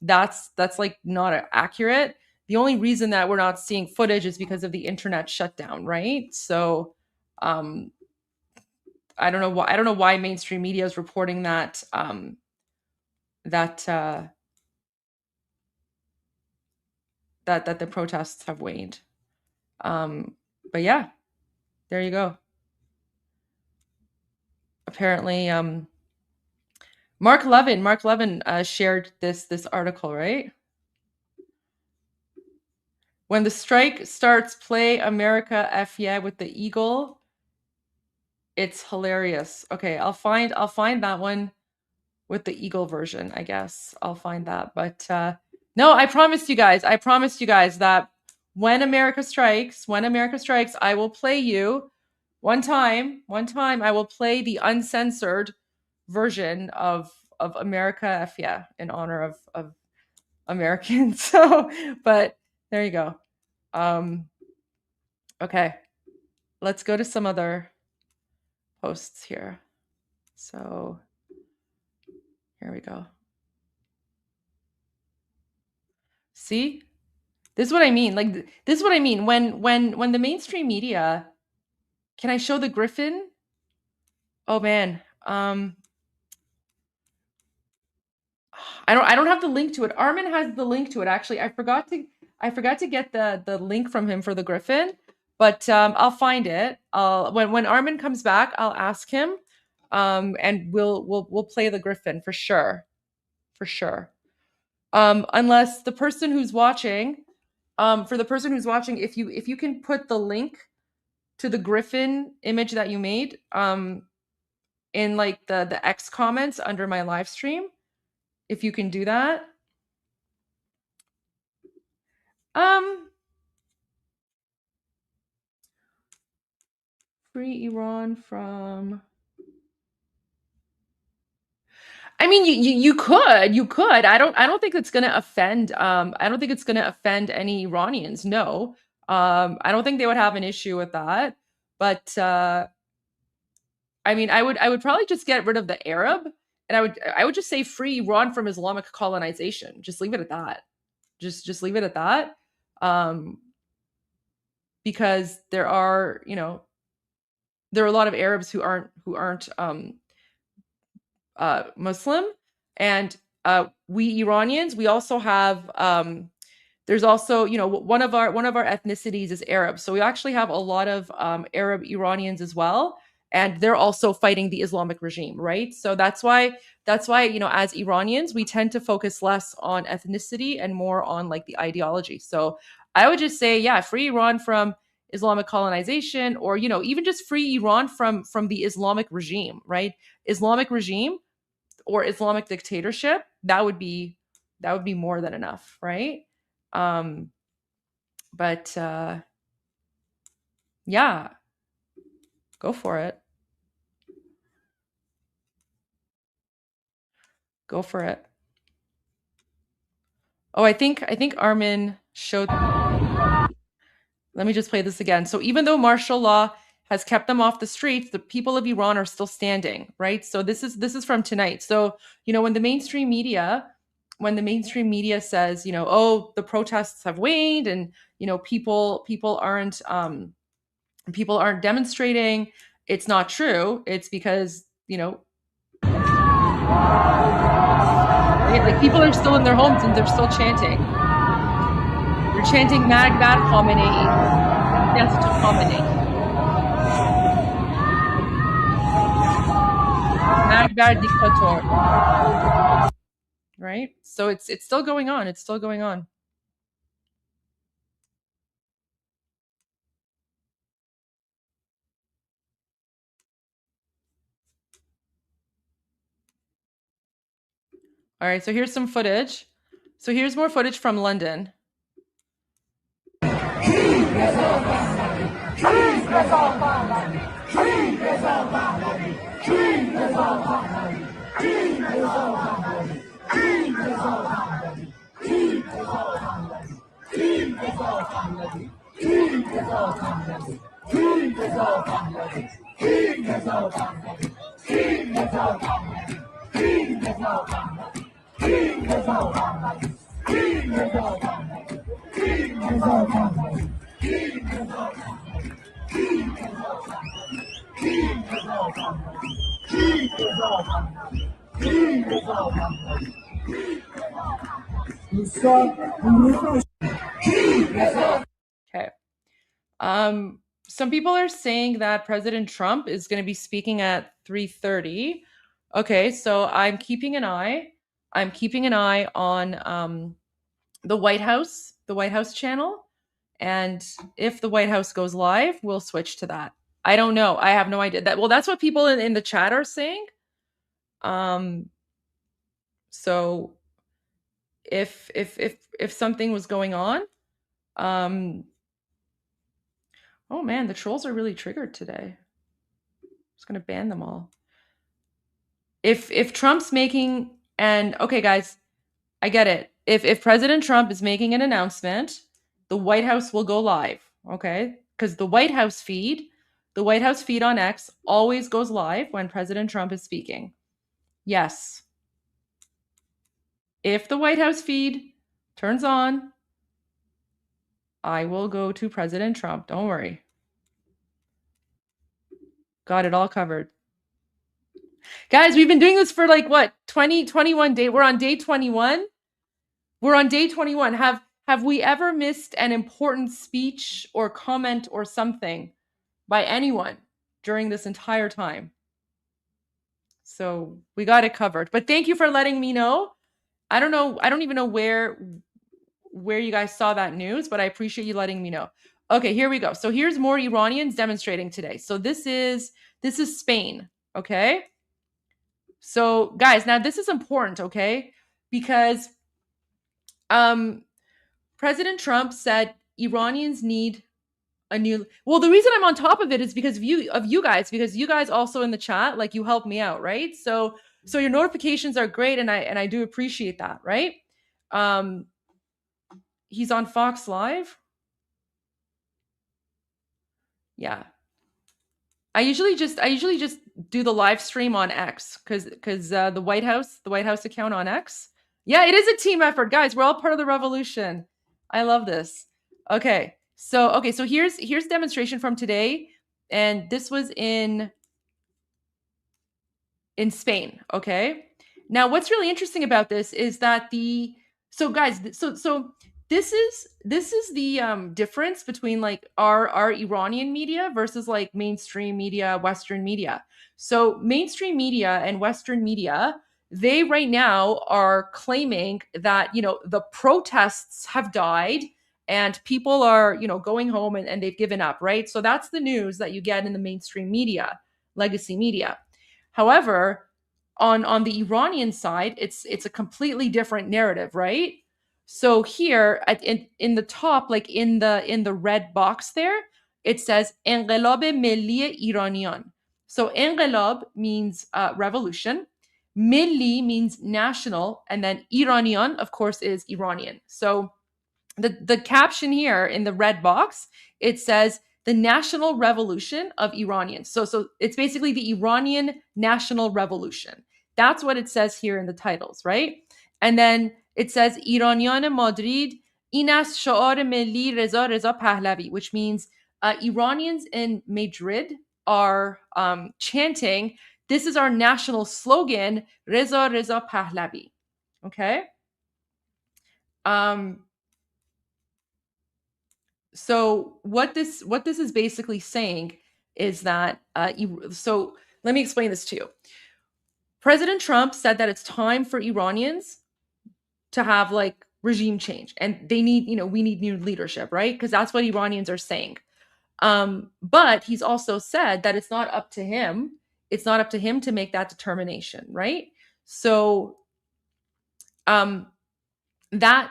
That's like not accurate. The only reason that we're not seeing footage is because of the internet shutdown, right? So I don't know why mainstream media is reporting that that the protests have waned. But yeah, there you go. Apparently, Mark Levin shared this article, right? When the strike starts, play America F yeah with the eagle. It's hilarious. Okay, I'll find that one with the eagle version, I guess. I'll find that. But no, I promised you guys that when America strikes, I will play you one time I will play the uncensored version of America F yeah in honor of Americans. So, but there you go. Okay. Let's go to some other posts here. So here we go. See? This is what I mean. Like, this is what I mean. When the mainstream media, can I show the Griffin? Oh man. I don't have the link to it. Armin has the link to it. Actually, I forgot to get the link from him for the Griffin, but I'll find it. When Armin comes back, I'll ask him, and we'll play the Griffin for sure. Unless the person who's watching, if you can put the link to the Griffin image that you made in like the X comments under my live stream, if you can do that. Free Iran from. I mean, you could. I don't think it's gonna offend. I don't think it's gonna offend any Iranians. No. I don't think they would have an issue with that. But I mean, I would probably just get rid of the Arab, and I would just say free Iran from Islamic colonization. Just leave it at that. Just leave it at that. Because there are a lot of Arabs who aren't Muslim, and we Iranians, we also have there's also one of our ethnicities is Arab, so we actually have a lot of Arab Iranians as well, and they're also fighting the Islamic regime, right? So that's why as Iranians we tend to focus less on ethnicity and more on like the ideology. So I would just say, yeah, free Iran from Islamic colonization, or even just free Iran from the Islamic regime, right? Islamic regime or Islamic dictatorship, that would be more than enough, right? But yeah, go for it. Go for it. Oh, I think Armin showed. Let me just play this again. So even though martial law has kept them off the streets, the people of Iran are still standing, right? So this is from tonight. So, when the mainstream media when the mainstream media says, you know, oh, the protests have waned and, you know, people aren't demonstrating, it's not true. It's because, you know, right? Like people are still in their homes and they're still chanting. They're chanting Magbar Khamenei. Yes, to Khamenei. Magbar dictator. Right? So it's still going on. It's still going on. All right, so here's some footage. So here's more footage from London. Okay. Some people are saying that President Trump is going to be speaking at 3:30. Okay, so I'm keeping an eye on the White House channel, and if the White House goes live, we'll switch to that. I don't know. I have no idea. That's what people in the chat are saying. So if something was going on, oh man, the trolls are really triggered today. I'm just gonna ban them all. If Trump's making okay, guys, I get it. If President Trump is making an announcement, the White House will go live, okay? Because the White House feed on X always goes live when President Trump is speaking. Yes. If the White House feed turns on, I will go to President Trump. Don't worry. Got it all covered. Guys, we've been doing this for like what? 21 days. We're on day 21. Have we ever missed an important speech or comment or something by anyone during this entire time? So we got it covered. But thank you for letting me know. I don't know. I don't even know where you guys saw that news, but I appreciate you letting me know. Okay, here we go. So here's more Iranians demonstrating today. So this is Spain, okay? So guys, now this is important, okay? Because President Trump said Iranians need a new. Well, the reason I'm on top of it is because of you guys, because you guys also in the chat, like you help me out, right? So your notifications are great, and I do appreciate that, right? He's on Fox Live. Yeah. I usually just do the live stream on X because the White House account on X. Yeah, it is a team effort, guys. We're all part of the revolution. I love this. Okay, so here's demonstration from today, and this was in Spain. Okay, now what's really interesting about this is that this is the difference between like our Iranian media versus like mainstream media, Western media. So mainstream media and Western media, they right now are claiming that, you know, the protests have died and people are, you know, going home and they've given up, right? So that's the news that you get in the mainstream media, legacy media. However, on the Iranian side, it's a completely different narrative, right? So here in the top, like in the red box there, it says Enqilab Milli Iranian. So Enqilab means revolution, Milli means national, and then Iranian, of course, is Iranian. So the caption here in the red box, it says the national revolution of Iranians. So it's basically the Iranian national revolution. That's what it says here in the titles, right? And then it says Iranian Madrid این است شعار ملی رضا رضا پهلوی, which means Iranians in Madrid are chanting, this is our national slogan, Reza Reza Pahlavi. Okay? So what this is basically saying is that, so let me explain this to you. President Trump said that it's time for Iranians to have like regime change, and they need, we need new leadership, right? Because that's what Iranians are saying. But he's also said that it's not up to him. It's not up to him to make that determination, right? So that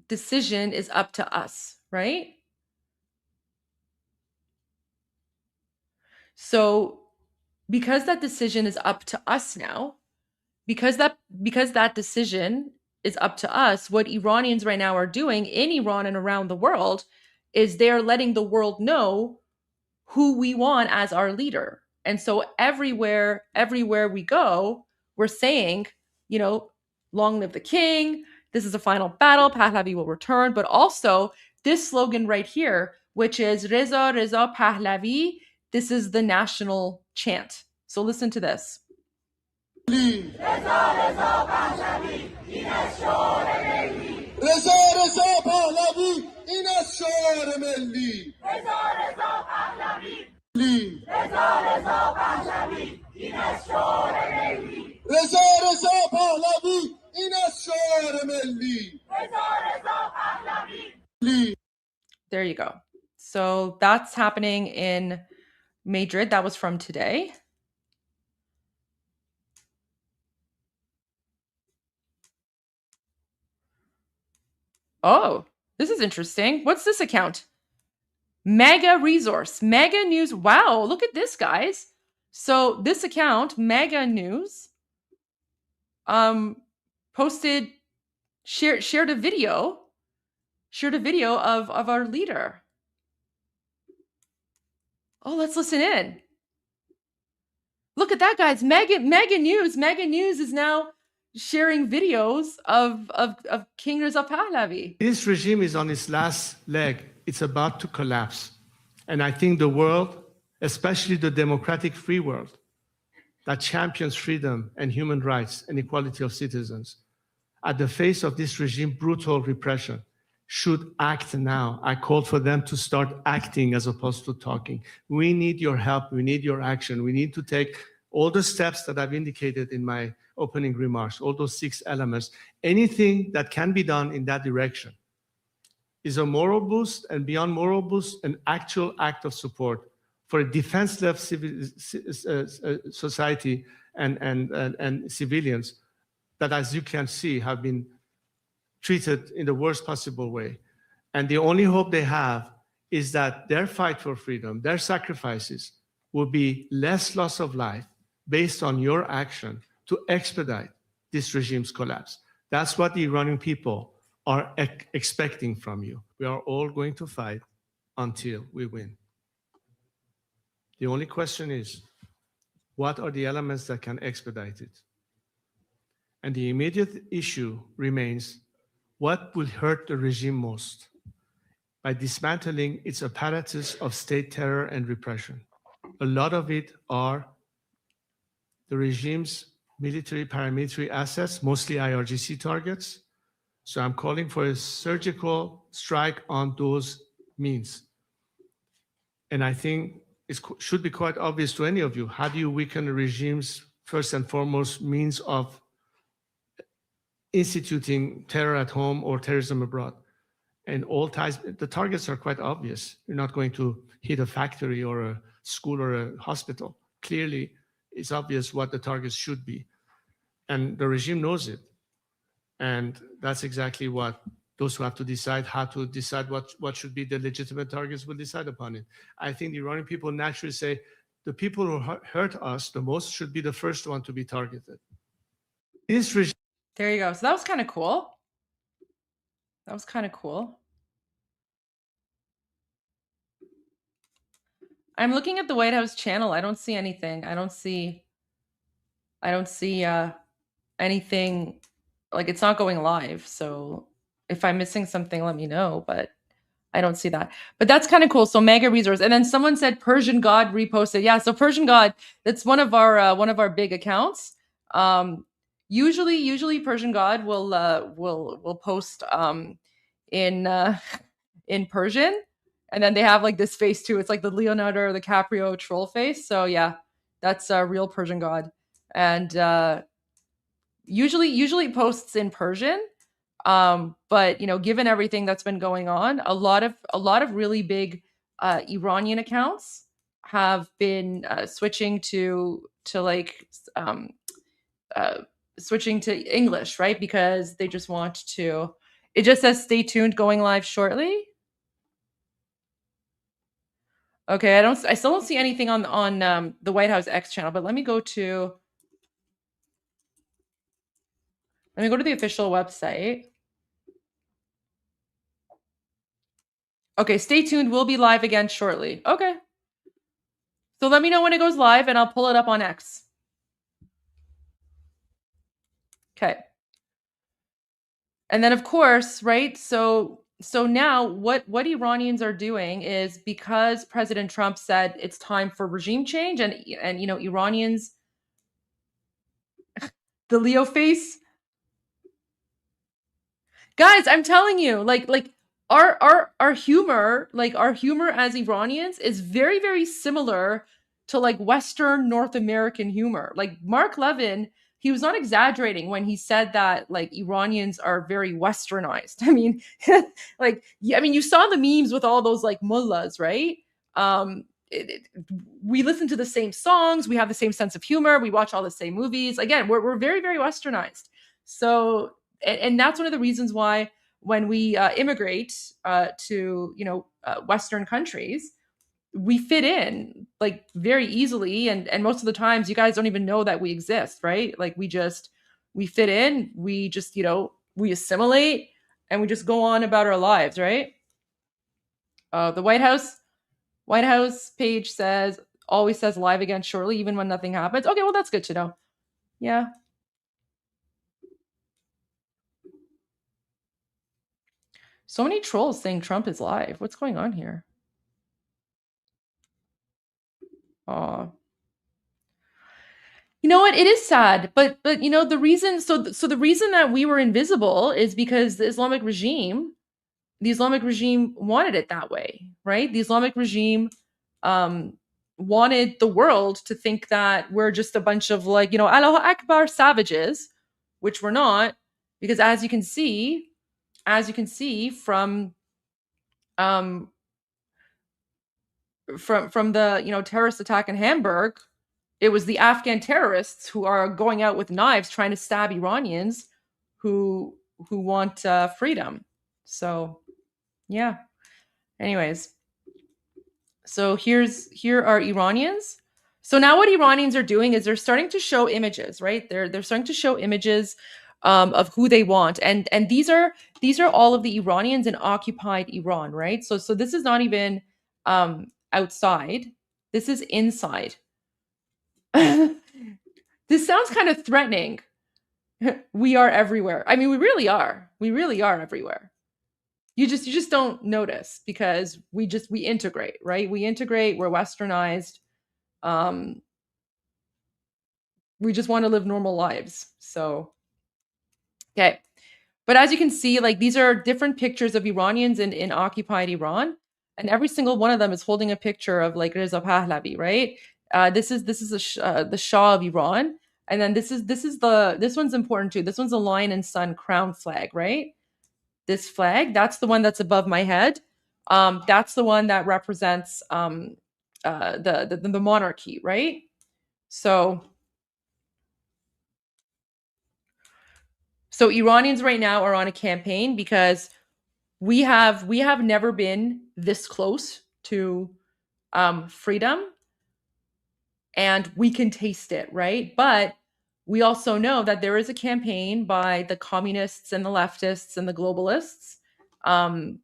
decision is up to us, right? So because that decision is up to us now, because that decision is up to us, what Iranians right now are doing in Iran and around the world is they're letting the world know who we want as our leader. And so everywhere we go, we're saying, long live the king, this is a final battle, Pahlavi will return, but also this slogan right here, which is Reza Reza Pahlavi, this is the national chant. So listen to this. There you go. So that's happening in Madrid. That was from today. Oh, this is interesting. What's this account? Mega Resource, Mega News. Wow, look at this, guys. So this account, Mega News, shared a video of our leader. Oh, let's listen in. Look at that, guys. Mega News is now sharing videos of King Reza Pahlavi. This regime is on its last leg. It's about to collapse. And I think the world, especially the democratic free world that champions freedom and human rights and equality of citizens, at the face of this regime brutal repression, should act now. I called for them to start acting as opposed to talking. We need your help. We need your action. We need to take all the steps that I've indicated in my opening remarks, all those 6 elements. Anything that can be done in that direction is a moral boost, and beyond moral boost, an actual act of support for a defenseless society and civilians that, as you can see, have been treated in the worst possible way. And the only hope they have is that their fight for freedom, their sacrifices, will be less loss of life based on your action to expedite this regime's collapse. That's what the Iranian people are expecting from you. We are all going to fight until we win. The only question is, what are the elements that can expedite it? And the immediate issue remains, what will hurt the regime most by dismantling its apparatus of state terror and repression? A lot of it are the regime's military, paramilitary assets, mostly IRGC targets. So I'm calling for a surgical strike on those means. And I think it should be quite obvious to any of you, how do you weaken a regime's first and foremost means of instituting terror at home or terrorism abroad? And all ties, the targets are quite obvious. You're not going to hit a factory or a school or a hospital. Clearly, it's obvious what the targets should be. And the regime knows it. And that's exactly what those who have to decide how to decide what should be the legitimate targets will decide upon it. I think the Iranian people naturally say, the people who hurt us the most should be the first one to be targeted. This regime. There you go. So that was kind of cool. That was kind of cool. I'm looking at the White House channel. I don't see anything. I don't see anything like it's not going live. So if I'm missing something, let me know. But I don't see that. But that's kind of cool. So mega resource. And then someone said Persian God reposted. Yeah, so Persian God, that's one of our big accounts. Usually Persian God will post in in Persian. And then they have like this face too. It's like the Leonardo DiCaprio troll face. So yeah, that's a real Persian God. And usually posts in Persian. But you know, given everything that's been going on, a lot of really big Iranian accounts have been switching to like switching to English, right? Because they just want to. It just says stay tuned, going live shortly. Okay, I still don't see anything on the White House X channel, but let me go to the official website. Okay, stay tuned. We'll be live again shortly. Okay. So let me know when it goes live and I'll pull it up on X. Okay. And then of course, right? So now what Iranians are doing is, because President Trump said it's time for regime change, and you know, Iranians, the Leo face. Guys, I'm telling you, like our humor, like our humor as Iranians is very, very similar to like Western North American humor. Like Mark Levin, he was not exaggerating when he said that like Iranians are very westernized. I mean, like, yeah, I mean, you saw the memes with all those like mullahs, right? We listen to the same songs, we have the same sense of humor, we watch all the same movies. Again, we're very, very westernized. So, and that's one of the reasons why when we immigrate to, you know, Western countries, we fit in like very easily, and most of the times you guys don't even know that we exist, right? Like we fit in, we just, you know, we assimilate and we just go on about our lives, right? The White House page says, always says live again shortly, even when nothing happens. Okay, well, that's good to know. Yeah. So many trolls saying Trump is live. What's going on here? You know what? It is sad, but you know, the reason, so the reason that we were invisible is because the Islamic regime wanted it that way, right? The Islamic regime wanted the world to think that we're just a bunch of like, you know, Allahu Akbar savages, which we're not, because as you can see from the, you know, terrorist attack in Hamburg, it was the Afghan terrorists who are going out with knives trying to stab Iranians who want freedom. So yeah. Anyways, so here are Iranians. So now what Iranians are doing is they're starting to show images, right? They're starting to show images of who they want, and these are all of the Iranians in occupied Iran, right? So this is not even outside. This is inside. This sounds kind of threatening. We are everywhere. I mean, we really are. We really are everywhere. You just don't notice because we integrate, right? We integrate, we're westernized. We just want to live normal lives. So, okay. But as you can see, like these are different pictures of Iranians in occupied Iran, and every single one of them is holding a picture of like Reza Pahlavi, right? This is the Shah of Iran, and then this one's important too. This one's a lion and sun crown flag, right? This flag, that's the one that's above my head. That's the one that represents the monarchy, right? So Iranians right now are on a campaign because we have never been this close to freedom, and we can taste it, right? But we also know that there is a campaign by the communists and the leftists and the globalists, and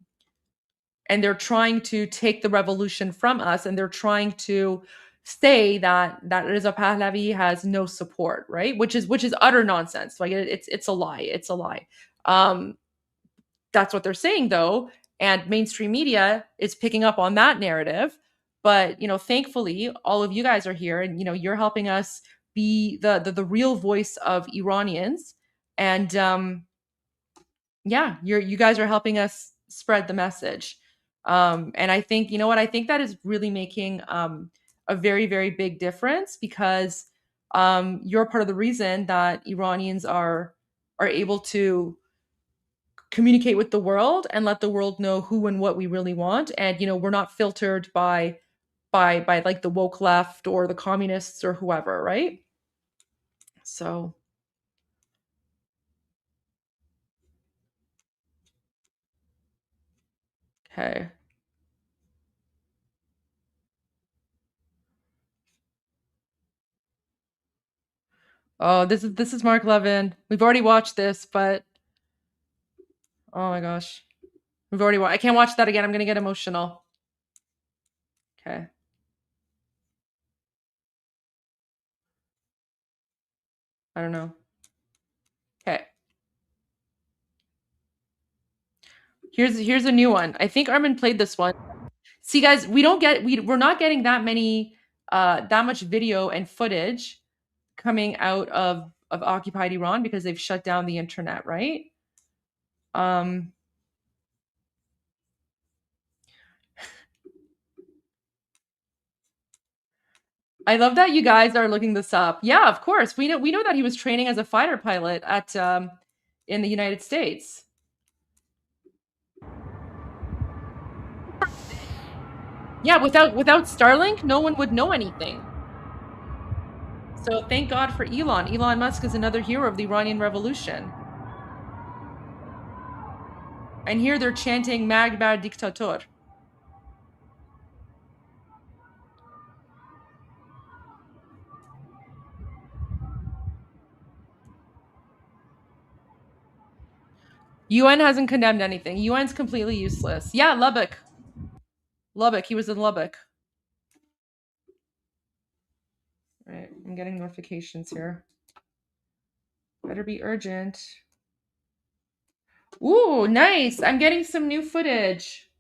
they're trying to take the revolution from us, and they're trying to say that Reza Pahlavi has no support, right? Which is utter nonsense. Like it's a lie. It's a lie. That's what they're saying though, and mainstream media is picking up on that narrative. But thankfully, all of you guys are here, and you're helping us be the real voice of Iranians, and yeah, you guys are helping us spread the message. And I think I think that is really making a very, very big difference, because you're part of the reason that Iranians are able to communicate with the world and let the world know who and what we really want. And we're not filtered by like the woke left or the communists or whoever, right? So okay. Oh, this is Mark Levin. We've already watched this, but oh my gosh. We've already watched. I can't watch that again. I'm going to get emotional. Okay. I don't know. Okay. Here's a new one. I think Armin played this one. See guys, we're not getting that much video and footage coming out of occupied Iran because they've shut down the internet, right? I love that you guys are looking this up. Yeah, of course. We know that he was training as a fighter pilot at in the United States. Yeah, without Starlink, no one would know anything. So thank God for Elon. Elon Musk is another hero of the Iranian Revolution. And here they're chanting "Mag bar diktator." UN hasn't condemned anything. UN's completely useless. Yeah, Lubbock. He was in Lubbock. Right, I'm getting notifications here. Better be urgent. Ooh, nice. I'm getting some new footage.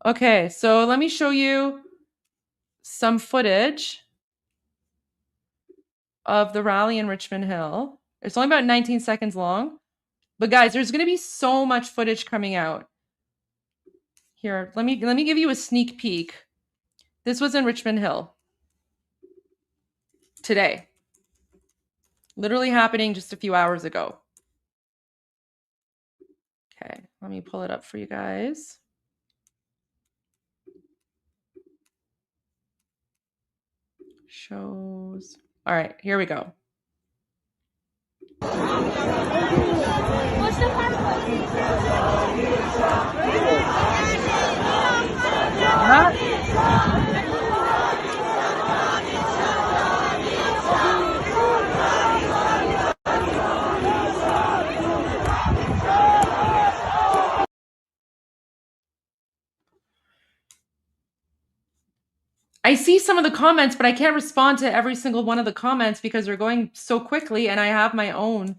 Okay, so let me show you some footage of the rally in Richmond Hill. It's only about 19 seconds long. But guys, there's going to be so much footage coming out. Here, let me give you a sneak peek. This was in Richmond Hill today. Literally happening just a few hours ago. Okay, let me pull it up for you guys. Shows. All right, here we go. I see some of the comments, but I can't respond to every single one of the comments because they're going so quickly, and I have my own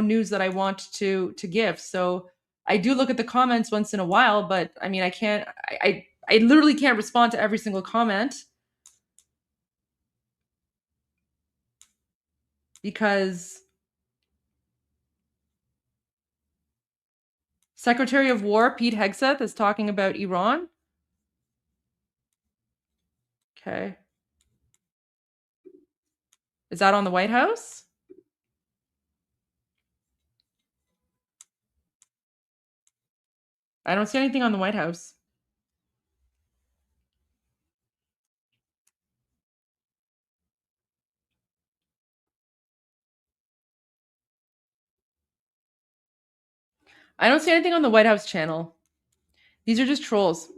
news that I want to give. So I do look at the comments once in a while, but I mean, I literally can't respond to every single comment because Secretary of War Pete Hegseth is talking about Iran. Okay. Is that on the White House? I don't see anything on the White House. I don't see anything on the White House channel. These are just trolls.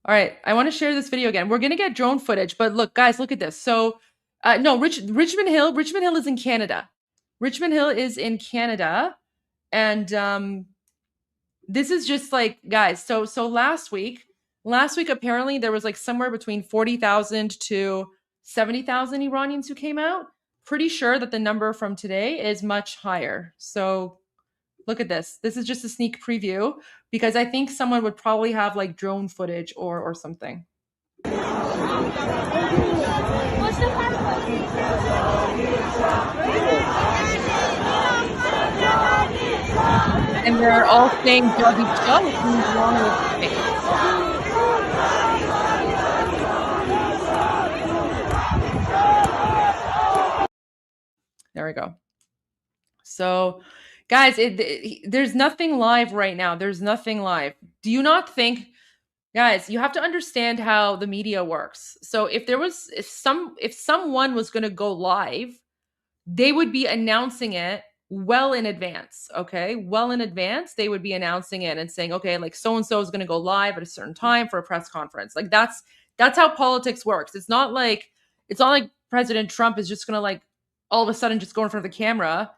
All right, I want to share this video again. We're going to get drone footage, but look, guys, look at this. So, no, Richmond Hill is in Canada. Richmond Hill is in Canada, and this is just like, guys. So last week, Last week, apparently, there was like somewhere between 40,000 to 70,000 Iranians who came out. Pretty sure that the number from today is much higher. So look at this. This is just a sneak preview because I think someone would probably have like drone footage or something. And they're all saying Goldie show, which means wrong with face. There we go. So, guys, there's nothing live right now. There's nothing live. Do you not think, guys? You have to understand how the media works. So, if someone was going to go live, they would be announcing it well in advance. Okay, well in advance, they would be announcing it and saying, okay, like so and so is going to go live at a certain time for a press conference. Like that's how politics works. It's not like President Trump is just going to like all of a sudden just go in front of the camera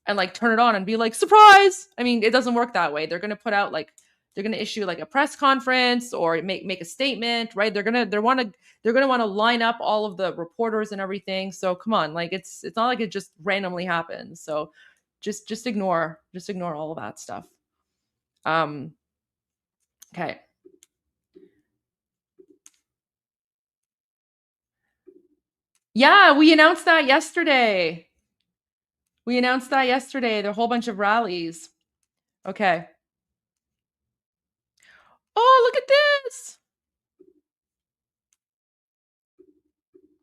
and like turn it on and be like, surprise. I mean, it doesn't work that way. They're going to put out like, they're going to issue like a press conference or make a statement, right? They're going to want to line up all of the reporters and everything. So come on, like it's not like it just randomly happens. So just ignore all of that stuff. Okay. Yeah, we announced that yesterday. There are a whole bunch of rallies. Okay. Oh, look at this.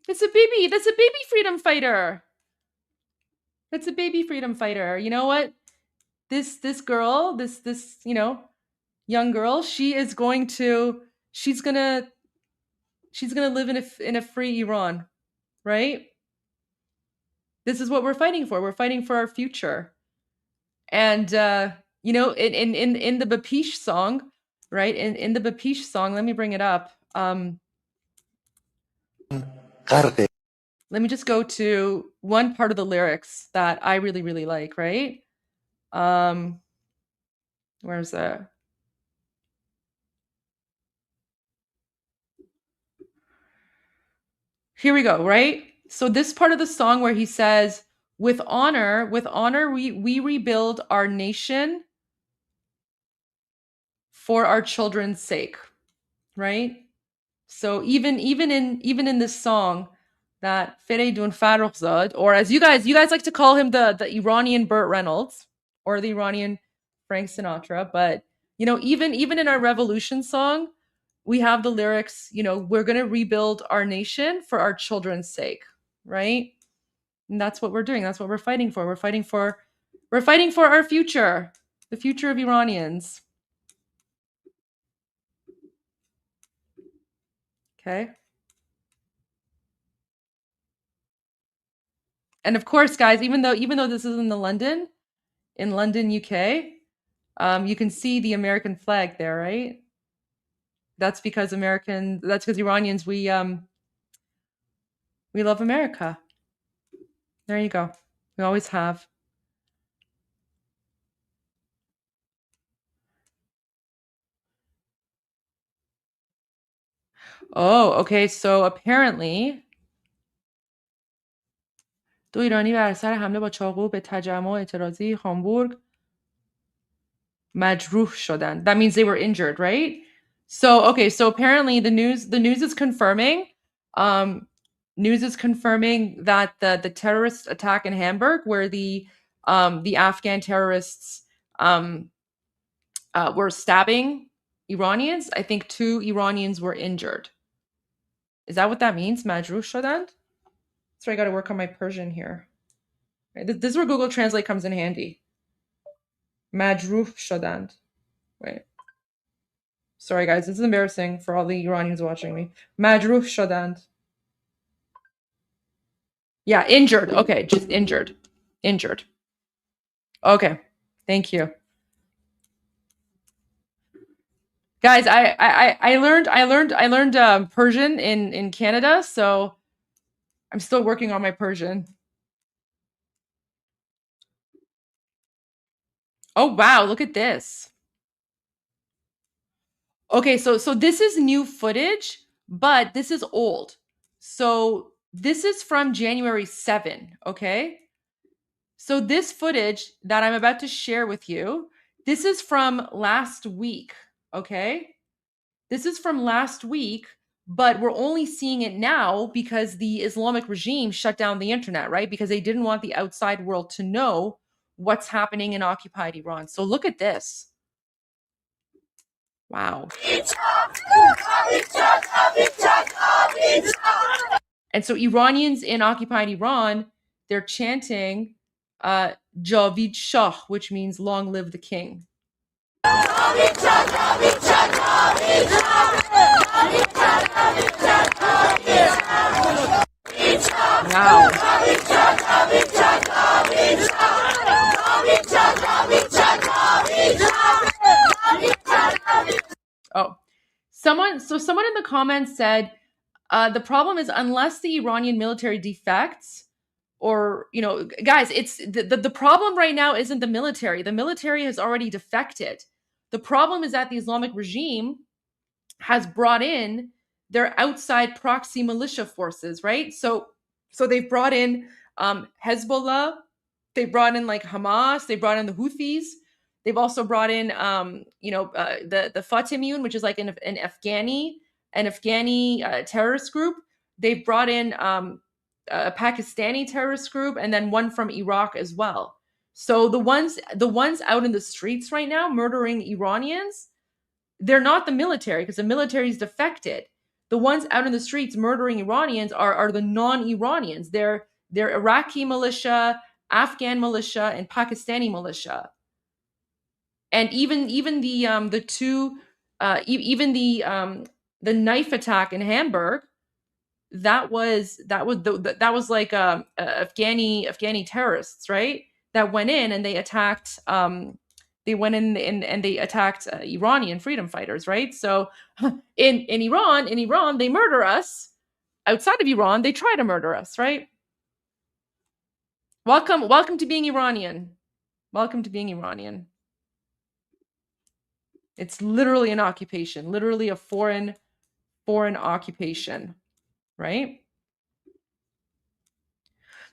It's a baby. That's a baby freedom fighter. That's a baby freedom fighter. You know what? This girl, this young girl, she's gonna live in a free Iran, right? This is what we're fighting for. We're fighting for our future. And in the Bapish song, right? In the Bapish song, let me bring it up. Let me just go to one part of the lyrics that I really, really like, right? Where's that? Here we go, right? So this part of the song where he says, with honor, we rebuild our nation for our children's sake, right? So even in this song, that Fereydun Farrokhzad, or as you guys like to call him, the Iranian Burt Reynolds or the Iranian Frank Sinatra, but even in our revolution song, we have the lyrics, we're going to rebuild our nation for our children's sake, right? And that's what we're doing. That's what we're fighting for. We're fighting for our future, the future of Iranians. Okay. And of course, guys, even though this is in London, UK, you can see the American flag there, right? That's because Iranians, we love America. There you go. We always have. Oh, okay. So apparently, دو ایرانی بر اثر حمله با چاقو به تجمع اعتراضی هامبورگ مجروح شدند. That means they were injured, right? So okay, so apparently the news is confirming that the terrorist attack in Hamburg, where the Afghan terrorists were stabbing Iranians, I think 2 Iranians were injured. Is that what that means? Majruh shadand? So I got to work on my Persian here. Right? This is where Google Translate comes in handy. Majruh shadand. Wait. Sorry, guys. This is embarrassing for all the Iranians watching me. Majruh shadand. Yeah, injured. Okay, just injured. Injured. Okay. Thank you. Guys, I learned Persian in Canada, so I'm still working on my Persian. Oh wow, look at this. Okay, so this is new footage, but this is old. So this is from January 7, okay? So this footage that I'm about to share with you, this is from last week, okay? This is from last week, but we're only seeing it now because the Islamic regime shut down the internet, right? Because they didn't want the outside world to know what's happening in occupied Iran. So look at this. Wow. And so Iranians in occupied Iran, they're chanting Javid Shah, which means long live the king. Wow. Oh, someone in the comments said, the problem is unless the Iranian military defects, or, you know, guys, it's the problem right now isn't the military. The military has already defected. The problem is that the Islamic regime has brought in their outside proxy militia forces, right? So they've brought in Hezbollah, they brought in like Hamas, they brought in the Houthis. They've also brought in, the Fatimiyyun, which is like an Afghani terrorist group. They've brought in a Pakistani terrorist group, and then one from Iraq as well. So the ones out in the streets right now murdering Iranians, they're not the military, because the military's defected. The ones out in the streets murdering Iranians are the non-Iranians. They're Iraqi militia, Afghan militia, and Pakistani militia. And even the knife attack in Hamburg, that was like Afghani terrorists, right? That went in and they attacked Iranian freedom fighters, right? So in Iran they murder us. Outside of Iran they try to murder us, right? Welcome to being Iranian. Welcome to being Iranian. It's literally an occupation, literally a foreign occupation, right?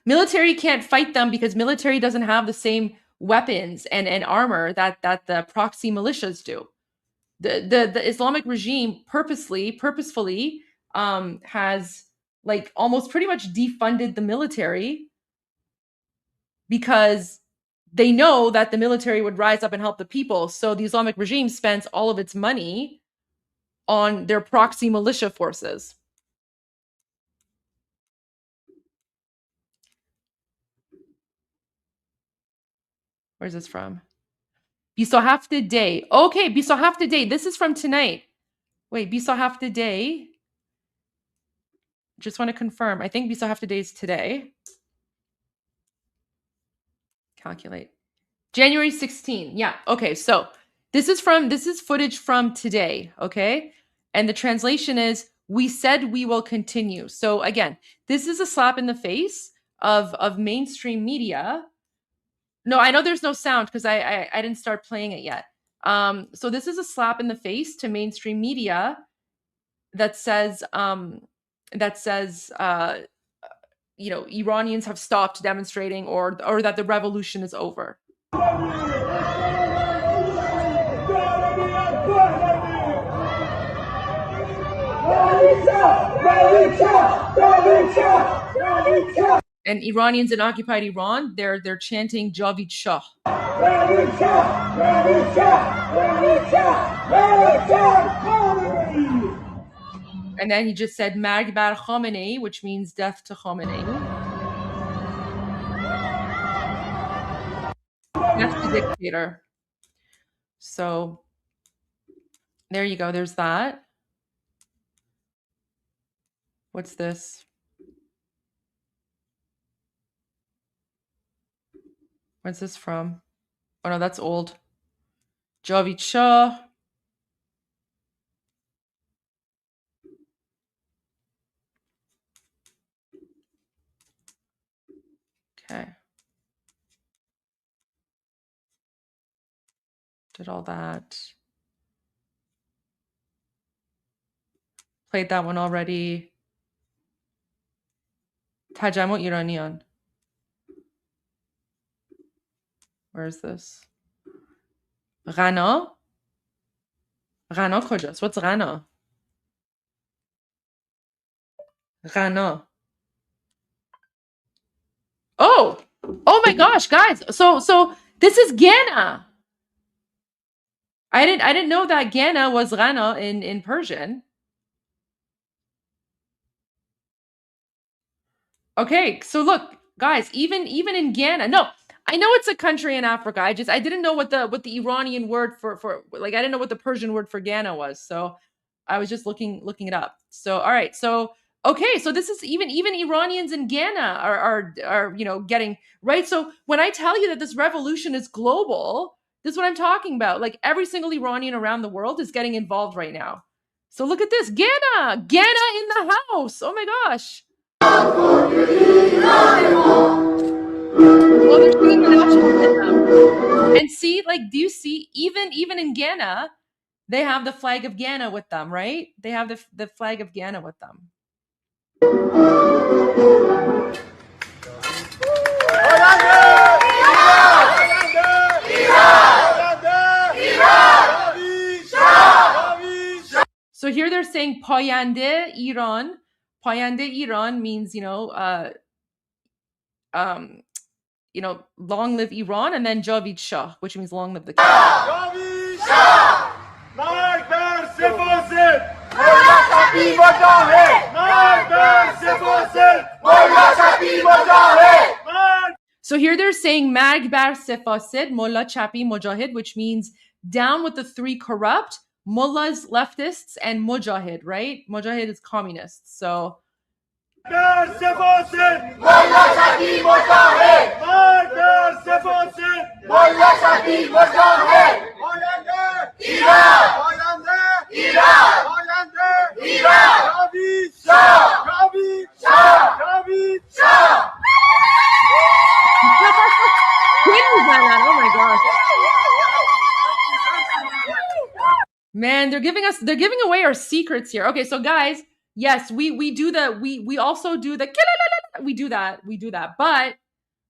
Military can't fight them because military doesn't have the same weapons and armor that the proxy militias do. The Islamic regime purposefully has like almost pretty much defunded the military, because they know that the military would rise up and help the people. So the Islamic regime spends all of its money on their proxy militia forces. Where's this from? Bisahafte Day. Okay, Bisahafte Day. This is from tonight. Wait, Bisahafte Day. Just want to confirm. I think Bisahafte Day is today. Calculate. January 16. Yeah. Okay. So this is footage from today. Okay. And the translation is, we said we will continue. So again, this is a slap in the face of mainstream media. No, I know there's no sound because I didn't start playing it yet. So this is a slap in the face to mainstream media that says Iranians have stopped demonstrating, or that the revolution is over. And Iranians in occupied Iran, they're chanting Javid Shah. And then he just said Marg bar Khamenei, which means death to Khamenei. That's the dictator. So there you go. There's that. What's this? Where's this from? Oh no, that's old. Javid Shah. Okay. Did all that. Played that one already. Tajamo Iranian. Where is this? Ghana? Ghana kojas? What's Ghana? Ghana. Oh my gosh, guys. So this is Ghana. I didn't know that Ghana was Ghana in Persian. Okay, so look, guys, even in Ghana, no, I know it's a country in Africa. I didn't know what the Iranian word for like I didn't know what the Persian word for Ghana was. So I was just looking it up. So all right, so okay, so this is even Iranians in Ghana are getting right. So when I tell you that this revolution is global, this is what I'm talking about. Like every single Iranian around the world is getting involved right now. So look at this, Ghana in the house. Oh my gosh. Well, they're singing the national anthem. And see, like, do you see, even in Ghana, they have the flag of Ghana with them, right? They have the flag of Ghana with them. So here they're saying Payande Iran. Payande Iran means, long live Iran, and then Javid Shah, which means long live the king. So here they're saying Mag Bar Sefasid, Mullah Chapi Mujahid, which means down with the three corrupt, mullahs, leftists, and mujahid, right? Mujahid is communists. So oh my gosh. Man, they're giving away our secrets here. Okay, so guys, yes, we do we also do the we do that.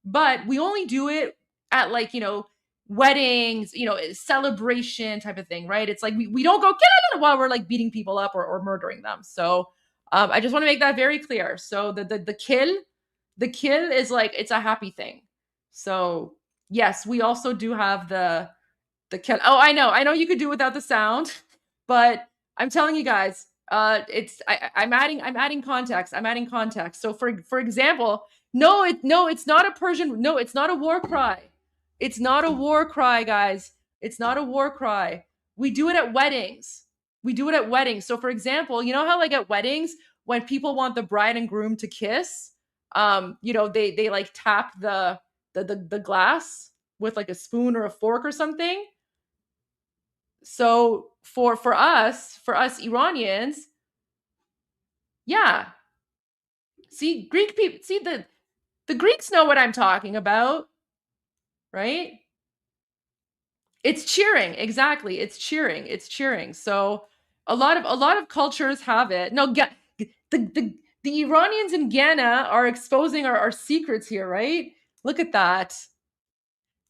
But we only do it at weddings, celebration type of thing, right? It's like we don't go while we're like beating people up or murdering them. So I just want to make that very clear. So the kill is like it's a happy thing. So yes, we also do have the kill. Oh, I know you could do without the sound, but I'm telling you guys, I'm adding context. I'm adding context. So for example, it's not a Persian. No, it's not a war cry. It's not a war cry, guys. It's not a war cry. We do it at weddings. So for example, you know how like at weddings when people want the bride and groom to kiss, they like tap the glass with like a spoon or a fork or something. So for us Iranians, yeah. See, Greek people, see the Greeks know what I'm talking about, right? It's cheering, exactly. It's cheering. So a lot of cultures have it. No, the Iranians in Ghana are exposing our secrets here, right? Look at that.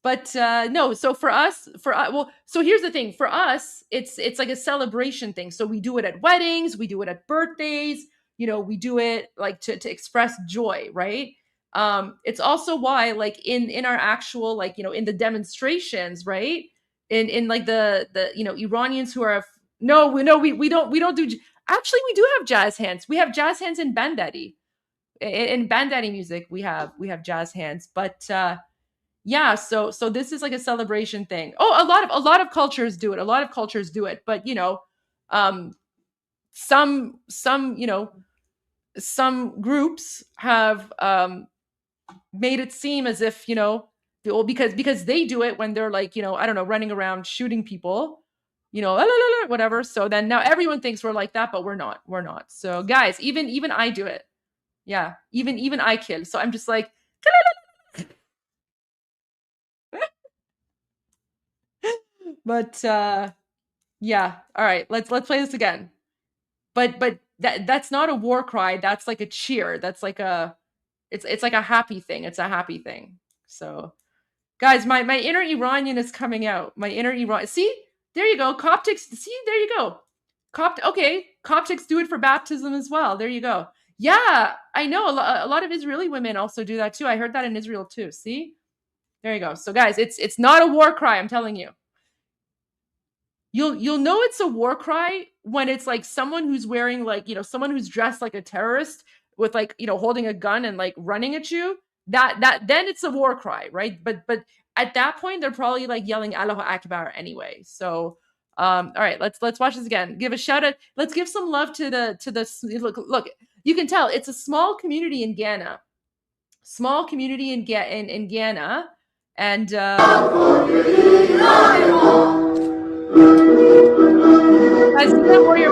But no, so for us, so here's the thing. For us, it's like a celebration thing. So we do it at weddings, we do it at birthdays, we do it like to express joy, right? It's also why like in our actual like, in the demonstrations, right? In like the Iranians who are we don't do, actually we do have jazz hands. We have jazz hands in Bandari. In Bandari music, we have jazz hands, but yeah, so this is like a celebration thing. Oh, a lot of cultures do it. But some groups have made it seem as if because they do it when they're like I don't know, running around shooting people, whatever. So then now everyone thinks we're like that, but we're not. So guys, even I do it. Yeah, even I kill. So I'm just like. But yeah, all right, let's play this again. But that's not a war cry. That's like a cheer. That's like it's like a happy thing. It's a happy thing. So guys, my inner Iranian is coming out. My inner Iran. See, there you go. Coptics. See, there you go. Okay, Coptics do it for baptism as well. There you go. Yeah, I know a lot of Israeli women also do that too. I heard that in Israel too. See, there you go. So guys, it's not a war cry. I'm telling you. You'll know it's a war cry when it's like someone who's wearing like, you know, someone who's dressed like a terrorist with like, you know, holding a gun and like running at you. That then it's a war cry, right? But at that point they're probably like yelling Allahu Akbar anyway. So all right, let's watch this again. Give a shout out. Let's give some love to the look. You can tell it's a small community in Ghana. Small community in Ghana, and guys, see that warrior.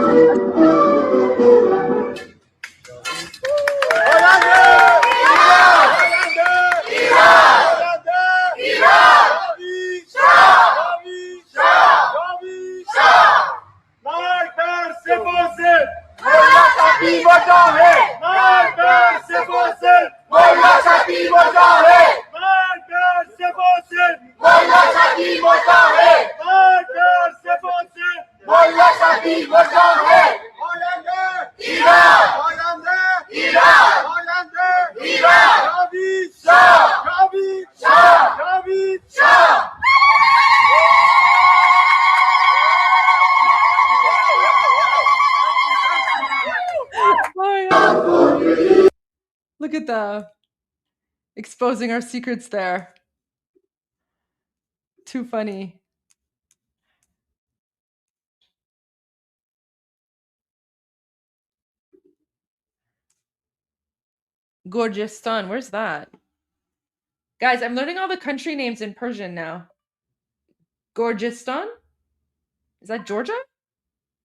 Look at the exposing our secrets there. Too funny. Gorgistan, where's that? Guys, I'm learning all the country names in Persian now. Gorgistan? Is that Georgia?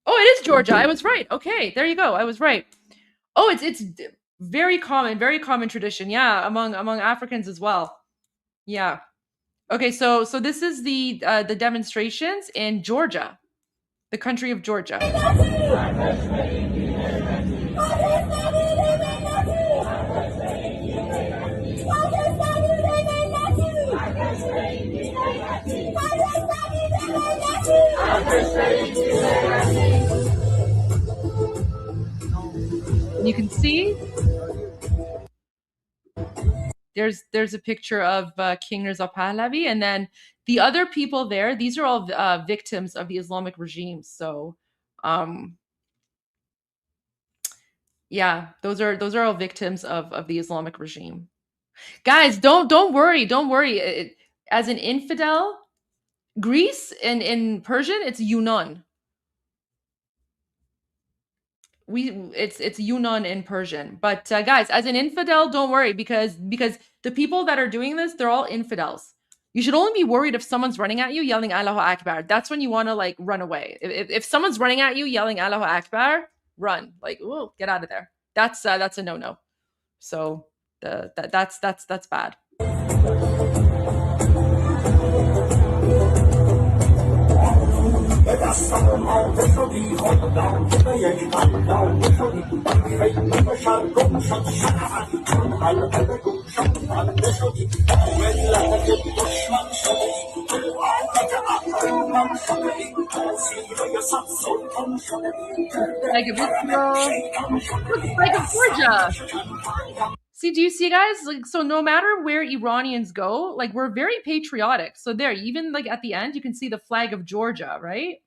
Oh, it is Georgia. I was right. Okay, there you go. I was right. Oh, it's very common tradition. Yeah, among Africans as well. Yeah. Okay, so this is the demonstrations in Georgia, the country of Georgia. You can see there's a picture of King Reza Pahlavi, and then the other people there. These are all victims of the Islamic regime. So, yeah, those are all victims of the Islamic regime. Guys, don't worry. As an infidel, Greece in Persian, it's Yunan. It's Yunan in Persian. But guys, as an infidel, don't worry because the people that are doing this, they're all infidels. You should only be worried if someone's running at you yelling Allahu Akbar. That's when you want to like run away. If someone's running at you yelling Allahu Akbar, run. Like, ooh, get out of there. That's a no-no. So that's bad. Like of Georgia. See, do you see, guys? Like, so no matter where Iranians go, like we're very patriotic. So there, even like at the end, you can see the flag of Georgia, right?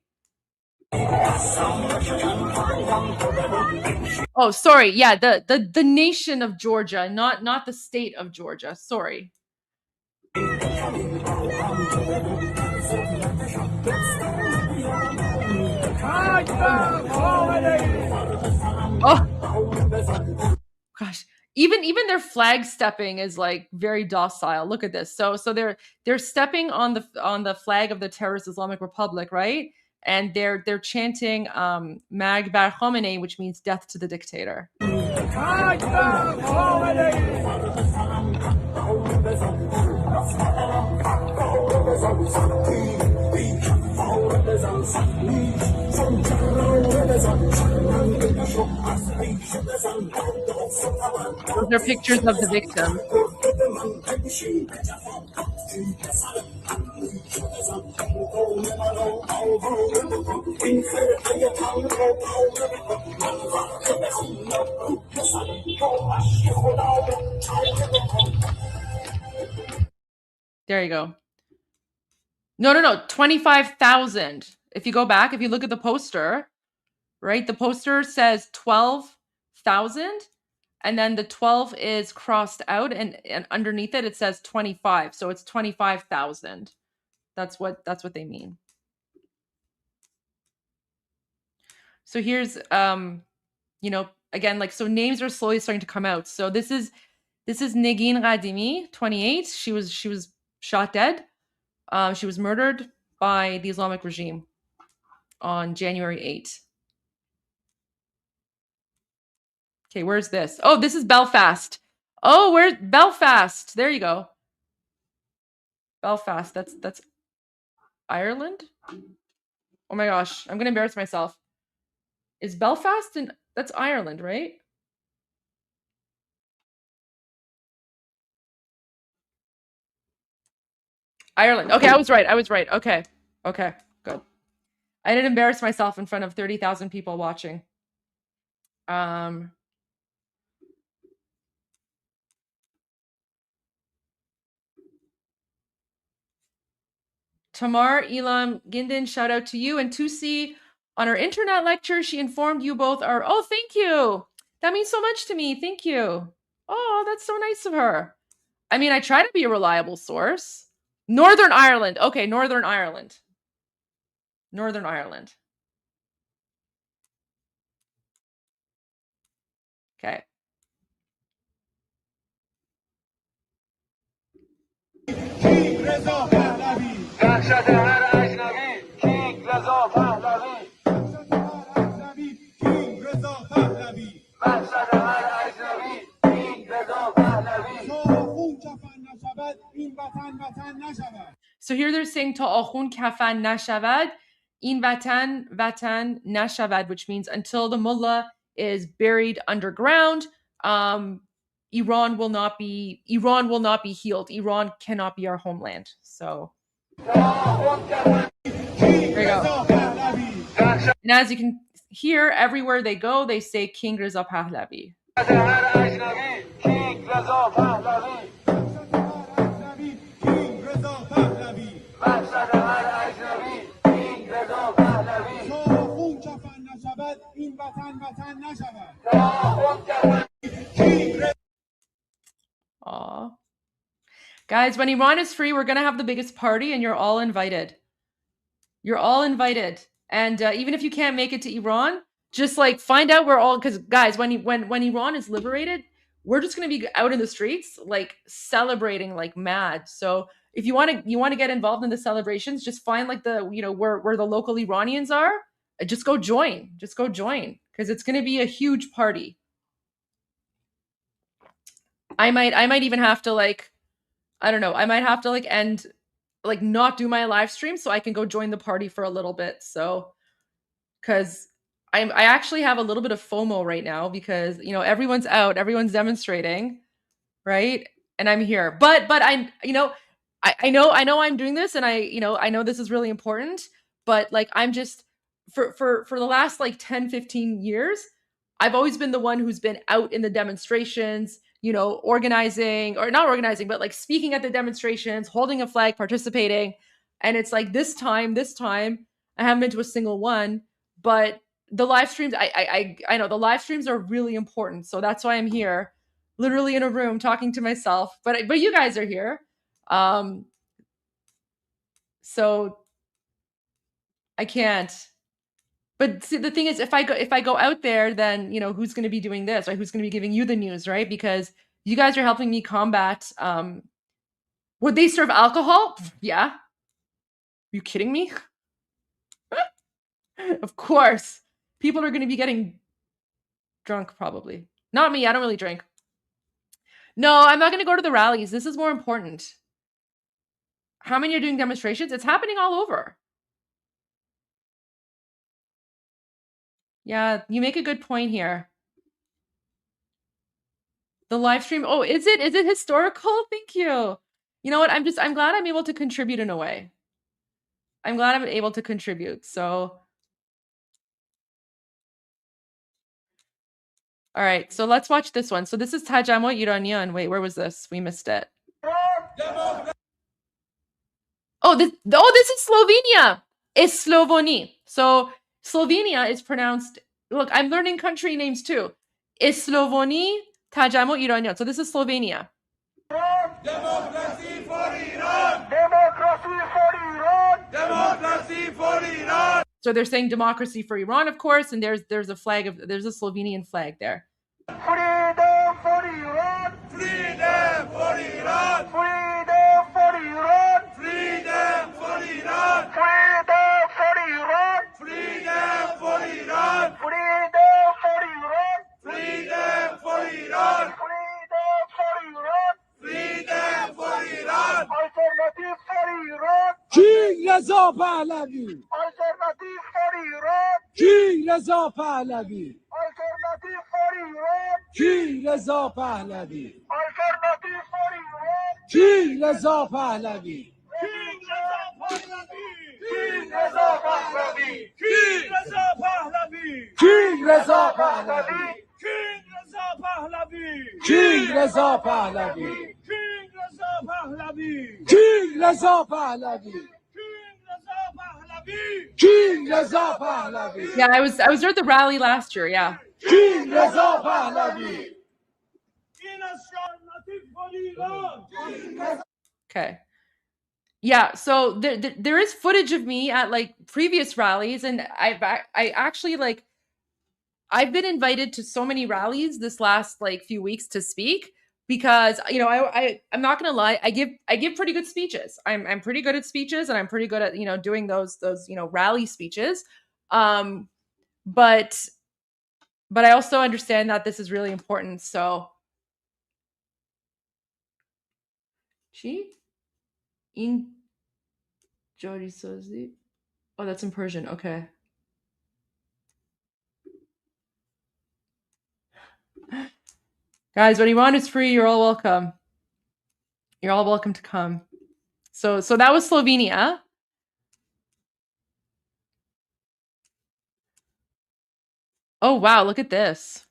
Oh, sorry. Yeah, the nation of Georgia, not the state of Georgia. Sorry. Oh gosh, even their flag stepping is like very docile. Look at this. So they're stepping on the flag of the terrorist Islamic Republic, right? And they're chanting Mag Bar Khamenei, which means death to the dictator. Those are pictures of the victims. There you go. No. 25,000. If you go back, if you look at the poster, right? The poster says 12,000, and then the 12 is crossed out, and underneath it says 25. So it's 25,000. That's what they mean. So here's again, like, so names are slowly starting to come out. So this is Negin Ghadimi, 28. She was shot dead. She was murdered by the Islamic regime on January 8. Okay, where's this? Oh, this is Belfast. Oh, where's Belfast? There you go. Belfast. That's Ireland? Oh my gosh, I'm gonna embarrass myself. Is Belfast that's Ireland, right? Ireland. Okay, I was right. Okay, good. I didn't embarrass myself in front of 30,000 people watching. Tamar Elam Gindin, shout out to you. And Tusi, on her internet lecture, she informed you both are, oh, thank you. That means so much to me. Thank you. Oh, that's so nice of her. I mean, I try to be a reliable source. Northern Ireland. Okay, Northern Ireland. Northern Ireland. Okay. So here they're saying ta'akhun kafan nashavad, in vatan nashavad, which means until the mullah is buried underground, Iran will not be healed. Iran cannot be our homeland. So there you go. And as you can hear, everywhere they go, they say King Reza Pahlavi. Aww. Guys, when Iran is free, we're going to have the biggest party, and you're all invited. You're all invited. And even if you can't make it to Iran, just like find out where all, because guys, when Iran is liberated, we're just going to be out in the streets, like celebrating like mad. So if you want to get involved in the celebrations, just find like the, where the local Iranians are, just go join, because it's going to be a huge party. I might even have to I might have to end, not do my live stream so I can go join the party for a little bit. So, because I actually have a little bit of FOMO right now because, everyone's out, everyone's demonstrating, right? And I'm here, but I know I'm doing this, and I know this is really important, but I'm just for the last 10, 15 years, I've always been the one who's been out in the demonstrations, organizing, or not organizing, but speaking at the demonstrations, holding a flag, participating. And it's this time, I haven't been to a single one, but the live streams, I know the live streams are really important. So that's why I'm here, literally in a room talking to myself, but you guys are here. So I can't. But see, the thing is, if I go out there, then who's going to be doing this, right? Who's going to be giving you the news, right? Because you guys are helping me combat. Would they serve alcohol? Yeah. Are you kidding me? Of course, people are going to be getting drunk, probably. Not me. I don't really drink. No, I'm not going to go to the rallies. This is more important. How many are doing demonstrations? It's happening all over. Yeah, you make a good point here. The live stream. Oh, is it historical? Thank you. You know what? I'm glad I'm able to contribute in a way. I'm glad I'm able to contribute. So, all right. So let's watch this one. So this is Tajamo Iranian. Wait, where was this? We missed it. Oh, this is Slovenia. It's Slovoni. So Slovenia is pronounced. Look, I'm learning country names too. It's Slovoni, Tajamo Iranian. So this is Slovenia. Democracy for Iran! Democracy for Iran! Democracy for Iran! So they're saying democracy for Iran, of course, and there's a Slovenian flag there. Freedom for Iran! Freedom for Iran! Freedom for Iran! Freedom for Iran! Freedom for Iran! Freedom for Iran! Freedom for Iran! Freedom for Iran! Freedom for Iran! Freedom for Iran! Alternative for Iran! King Reza Pahlavi! Alternative for Iran! King Reza Pahlavi! Alternative for Iran! King Reza Pahlavi! Alternative for Iran! King Reza Pahlavi! King Reza Pahlavi! King Reza Pahlavi! King Reza Pahlavi! King Reza Pahlavi! King Reza Pahlavi! King Reza Pahlavi! King Reza Pahlavi! King Reza Pahlavi! Yeah, I was there at the rally last year. Yeah. King Reza Pahlavi! Okay. Yeah, so there is footage of me at like previous rallies, and I actually like I've been invited to so many rallies this last like few weeks to speak because I'm not gonna lie, I give pretty good speeches. I'm pretty good at speeches, and I'm pretty good at doing those rally speeches. But I also understand that this is really important. So in Jodi Sozi. Oh, that's in Persian. Okay. Guys, what Iran is free, you're all welcome. You're all welcome to come. So that was Slovenia. Oh, wow, look at this.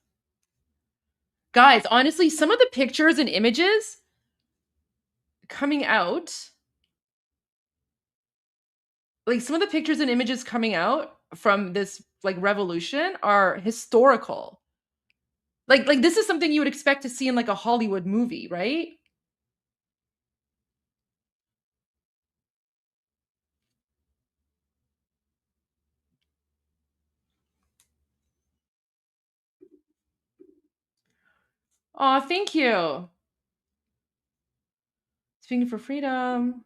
Guys, honestly, some of the pictures and images coming out, like some of the pictures and images coming out from this like revolution are historical. Like this is something you would expect to see in like a Hollywood movie, right? Oh, thank you. Speaking for freedom.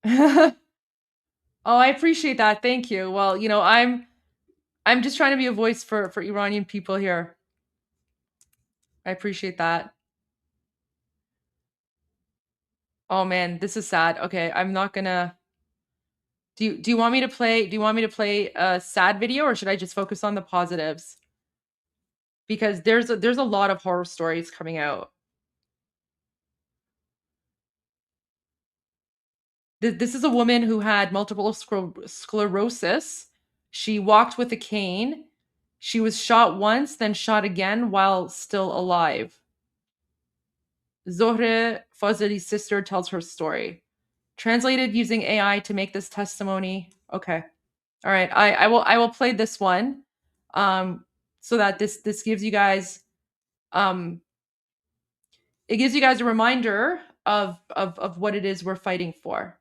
Oh, I appreciate that. Thank you. Well, I'm just trying to be a voice for Iranian people here. I appreciate that. Oh man, this is sad. Okay, I'm not gonna. Do you want me to play a sad video, or should I just focus on the positives? Because there's a lot of horror stories coming out. This is a woman who had multiple sclerosis. She walked with a cane. She was shot once, then shot again while still alive. Zohre Fazeli's sister tells her story. Translated using AI to make this testimony. Okay. All right. I will play this one. So that this gives you guys it gives you guys a reminder of what it is we're fighting for.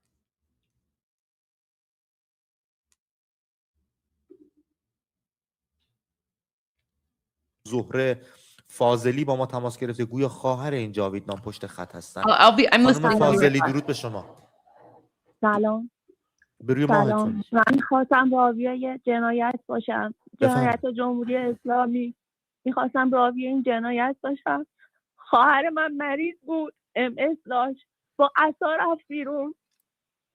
زهره فاضلی با ما تماس گرفته، گویا خواهر این جاویدنام پشت خط هستن. I'm خانم فاضلی درود به شما. سلام. به روی ماهتون. من خواستم راویه جنایت باشم. جنایت جمهوری اسلامی. میخواستم راویه این جنایت باشم. خواهر من مریض بود. MS داشت. با عصا رفت بیرون.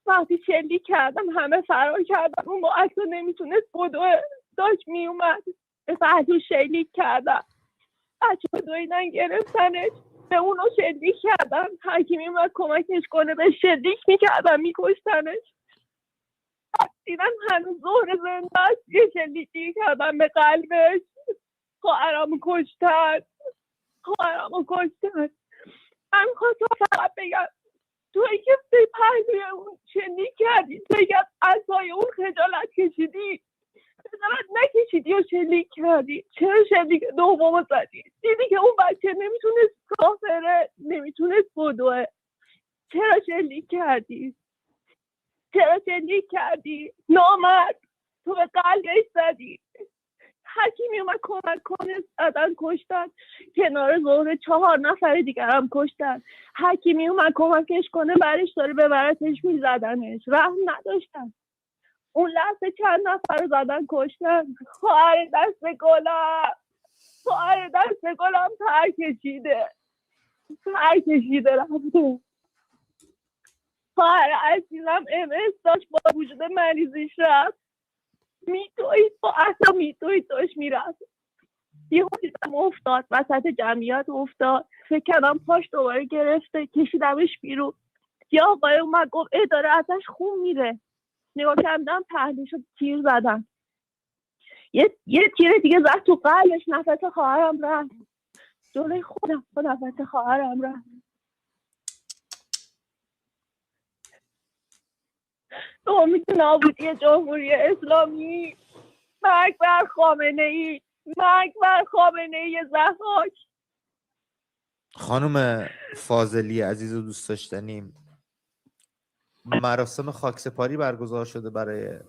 وقتی شلیک کردم همه فرار کردم. اون با عصا نمیتونست بدوه. داشت میومد. به پهلو شلیک کردم. بچه دویدن گرفتنش، به اونو شلیک کردن، حکیمی اومد کمکش کنه، به شلیک میکردن میکشتنش. دیدن هنوز ظهر زنده است، یه شلیکی کردن به قلبش. خواهرامو کشتن، خواهرامو کشتن. من میخواستم فقط بگم توی که به پهلوی اون شلیک کردی، توی که عصای اون خجالت کشیدی، خجالت نکشیدی و شلیک کردی، چرا شلیک دومو زدی؟ دیدی که اون بچه نمیتونست راه بره، نمیتونست بدوه، چرا شلیک کردی؟ چرا شلیک کردی؟ نامرد، تو به قلبش زدی. حکیمی اومد کمک کنه، زدن کشتن. کنار ظهر 4 نفر دیگر هم کشتن. حکیمی اومد کمکش کنه، برش داره ببرتش، میزدنش، رحم نداشتن. اون لحظه چند نفر رو زدن کشتن. خواهر دست گلم، خواهر دست گلم پر کشیده رفته. خواهر عزیزم MS داشت، با وجود مریضیش رفت، میتوید با اصلا میتوید داشت میرفت. یه دیدم افتاد وسط جمعیت، افتاد، فکر کردم پاش دوباره گرفته، کشیدمش بیرون. یه آقای اومد گفت داره ازش خون میره. نگاه کردم پهلوشو تیر زدن، یه تیر دیگه زد تو قلبش، نفس خواهرم رفت جلوی خودم، نفس خواهرم رفت. به امید نابودی جمهوری اسلامی، مرگ بر خامنه ای، مرگ بر خامنه ای ضحاک. خانم فاضلی عزیز و دوست داشتنیم، مراسم خاکسپاری برگزار شده برای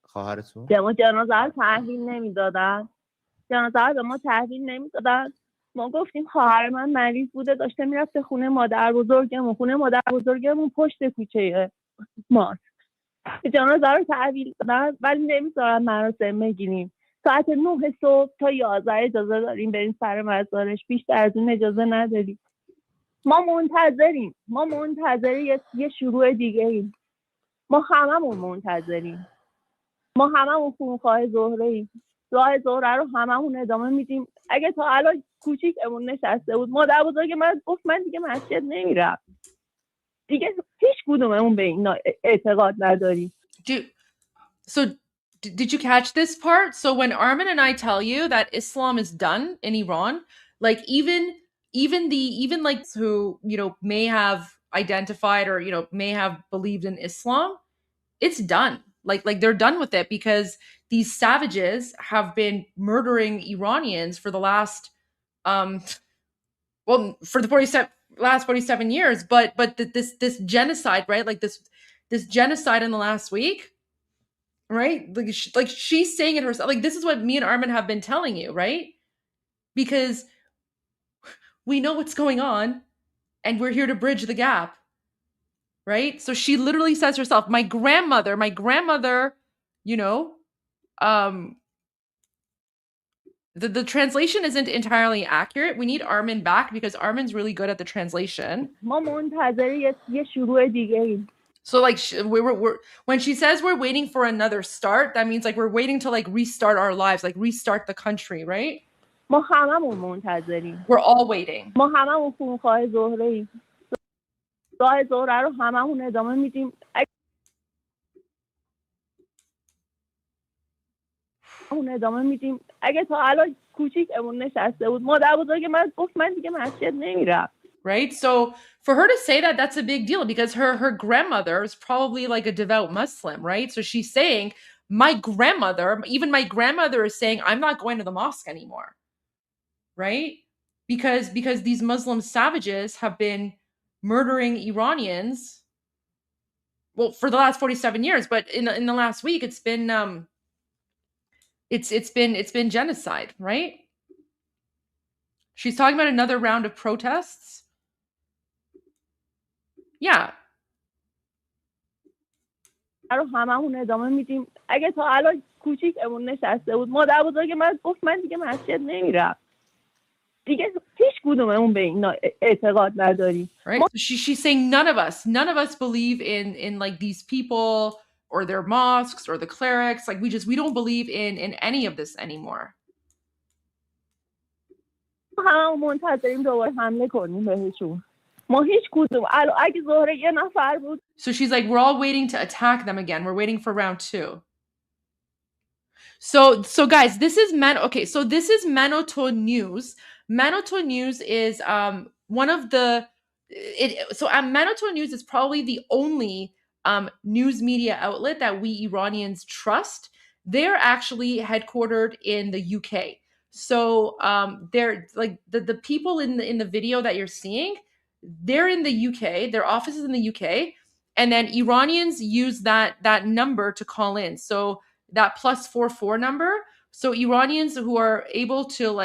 خواهرتون؟ ما جنازه رو تحویل نمیدادن، جنازه رو به ما تحویل نمیدادن. ما گفتیم خواهر من مریض بوده، داشته میرفته خونه مادر بزرگمون، خونه مادر بزرگمون پشت کوچه ماست. جنازه رو تحویل دادن ولی نمیذارن مراسم بگیریم. ساعت 9 صبح تا 11 اجازه داریم بریم سر مزارش، بیشتر از اون اجازه نداریم. ما منتظر یه شروع دیگه ایم. ما هممون منتظریم، ما هممون خونخواه زهره ایم. راه زهره رو هممون ادامه میدیم. اگه تا الان کوچیکمون نشسته بود، مادر بزرگ من گفت من دیگه مسجد نمیرم، دیگه هیچ کدوممون به اینا اعتقاد نداریم. Did you catch this part? So when Armin and I tell you that Islam is done in Iran, like even like who, you know, may have identified or, you know, may have believed in Islam, it's done. Like they're done with it because these savages have been murdering Iranians for the last for the last 47 years, but this genocide, right? Like this genocide in the last week, right? Like she's saying it herself. Like this is what me and Armin have been telling you, right? Because we know what's going on and we're here to bridge the gap, right? So she literally says herself, my grandmother, you know, the translation isn't entirely accurate. We need Armin back because Armin's really good at the translation. ما منتظر یه شروع دیگه ایم. So like we're when she says we're waiting for another start, that means like we're waiting to like restart our lives, like restart the country, right? ما هممون منتظریم. We're all waiting. ما هممون خونخواه زهره ایم. راه زهره رو هممون ادامه میدیم. اگه تا الان کوچیکمون نشسته بود، مادر بزرگ من گفت من دیگه مسجد نمیرم. Right? So for her to say that, that's a big deal because her grandmother is probably like a devout Muslim, right? So she's saying, even my grandmother is saying, I'm not going to the mosque anymore, right? Because these Muslim savages have been murdering Iranians, well, for the last 47 years, but in the last week, it's been it's been genocide, right? She's talking about another round of protests. Yeah. رو هممون ادامه میدیم. اگه تا الان کوچیکمون نشسته بود، مادر بزرگ من گفت من دیگه مسجد نمیرم، دیگه هیچ کدوممون به اینا اعتقاد نداریم. Right? So she's saying none of us believe in like these people or their mosques or the clerics. Like we don't believe in any of this anymore. همه منتظریم دوباره حمله کنیم بهشون. ما هیچ کدوم اگه زهره یه نفر بود. So she's like, we're all waiting to attack them again. We're waiting for round 2. So guys, this is this is Manoto News. Manoto News is one of the Manoto News is probably the only news media outlet that we Iranians trust. They're actually headquartered in the UK. So they're like the people in the video that you're seeing, they're in the UK, their office is in the UK, and then Iranians use that number to call in. So that +44 number. So Iranians who are able to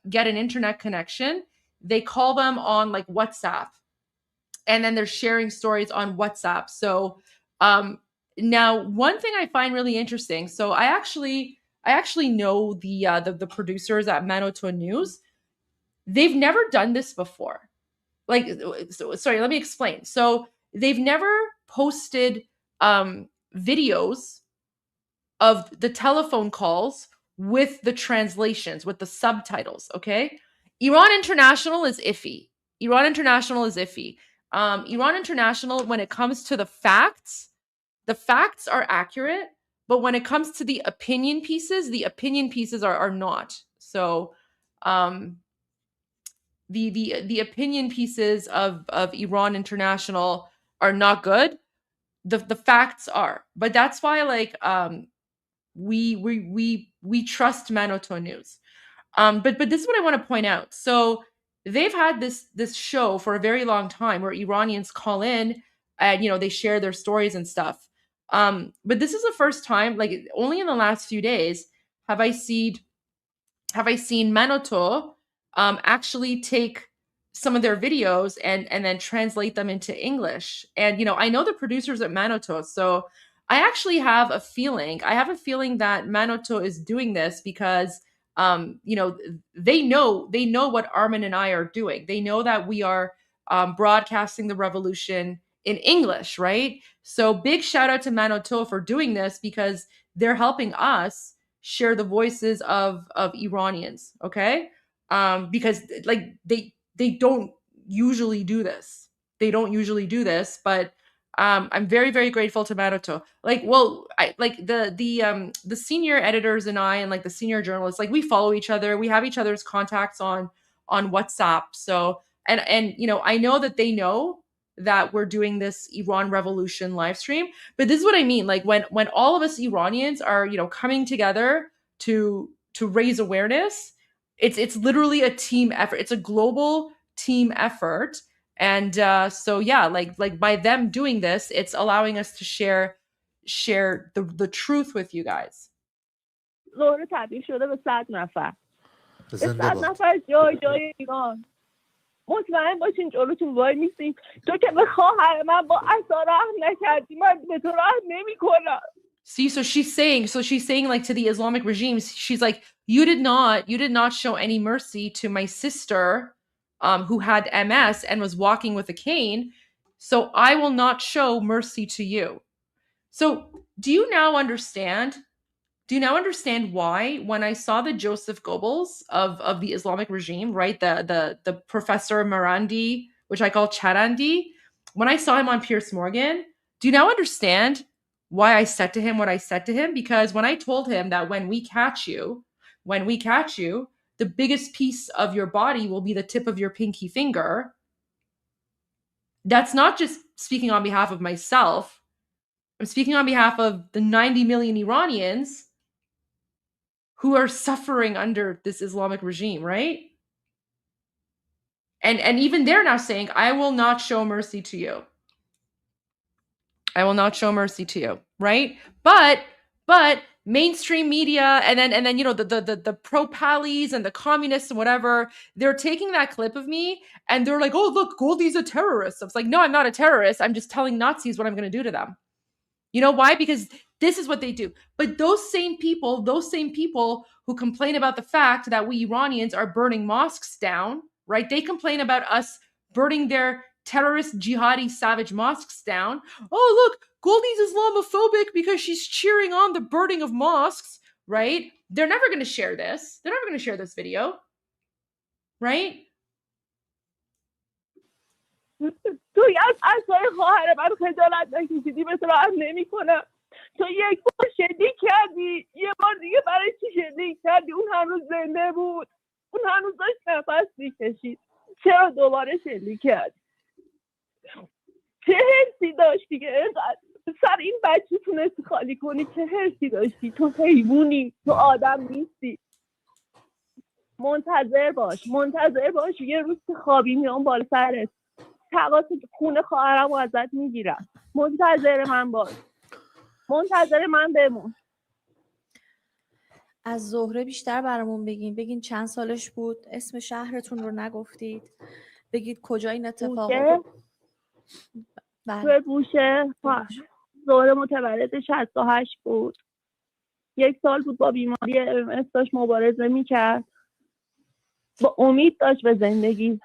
get an internet connection, they call them on like WhatsApp, and then they're sharing stories on WhatsApp. So now one thing I find really interesting. So I actually know the producers at Manoto News. They've never done this before. Sorry, let me explain. So they've never posted videos of the telephone calls with the translations, with the subtitles, okay? Iran International is iffy. Iran International, when it comes to the facts are accurate, but when it comes to the opinion pieces are not. So the opinion pieces of Iran International are not good. The facts are. But that's why we trust Manoto News. But this is what I want to point out. So they've had this show for a very long time where Iranians call in and they share their stories and stuff. But this is the first time, like only in the last few days, have I seen Manoto actually take some of their videos and then translate them into English. And I know the producers at Manoto, so I actually have a feeling. I have a feeling that Manoto is doing this because they know what ARMIN and I are doing. They know that we are broadcasting the revolution in English, right? So big shout out to Manoto for doing this because they're helping us share the voices of Iranians, okay? Because they don't usually do this. But I'm very, very grateful to Manoto. The senior editors and I, and the senior journalists, we follow each other. We have each other's contacts on WhatsApp. So and I know that they know that we're doing this Iran Revolution live stream. But this is what I mean. When all of us Iranians are coming together to raise awareness, it's literally a team effort. It's a global team effort. And so yeah, by them doing this, it's allowing us to share the truth with you guys. زهره تبدیل شده به 100 نفر. 100 نفر جای ایران. مطمئن باشین جلوتون وای میسیم. تو که به خواهر من با عصا رحم نکردی، من به تو رحم نمی‌کنم. See, so she's saying to the Islamic regimes, she's like, you did not show any mercy to my sister who had MS and was walking with a cane, so I will not show mercy to you. So do you now understand why when I saw the Joseph Goebbels of the Islamic regime, right, the Professor Marandi, which I call Charandi, when I saw him on Piers Morgan, do you now understand why I said to him what I said to him? Because when I told him that when we catch you, the biggest piece of your body will be the tip of your pinky finger, that's not just speaking on behalf of myself. I'm speaking on behalf of the 90 million Iranians who are suffering under this Islamic regime, right? And even they're now saying, I will not show mercy to you. I will not show mercy to you, right? But mainstream media and then the pro-pallies and the communists and whatever, they're taking that clip of me and they're like, oh, look, Goldie's a terrorist. I was like, no, I'm not a terrorist. I'm just telling Nazis what I'm going to do to them. You know why? Because this is what they do. But those same people who complain about the fact that we Iranians are burning mosques down, right? They complain about us burning their terrorist, jihadi, savage mosques down. Oh, look, Goldie's Islamophobic because she's cheering on the burning of mosques, right? They're never going to share this. They're never going to share this video. right? توی از عصای خواهر من خجالت نکشیدی، مثل راحت نمی کنم. تو یک بار شلیک کردی، یه بار دیگه برای چی شلیک کردی؟ اون هنوز زنده بود، اون هنوز داشت نفس میکشید، چرا دوباره شلیک کردی؟ چه حرسی داشتی که اینقدر سر این بچه تونستی خالی کنی؟ چه حرسی داشتی؟ تو حیوانی، تو آدم نیستی. منتظر باش یه روز که خوابی میام بالا سرت، تقاس خون خواهرم رو ازت میگیرم. منتظر من باش، منتظر من بمون. از زهره بیشتر برامون بگین چند سالش بود، اسم شهرتون رو نگفتید، بگید کجا این اتفاق افتاد. توی بوشه. زهره متولد 68 بود، 1 سال بود با بیماری ARMN داشت مبارزه میکرد، با امید داشت به زندگی،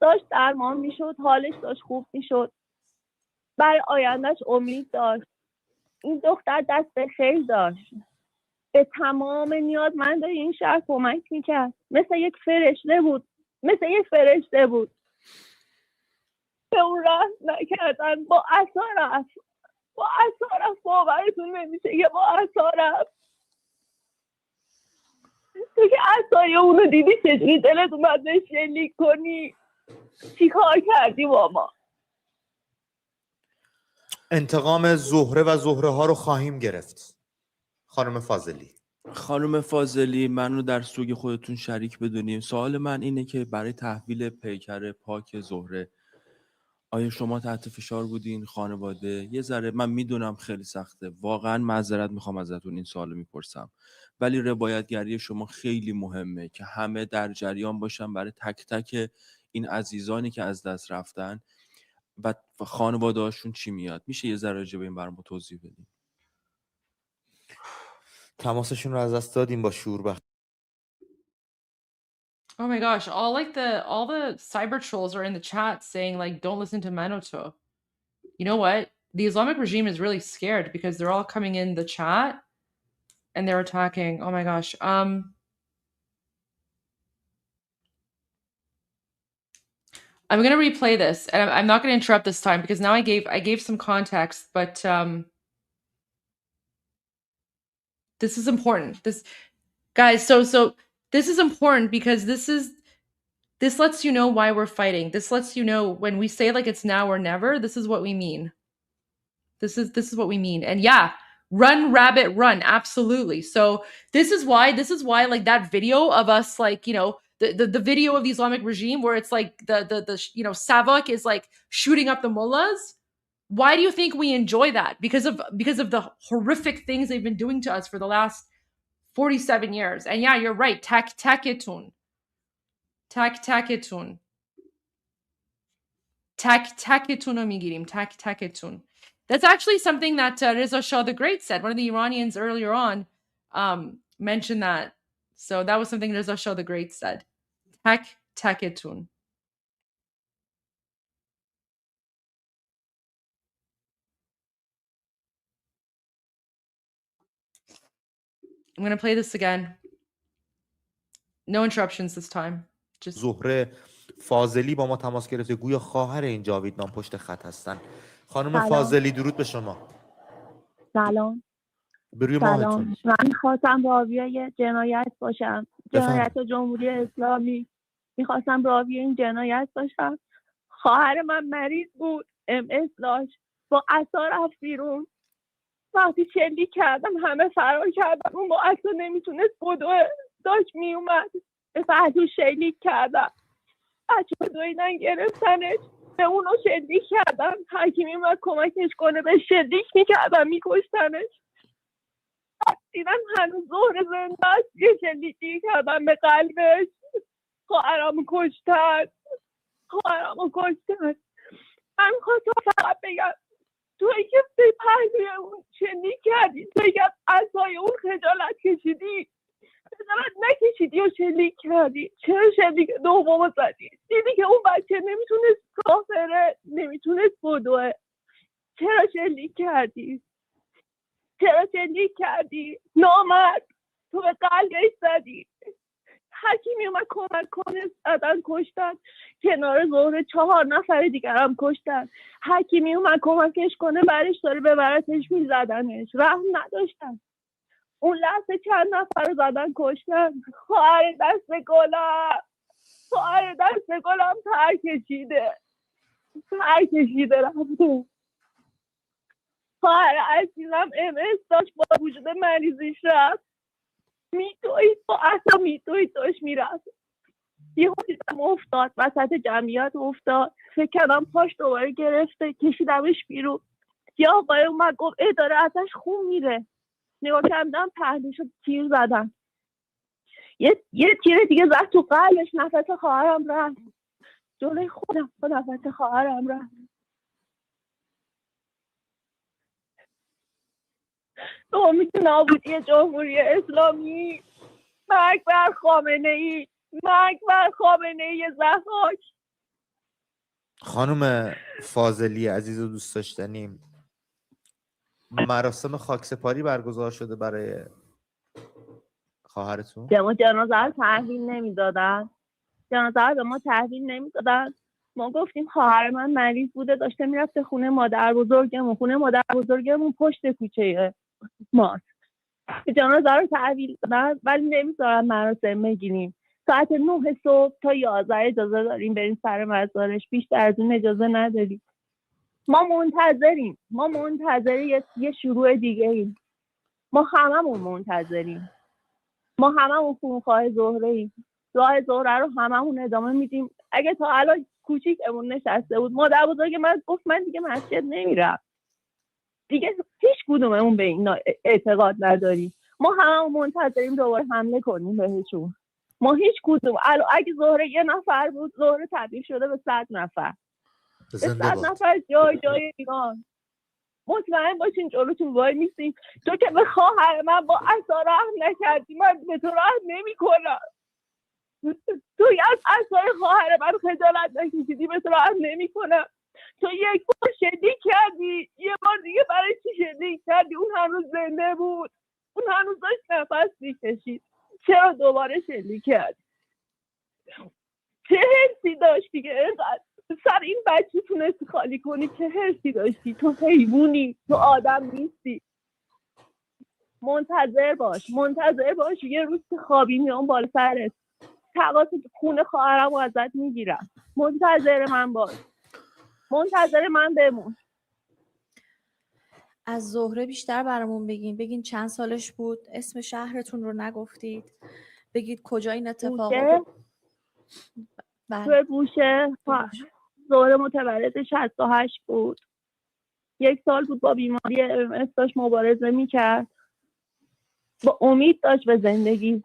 داشت درمان میشد، حالش داشت خوب میشد، برای آیندهش امید داشت. این دختر دست به خیر داشت، به تمام نیازمندای این شهر کمک میکرد، مثل یک فرشته بود. به اون رحم نکردن، با عصا رفت، باورتون نمیشه که با عصا رفت. تو که عصای اونو دیدی چجوری دلت اومد بهش شلیک کنی؟ چی کار کردی با ما؟ انتقام زهره و زهره ها رو خواهیم گرفت. خانم فاضلی، منو در سوگ خودتون شریک بدونیم. سوال من اینه که برای تحویل پیکر پاک زهره آیا شما تحت فشار بودین؟ خانواده یه ذره، من میدونم خیلی سخته، واقعا معذرت میخوام ازتون این سوالو میپرسم، ولی روایتگری شما خیلی مهمه که همه در جریان باشن برای تک تک این عزیزانی که از دست رفتن و خانواده هاشون چی میاد. میشه یه ذره راجع به این برام توضیح بدین؟ تماسشون رو از دست دادیم با شوربخت. Oh my gosh, all the cyber trolls are in the chat saying like don't listen to Manoto. You know what? The Islamic regime is really scared because they're all coming in the chat and they're attacking. Oh my gosh. I'm going to replay this, and I'm not going to interrupt this time because now I gave some context, but this is important. Guys, so this is important because this lets you know why we're fighting. This lets you know when we say like it's now or never, this is what we mean. This is what we mean. And yeah, run rabbit run, absolutely. So this is why like that video of us, like, you know, the video of the Islamic regime where it's like the you know, Savak is like shooting up the mullahs. Why do you think we enjoy that? Because of the horrific things they've been doing to us for the last 47 years. And yeah, you're right. Taketun. Taketun رو میگیریم. Taketun. That's actually something that Reza Shah the Great said. One of the Iranians earlier on mentioned that. So that was something Reza Shah the Great said. Taketun. I'm going to play this again. No interruptions this time. Just زهره فاضلی با ما تماس گرفته، گویا خواهر این جاویدنام پشت خط هستن. خانم فاضلی درود به شما. سلام. به روی ماهتون. من خواستم راویه جنایت باشم. جنایت جمهوری اسلامی. میخواستم راوی این جنایت باشم. خواهر من مریض بود، MS داشت، با عصا رفت بیرون. وقتی شلیک کردم همه فرار کردن، اون با عصا نمیتونست بدوه، داشت میومد، به پهلو شلیک کردم. بچه ها دویدن گرفتنش، به اونو شلیک کردم. هر کی میومد کمکش کنه به شلیک میکردم، میکشتنش. دیدم هنوز زهره زنده است، یه شلیکی کردم به قلبش. خواهرامو کشتن. من خواستم فقط بگم توی که به پهلوی اون شلیک کردی، توی که از عصای اون خجالت کشیدی، خجالت نکشیدی و شلیک کردی. چرا شلیک دومو زدی؟ دیدی که اون بچه نمیتونست راه بره، نمیتونست بدوه. چرا شلیک کردی؟ نامرد، تو به قلبش زدی. هر کی میومد کمک کنه زدن کشتن. کنار زهره 4 نفر دیگر هم کشتن. هر کی میومد کمکش کنه برش داره ببرتش میزدنش. رحم نداشتن. اون لحظه چند نفر رو زدن کشتن. خواهر دست گلم تر کشیده رفته. خواهر عزیزم MS داشت، با وجود مریضیش رفت. میتوید با اصلا میتوید داشت میرفت. یه دیدم افتاد وسط جمعیت، افتاد. فکر کردم پاش دوباره گرفته، کشیدمش بیرون. یه آقای اومد گفت داره ازش خون میره. نگاه کردم پهلوشو تیر زدن. یه تیر دیگه زد تو قلبش. نفس خواهرم رفت جلوی خودم. نفس خواهرم رفت. به امید نابودی جمهوری اسلامی. مرگ بر خامنه ای، مرگ بر خامنه ای ضحاک. خانم فاضلی عزیز و دوست داشتنیم، مراسم خاکسپاری برگزار شده برای خواهرتون؟ ما جنازه رو تحویل نمیدادن. ما گفتیم خواهر من مریض بوده، داشته میرفته خونه مادر بزرگمون پشت کوچه ماست. جنازه رو تحویل دادن ولی نمیذارن مراسم بگیریم. ساعت 9 صبح تا 11 اجازه داریم بریم سر مزارش، بیشتر از اون اجازه نداریم. ما منتظر یه شروع دیگه ایم. ما هممون منتظریم. ما هممون خونخواه زهره ایم. راه زهره رو هممون ادامه میدیم. اگه تا الان کوچیکمون نشسته بود، مادر بزرگ من گفت من دیگه مسجد نمیرم، دیگه هیچ کدوممون به این اعتقاد نداریم. ما هممون منتظریم دوباره حمله کنیم بهشون. ما هیچ کدوم اگه زهره 1 نفر بود، زهره تبدیل شده به 100 نفر. به 100 نفر جای ایران. مطمئن باشین جلوتون وای میسیم. تو که به خواهر من با عصا رحم نکردی، من به تو رحم نمی کنم. تو از عصای خواهر من خجالت نکشیدی، به تو رحم نمی کنم. تو یک بار شلیک کردی، یه بار دیگه برای چی شلیک کردی؟ اون هنوز زنده بود، اون هنوز داشت نفس میکشید. چرا دوباره شلیک کردی؟ چه حسی داشتی که اینقدر سر این بچه تونستی خالی کنی؟ چه حسی داشتی؟ تو حیوانی، تو آدم نیستی. منتظر باش یه روز که خوابی میام بالا سرت، تقاط خون خواهرم رو ازت میگیرم. منتظر من بمون. از زهره بیشتر برامون بگین چند سالش بود، اسم شهرتون رو نگفتید، بگید کجا این اتفاق توی بوشه. زهره متولد 68 بود. 1 سال بود با بیماری MS داشت مبارزه میکرد. با امید داشت به زندگی.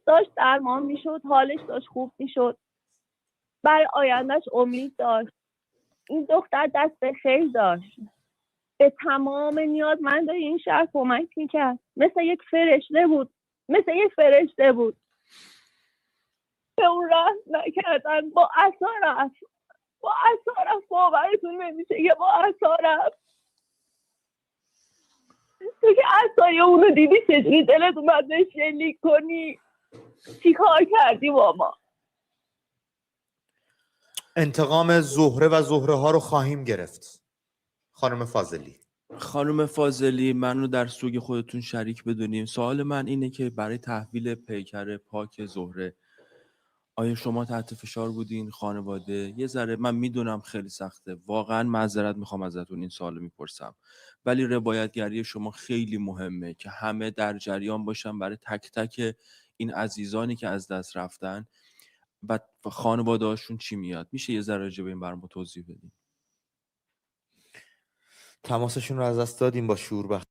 داشت درمان میشد، حالش داشت خوب میشد. برای آیندهش امید داشت. این دختر دست به خیر داشت. به تمام نیازمندای این شهر کمک میکرد. مثل یک فرشته بود. به اون رحم نکردن. با عصا رفت. باورتون نمیشه که با عصا رفت. تو که عصای اونو دیدی چجوری دلت اومد بهش شلیک کنی؟ چی کار کردی با ما؟ انتقام زهره و زهره ها رو خواهیم گرفت. خانم فاضلی منو در سوگ خودتون شریک بدونیم. سوال من اینه که برای تحویل پیکر پاک زهره آیا شما تحت فشار بودین؟ خانواده یه ذره، من میدونم خیلی سخته، واقعا معذرت میخوام ازتون این سوالو میپرسم، ولی روایتگری شما خیلی مهمه که همه در جریان باشن برای تک تک این عزیزانی که از دست رفتن و خانواده هاشون چی میاد. میشه یه ذره راجع به این برام توضیح بدین؟ تماسشون رو از دست دادیم با شوربخت.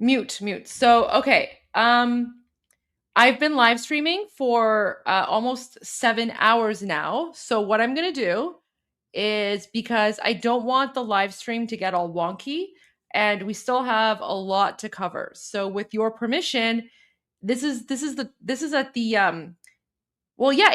Mute. So, okay. I've been live streaming for almost 7 hours now. So what I'm going to do is, because I don't want the live stream to get all wonky and we still have a lot to cover. So with your permission, this is at the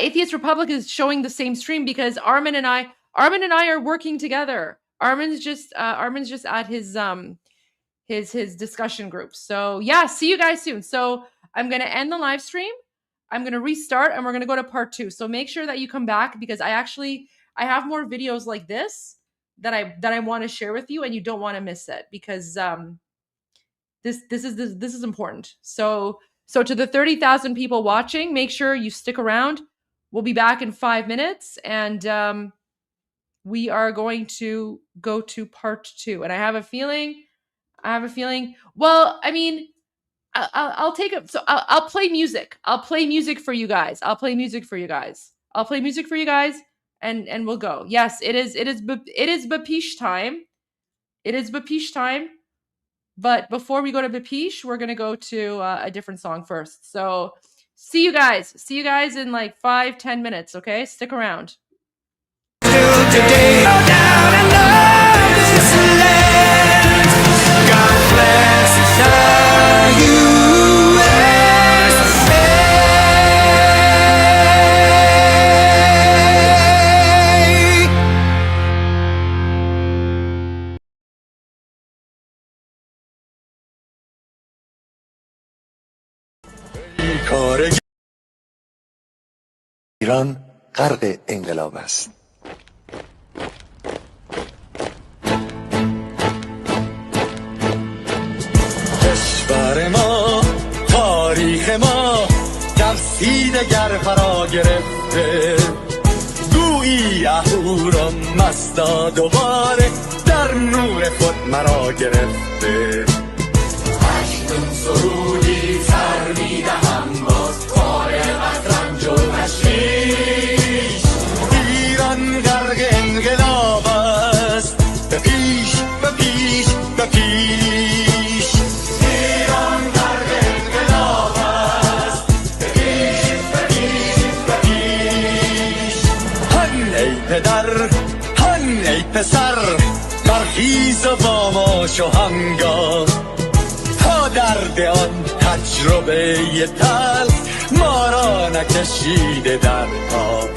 Atheist Republic is showing the same stream because Armin and I Armin and I are working together. Armin's just at his discussion group. So yeah, see you guys soon. So I'm going to end the live stream. I'm going to restart and we're going to go to part 2. So make sure that you come back because I have more videos like this that I want to share with you and you don't want to miss it because this is important. So to the 30,000 people watching, make sure you stick around. We'll be back in 5 minutes and we are going to go to part 2. And I have a feeling, well, I mean, I'll take it. So I'll play music. I'll play music for you guys. And we'll go. Yes, it is Bapish time. But before we go to Bapish, we're going to go to a different song first. So see you guys in like 5-10 minutes. Okay. Stick around. ایران غرق انقلاب است. کشور ما، تاریخ ما ترسید گر فرا گرفته، گویی اهورا مستا دوباره در نور خود مرا گرفته. هشتم سرودی سر میدهم باز فارغ از رنج و تشویش، ایران غرق انقلاب است، به پیش به پیش به پیش. ایران غرق انقلاب است، به پیش به پیش به پیش. هن ای پدر هن ای پسر، برخیز و با ما شهنگاه، تا درد آن تجربه تلخ ما را نکشیده در پا.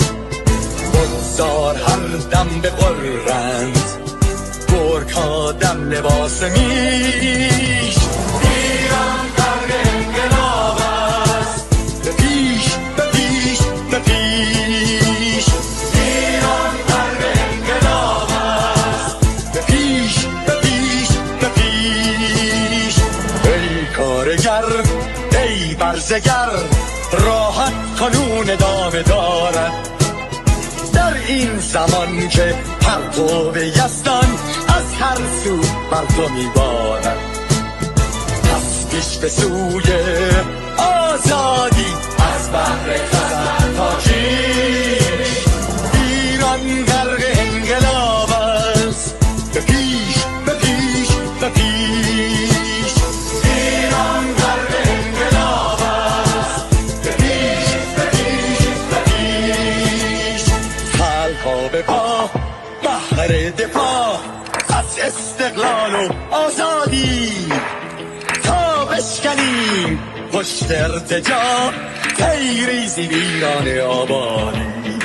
بگذار هر دم بپرند گرگ‌ها دم لباس میش، ایران غرق انقلاب است، به پیش به پیش به پیش. ایران غرق انقلاب است، به پیش به پیش به پیش. ای کارگر ای برزگر، راحت کنون ادامه دارد در این زمان که پرتو یزدان از هر سو بر تو میبارد. پس پیش به سوی آزادی از بحر خزر تا کیش، ایران غرق انقلاب است، به پیش به پیش به پیش. ایران غرق انقلاب است، به پیش به پیش به پیش. خلقا به پا بهر دفاع از استقلال و آزادی، تا بشکنیم پشت ارتجاع تیریزی ویران آبادی.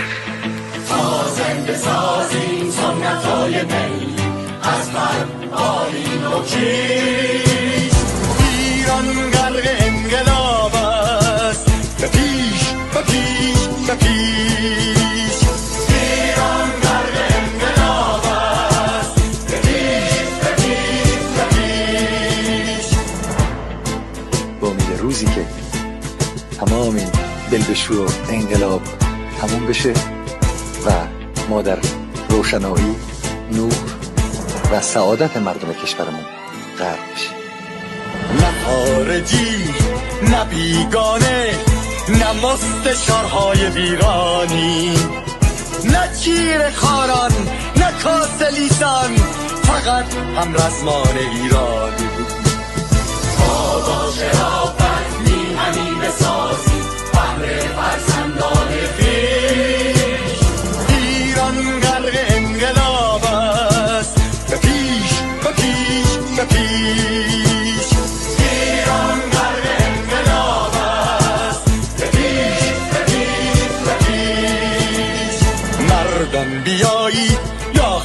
تا زنده سازیم سنت‌های ملی از من آیین و کیش، ایران غرق انقلاب است، به پیش به پیش به پیش. ایران غرق انقلاب است، به پیش به پیش به پیش. با امید روزی که تمام این دلبشور و انقلاب تموم بشه و ما در روشنایی، نور و سعادت مردم کشورمون غرق بشیم. نه خارجی نه بیگانه، نه مستشارهای ویرانی، نه چیر خاران نه کاسه لیسان، فقط هم رزمان ایرانی. ما با شرافت میهنی بسازیم بهر فرزندان خویش، ایران غرق انقلاب است، به پیش به پیش به پیش. ایران غرق انقلاب است، به پیش به پیش به پیش. مردان بیایید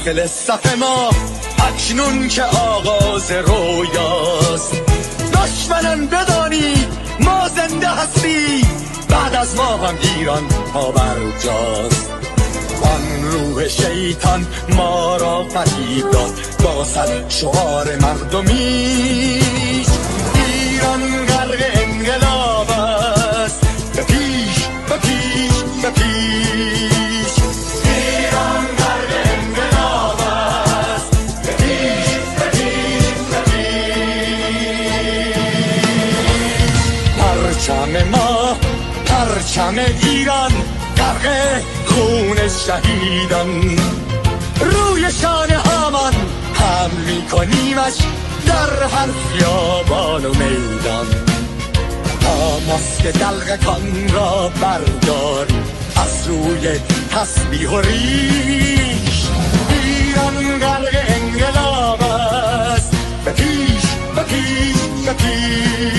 داخل صف ما اکنون که آغاز رویاست. دشمنان بدانید ما زنده هستی، بعد از ما هم ایران پابرجاست. آن روح شیطان ما را فریب داد با صد شعار مردمیش. ایران غرق انقلاب است، به پیش به پیش به پیش. ایران غرق انقلاب است، به پیش به پیش به پیش. پرچم ما پرچم ایران غرق خون شهیدان، روی شانه هامان حمل میکنیمش در هر خیابان و میدان. تا ماسک دلغکان را برداریم از روی تسبیح و ریش. ایران غرق انقلاب است، به پیش به پیش به پیش.